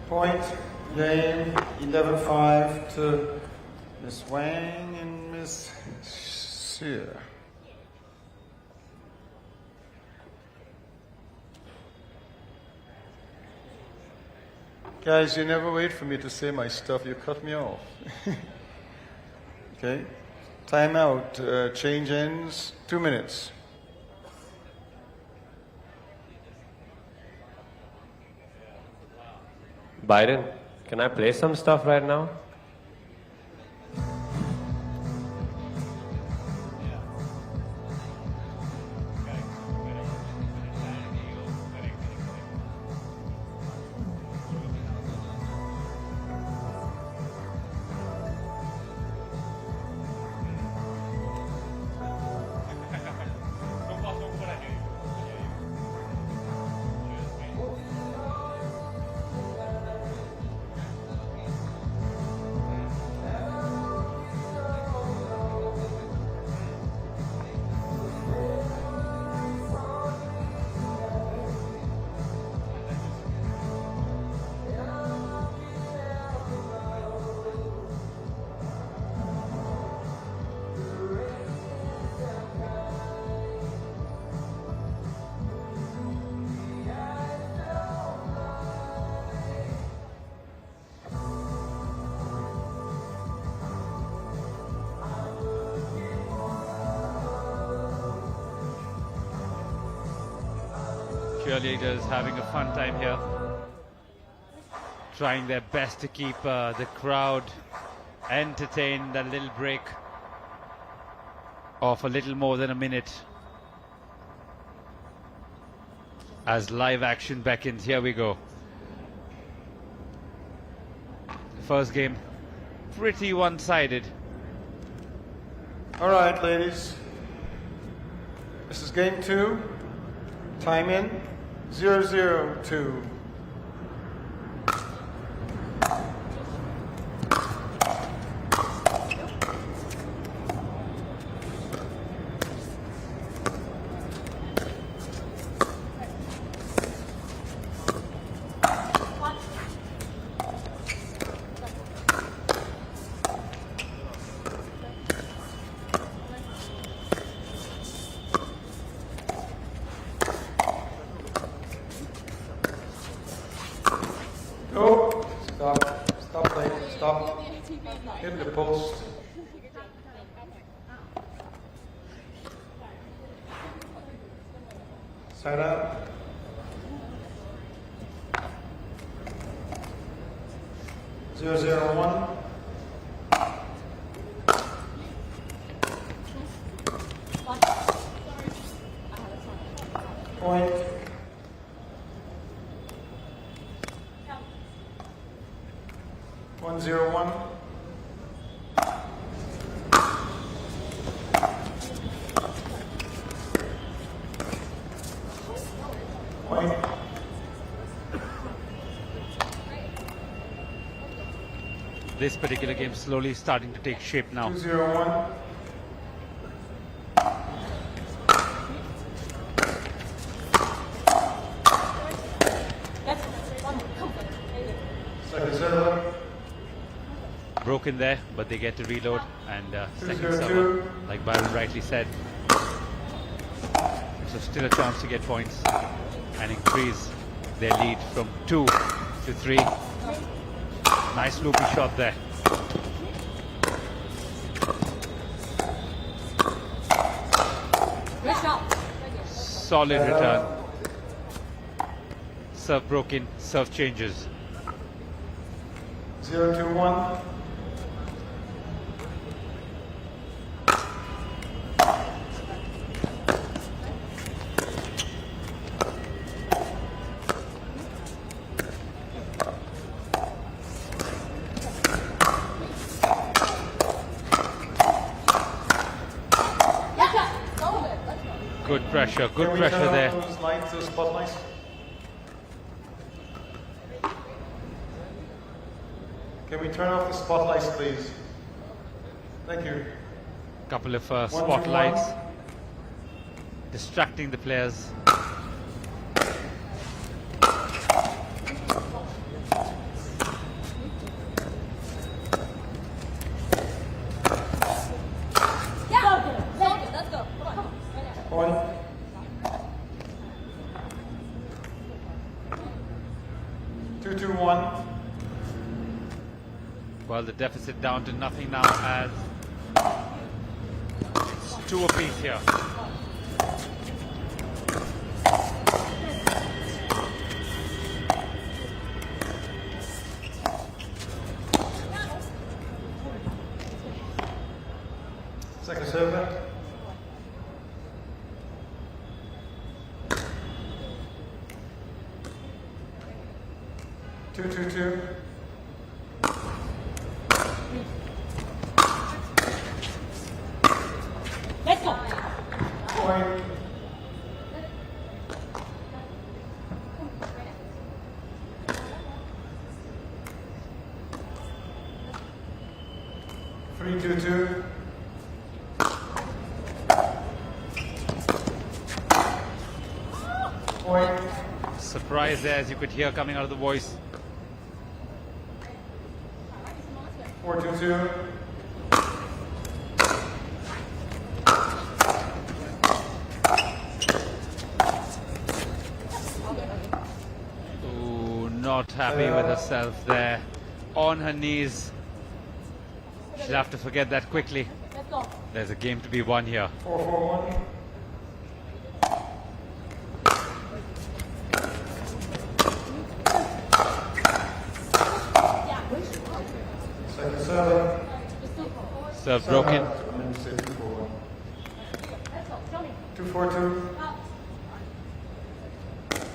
Point, game, 11-5 to Miss Wang and Miss Xie. Guys, you never wait for me to say my stuff, you cut me off. Okay, timeout, change ends, 2 minutes. Byron, can I play some stuff right now? cheerleaders having a fun time here, trying their best to keep the crowd entertained. That little break of a little more than a minute as live action beckons. Here we go. First game pretty one-sided. All right, ladies. This is game 2. Time in 0-0-2. Go. Stop. Stop playing. Stop. Hit the post. Side out. Zero, zero, one. Point. One, zero, one. Point. This particular game slowly starting to take shape now. 2-0-1. Second server. Broken there, but they get to reload, and second 2-0-2. server, like Byron rightly said. So still a chance to get points and increase their lead from 2 to 3. Nice loopy shot there. Good shot. Solid return. Serve broken, serve changes. 0-2-1. Good pressure, good Can we pressure turn there. off those lights, those spotlights? Can we turn off the spotlights, please? Thank you. Couple of 1-2-1. spotlights distracting the players. Let's go. Come on. Point. Two, two, one. Well, the deficit down to nothing now as it's 2 apiece here. Second server. Two, two, two. Let's go. Point. Three, two, two. Point. Surprise there, as you could hear coming out of the voice. 4-2-2. Ooh, not happy with herself there. On her knees. She'll have to forget that quickly. Let's go. There's a game to be won here. 4-4-1. Serve broken. 2-4-2.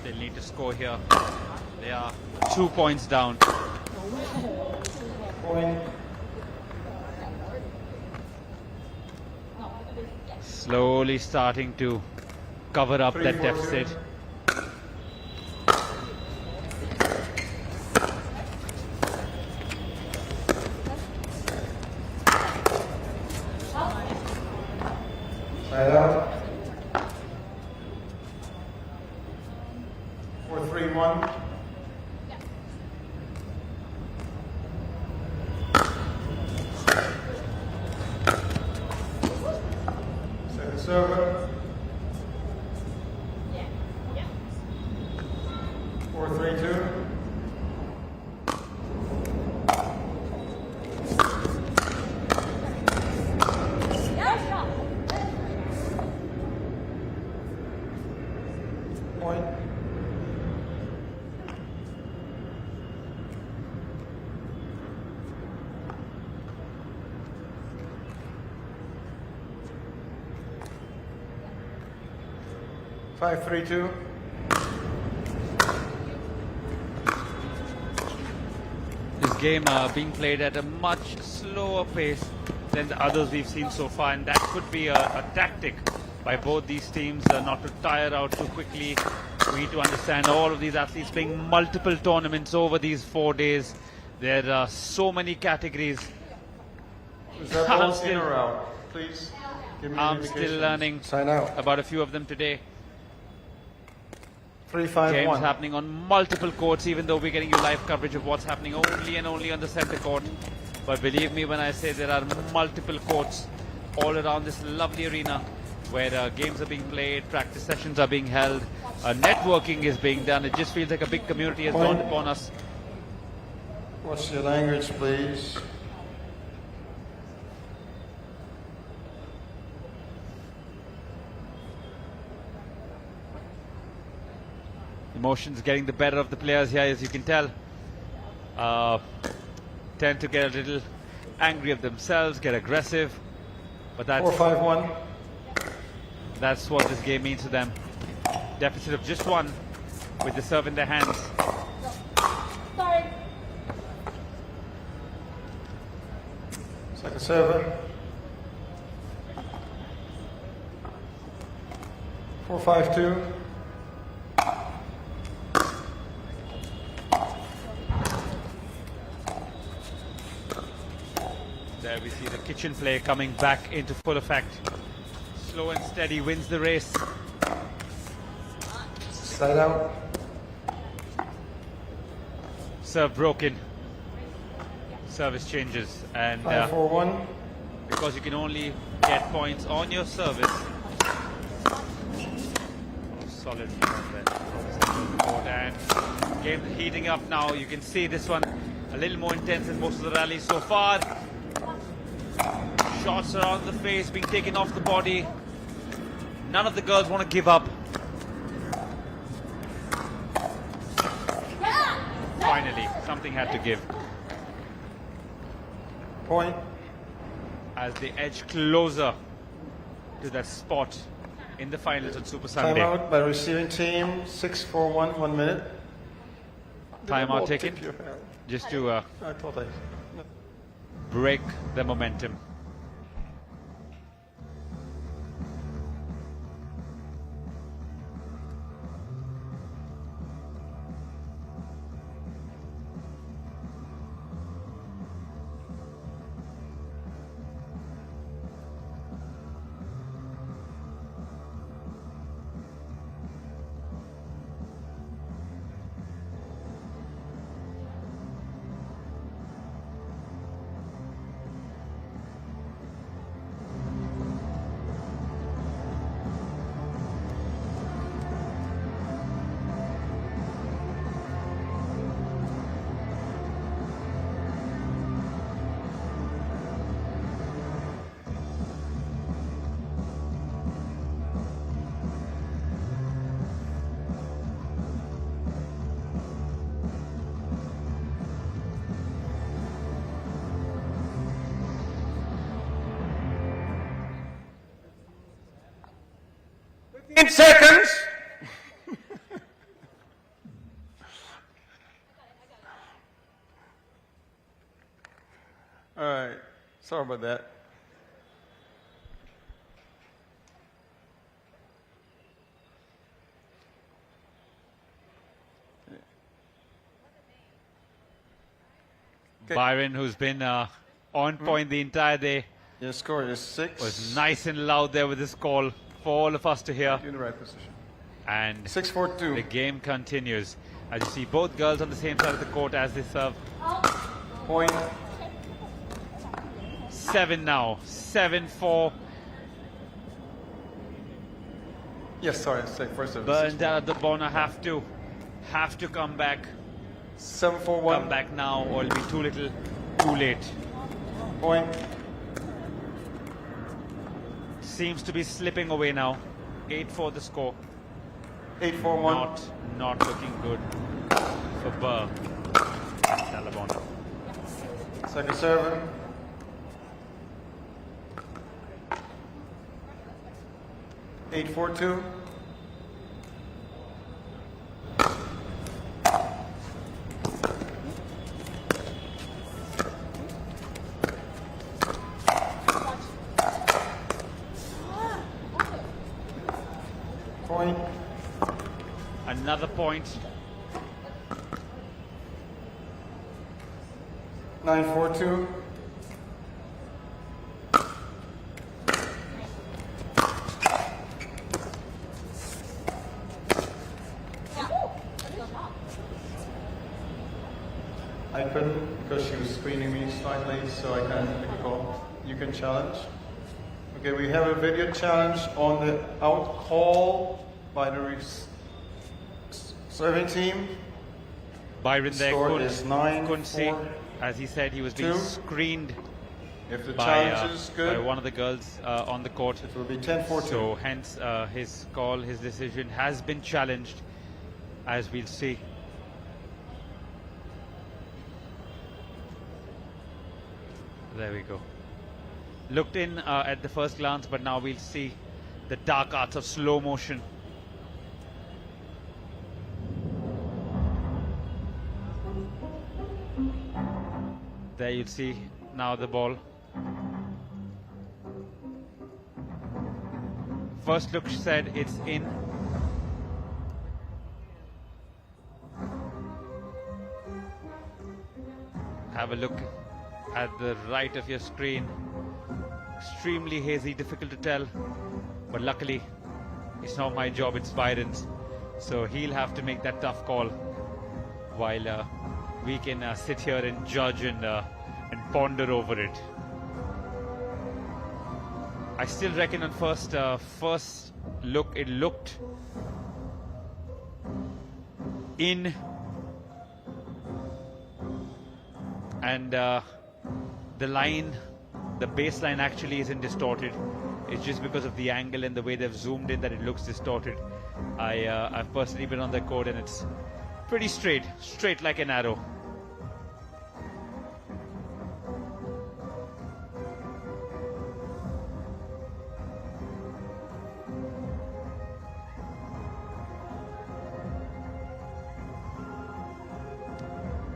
They'll need to score here. They are 2 points down. Point. Slowly starting to cover up that 3-4-2. deficit. Side out. 4-3-1. Second server. 4-3-2. Point. Five, 3-2. This game being played at a much slower pace than the others we've seen so far, and that could be a tactic by both these teams not to tire out too quickly. We need to understand all of these athletes playing multiple tournaments over these 4 days. There are so many categories. Is that ball in or out? Please give me an I'm indication. still learning Sign out. about a few of them today. 3-5-1. Games happening on multiple courts, even though we're getting you live coverage of what's happening only and only on the center court. But believe me when I say there are multiple courts all around this lovely arena where games are being played, practice sessions are being held, networking is being done. It just feels like a big community has dawned upon us. What's your language, please? Emotions getting the better of the players here, as you can tell. Tend to get a little angry of themselves, get aggressive. But that's 4-5-1. That's what this game means to them. Deficit of just one with the serve in their hands. Second server. 4-5-2. There we see the kitchen play coming back into full effect. Slow and steady wins the race. Side out. Serve broken. Service changes, and 5-4-1. because you can only get points on your service. Solid there. And game heating up now. You can see this one a little more intense than most of the rallies so far. Shots around the face being taken off the body. None of the girls want to give up. Finally, something had to give. Point. As they edge closer to that spot in the finals on Super Sunday. Timeout by receiving team. 6-4-1. 1 minute. Timeout taken just to I thought I... break the momentum. seconds. All right. Sorry about that. Byron, who's been on point the entire day. Your score is 6. Was nice and loud there with his call for all of us to hear. In the right position. And 6-4-2. The game continues. As you see, both girls on the same side of the court as they serve. Point. 7 now. 7-4. Yes, sorry, it's like first service. Bernadette de Bona have to come back. 7-4-1. Come back now, or it'll be too little, too late. Point. Seems to be slipping away now. 8-4 the score. 8-4-1. Not looking good for Burr. Dalabona. Second serve. Eight, 4-2. Point. Another point. 9-4-2. I couldn't because she was screening me slightly, so I can't make a call. You can challenge. Okay, we have a video challenge on the out call by the serving team. Byron there Score is 9-4-2. couldn't see. As he said, he was being screened If the by, challenge is good, by one of the girls on the court. it will be 10-4-2. So hence his call, his decision has been challenged, as we'll see. There we go. Looked in at the first glance, but now we'll see the dark arts of slow motion. There you'll see now the ball. First look said it's in. Have a look at the right of your screen. Extremely hazy, difficult to tell, but luckily it's not my job, it's Byron's, so he'll have to make that tough call while we can sit here and judge and ponder over it. I still reckon on first look it looked in, and the line, the baseline actually isn't distorted. It's just because of the angle and the way they've zoomed in that it looks distorted. I've personally been on the court and it's pretty straight like an arrow.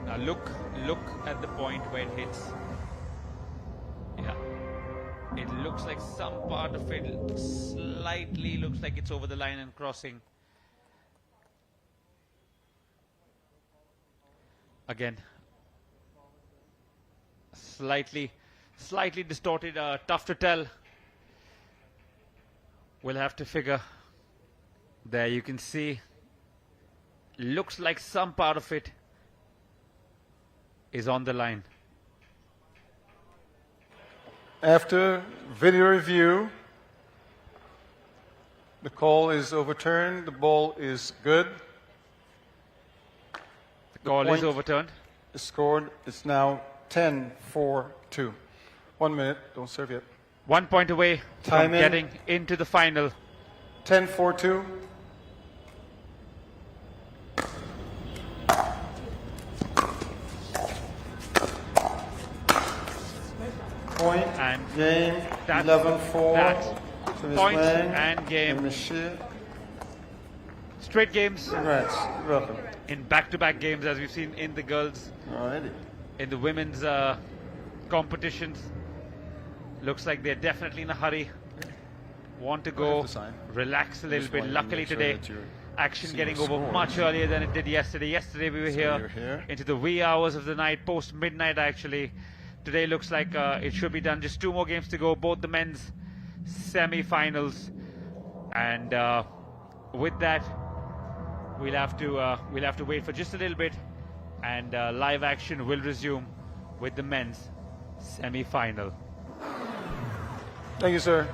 Now look at the point where it hits. Yeah, it looks like some part of it slightly looks like it's over the line and crossing. Again, slightly distorted, tough to tell. We'll have to figure. There you can see, looks like some part of it is on the line. After video review, the call is overturned. The ball is good. The call is overturned. The score is now 10-4-2. 1 minute. Don't serve yet. 1 point away Time from in. getting into the final. 10-4-2. Point and game that's 11-4. that. So Miss Point Wang and game. and Miss Shea. straight games. Congrats. You're welcome. In back-to-back games, as we've seen in the girls. Alrighty. In the women's competitions. Looks like they're definitely in a hurry. Want to go relax a little bit. Luckily today, action getting over much earlier than it did yesterday. Yesterday we were here into the wee hours of the night, post midnight actually. Today looks like it should be done. Just 2 more games to go, both the men's semi-finals, and with that we'll have to wait for just a little bit, and live action will resume with the men's semi-final. Thank you, sir.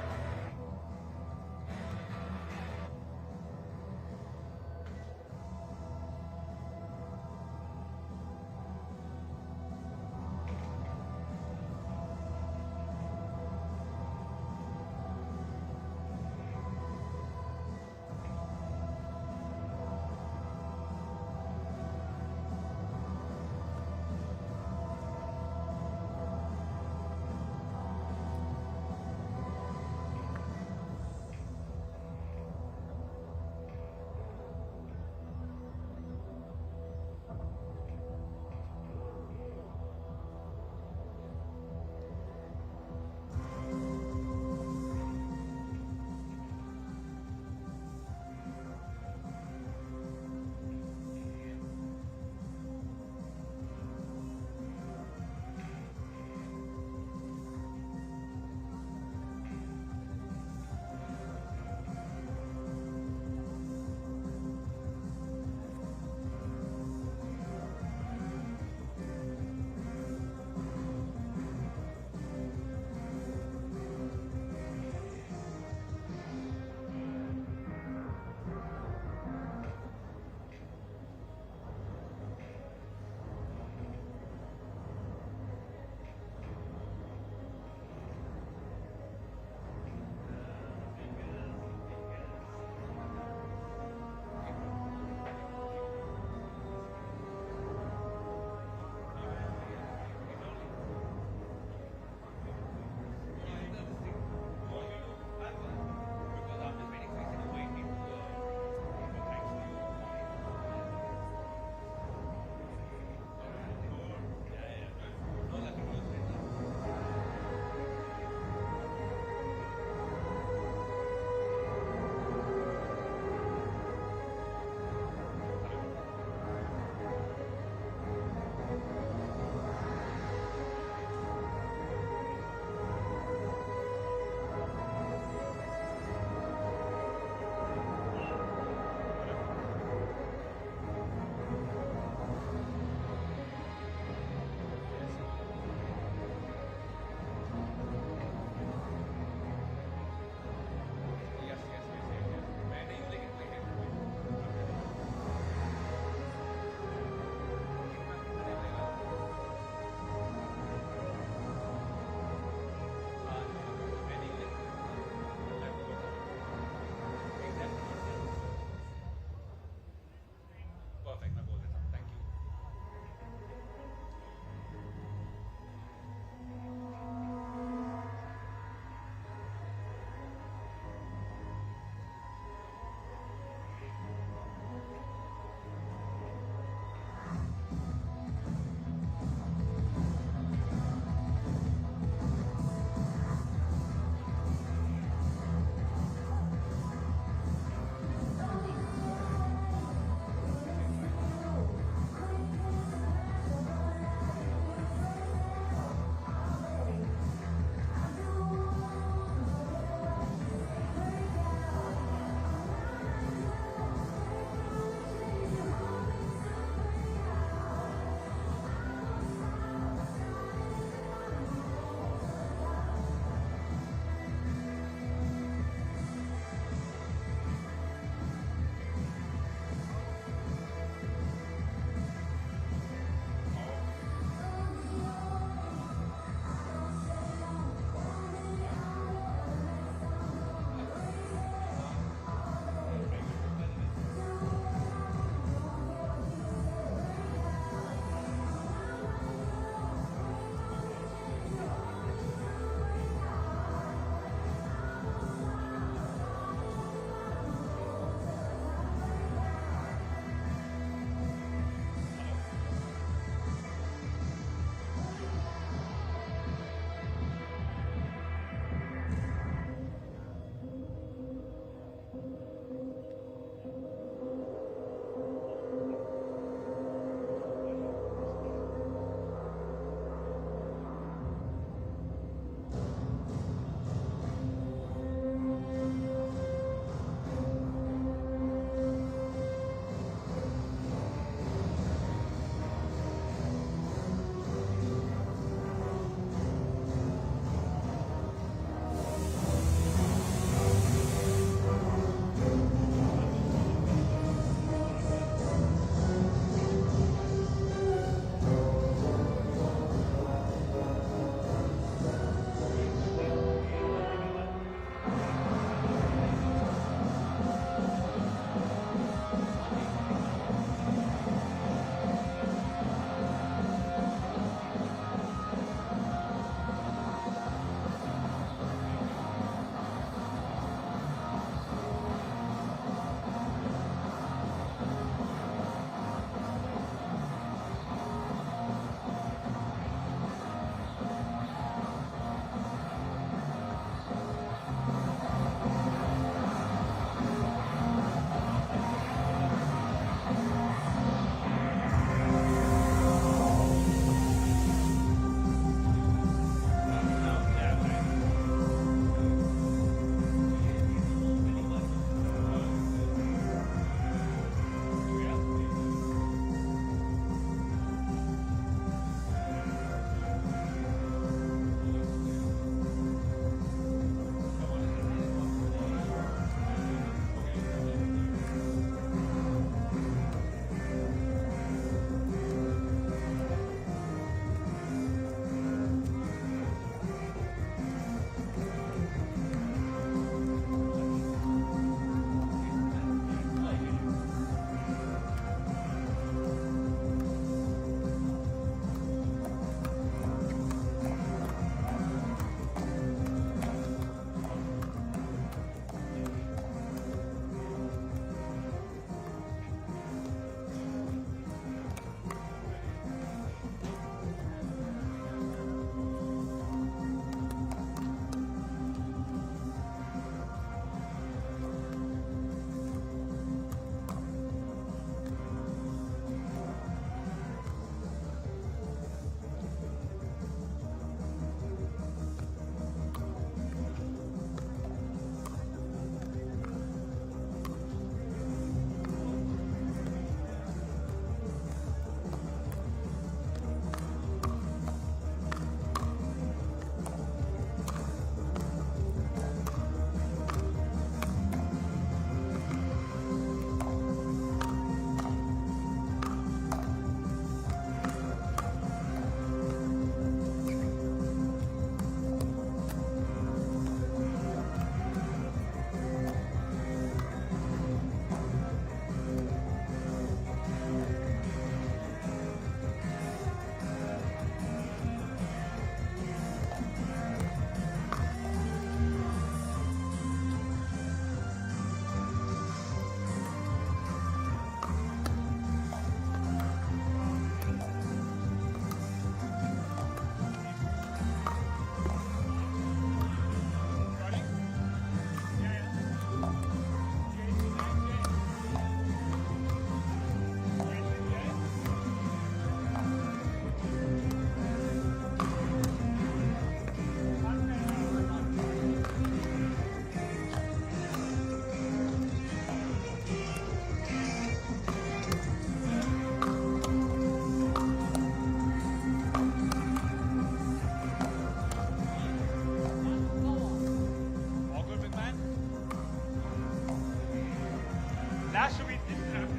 That should be interrupted.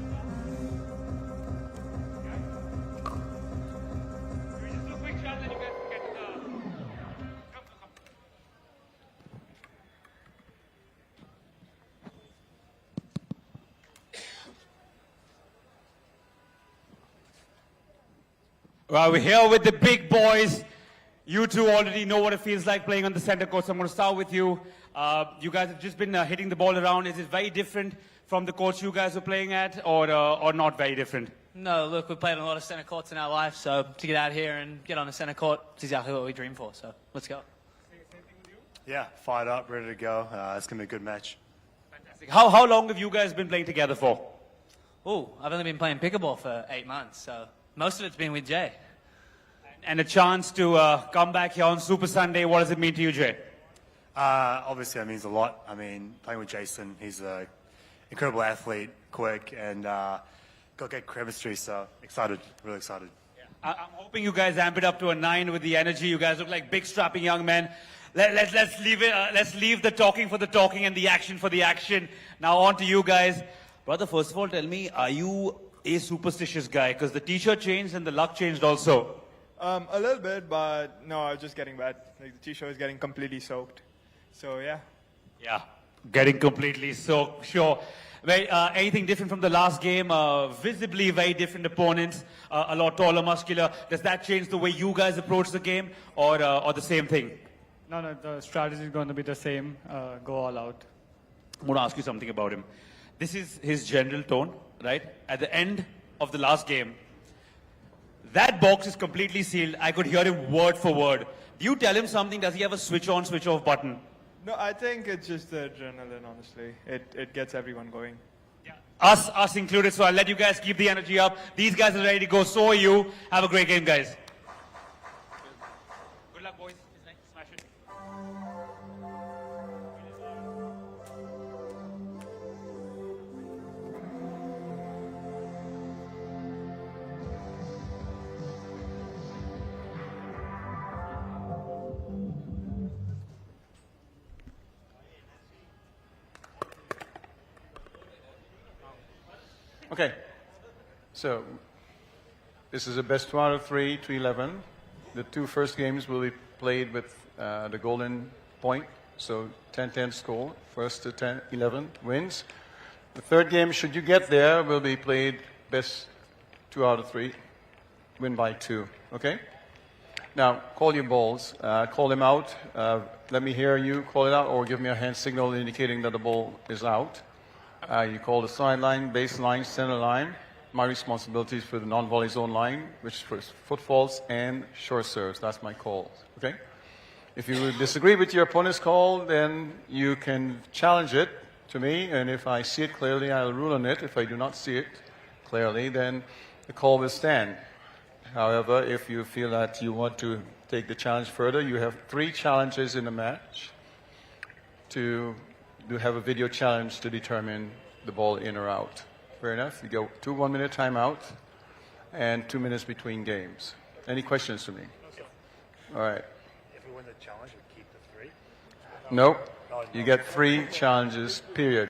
Can we just do a quick shot, then you guys can get come. Well, we're here with the big boys. You two already know what it feels like playing on the center court, so I'm going to start with you. You guys have just been hitting the ball around. Is it very different from the courts you guys were playing at, or not very different? No, look, we've played on a lot of centre courts in our life, so to get out here and get on a centre court is exactly what we dream for, so let's go. Yeah, fired up, ready to go. It's going to be a good match. Fantastic. How long have you guys been playing together for? Oh, I've only been playing pickleball for 8 months, so most of it's been with Jay. And a chance to come back here on Super Sunday, what does it mean to you, Jay? Obviously, that means a lot. I mean, playing with Jason, he's an incredible athlete, quick, and got great chemistry, so excited, really excited. I'm hoping you guys amp it up to a 9 with the energy. You guys look like big, strapping young men. Let's leave it. Let's leave the talking for the talking and the action for the action. Now on to you guys. Brother, first of all, tell me, are you a superstitious guy? Because the t-shirt changed and the luck changed also. A little bit, but no, I was just getting wet. Like the t-shirt is getting completely soaked. So yeah. Yeah, getting completely soaked, sure. Anything different from the last game? Visibly very different opponents, a lot taller, muscular. Does that change the way you guys approach the game, or the same thing? No, the strategy is going to be the same. Go all out. I'm going to ask you something about him. This is his general tone, right? At the end of the last game, that box is completely sealed. I could hear him word for word. Do you tell him something? Does he have a switch on, switch off button? No, I think it's just the adrenaline, honestly. It gets everyone going. Us included, so I'll let you guys keep the energy up. These guys are ready to go, so are you. Have a great game, guys. Good luck, boys. Smash it. Okay, so this is a best 2 out of 3 to 11. The 2 first games will be played with the golden point, so 10-10 score. First to 10-11 wins. The third game, should you get there, will be played best 2 out of 3, win by 2. Okay? Now, call your balls, call them out. Let me hear you call it out, or give me a hand signal indicating that the ball is out. You call the sideline, baseline, center line. My responsibility is for the non-volley zone line, which is for footfalls and short serves. That's my call. Okay? If you disagree with your opponent's call, then you can challenge it to me, and if I see it clearly, I'll rule on it. If I do not see it clearly, then the call will stand. However, if you feel that you want to take the challenge further, you have 3 challenges in the match to have a video challenge to determine the ball in or out. Fair enough? You go 2 1-minute timeout and 2 minutes between games. Any questions to me? All right. If we win the challenge, we keep the 3? Nope. You get 3 challenges, period.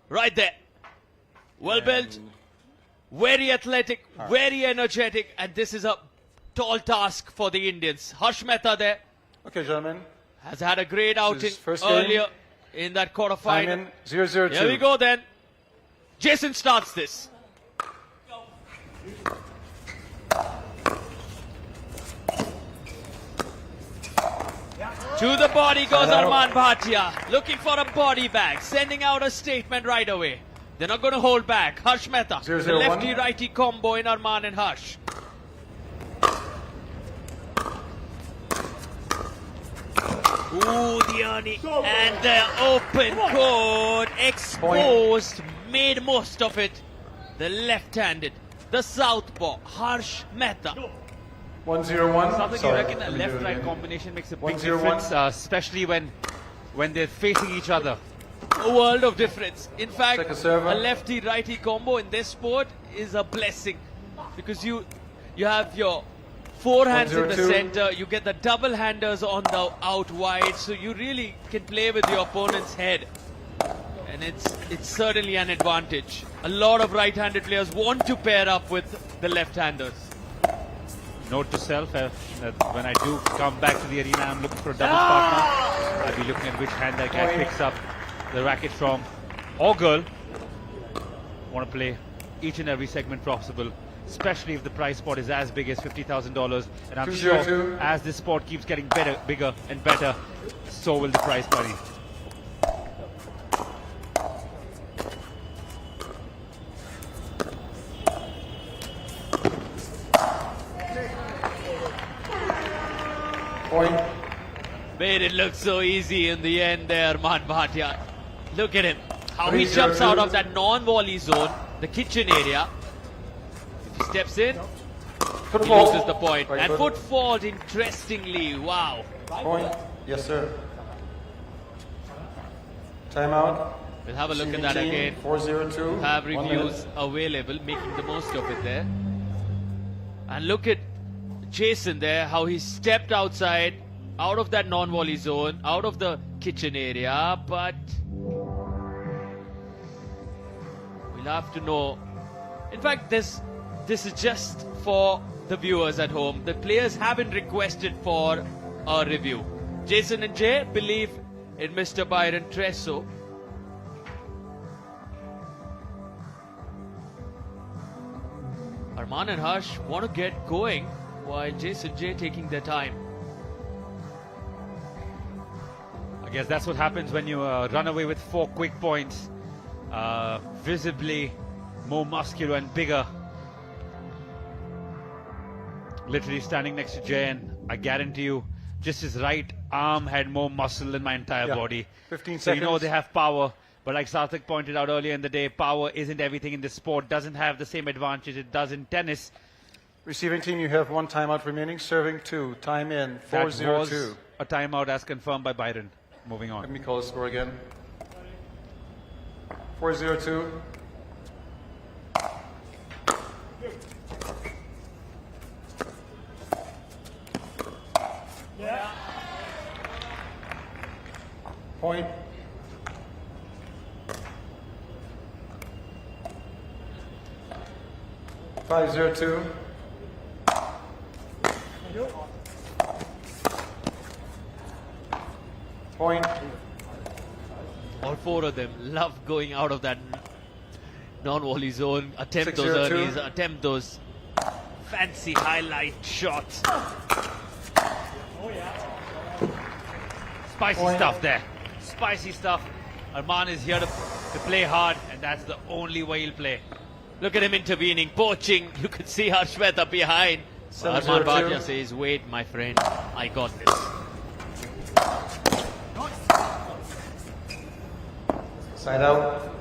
Right there. Well built, very athletic, very energetic, and this is a tall task for the Indians. Harsh Mehta there. Okay, gentlemen. Has had a great outing first game. earlier in that Time quarterfinal. in 0-0-2. Here we go then. Jason starts this. To the body goes Arman Bhatia, looking for a body bag, sending out a statement right away. They're not going to hold back. Harsh Mehta, the 0-0-1. lefty-righty combo in Arman and Harsh. Ooh, the Ernie and the open court exposed, made most of it. The left-handed, the southpaw, Harsh Mehta. 1-0-1. Something you reckon a left-right combination makes a big difference, especially when they're facing each other. A world of difference. In fact, Second server. a lefty-righty combo in this sport is a blessing because you have your forehands in the 1-0-2. center, you get the double-handers on the out wide, so you really can play with your opponent's head. And it's certainly an advantage. A lot of right-handed players want to pair up with the left-handers. Note to self, that when I do come back to the arena, I'm looking for a doubles partner. I'll be looking at which hand that guy picks up the racket from, or girl. Want to play each and every segment possible, especially if the prize pot is as big as $50,000. And I'm sure 2-0-2. as this sport keeps getting better, bigger and better, so will the prize money. Point. Made it look so easy in the end there, Arman Bhatia. Look at him. How he 3-0-2. jumps out of that non-volley zone, the kitchen area. If he steps in, he Football. loses the point. Right And foot. foot fault, interestingly, wow. Point. Yes, sir. Timeout. We'll have a look at that Receiving again. team, 4-0-2. We'll have 1 reviews minute. available, making the most of it there. And look at Jason there, how he stepped outside, out of that non-volley zone, out of the kitchen area, but we'll have to know. In fact, this is just for the viewers at home. The players haven't requested for a review. Jason and Jay believe in Mr. Byron Tresso. Arman and Harsh want to get going while Jason Jay taking their time. I guess that's what happens when you run away with 4 quick points. Visibly more muscular and bigger. Literally standing next to Jay, and I guarantee you, just his right arm had more muscle than my entire body. 15 so you know seconds. they have power. But like Sarthak pointed out earlier in the day, power isn't everything in this sport. Doesn't have the same advantage it does in tennis. Receiving team, you have 1 timeout remaining. Serving 2. Time in. That was 4-0-2. a timeout as confirmed by Byron. Moving on. Let me call the score again. 4-0-2. Point. Five zero two. Point. All 4 of them love going out of that non-volley zone, attempt those 6-0-2. earlies, attempt those fancy highlight shots. Spicy stuff there. Spicy stuff. Arman is here to play hard, and that's the only way he'll play. Look at him intervening, poaching. You could see Harsh Mehta behind. 7-0-2. Arman Bhatia says, wait, my friend, I got this. Side out.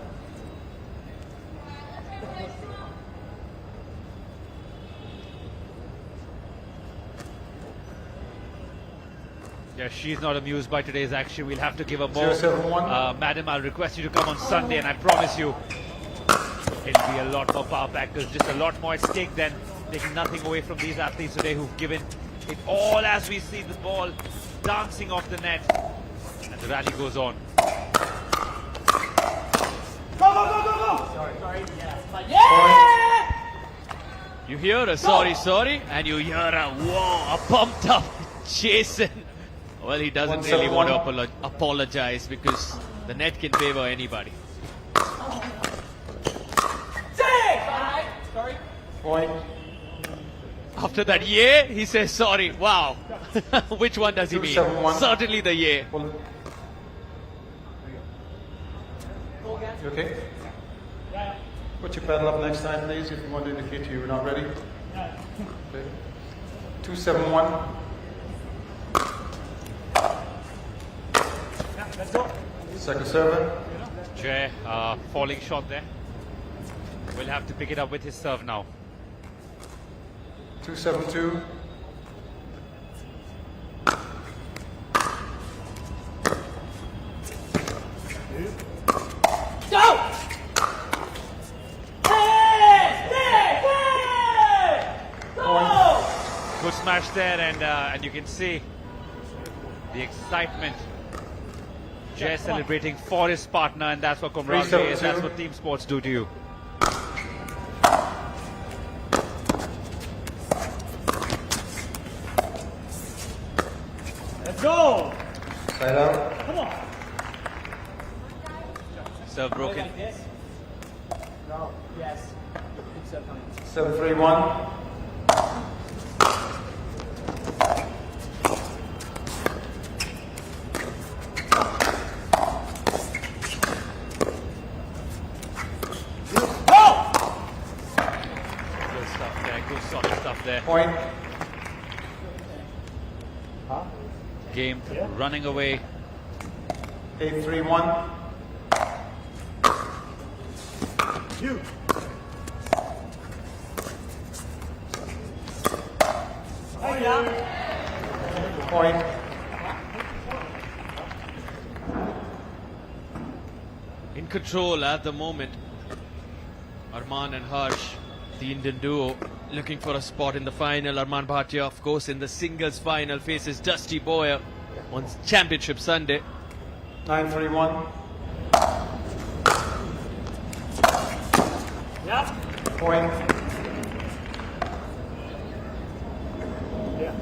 Yeah, she's not amused by today's action. We'll have to give her more. 0-7-1. Madam, I'll request you to come on Sunday, and I promise you it'll be a lot more power packed. There's just a lot more at stake than taking nothing away from these athletes today who've given it all as we see the ball dancing off the net. And the rally goes on. You hear a sorry, and you hear a whoa, a pumped up Jason. Well, he doesn't really want to apologize because the net can favor anybody. Point. After that yeah, he says sorry. Wow. Which one does he mean? 2-7-1. Certainly the yeah. You okay? Put your paddle up next time, please, if you want to indicate to you we're not ready. Okay. 2-7-1. Let's go. Second server. Jay, falling shot there. Will have to pick it up with his serve now. 2-7-2. Go! Good smash there, and you can see the excitement. Jay celebrating for his partner, and that's what camaraderie is. That's what team sports do to you. Let's go! Side out. Come on. Serve broken. No. Yes. 7-3-1. Good stuff there. Good solid stuff there. Point. Game running away. 8-3-1. You. Point. In control at the moment. Arman and Harsh, the Indian duo, looking for a spot in the final. Arman Bhatia, of course, in the singles final, faces Dusty Boyer on Championship Sunday. 9-3-1. Yeah. Point. Yeah.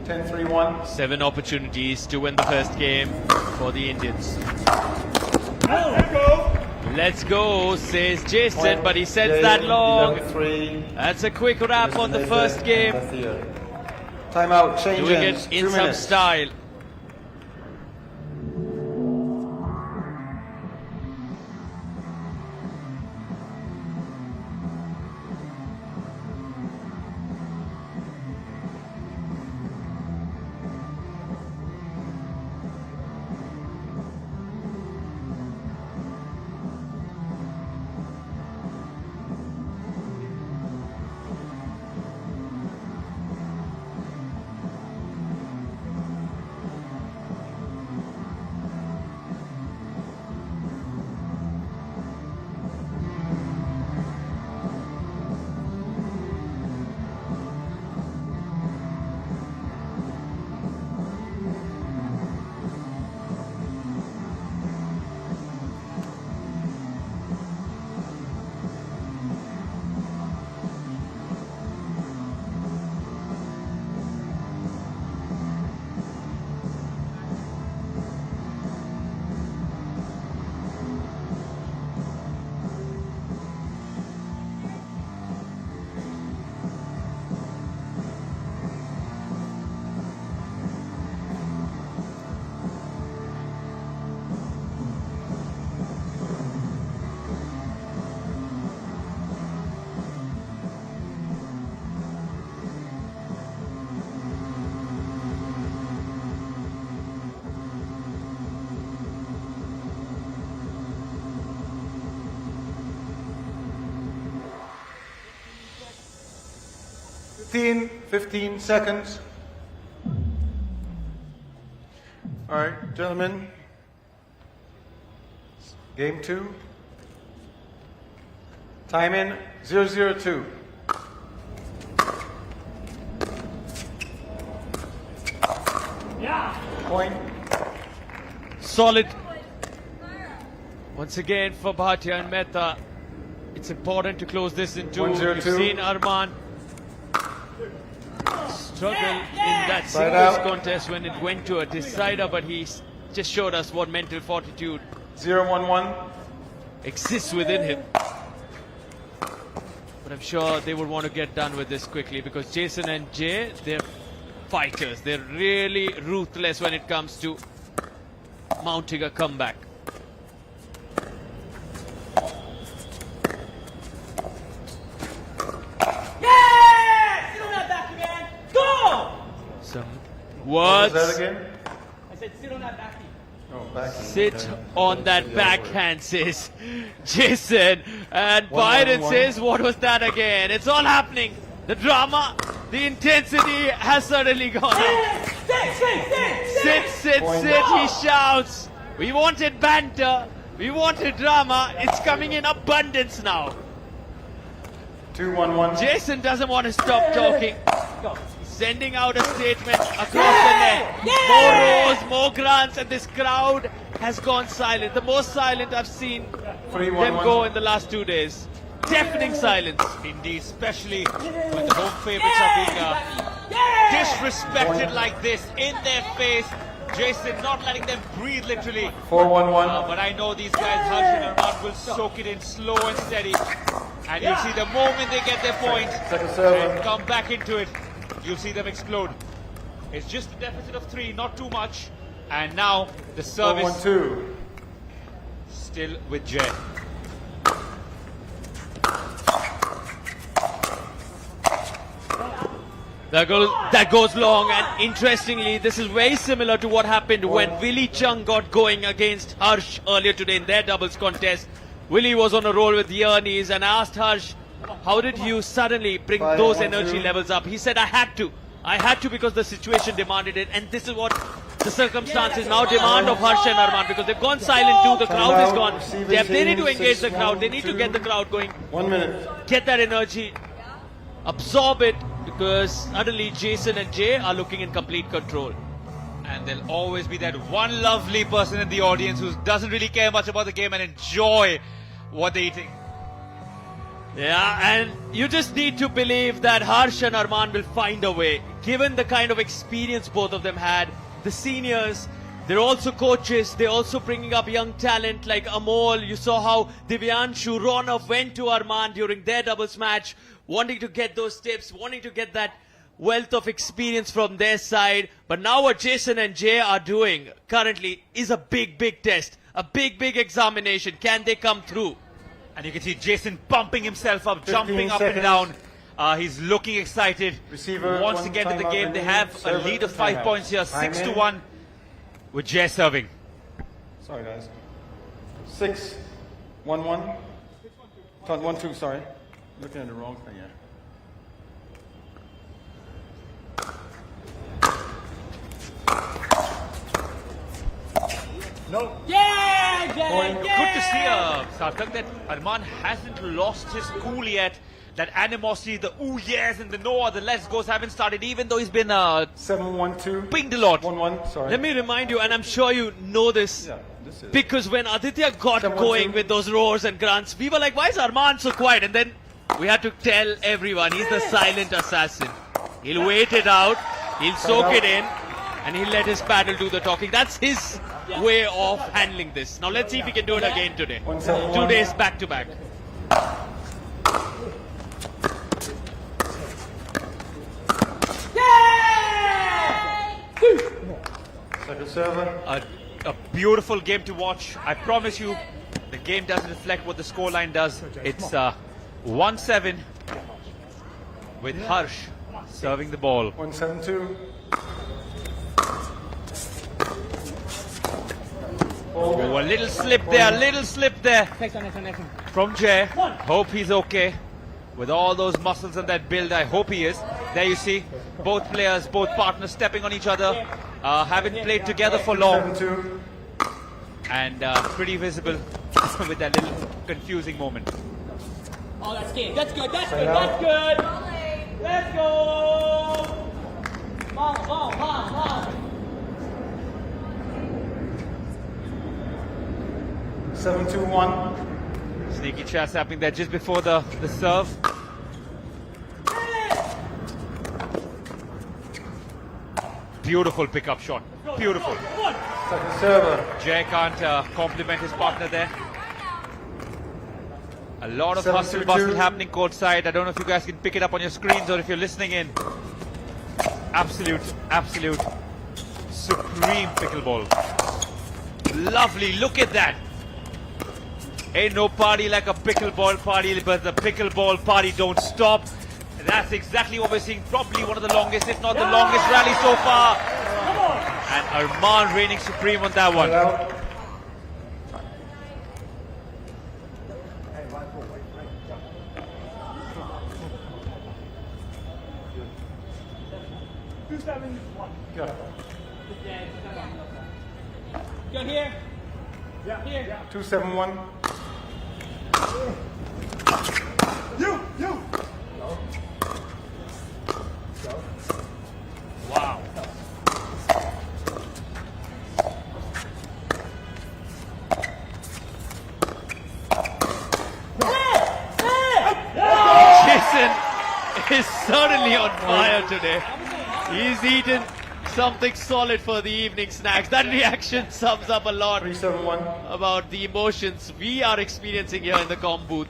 10-3-1. 7 opportunities to win the first game for the Indians. Let's go, says Jason, Point. but he sets Jay, that long. 11-3. That's a quick wrap on the first game. Timeout. Change Doing ends. it in 2 some minutes. style. Fifteen seconds. All right, gentlemen. Game 2. Time in 0-0-2. Yeah. Point. Solid. Once again for Bhatia and Mehta. It's important to close this in two. 1-0-2. We've seen Arman struggle in that Side singles out. contest when it went to a decider, but he just showed us what mental fortitude 0-1-1. exists within him. But I'm sure they would want to get done with this quickly because Jason and Jay, they're fighters. They're really ruthless when it comes to mounting a comeback. Yeah! Sit on that back, man. Go! Some What words. was that again? I said sit on that back. Oh, backhand. Sit Okay. on that That's the other backhand, says Jason. And 1-1-1. Biden says, what was that again? It's all happening. The drama, the intensity has certainly gone up. Sit, Point. he shouts. We wanted banter. We wanted drama. It's coming in abundance now. 2-1-1. Jason doesn't want to stop talking. Sending out a statement across the net. More roars, more grunts, and this crowd has gone silent. The most silent I've seen 3-1-1. them go in the last 2 days. Deafening silence. Indeed, especially when the home favourites are being disrespected like this in their face. Jason not letting them breathe literally. 4-1-1. But I know these guys, Harsh and Arman, will soak it in slow and steady. And you'll see the moment they get their point Second serve. and come back into it, you'll see them explode. It's just a deficit of 3, not too much. And now the service 4-1-2. still with Jay. That goes long, and interestingly, this is very similar to what happened when Willie Chung got going against Harsh earlier today in their doubles contest. Willie was on a roll with Yernis and asked Harsh, how did you suddenly bring those 5-1-2. energy levels up? He said, I had to because the situation demanded it, and this is what the circumstances now demand of Harsh and Arman, because they've gone silent too, the crowd is gone. They need to engage the crowd, they need to get the crowd going. 1 minute. Get that energy, absorb it, because suddenly Jason and Jay are looking in complete control. And there'll always be that one lovely person in the audience who doesn't really care much about the game and enjoy what they're eating. Yeah, and you just need to believe that Harsh and Arman will find a way. Given the kind of experience both of them had, the seniors, they're also coaches, they're also bringing up young talent like Amol. You saw how Divyanshu, Ronav went to Arman during their doubles match, wanting to get those tips, wanting to get that wealth of experience from their side. But now what Jason and Jay are doing currently is a big test, a big examination. Can they come through? And you can see Jason pumping himself up, 15 jumping up and seconds. down. He's looking excited. Receiver, He wants to one get into the timeout game. They remaining. have a Server, lead of 5 timeout. points here, Time 6-1, with Jay serving. Sorry, guys. 6-1-1. 1-2, sorry. Looking at the wrong thing here. No. Yeah, Jay! Point. Good to see, Sarthak, that Arman hasn't lost his cool yet. That animosity, the ooh yes and the no or the let's goes haven't started, even though he's been 7-1-2. pinged a lot. 1-1, sorry. Let me remind you, and I'm sure you know this, Yeah, this is because when Aditya got 7-1-2. going with those roars and grunts, we were like, why is Arman so quiet? And then we had to tell everyone, he's the silent assassin. He'll wait it out, he'll soak it in, and he'll let his paddle do the talking. That's his way of handling this. Now let's see if he can do it again today. 1-7-1. 2 days back to back. Second server. A beautiful game to watch. I promise you, the game doesn't reflect what the scoreline does. It's 1-7 with Harsh serving the ball. 1-7-2. Oh, a little slip there, from Jay. Hope he's okay. With all those muscles and that build, I hope he is. There you see, both players, both partners stepping on each other. Haven't played together for long. 7-2. And pretty visible with that little confusing moment. Oh, that's good. That's good. That's good. That's good. Let's go. Ball. 7-2-1. Sneaky chance happening there just before the serve. Beautiful pickup shot. Beautiful. Second server. Jay can't compliment his partner there. A lot of 7-2-2. hustle bustle happening courtside. I don't know if you guys can pick it up on your screens or if you're listening in. Absolute supreme pickleball. Lovely, look at that. Ain't no party like a pickleball party, but the pickleball party don't stop. And that's exactly what we're seeing. Probably one of the longest, if not the longest rally so far. And Arman reigning supreme on that one. 2-7-1. Go. Go here. Yeah. Here. 2-7-1. You. Wow. Jason is certainly on fire today. He's eaten something solid for the evening snacks. That reaction sums up a lot about the emotions we are experiencing here in the comm booth.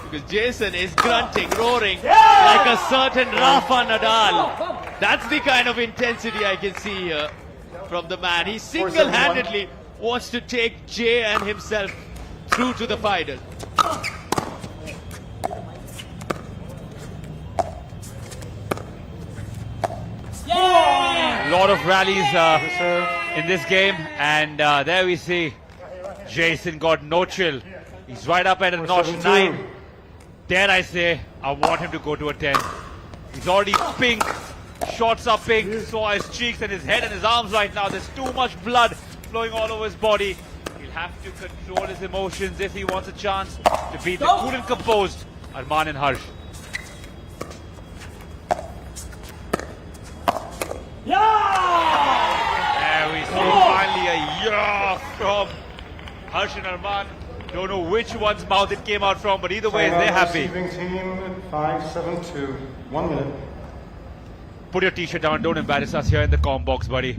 Because Jason is grunting, roaring like a certain Rafa Nadal. That's the kind of intensity I can see here from the man. He single-handedly wants to take Jay and himself through to the final. A lot of rallies in this game, and there we see Jason got no chill. He's right up at a notch 9. Dare I say, I want him to go to a 10. He's already pink, shots are pink, so are his cheeks and his head and his arms right now. There's too much blood flowing all over his body. He'll have to control his emotions if he wants a chance to beat the cool and composed Arman and Harsh. There we see finally a yeah from Harsh and Arman. Don't know which one's mouth it came out from, but either way, they're happy. Receiving team 5-7-2. 1 minute. Put your t-shirt down. Don't embarrass us here in the comm box, buddy.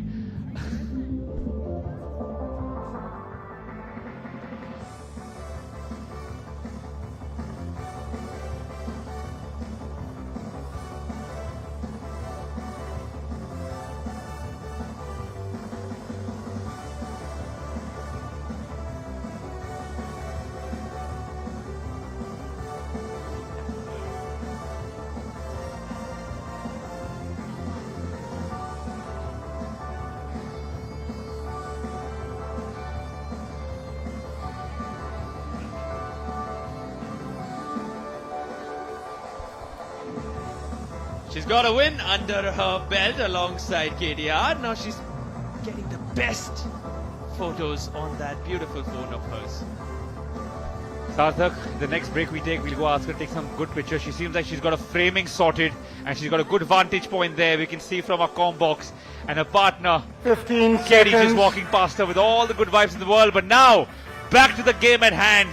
She's got a win under her belt alongside KDR. Now she's getting the best photos on that beautiful phone of hers. Sarthak, the next break we take, we'll go ask her to take some good pictures. She seems like she's got a framing sorted and she's got a good vantage point there. We can see from her comm box and her partner, 15 Katie, seconds. just walking past her with all the good vibes in the world. But now, back to the game at hand.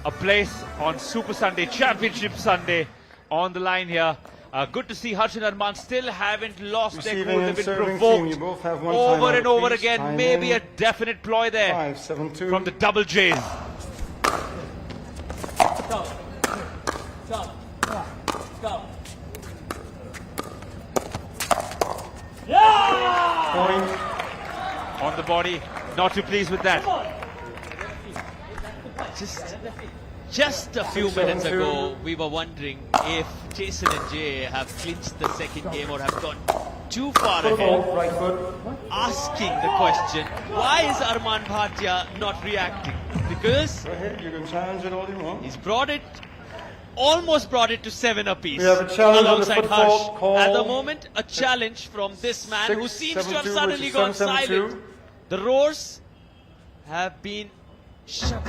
A place on Super Sunday, Championship Sunday on the line here. Good to see Harsh and Arman still haven't lost their cool. They've been provoked You both have one over timeout and over apiece. again. Time Maybe in. a definite ploy there 5-7-2. from the double J's. Go. Point on the body. Not too pleased with that. Just a few minutes ago, we were wondering if Jason and Jay have clinched the second game or have gone too far ahead. Right foot. Asking the question, why is Arman Bhatia not reacting? Because Go ahead, you can challenge it all you want. he's almost brought it to 7 apiece. We have a challenge on the alongside foot Harsh. fault call. At the moment, a challenge from this man who seems to have 6-7-2, suddenly which is gone 7-7-2. silent. The roars have been shut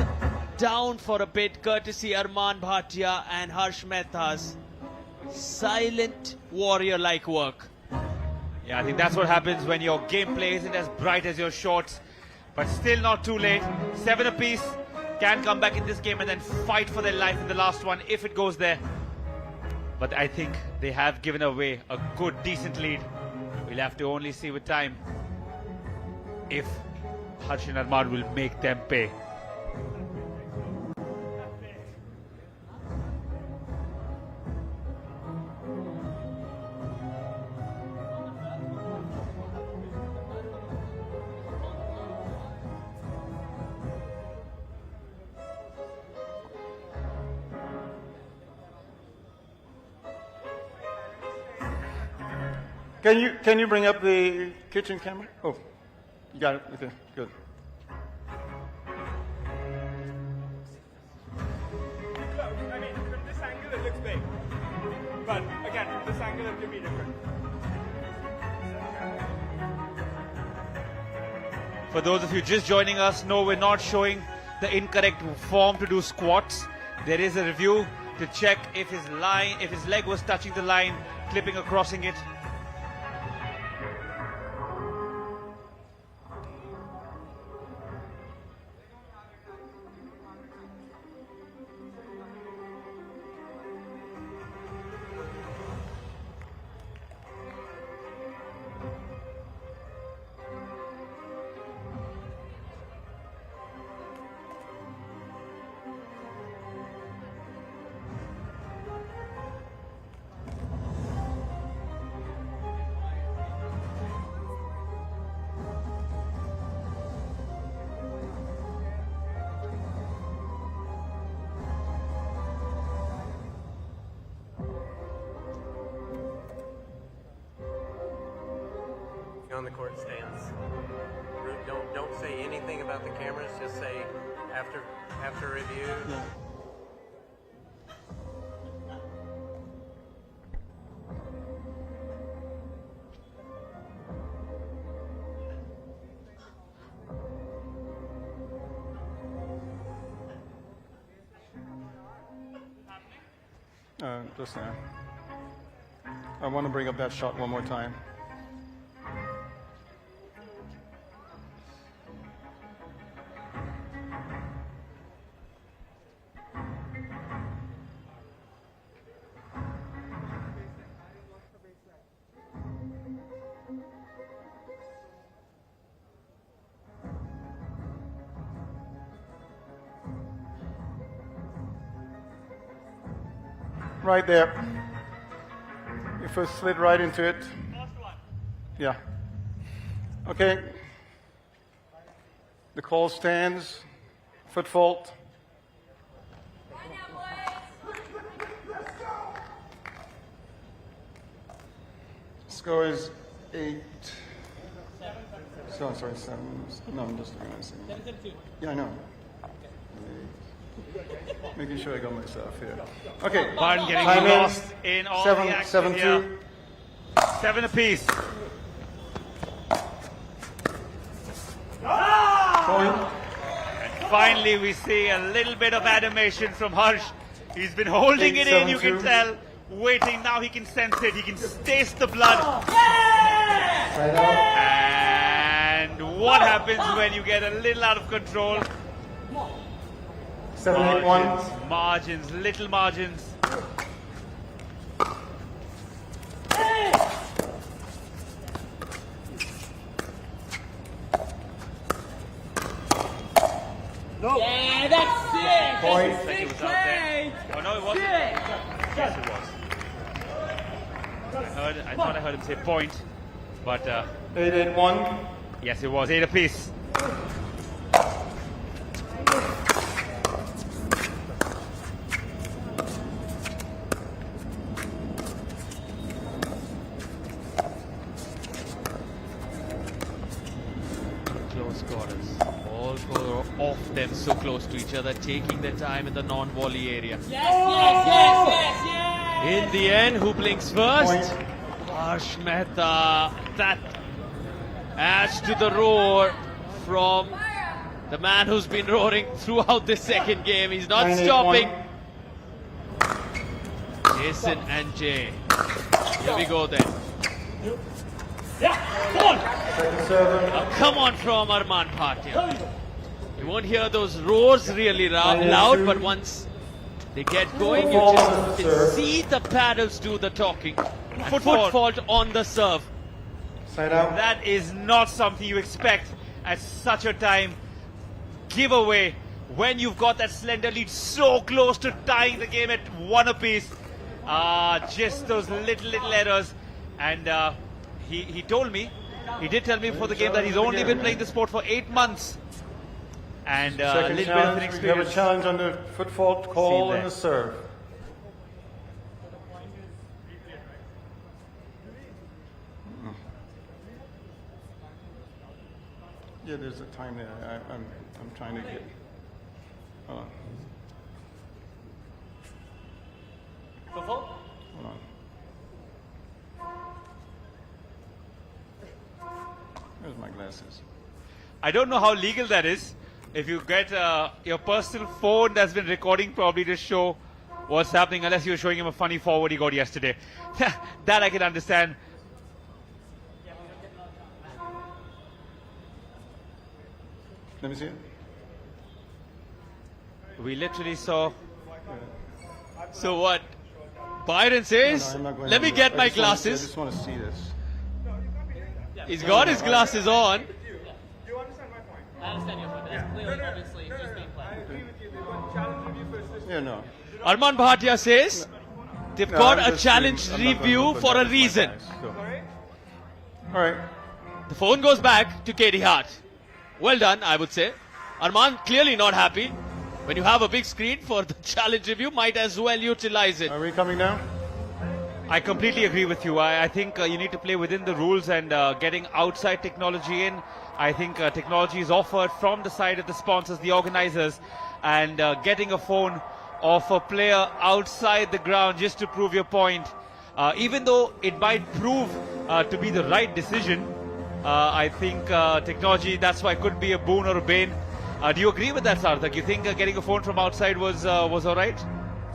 down for a bit, courtesy Arman Bhatia and Harsh Mehta's silent warrior-like work. Yeah, I think that's what happens when your gameplay isn't as bright as your shots. But still not too late. 7 apiece. can come back in this game and then fight for their life in the last one if it goes there. But I think they have given away a good, decent lead. We'll have to only see with time if Harsh and Arman will make them pay. Can you bring up the kitchen camera? Oh, you got it. Okay, good. I mean, from this angle it looks big. But again, from this angle it could be different. For those of you just joining us, no, we're not showing the incorrect form to do squats. There is a review to check if his leg was touching the line, clipping or crossing it. On the court stands. Don't say anything about the cameras. Just say after review. Yeah. Just now. I want to bring up that shot one more time. Right there. You first slid right into it. Yeah. Okay. The call stands. Foot fault. Score is 8. Sorry, 7. No, I'm just doing this. Yeah, I know. Making sure I got myself here. Okay. Barton getting Time lost in all the action 7-2. here. 7 apiece. And finally, we see a little bit of animation from Harsh. He's been holding it in, you can tell. Waiting, now he can sense it. He can taste the blood. And what happens when you get a little out of control? 7-8-1. Margins, little margins. Yeah, that's sick. Point. That's a Like it sick was out there. play. Oh no, it wasn't. Yes, it was. I thought I heard him say point, but 8-8-1. yes, it was 8 apiece. Close quarters. All four of them so close to each other, taking their time in the non-volley area. Yes. In the end, who blinks first? Harsh Mehta. That adds to the roar from the man who's been roaring throughout the second game. He's not 9-8-1. stopping. Jason and Jay. Here we go then. Yeah, come on. Second serve. Come on from Arman Bhatia. You won't hear those roars really loud, but once they get going, you just can see the paddles do the talking. Foot fault on the serve. Side out. That is not something you expect at such a time. Give away when you've got that slender lead so close to tying the game at 1 apiece. Just those little errors. And he told me, he did tell me before the game that he's only been playing the sport for 8 months. And a Second little bit of challenge, we have a inexperience. challenge on the foot fault call See and the serve. Yeah, there's a time there. I'm trying to get. Hold on. Hold on. Where's my glasses? I don't know how legal that is. If you get your personal phone that's been recording probably to show what's happening, unless you're showing him a funny forward he got yesterday. That I can understand. Let me see it. We literally saw. So what Byron says, No, I'm not going let me to- get I my just wanna- glasses. I just want to see this. He's got his glasses on. I understand your point. That's clearly, obviously, just being played. I agree with you. They want challenge review for assist. Yeah, no. Arman Bhatia says they've No, got I'm a just challenge saying, I'm not going to review put for that a as my reason. bias, so. All right. The phone goes back to Katie Hart. Well done, I would say. Arman clearly not happy. When you have a big screen for the challenge review, might as well utilize it. Are we coming down? I completely agree with you. I think you need to play within the rules, and getting outside technology in. I think technology is offered from the side of the sponsors, the organizers, and getting a phone of a player outside the ground just to prove your point. Even though it might prove to be the right decision, I think technology, that's why it could be a boon or a bane. Do you agree with that, Sarthak? You think getting a phone from outside was all right?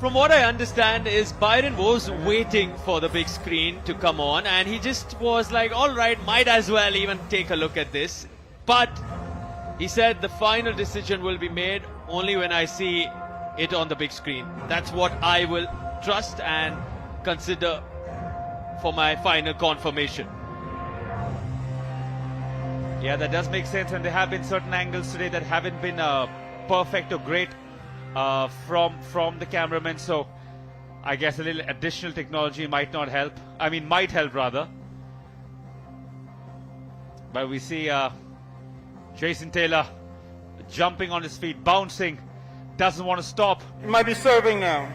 From what I understand is Byron was waiting for the big screen to come on, and he just was like, all right, might as well even take a look at this. But he said the final decision will be made only when I see it on the big screen. That's what I will trust and consider for my final confirmation. Yeah, that does make sense, and there have been certain angles today that haven't been perfect or great from the cameraman, so I guess a little additional technology might not help. I mean, might help rather. But we see Jason Taylor jumping on his feet, bouncing, doesn't want to stop. He might be serving now.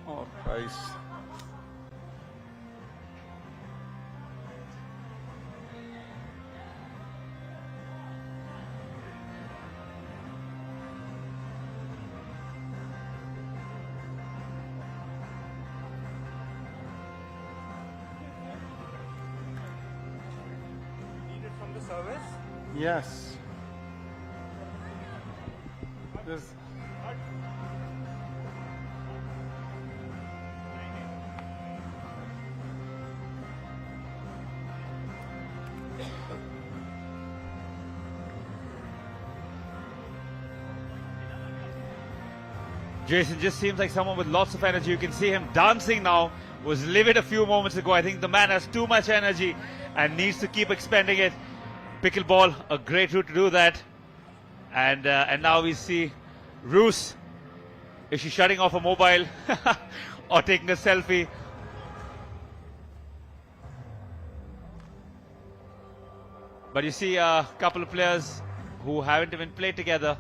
Oh, Christ. From the service. Yes. There's... Jason just seems like someone with lots of energy. You can see him dancing now. Was livid a few moments ago. I think the man has too much energy and needs to keep expending it. Pickleball, a great route to do that. And now we see Roos. Is she shutting off a mobile or taking a selfie? But you see a couple of players who haven't even played together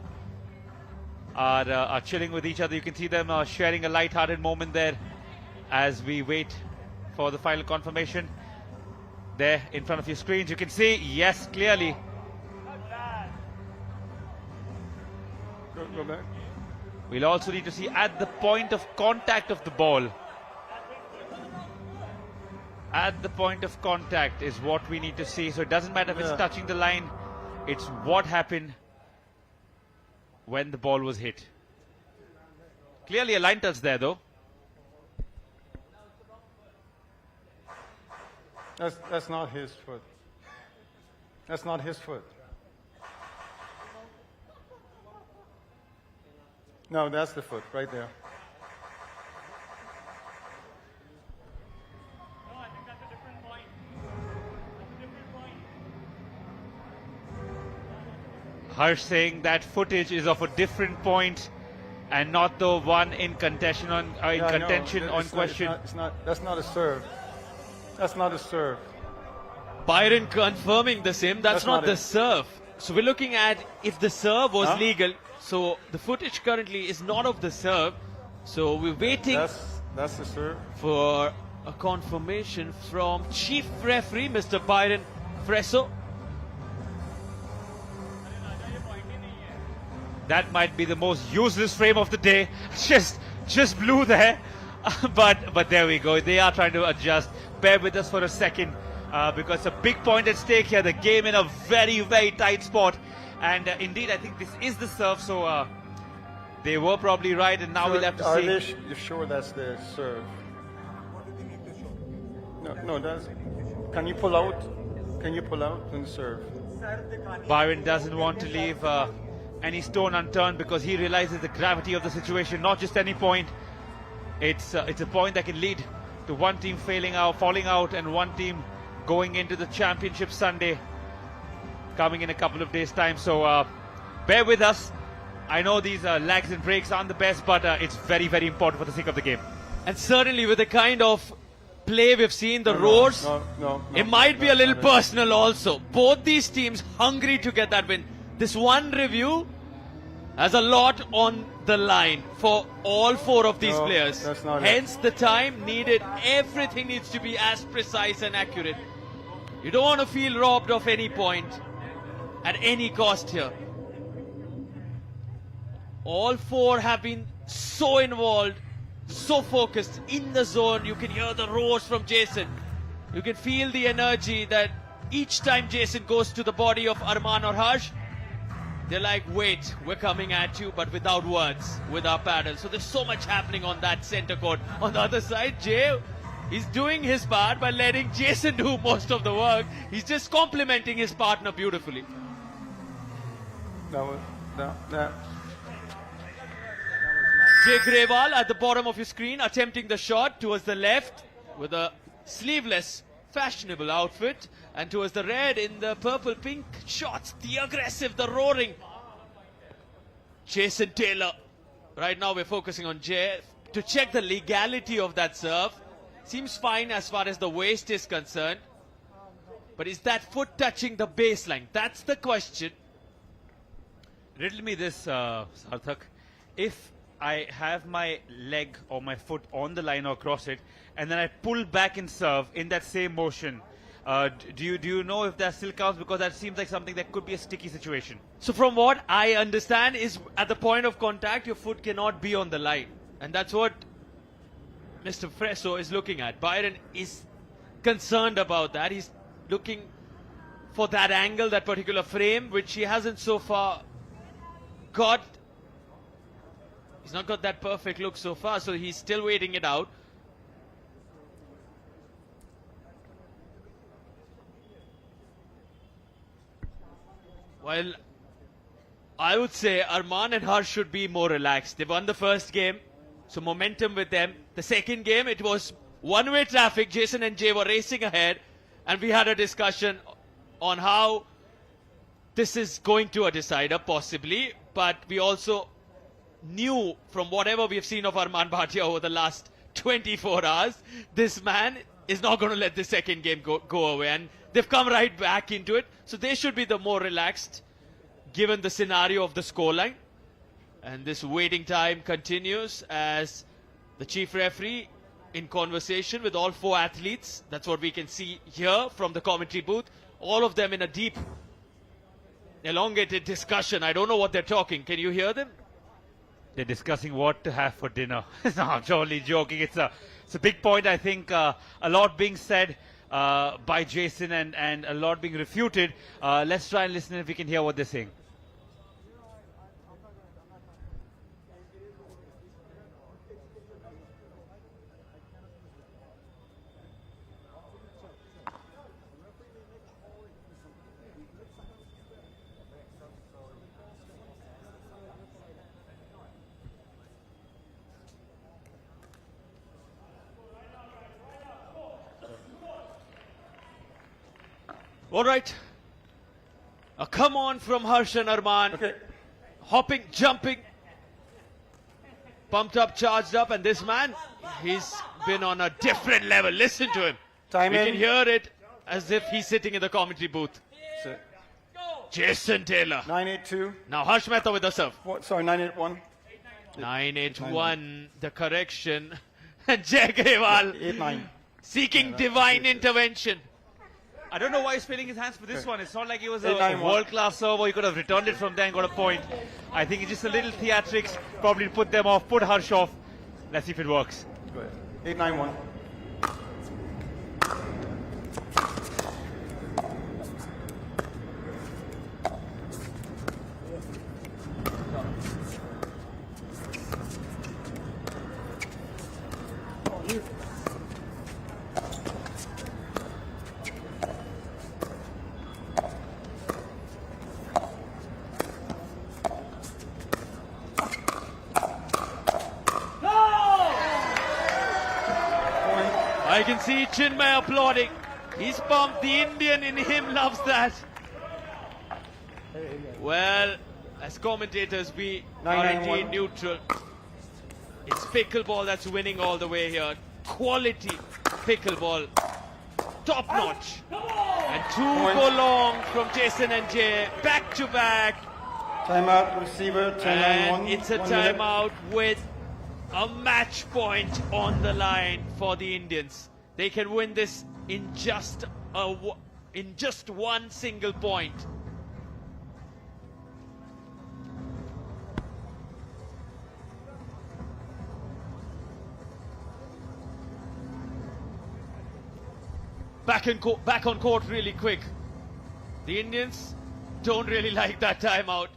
are chilling with each other. You can see them sharing a light-hearted moment there as we wait for the final confirmation. There in front of your screens, you can see, yes, clearly. Go back. We'll also need to see at the point of contact of the ball. At the point of contact is what we need to see. So it doesn't matter if it's touching the line. It's what happened when the ball was hit. Clearly a line touch there though. That's not his foot. That's not his foot. No, that's the foot right there. Harsh saying that footage is of a different point and not the one in contention on Yeah, I know. contention on It's question. That's not a serve. That's not a serve. Byron confirming the same. That's not the it. serve. So we're looking at if the serve was Huh? legal. So the footage currently is not of the serve. So we're waiting That's the serve. for a confirmation from Chief Referee, Mr. Byron Fresso. That might be the most useless frame of the day. Just blew there. but there we go. They are trying to adjust. Bear with us for a second because it's a big point at stake here. The game in a very, very tight spot. And indeed, I think this is the serve. So they were probably right. And now we'll have to see. Are they sure that's the serve? No, that's. Can you pull out? Can you pull out and serve? Byron doesn't want to leave any stone unturned because he realizes the gravity of the situation. Not just any point. It's a point that can lead to one team falling out, and one team going into the championship Sunday, coming in a couple of days' time. So bear with us. I know these lags and breaks aren't the best, but it's very, very important for the sake of the game. And certainly with the kind of play we've seen, the roars, it might be a little personal also. Both these teams hungry to get that win. This one review has a lot on the line for all four of these players. That's not Hence the time needed. Everything needs to be as precise and accurate. You don't want to feel robbed of any point at any cost here. All four have been so involved, so focused in the zone. You can hear the roars from Jason. You can feel the energy that each time Jason goes to the body of Arman or Harsh, they're like, wait, we're coming at you, but without words, with our paddle. So there's so much happening on that center court. On the other side, Jay, he's doing his part by letting Jason do most of the work. He's just complimenting his partner beautifully. Jay Grewal at the bottom of your screen, attempting the shot towards the left with a sleeveless, fashionable outfit. And towards the red in the purple pink shots, the aggressive, the roaring. Jason Taylor. Right now we're focusing on Jay to check the legality of that serve. Seems fine as far as the waist is concerned. But is that foot touching the baseline? That's the question. Riddle me this, Sarthak. If I have my leg or my foot on the line or across it, and then I pull back and serve in that same motion, do you know if that still counts? Because that seems like something that could be a sticky situation. So from what I understand is at the point of contact, your foot cannot be on the line. And that's what Mr. Fresso is looking at. Byron is concerned about that. He's looking for that angle, that particular frame, which he hasn't so far got. He's not got that perfect look so far, so he's still waiting it out. Well, I would say Arman and Harsh should be more relaxed. They won the first game, so momentum with them. The second game, it was one-way traffic. Jason and Jay were racing ahead, and we had a discussion on how this is going to a decider, possibly. But we also knew from whatever we've seen of Arman Bhatia over the last 24 hours, this man is not going to let the second game go away. And they've come right back into it. So they should be the more relaxed, given the scenario of the scoreline. And this waiting time continues as the chief referee in conversation with all four athletes. That's what we can see here from the commentary booth. All of them in a deep, elongated discussion. I don't know what they're talking. Can you hear them? They're discussing what to have for dinner. No, I'm totally joking. It's a big point. I think a lot being said by Jason and a lot being refuted. Let's try and listen if we can hear what they're saying. All right. A come on from Harsh and Arman. Okay. Hopping, jumping. Pumped up, charged up. And this man, he's been on a different level. Listen to him. Time we in. can hear it as if he's sitting in the commentary booth. So, Jason Taylor. 982. Now Harsh Mehta with the serve. What, sorry, 981. 981, the correction. And Jay Grewal 8-9. seeking divine intervention. I don't know why he's spinning his hands for this one. It's not like it was a 8-9-1. world-class serve or he could have returned it from there and got a point. I think it's just a little theatrics, probably to put them off, put Harsh off. Let's see if it works. Go ahead. 891. I can see Chinmay applauding. He's pumped. The Indian in him loves that. Well, as commentators, we are indeed neutral. It's pickleball that's winning all the way here. Quality pickleball. Top notch. And two go long from Jason and Jay. Back to back. Timeout, receiver, 10-9-1. And it's a 1 minute. timeout with a match point on the line for the Indians. They can win this in just one single point. Back on court really quick. The Indians don't really like that timeout.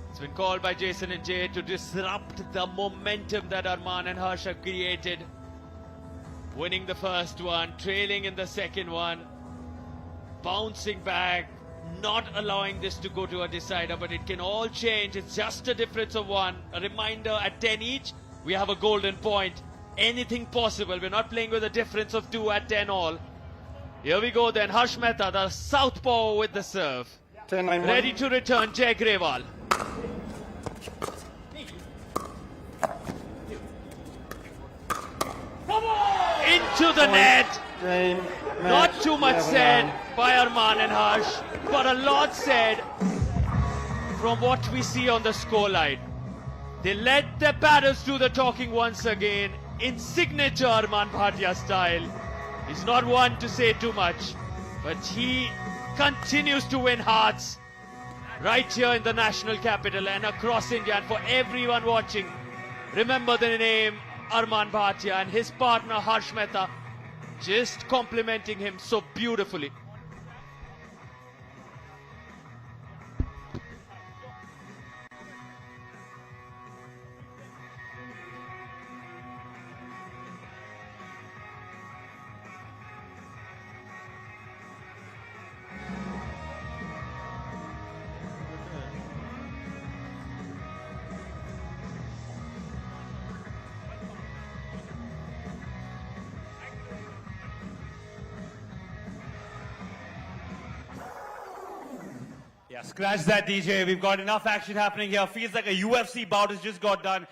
It's been called by Jason and Jay to disrupt the momentum that Arman and Harsh have created. Winning the first one, trailing in the second one, bouncing back, not allowing this to go to a decider, but it can all change. It's just a difference of one. A reminder, at 10 each, we have a golden point. Anything possible. We're not playing with a difference of 2 at 10 all. Here we go then. Harsh Mehta, the southpaw with the serve. 10-9-1. Ready to return, Jay Grewal. Into the net. Game, Not match, too much 11-9. said by Arman and Harsh, but a lot said from what we see on the scoreline. They let their batters do the talking once again in signature Arman Bhatia style. He's not one to say too much, but he continues to win hearts right here in the national capital and across India. And for everyone watching, remember the name Arman Bhatia and his partner Harsh Mehta just complimenting him so beautifully. Yeah, scratch that, DJ. We've got enough action happening here. Feels like a UFC bout has just got done.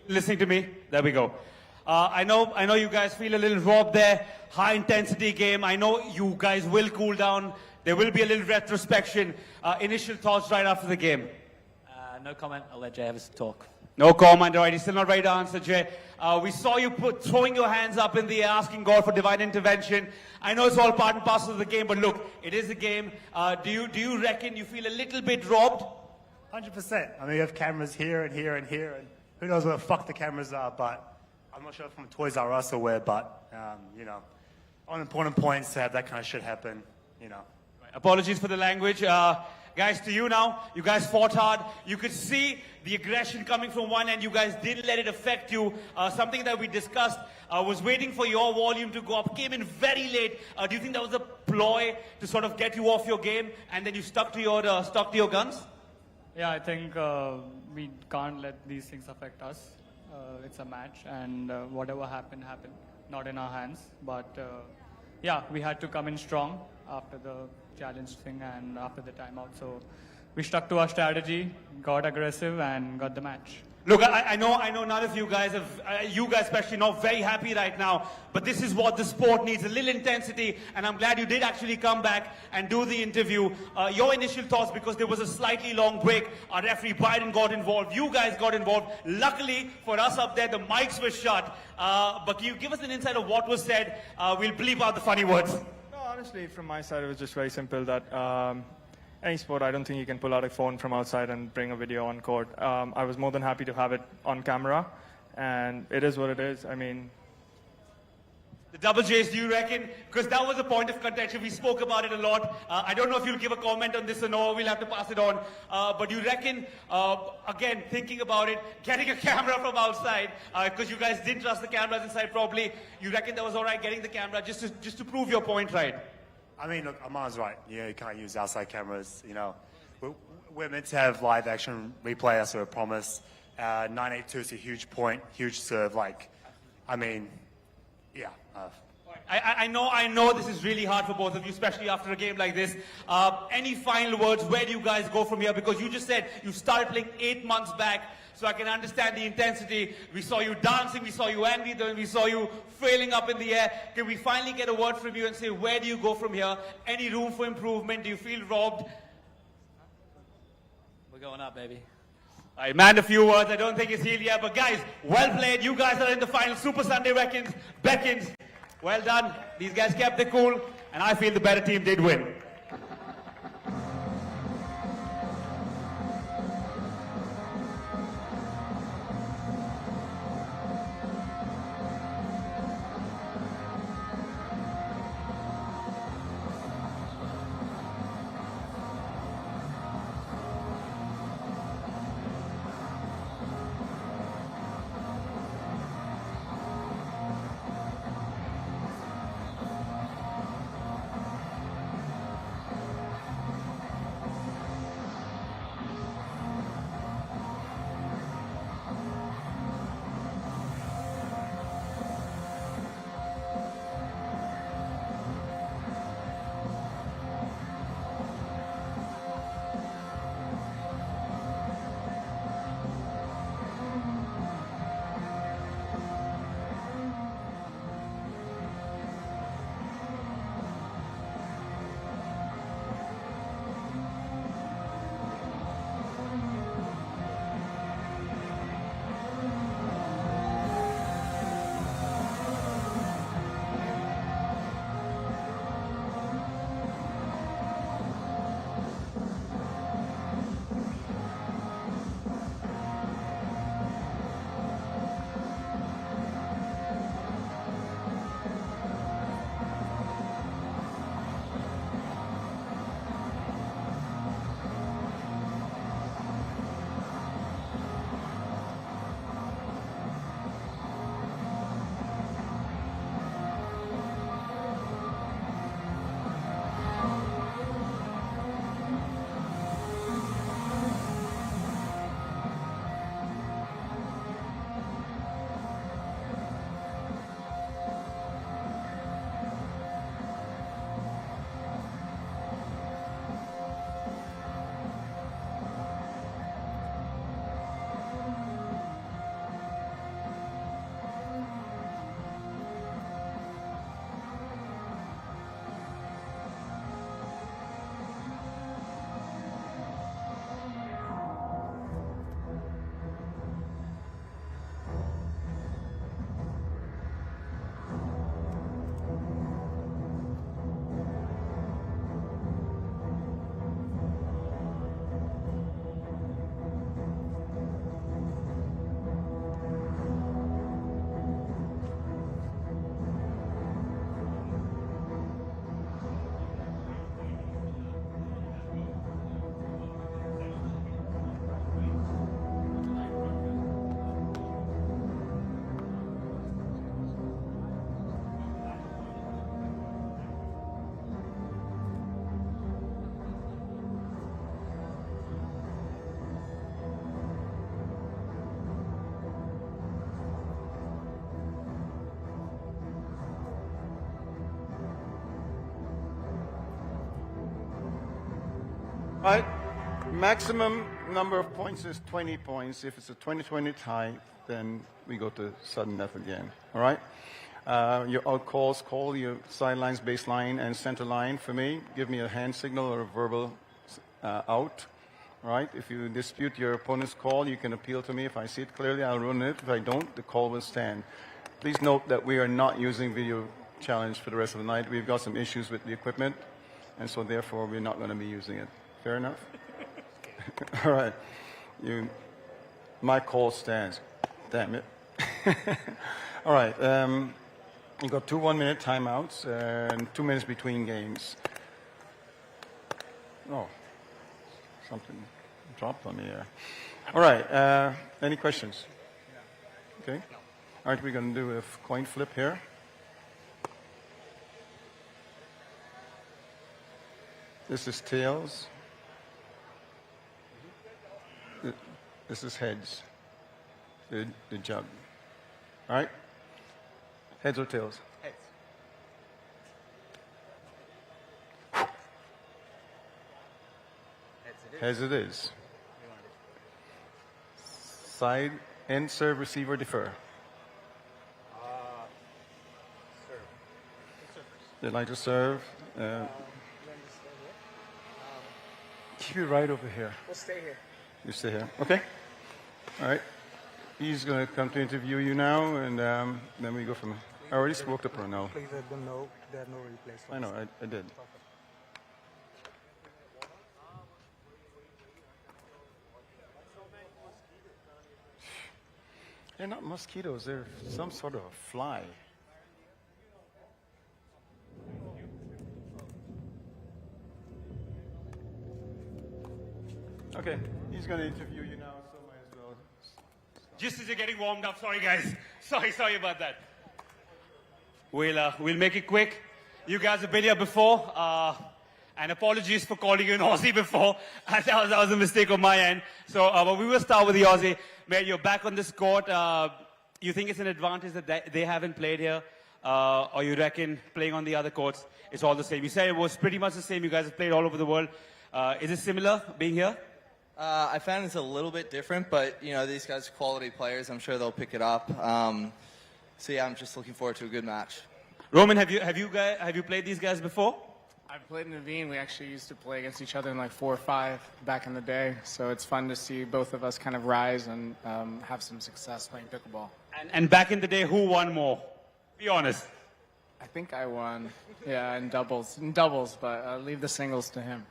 Listening to me? There we go. I know you guys feel a little robbed there. High intensity game. I know you guys will cool down. There will be a little retrospection. Initial thoughts right after the game. No comment. I'll let Jay have his talk. No comment, all right. He's still not ready to answer, Jay. We saw you throwing your hands up in the air, asking God for divine intervention. I know it's all part and parcel of the game, but look, it is a game. Do you reckon you feel a little bit robbed? 100%. I mean, you have cameras here and here and here, and who knows where the fuck the cameras are, but I'm not sure from Toys R Us or where, but, you know, on important points to have that kind of shit happen, you know. Apologies for the language. Guys, to you now. You guys fought hard. You could see the aggression coming from one end. You guys didn't let it affect you. Something that we discussed was waiting for your volume to go up. Came in very late. Do you think that was a ploy to sort of get you off your game, and then you stuck to your guns? Yeah, I think we can't let these things affect us. It's a match, and whatever happened, happened. not in our hands. But yeah, we had to come in strong after the challenge thing and after the timeout. So we stuck to our strategy, got aggressive, and got the match. Look, I know none of you guys you guys especially not very happy right now, but this is what the sport needs, a little intensity, and I'm glad you did actually come back and do the interview. Your initial thoughts, because there was a slightly long break, our referee Biden got involved, you guys got involved. Luckily for us up there, the mics were shut, but can you give us an insight of what was said? We'll bleep out the funny words. No, honestly, from my side, it was just very simple that any sport, I don't think you can pull out a phone from outside and bring a video on court. I was more than happy to have it on camera, and it is what it is. I mean, the double J's, do you reckon? Because that was a point of contention. We spoke about it a lot. I don't know if you'll give a comment on this or no. We'll have to pass it on. But you reckon, again, thinking about it, getting a camera from outside, because you guys didn't trust the cameras inside properly, you reckon that was all right getting the camera just to prove your point right? I mean, look, Amar's right. You can't use outside cameras. We're meant to have live action replay. That's what we promised. 982 is a huge point, huge serve. I mean, yeah. I know this is really hard for both of you, especially after a game like this. Any final words? Where do you guys go from here? Because you just said you started playing 8 months back, so I can understand the intensity. We saw you dancing, we saw you angry, then we saw you flailing up in the air. Can we finally get a word from you and say, where do you go from here? Any room for improvement? Do you feel robbed? We're going up, baby. I manned a few words. I don't think it's healed yet. But guys, well played. You guys are in the final. Super Sunday beckons. Well done. These guys kept it cool. And I feel the better team did win. Right. Maximum number of points is 20 points. If it's a 20-20 tie, then we go to sudden death again. All right? Your out calls, call your sidelines, baseline, and center line. For me, give me a hand signal or a verbal out. All right? If you dispute your opponent's call, you can appeal to me. If I see it clearly, I'll run it. If I don't, the call will stand. Please note that we are not using video challenge for the rest of the night. We've got some issues with the equipment, and so therefore we're not going to be using it. Fair enough? All right. My call stands. Damn it. All right. You've got 2 1-minute timeouts and 2 minutes between games. Oh, something dropped on me here. All right. Any questions? Okay. All right. We're going to do a coin flip here. This is tails. This is heads. The jug. All right? Heads or tails? Heads. Heads it is. Side, end, serve, receive, or defer. Serve. They'd like to serve. Keep it right over here. We'll stay here. You stay here. Okay. All right. He's going to come to interview you now, and then we go from. I already spoke to Pranal. Please let them know there are no replacements. I know. I did. They're not mosquitoes. They're some sort of a fly. Okay, he's going to interview you now, so might as well. Just as you're getting warmed up, sorry guys. Sorry about that. We'll make it quick. You guys have been here before, and apologies for calling you an Aussie before. that was a mistake on my end. So, but we will start with the Aussie. Mate, you're back on this court. You think it's an advantage that they haven't played here, or you reckon playing on the other courts, it's all the same? You said it was pretty much the same. You guys have played all over the world. Is it similar being here? I found it's a little bit different, but you know these guys are quality players. I'm sure they'll pick it up. So yeah, I'm just looking forward to a good match. Roman, have you played these guys before? I've played Naveen. We actually used to play against each other in like 4 or 5 back in the day. So it's fun to see both of us kind of rise and have some success playing pickleball. And back in the day, who won more? Be honest. I think I won. Yeah, in doubles, but I'll leave the singles to him.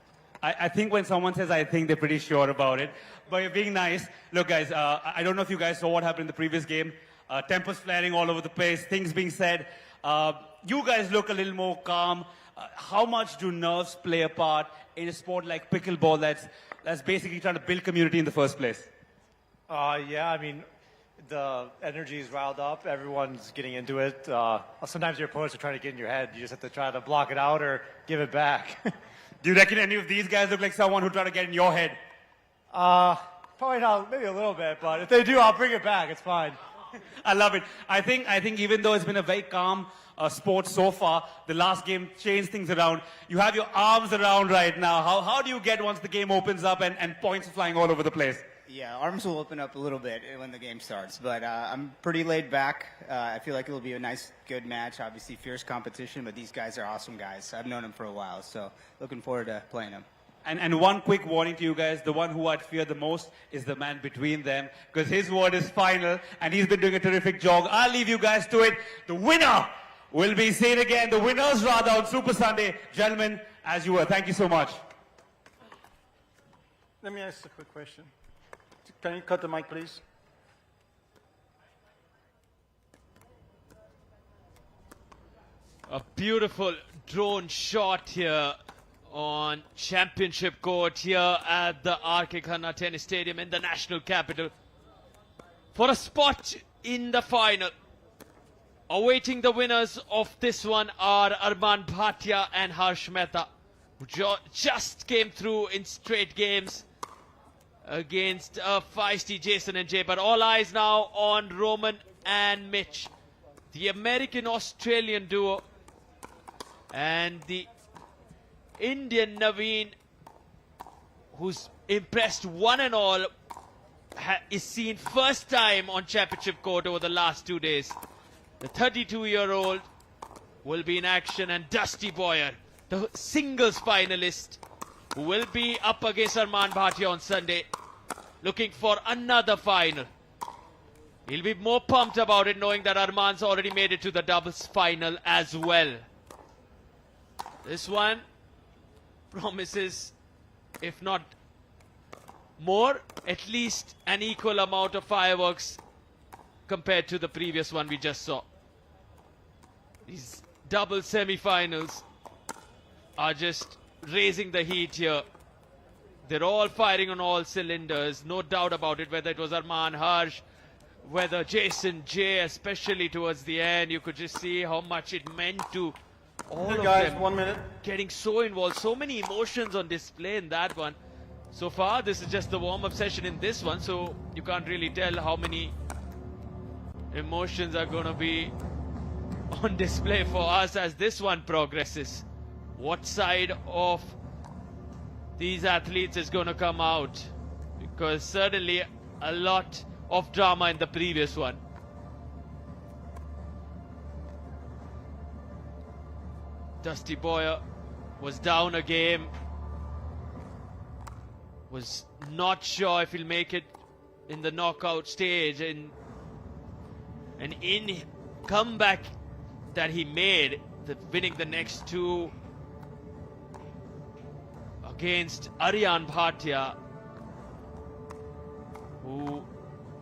I think when someone says I think, they're pretty sure about it. But you're being nice. Look, guys, I don't know if you guys saw what happened in the previous game. Tempers flaring all over the place, things being said. You guys look a little more calm. How much do nerves play a part in a sport like pickleball that's basically trying to build community in the first place? Yeah, I mean, the energy is riled up. Everyone's getting into it. Sometimes your opponents are trying to get in your head. You just have to try to block it out or give it back. Do you reckon any of these guys look like someone who try to get in your head? Probably not, maybe a little bit, but if they do, I'll bring it back. It's fine. I love it. I think even though it's been a very calm sport so far, the last game changed things around. You have your arms around right now. How do you get once the game opens up and points are flying all over the place? Yeah, arms will open up a little bit when the game starts, but I'm pretty laid back. I feel like it'll be a nice, good match. Obviously, fierce competition, but these guys are awesome guys. I've known them for a while, so looking forward to playing them. And one quick warning to you guys, the one who I'd fear the most is the man between them, because his word is final, and he's been doing a terrific job. I'll leave you guys to it. The winner will be seen again. The winners, rather, on Super Sunday. Gentlemen, as you were, thank you so much. Let me ask a quick question. Can you cut the mic, please? A beautiful drone shot here on championship court here at the R.K. Khanna Tennis Stadium in the national capital for a spot in the final. Awaiting the winners of this one are Arman Bhatia and Harsh Mehta, who just came through in straight games against feisty Jason and Jay. But all eyes now on Roman and Mitch, the American-Australian duo, and the Indian Naveen who's impressed one and all, is seen first time on championship court over the last 2 days. The 32-year-old will be in action, and Dusty Boyer, the singles finalist, who will be up against Arman Bhatia on Sunday, looking for another final. He'll be more pumped about it knowing that Arman's already made it to the doubles final as well. This one promises, if not more, at least an equal amount of fireworks compared to the previous one we just saw. These double semi-finals are just raising the heat here. They're all firing on all cylinders, no doubt about it, whether it was Arman, Harsh, whether Jason, Jay, especially towards the end. You could just see how much it meant to all of guys, them 1 minute. getting so involved. So many emotions on display in that one. So far, this is just the warm-up session in this one, so you can't really tell how many emotions are going to be on display for us as this one progresses. What side of these athletes is going to come out? Because certainly a lot of drama in the previous one. Dusty Boyer was down a game, was not sure if he'll make it in the knockout stage, and in comeback that he made, winning the next two against Aryan Bhatia, who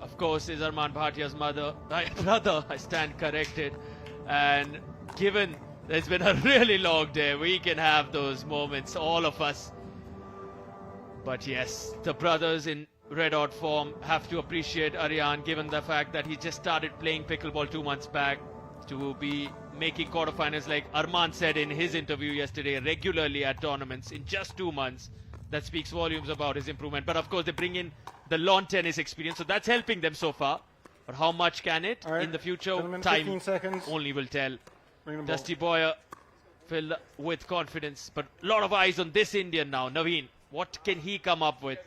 of course is Arman Bhatia's brother, I stand corrected. And given it's been a really long day, we can have those moments, all of us. But yes, the brothers in red hot form have to appreciate Aryan, given the fact that he just started playing pickleball 2 months back, to be making quarterfinals, like Arman said in his interview yesterday, regularly at tournaments in just 2 months. That speaks volumes about his improvement. But of course, they bring in the lawn tennis experience, so that's helping them so far. But how much can it in the future? Time 15 seconds. only will tell. Bring Dusty Boyer filled with confidence, but a lot of eyes on this Indian now. Naveen, what can he come up with?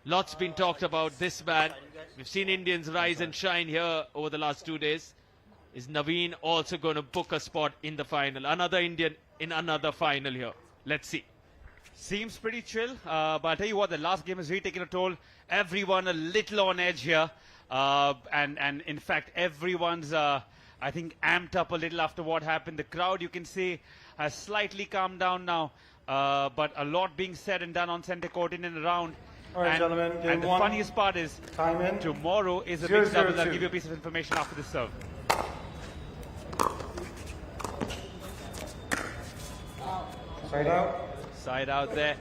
Lots been talked about this man. We've seen Indians rise and shine here over the last 2 days. Is Naveen also going to book a spot in the final? Another Indian in another final here. Let's see. Seems pretty chill, but I'll tell you what, the last game has really taken a toll. Everyone a little on edge here, and in fact, everyone's, I think, amped up a little after what happened. The crowd, you can see, has slightly calmed down now, but a lot being said and done on centre court in and around. All right, gentlemen, game and the one. funniest part is, Time in. tomorrow is a 0-0-2. mixed doubles. I'll give you a piece of information after the serve. Side out. Side out there.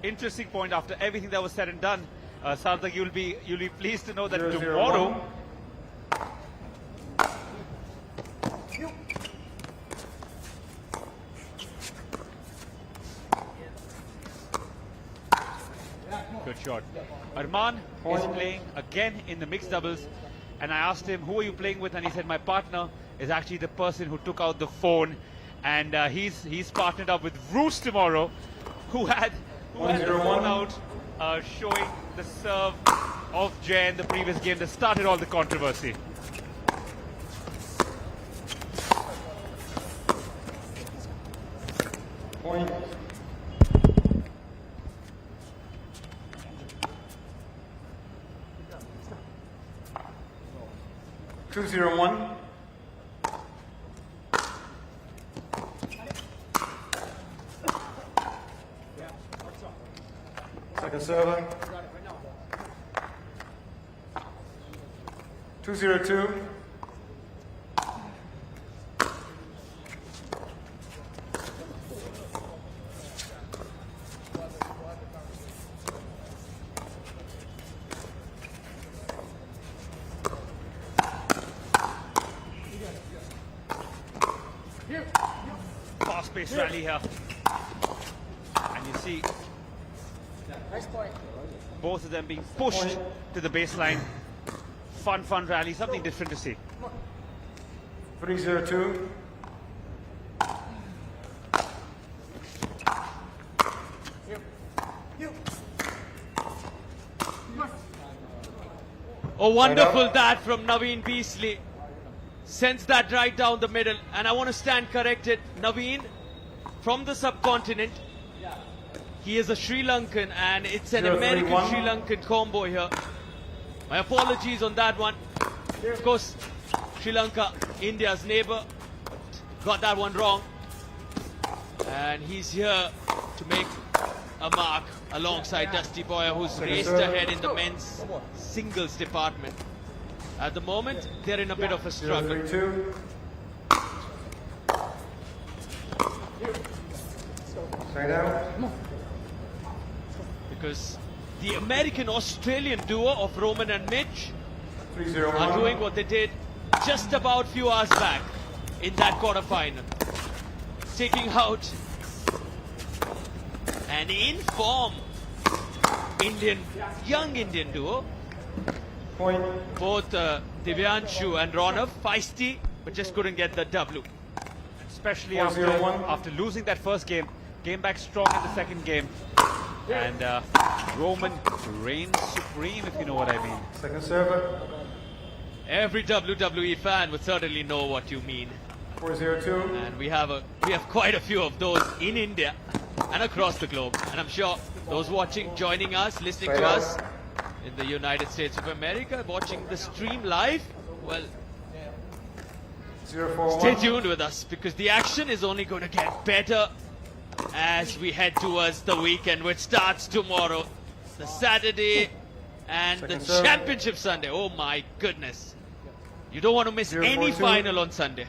Interesting point after everything that was said and done. Sarthak, you'll be pleased to know that 0-0-1. tomorrow. Good shot. Arman is playing again in the mixed doubles, and I asked him, who are you playing with? And he said, my partner is actually the person who took out the phone, and he's partnered up with Roos tomorrow, who had the phone out, showing the serve of Jay in the previous game that started all the controversy. Point. Two 0-1. Second server. 2-0-2. Fast-paced rally here. And you see both of them being pushed to the baseline. Fun rally, something different to see. 3-0-2. Oh, wonderful that from Naveen Beasley. Sends that right down the middle. And I want to stand corrected. Naveen, from the subcontinent, he is a Sri Lankan and it's an American-Sri Lankan combo here. My apologies on that one. Of course, Sri Lanka, India's neighbor. Got that one wrong. And he's here to make a mark alongside Dusty Boyer, who's raced ahead in the men's singles department. At the moment, they're in a bit of a struggle. Because the American-Australian duo of Roman and Mitch are doing what they did just about few hours back in that quarterfinal. Taking out an in-form young Indian duo. Both Divyanshu and Ronav, feisty, but just couldn't get the W. Especially after losing that first game, came back strong in the second game. And Roman reigns supreme, if you know what I mean. Second server. Every WWE fan would certainly know what you mean. 4-0-2. And we have quite a few of those in India and across the globe. And I'm sure those watching, joining us, listening to us in the United States of America, watching the stream live, well, stay tuned with us because the action is only going to get better as we head towards the weekend, which starts tomorrow, the Saturday and the Championship Sunday. Oh my goodness. You don't want to miss any final on Sunday.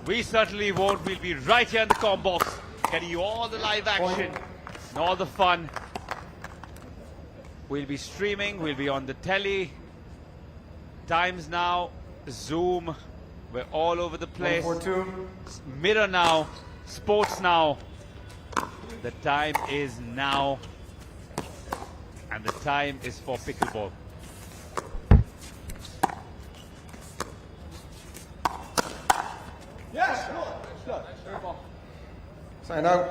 We certainly won't. We'll be right here in the comm box, getting you all the live action and all the fun. We'll be streaming, we'll be on the telly. Times Now, Zoom, we're all over the place. Mirror Now, Sports Now. The time is now, and the time is for pickleball. Yes, good. Sign out.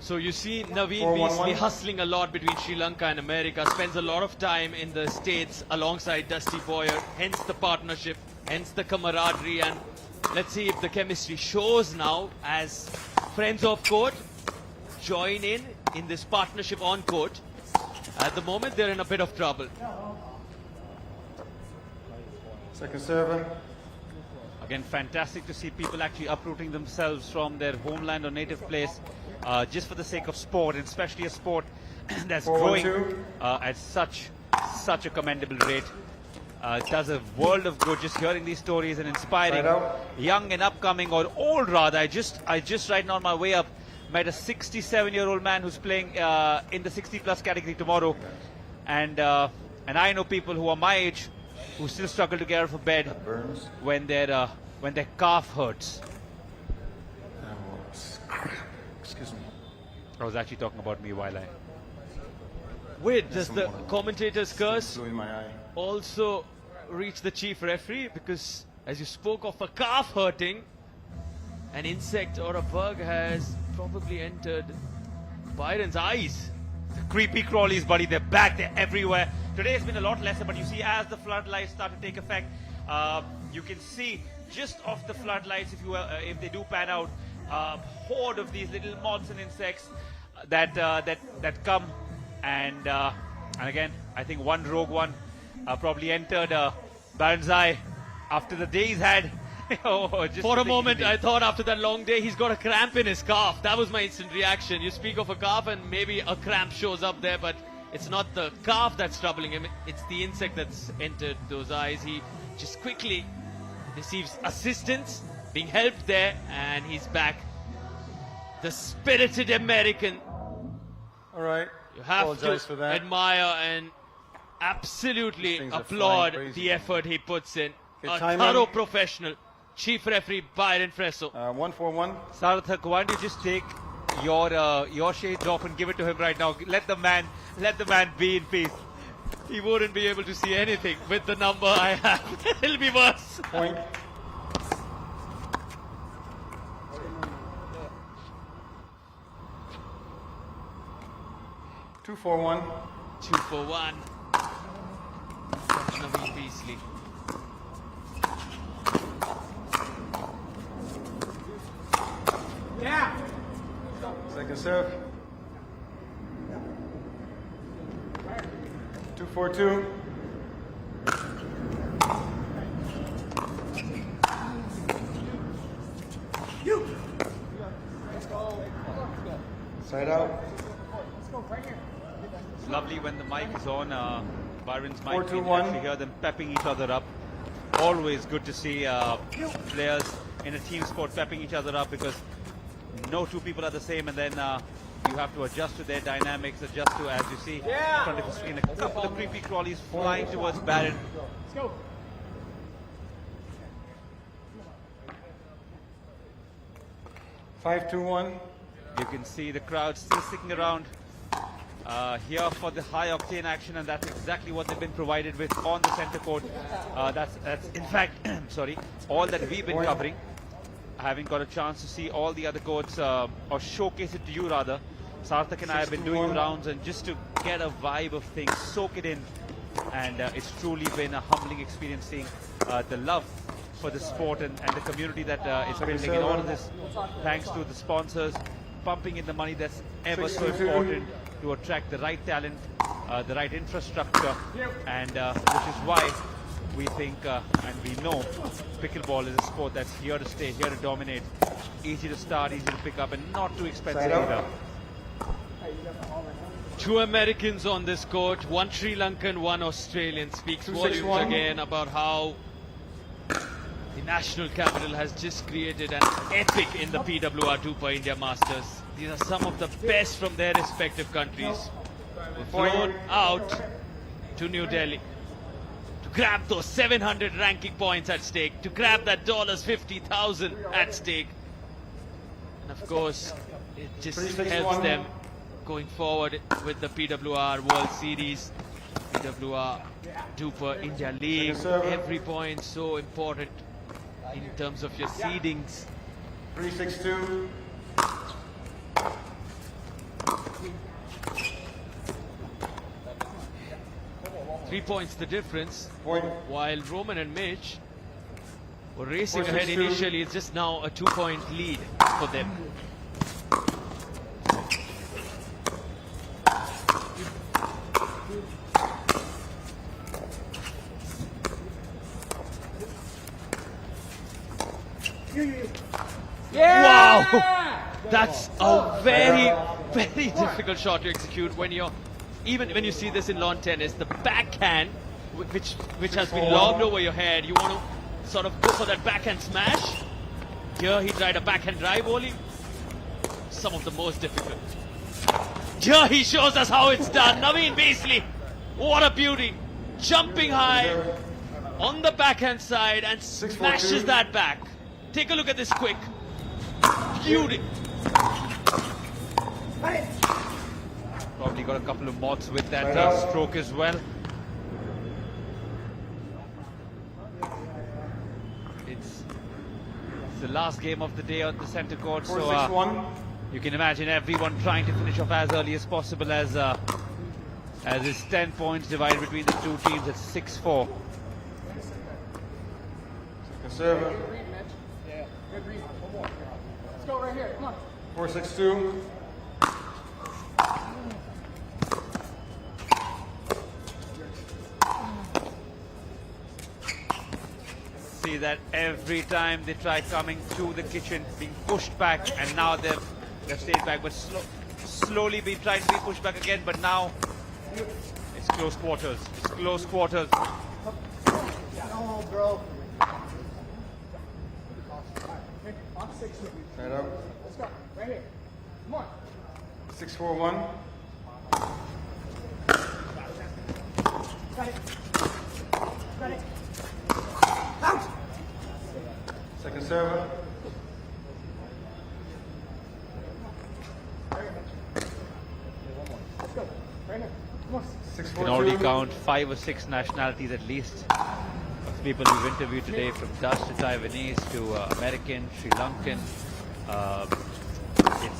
So you see Naveen Beasley hustling a lot between Sri Lanka and America, spends a lot of time in the States alongside Dusty Boyer, hence the partnership, hence the camaraderie, and let's see if the chemistry shows now as friends of court join in this partnership on court. At the moment, they're in a bit of trouble. Second server. Again, fantastic to see people actually uprooting themselves from their homeland or native place just for the sake of sport, and especially a sport that's growing at such a commendable rate. It does a world of good just hearing these stories and inspiring young and upcoming, or old rather. I just right now on my way up met a 67-year-old man who's playing in the 60+ category tomorrow, and I know people who are my age who still struggle to get out of bed when their calf hurts. Excuse me. I was actually talking about me while I... Wait, does the commentator's curse in my eye. also reach the chief referee? Because as you spoke of a calf hurting, an insect or a bug has probably entered Byron's eyes. The creepy crawlies, buddy, they're back, they're everywhere. Today has been a lot lesser, but you see as the floodlights start to take effect, you can see just off the floodlights, if they do pan out, a horde of these little moths and insects that come, and again, I think one rogue one probably entered Byron's eye after the day he's had. For a moment, I thought after that long day, he's got a cramp in his calf. That was my instant reaction. You speak of a calf and maybe a cramp shows up there, but it's not the calf that's troubling him. It's the insect that's entered those eyes. He just quickly receives assistance, being helped there, and he's back. The spirited American. All right. You have to admire and absolutely applaud the effort he puts in. A thorough professional. Chief referee Byron Fresso. 1-4-1. Sarthak, why don't you just take your shades off and give it to him right now? Let the man be in peace. He wouldn't be able to see anything with the number I have. It'll be worse. Point. 2-4-1. 2-4-1. Naveen Beasley. Yeah. Second serve. 2-4-2. You. Side out. Let's go right here. It's lovely when the mic is on, Byron's mic, 4-2-1. you can actually hear them pepping each other up. Always good to see players in a team sport pepping each other up, because no two people are the same, and then you have to adjust to their dynamics, adjust to, as you see, in front of the screen, a couple of creepy crawlies flying towards Barron. Let's go. 5-2-1. You can see the crowd still sticking around here for the high octane action, and that's exactly what they've been provided with on the center court. That's in fact, sorry, all that we've been covering. Having got a chance to see all the other courts, or showcase it to you rather. Sarthak and I have been doing the rounds, and just to get a vibe of things, soak it in, and it's truly been a humbling experience seeing the love for the sport and the community that is building in all of this, thanks to the sponsors pumping in the money that's ever so important to attract the right talent, the right infrastructure, and which is why we think and we know pickleball is a sport that's here to stay, here to dominate, easy to start, easy to pick up, and not too expensive either. 2 Americans on this court, 1 Sri Lankan, 1 Australian. Speaks volumes again about how the national capital has just created an epic in the PWR DUPR India Masters. These are some of the best from their respective countries. We've flown out to New Delhi to grab those 700 ranking points at stake, to grab that $50,000 at stake. And of course, it just helps them going forward with the PWR World Series, PWR DUPR India League. Every point so important in terms of your seedings. 3-6-2. Three points the difference. Point. While Roman and Mitch were racing 4-6-2. ahead initially, it's just now a 2-point lead for them. Wow! That's a very, very difficult shot to execute when you're, even when you see this in lawn tennis, the backhand, which has been lobbed over your head, you want to sort of go for that backhand smash. Here he tried a backhand drive volley. Some of the most difficult. Here he shows us how it's done. Naveen Beasley, what a beauty. Jumping high on the backhand side and smashes that back. Take a look at this quick. Beauty. Probably got a couple of mods with that stroke as well. It's the last game of the day on the center court, so you can imagine everyone trying to finish off as early as possible, as it's 10 points divided between the two teams. It's 6-4. Conservative. Yeah. Good read. One more. Let's go right here. Come on. 4-6-2. See that every time they try coming to the kitchen, being pushed back, and now they've stayed back, but slowly been trying to be pushed back again, but now it's close quarters. It's close quarters. No, bro. On 6. Side out. Let's go. Right here. Come on. 6-4-1. Got it. Got it. Out. Second server. Let's go. Right here. Come on. 6-4-2. Can already count 5 or 6 nationalities at least of people we've interviewed today, from Dutch to Taiwanese to American, Sri Lankan.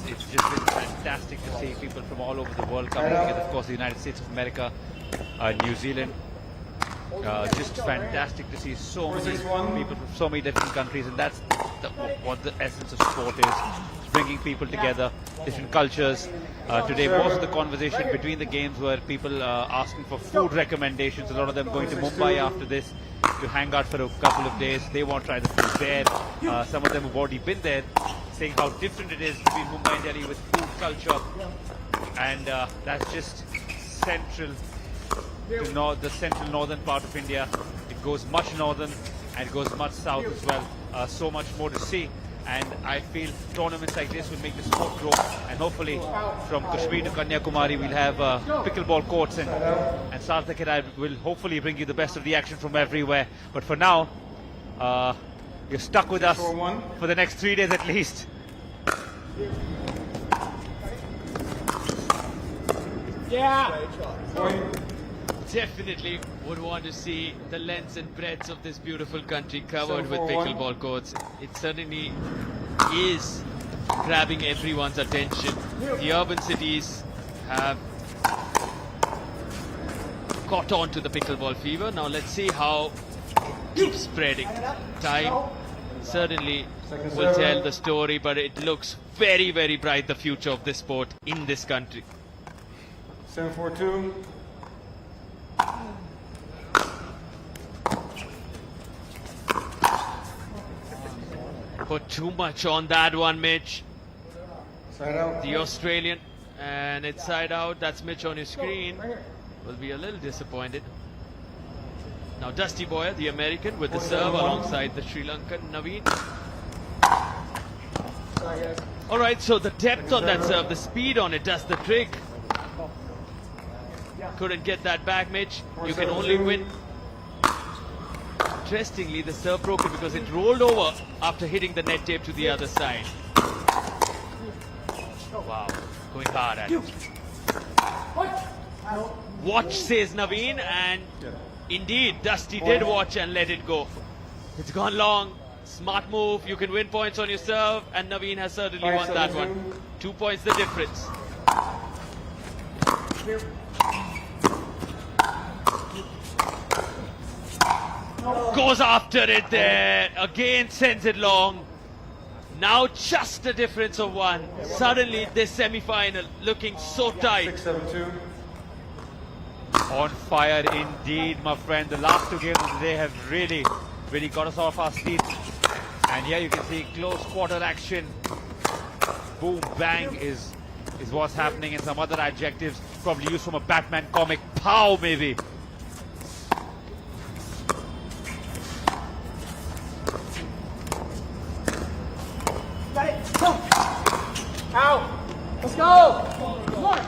It's just been fantastic. fantastic to see people from all over the world coming together. Of course, the United States of America, New Zealand. Just fantastic to see so many people from so many different countries, and that's what the essence of sport is. It's bringing people together, different cultures. Today, most of the conversation between the games were people asking for food recommendations. A lot of them going to Mumbai after this to hang out for a couple of days. They want to try the food there. Some of them have already been there, saying how different it is between Mumbai and Delhi with food culture, and that's just central to the central northern part of India. It goes much northern and it goes much south as well. So much more to see, and I feel tournaments like this will make the sport grow, and hopefully from Kashmir to Kanyakumari we'll have pickleball courts, and Sarthak and I will hopefully bring you the best of the action from everywhere. But for now, you're stuck with us for the next 3 days at least. Yeah. Definitely would want to see the lengths and breadths of this beautiful country covered with pickleball courts. It certainly is grabbing everyone's attention. The urban cities have caught on to the pickleball fever. Now let's see how it keeps spreading. Time certainly will tell the story, but it looks very, very bright, the future of this sport in this country. 7-4-2. Put too much on that one, Mitch. Side out. The Australian, and it's side out. That's Mitch on your screen. Will be a little disappointed. Now Dusty Boyer, the American, with the serve alongside the Sri Lankan Naveen. Alright, so the depth on that serve, the speed on it does the trick. Couldn't get that back, Mitch. You can only win. Interestingly, the serve broken because it rolled over after hitting the net tape to the other side. Wow, going hard at it. Watch, says Naveen, and indeed, Dusty did watch and let it go. It's gone long. Smart move. You can win points on your serve, and Naveen has certainly won that one. 2 points the difference. Goes after it there. Again sends it long. Now just a difference of one. Suddenly this semi-final looking so tight. 6-7-2. On fire indeed, my friend. The last two games of the day have really got us off our seats. And here you can see close quarter action. Boom, bang is what's happening, and some other adjectives probably used from a Batman comic. Pow, maybe. Got it. Go. Out. Let's go. Come on.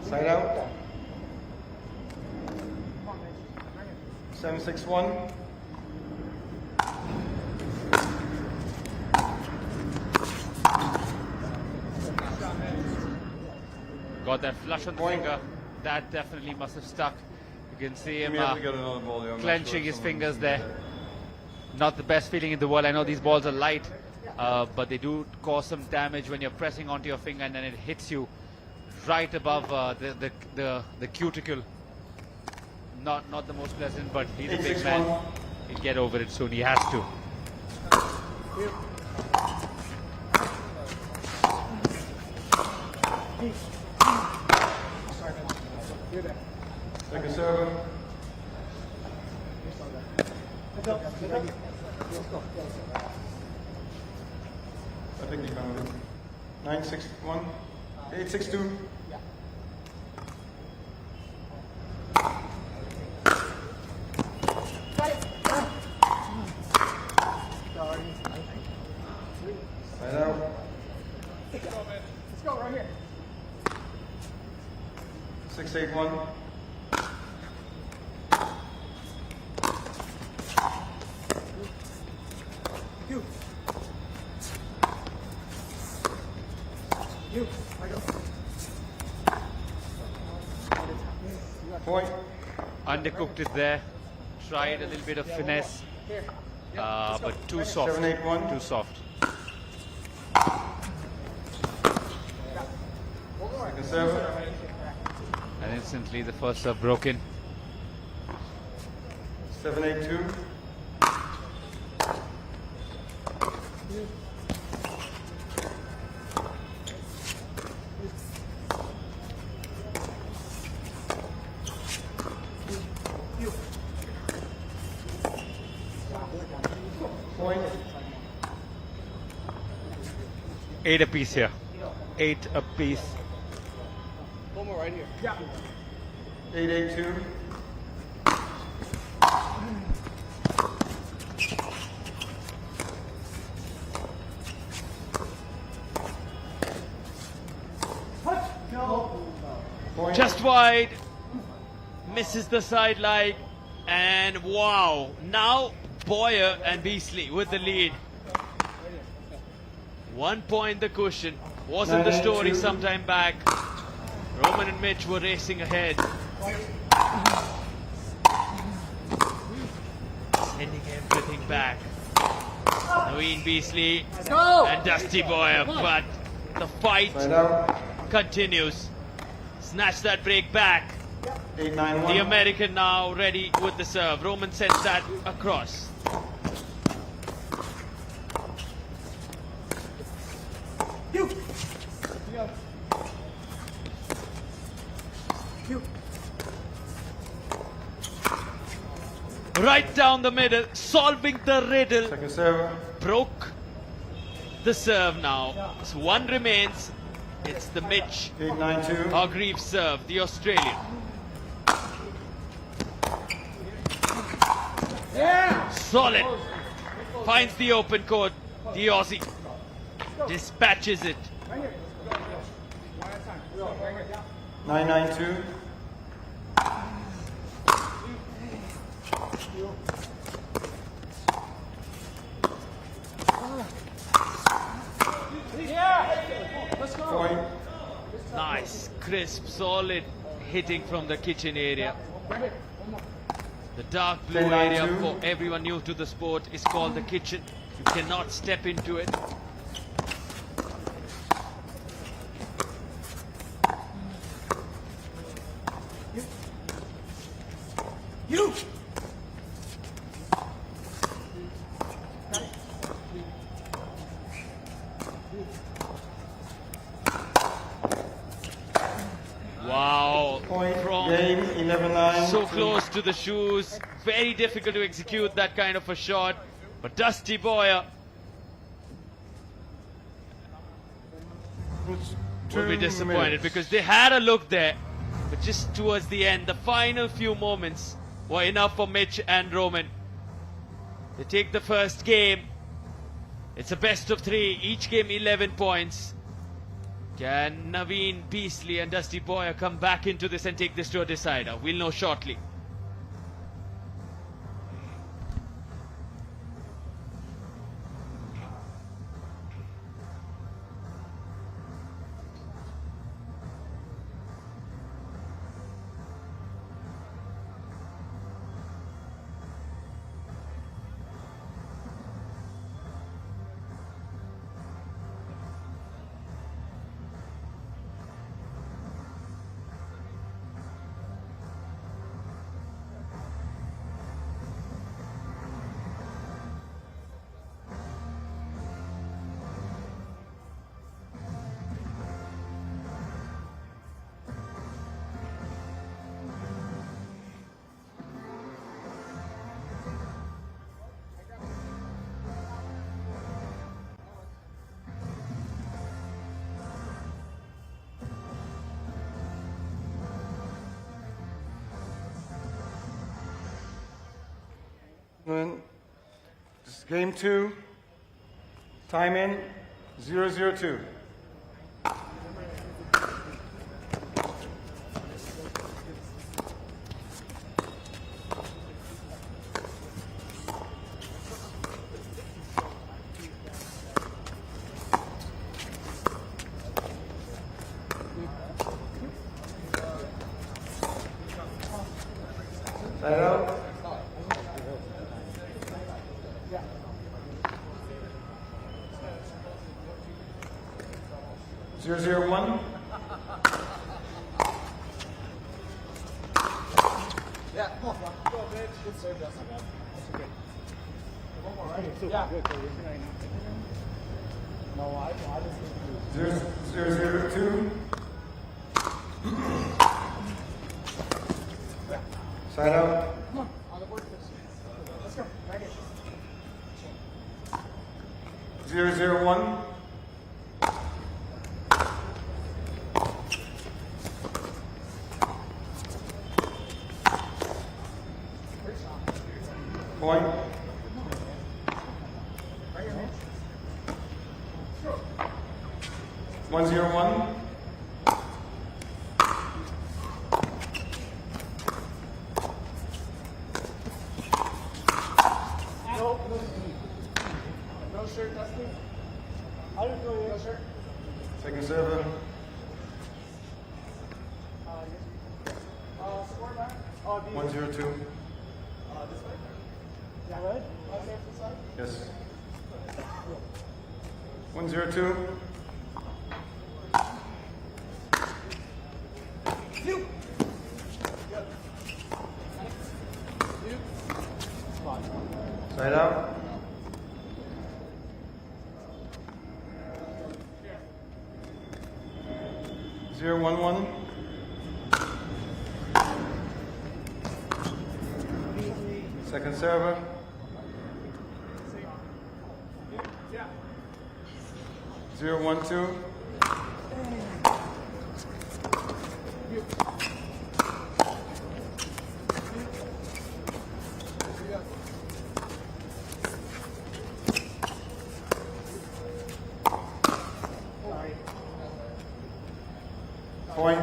Side out. 7-6-1. Got that flush on the finger. That definitely must have stuck. You can see him clenching his fingers there. Not the best feeling in the world. I know these balls are light, but they do cause some damage when you're pressing onto your finger and then it hits you right above the cuticle. Not the most pleasant, but he's a big man. He'll get over it soon. He has to. Second serve. I think he found it. 9-6-1. 8-6-2. Side out. Let's go right here. 6-8-1. Point. Undercooked it there. Tried a little bit of finesse, but too soft. 7-8-1. Too soft. serve. And instantly the first serve broken. 7-8-2. Point. 8 apiece here. 8 apiece. One more right here. Yeah. 8-8-2. Just wide, misses the sideline, and wow, now Boyer and Beasley with the lead. 1 point the cushion. Wasn't the story some time back. Roman and Mitch were racing ahead. Sending everything back. Naveen Beasley and Dusty Boyer, but the fight continues. Snatch that break back. 8-9-1. The American now ready with the serve. Roman sends that across. Right down the middle, solving the riddle. Second serve. Broke the serve now. So one remains. It's the Mitch 8-9-2. Hargreaves serve, the Australian. Solid. Finds the open court. The Aussie dispatches it. 9-9-2. Point. Nice, crisp, solid hitting from the kitchen area. The dark blue 10-9-2. area for everyone new to the sport is called the kitchen. You cannot step into it. You! Wow, Point. from Game 11-9. so close to the shoes. Very difficult to execute that kind of a shot. But Dusty Boyer will be disappointed because they had a look there. But just towards the end, the final few moments were enough for Mitch and Roman. They take the first game. It's a best of 3. Each game 11 points. Can Naveen Beasley and Dusty Boyer come back into this and take this to a decider? We'll know shortly. This is game 2. Time in 0-0-2. Side out. 0-0-1. Yeah, come on. Go, bitch. Good serve, Justin. That's okay. One more, right? Yeah. Good. No, I just 0-0-2. Side out. Come on. On the board, Chris. Let's go. Right here. 0-0-1. Point. Right here, man. 1-0-1. No shirt, Dusty. How do you feel? No shirt. Second server. Score back. 1-0-2. This way. Yeah, right? Yes. 1-0-2. Side out. Zero, 1-1. Second server. 0-1-2. Point.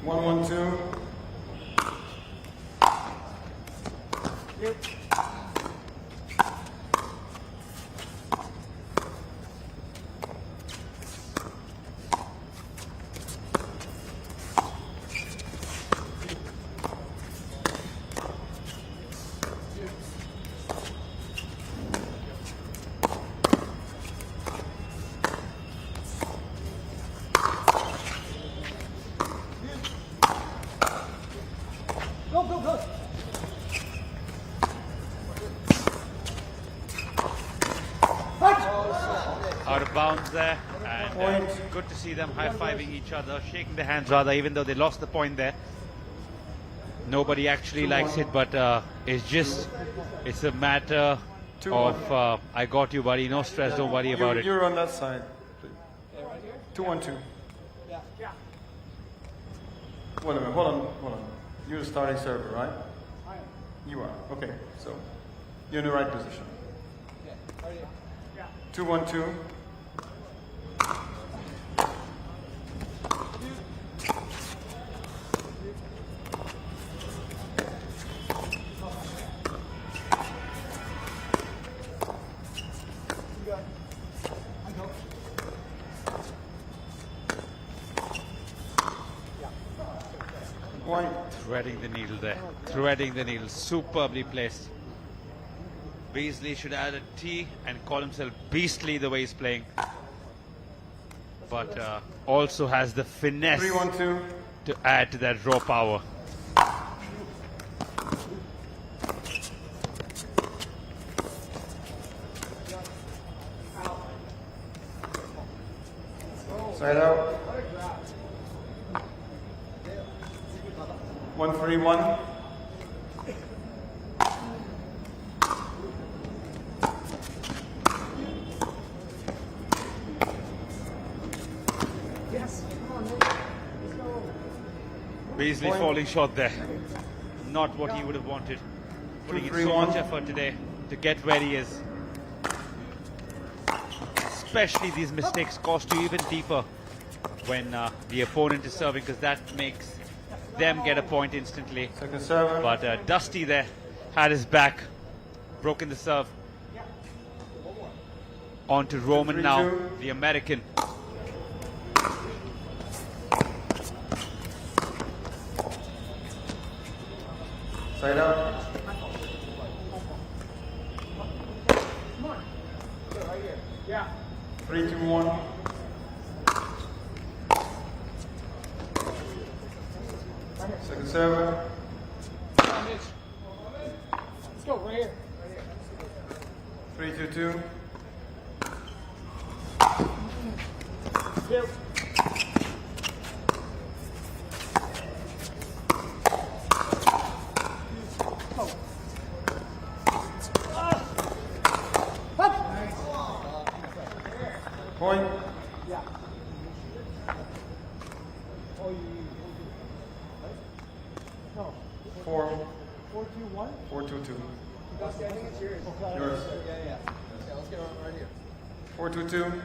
One, 1-2. Go, go, go. Out of bounds there, and good to see them high-fiving each other, shaking their hands rather, even though they lost the point there. Nobody actually likes it, but it's a matter of I got you, buddy. No stress, don't worry about it. You're on that side. 2-1-2. Yeah. Wait a minute, hold on. You're the starting server, right? I am. You are. Okay, so you're in the right position. Yeah. Right here. Yeah. 2-1-2. Point. Threading the needle there. Threading the needle. Superbly placed. Beasley should add a T and call himself Beastly the way he's playing. But also has the finesse 3-1-2. to add to that raw power. Side out. 1-3-1. Yes. Come on, let's go. Beasley falling short there. Not what he would have wanted. Putting in so 2-3-1. much effort today to get where he is. Especially these mistakes cost you even deeper when the opponent is serving, because that makes them get a point instantly. Second server. But Dusty there had his back, broken the serve. On to Roman now, 3-2. the American. Side out. Yeah. 3-2-1. Second server. Let's go right here. 3-2-2. Two. Point. Yeah. Oh, you. No. 4. 4-2-1. 4-2-2. I think it's yours. Yours. Yeah. Let's get on right here. 4-2-2.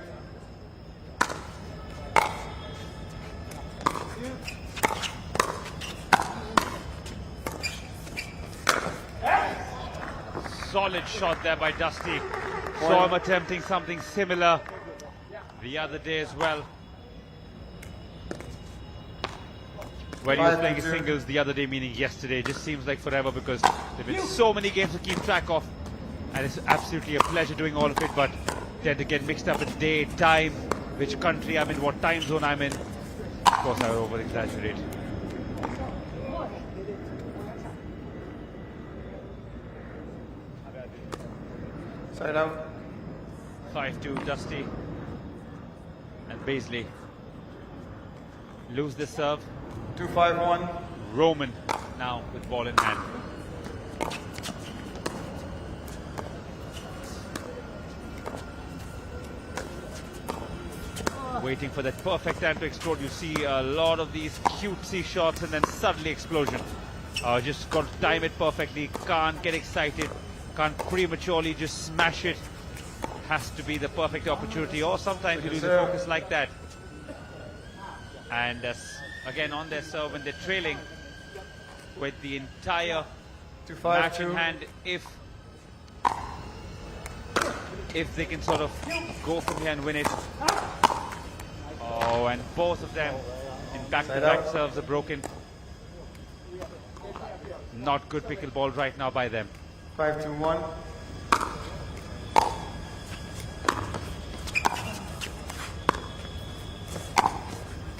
Solid shot there by Dusty. Saw him attempting something similar the other day as well. When he was playing his singles the other day, meaning yesterday. Just seems like forever because there have been so many games to keep track of. And it's absolutely a pleasure doing all of it, but tend to get mixed up with day, time, which country I'm in, what time zone I'm in. Of course, I over-exaggerate. Side out. 5-2, Dusty and Baisley lose the serve. 2-5-1. Roman now with ball in hand. Waiting for that perfect time to explode. You see a lot of these cutesy shots and then suddenly explosion. Just got to time it perfectly. Can't get excited. Can't prematurely just smash it. Has to be the perfect opportunity, or sometimes you lose the focus like that. And again on their serve when they're trailing with the entire match in hand, if they can sort of go from here and win it. Oh, and both of them in back-to-back serves are broken. Not good pickleball right now by them. 5-2-1.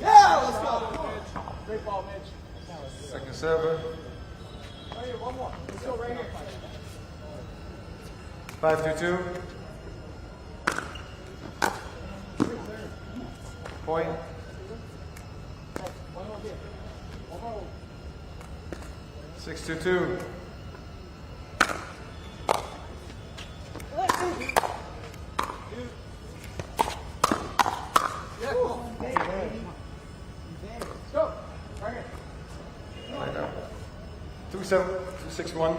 Yeah, let's go. Great ball, Mitch. Second server. Right here, one more. Let's go right here. 5-2-2. Point. 6-2-2. Let's go. Right here. Right now. 2-7, 2-6-1.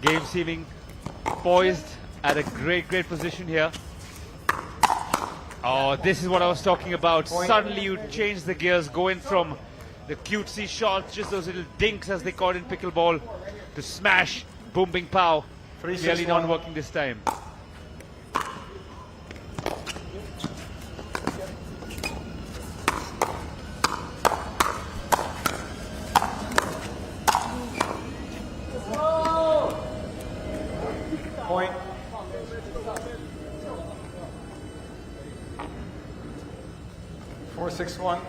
Game seeming poised at a great position here. Oh, this is what I was talking about. Suddenly you change the gears, going from the cutesy shots, just those little dinks as they call it in pickleball, to smash, boom, bing, pow. Clearly not working this time. Point. 4-6-1.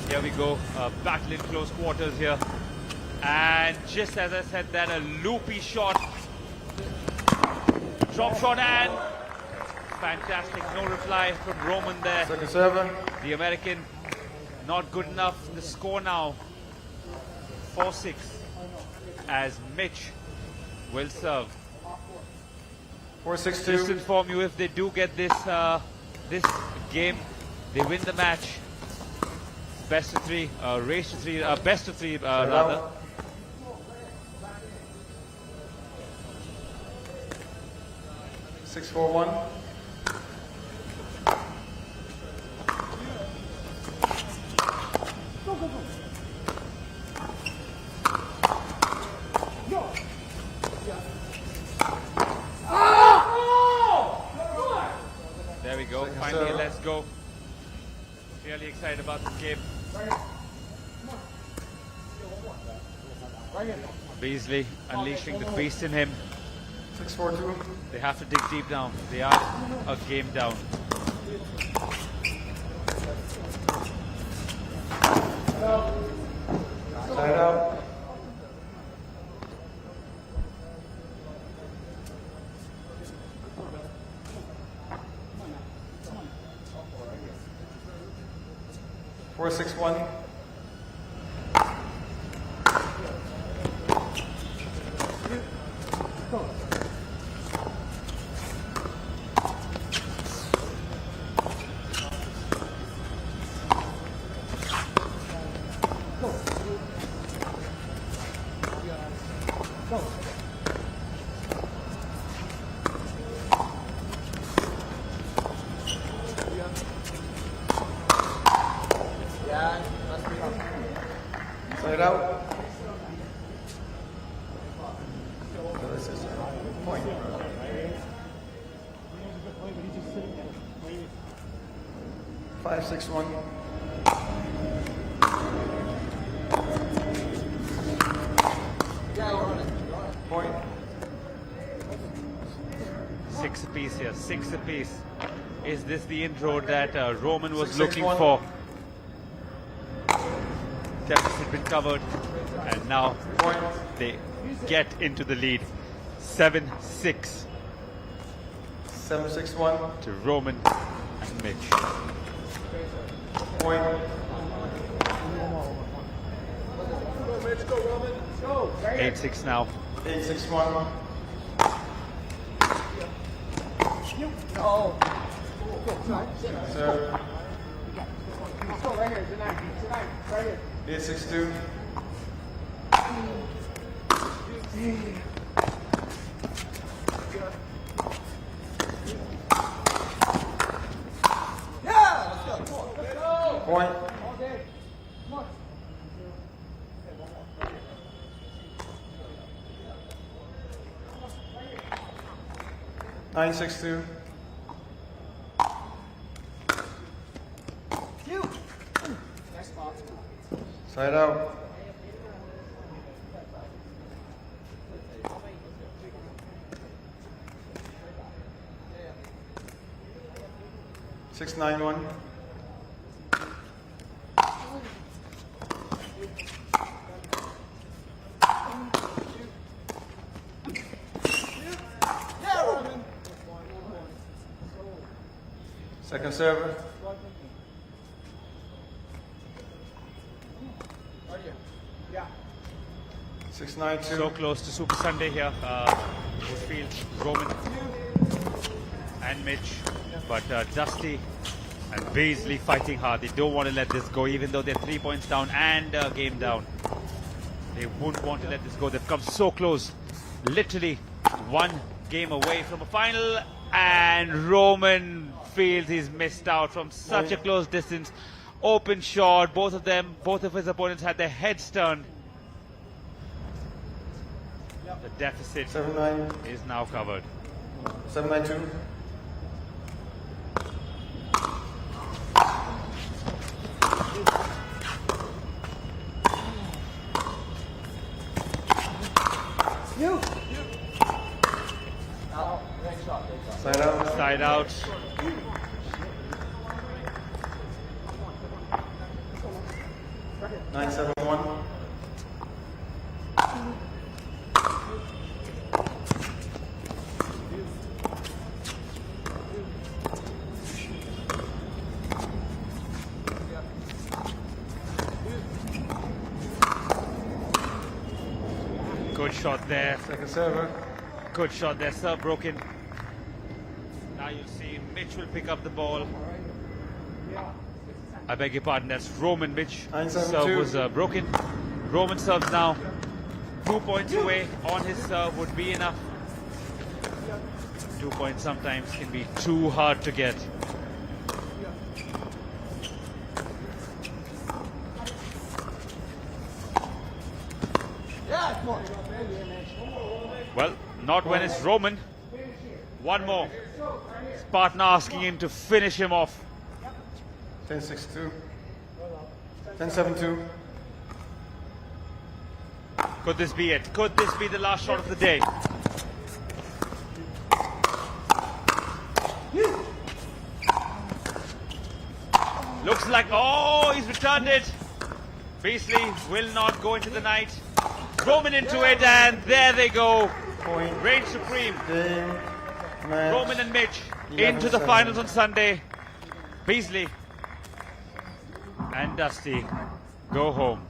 Here we go, battle in close quarters here. And just as I said that, a loopy shot. Drop shot and fantastic, no reply from Roman there. Second server. The American not good enough. The score now 4-6 as Mitch will serve. 4-6-2. Just to inform you, if they do get this this game, they win the match. Best of three, race to three, best of three rather. 6-4-1. There we go. Finally, let's go. Really excited about this game. Beasley unleashing the beast in him. 6-4-2. They have to dig deep down. They are a game down. Side out. Four, 6-1. Side out. Point. Five, 6-1. Point. 6 apiece here. 6 apiece. Is this the intro that Roman was 6-6-1. looking for? Deficit been covered, and now they get into the lead. 7-6 7-6-1. to Roman and Mitch. Point. 8-6 now. 8-6-1. Serve. Let's go right here. Tonight. Right here. 8-6-2. Point. Nine, 6-2. Side out. Six, 9-1. Second server. Yeah. 6-9-2. So close to Super Sunday here. Woodfield, Roman, and Mitch. But Dusty and Beasley fighting hard. They don't want to let this go, even though they're 3 points down and game down. They won't want to let this go. They've come so close. Literally one game away from a final. And Roman feels he's missed out from such a close distance. Open shot. Both of his opponents had their heads turned. The deficit 7-9. is now covered. 7-9-2. You. Side out. Side out. Nine, 7-1. Good shot there. Second server. Good shot there. Serve broken. Now you'll see Mitch will pick up the ball. I beg your pardon, that's Roman. Mitch. 9-7-2. Serve was broken. Roman serves now. 2 points away on his serve would be enough. 2 points sometimes can be too hard to get. Well, not when it's Roman. One more. Spartan asking him to finish him off. 10-6-2. 10-7-2. Could this be it? Could this be the last shot of the day? Looks like, oh, he's returned it. Beasley will not go into the night. Roman into it, and there they go. Reign supreme. Roman and Mitch into the finals on Sunday. Beasley and Dusty go home.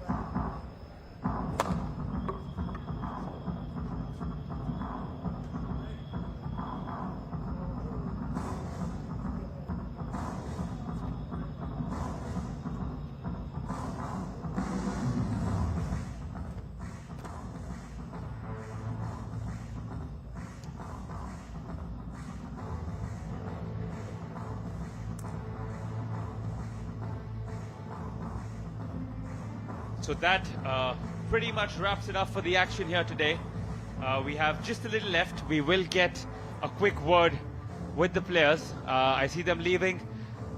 So that pretty much wraps it up for the action here today. We have just a little left. We will get a quick word with the players. I see them leaving.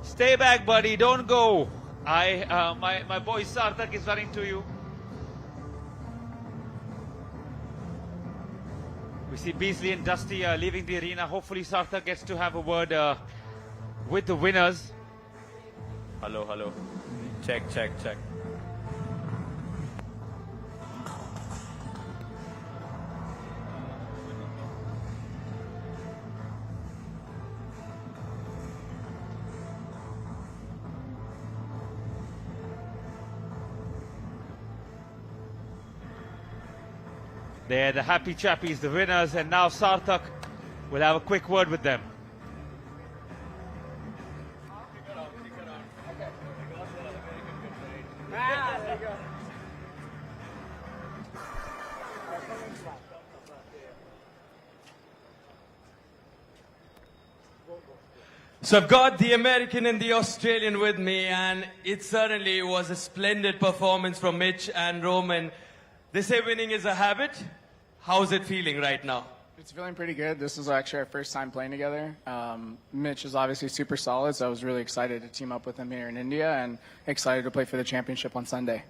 Stay back, buddy. Don't go. My boy Sarthak is running to you. We see Beasley and Dusty leaving the arena. Hopefully Sarthak gets to have a word with the winners. Hello, hello. Check. They're the happy chappies, the winners, and now Sarthak will have a quick word with them. So I've got the American and the Australian with me, and it certainly was a splendid performance from Mitch and Roman. They say winning is a habit. How's it feeling right now? It's feeling pretty good. This is actually our first time playing together. Mitch is obviously super solid, so I was really excited to team up with him here in India and excited to play for the championship on Sunday.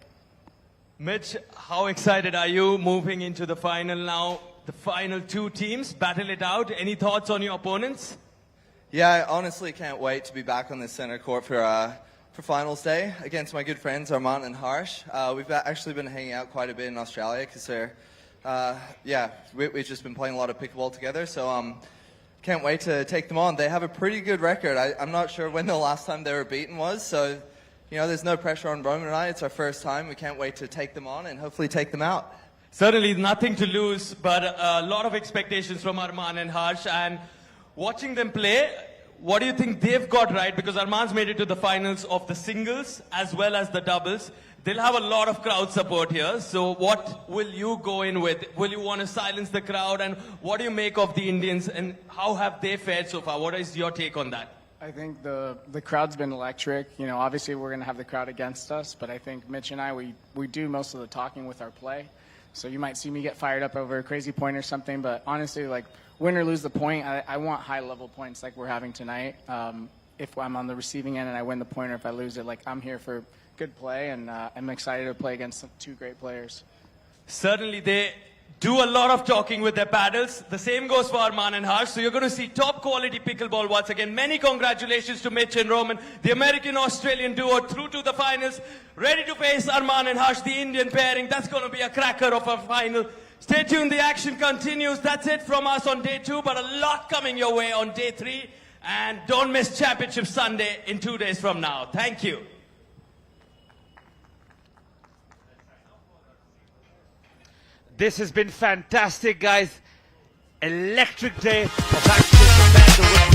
Mitch, how excited are you moving into the final now? The final two teams battle it out. Any thoughts on your opponents? Yeah, I honestly can't wait to be back on the center court for finals day against my good friends Armand and Harsh. We've actually been hanging out quite a bit in Australia because we've just been playing a lot of pickleball together. So can't wait to take them on. They have a pretty good record. I'm not sure when the last time they were beaten was. So, you know, there's no pressure on Roman and I. It's our first time. We can't wait to take them on and hopefully take them out. Certainly nothing to lose, but a lot of expectations from Armand and Harsh. And watching them play, what do you think they've got right? Because Armand's made it to the finals of the singles as well as the doubles. They'll have a lot of crowd support here. So what will you go in with? Will you want to silence the crowd? And what do you make of the Indians and how have they fared so far? What is your take on that? I think the crowd's been electric. You know, obviously we're going to have the crowd against us, but I think Mitch and I, we do most of the talking with our play. So you might see me get fired up over a crazy point or something, but honestly, like, win or lose the point, I want high-level points like we're having tonight. If I'm on the receiving end and I win the point, or if I lose it, like, I'm here for good play, and I'm excited to play against two great players. Certainly, they do a lot of talking with their paddles. The same goes for Arman and Harsh. So you're going to see top-quality pickleball once again. Many congratulations to Mitch and Roman, the American-Australian duo through to the finals. Ready to face Arman and Harsh, the Indian pairing. That's going to be a cracker of a final. Stay tuned, the action continues. That's it from us on day 2, but a lot coming your way on day 3. And don't miss Championship Sunday in 2 days from now. Thank you. This has been fantastic, guys. Electric day of action.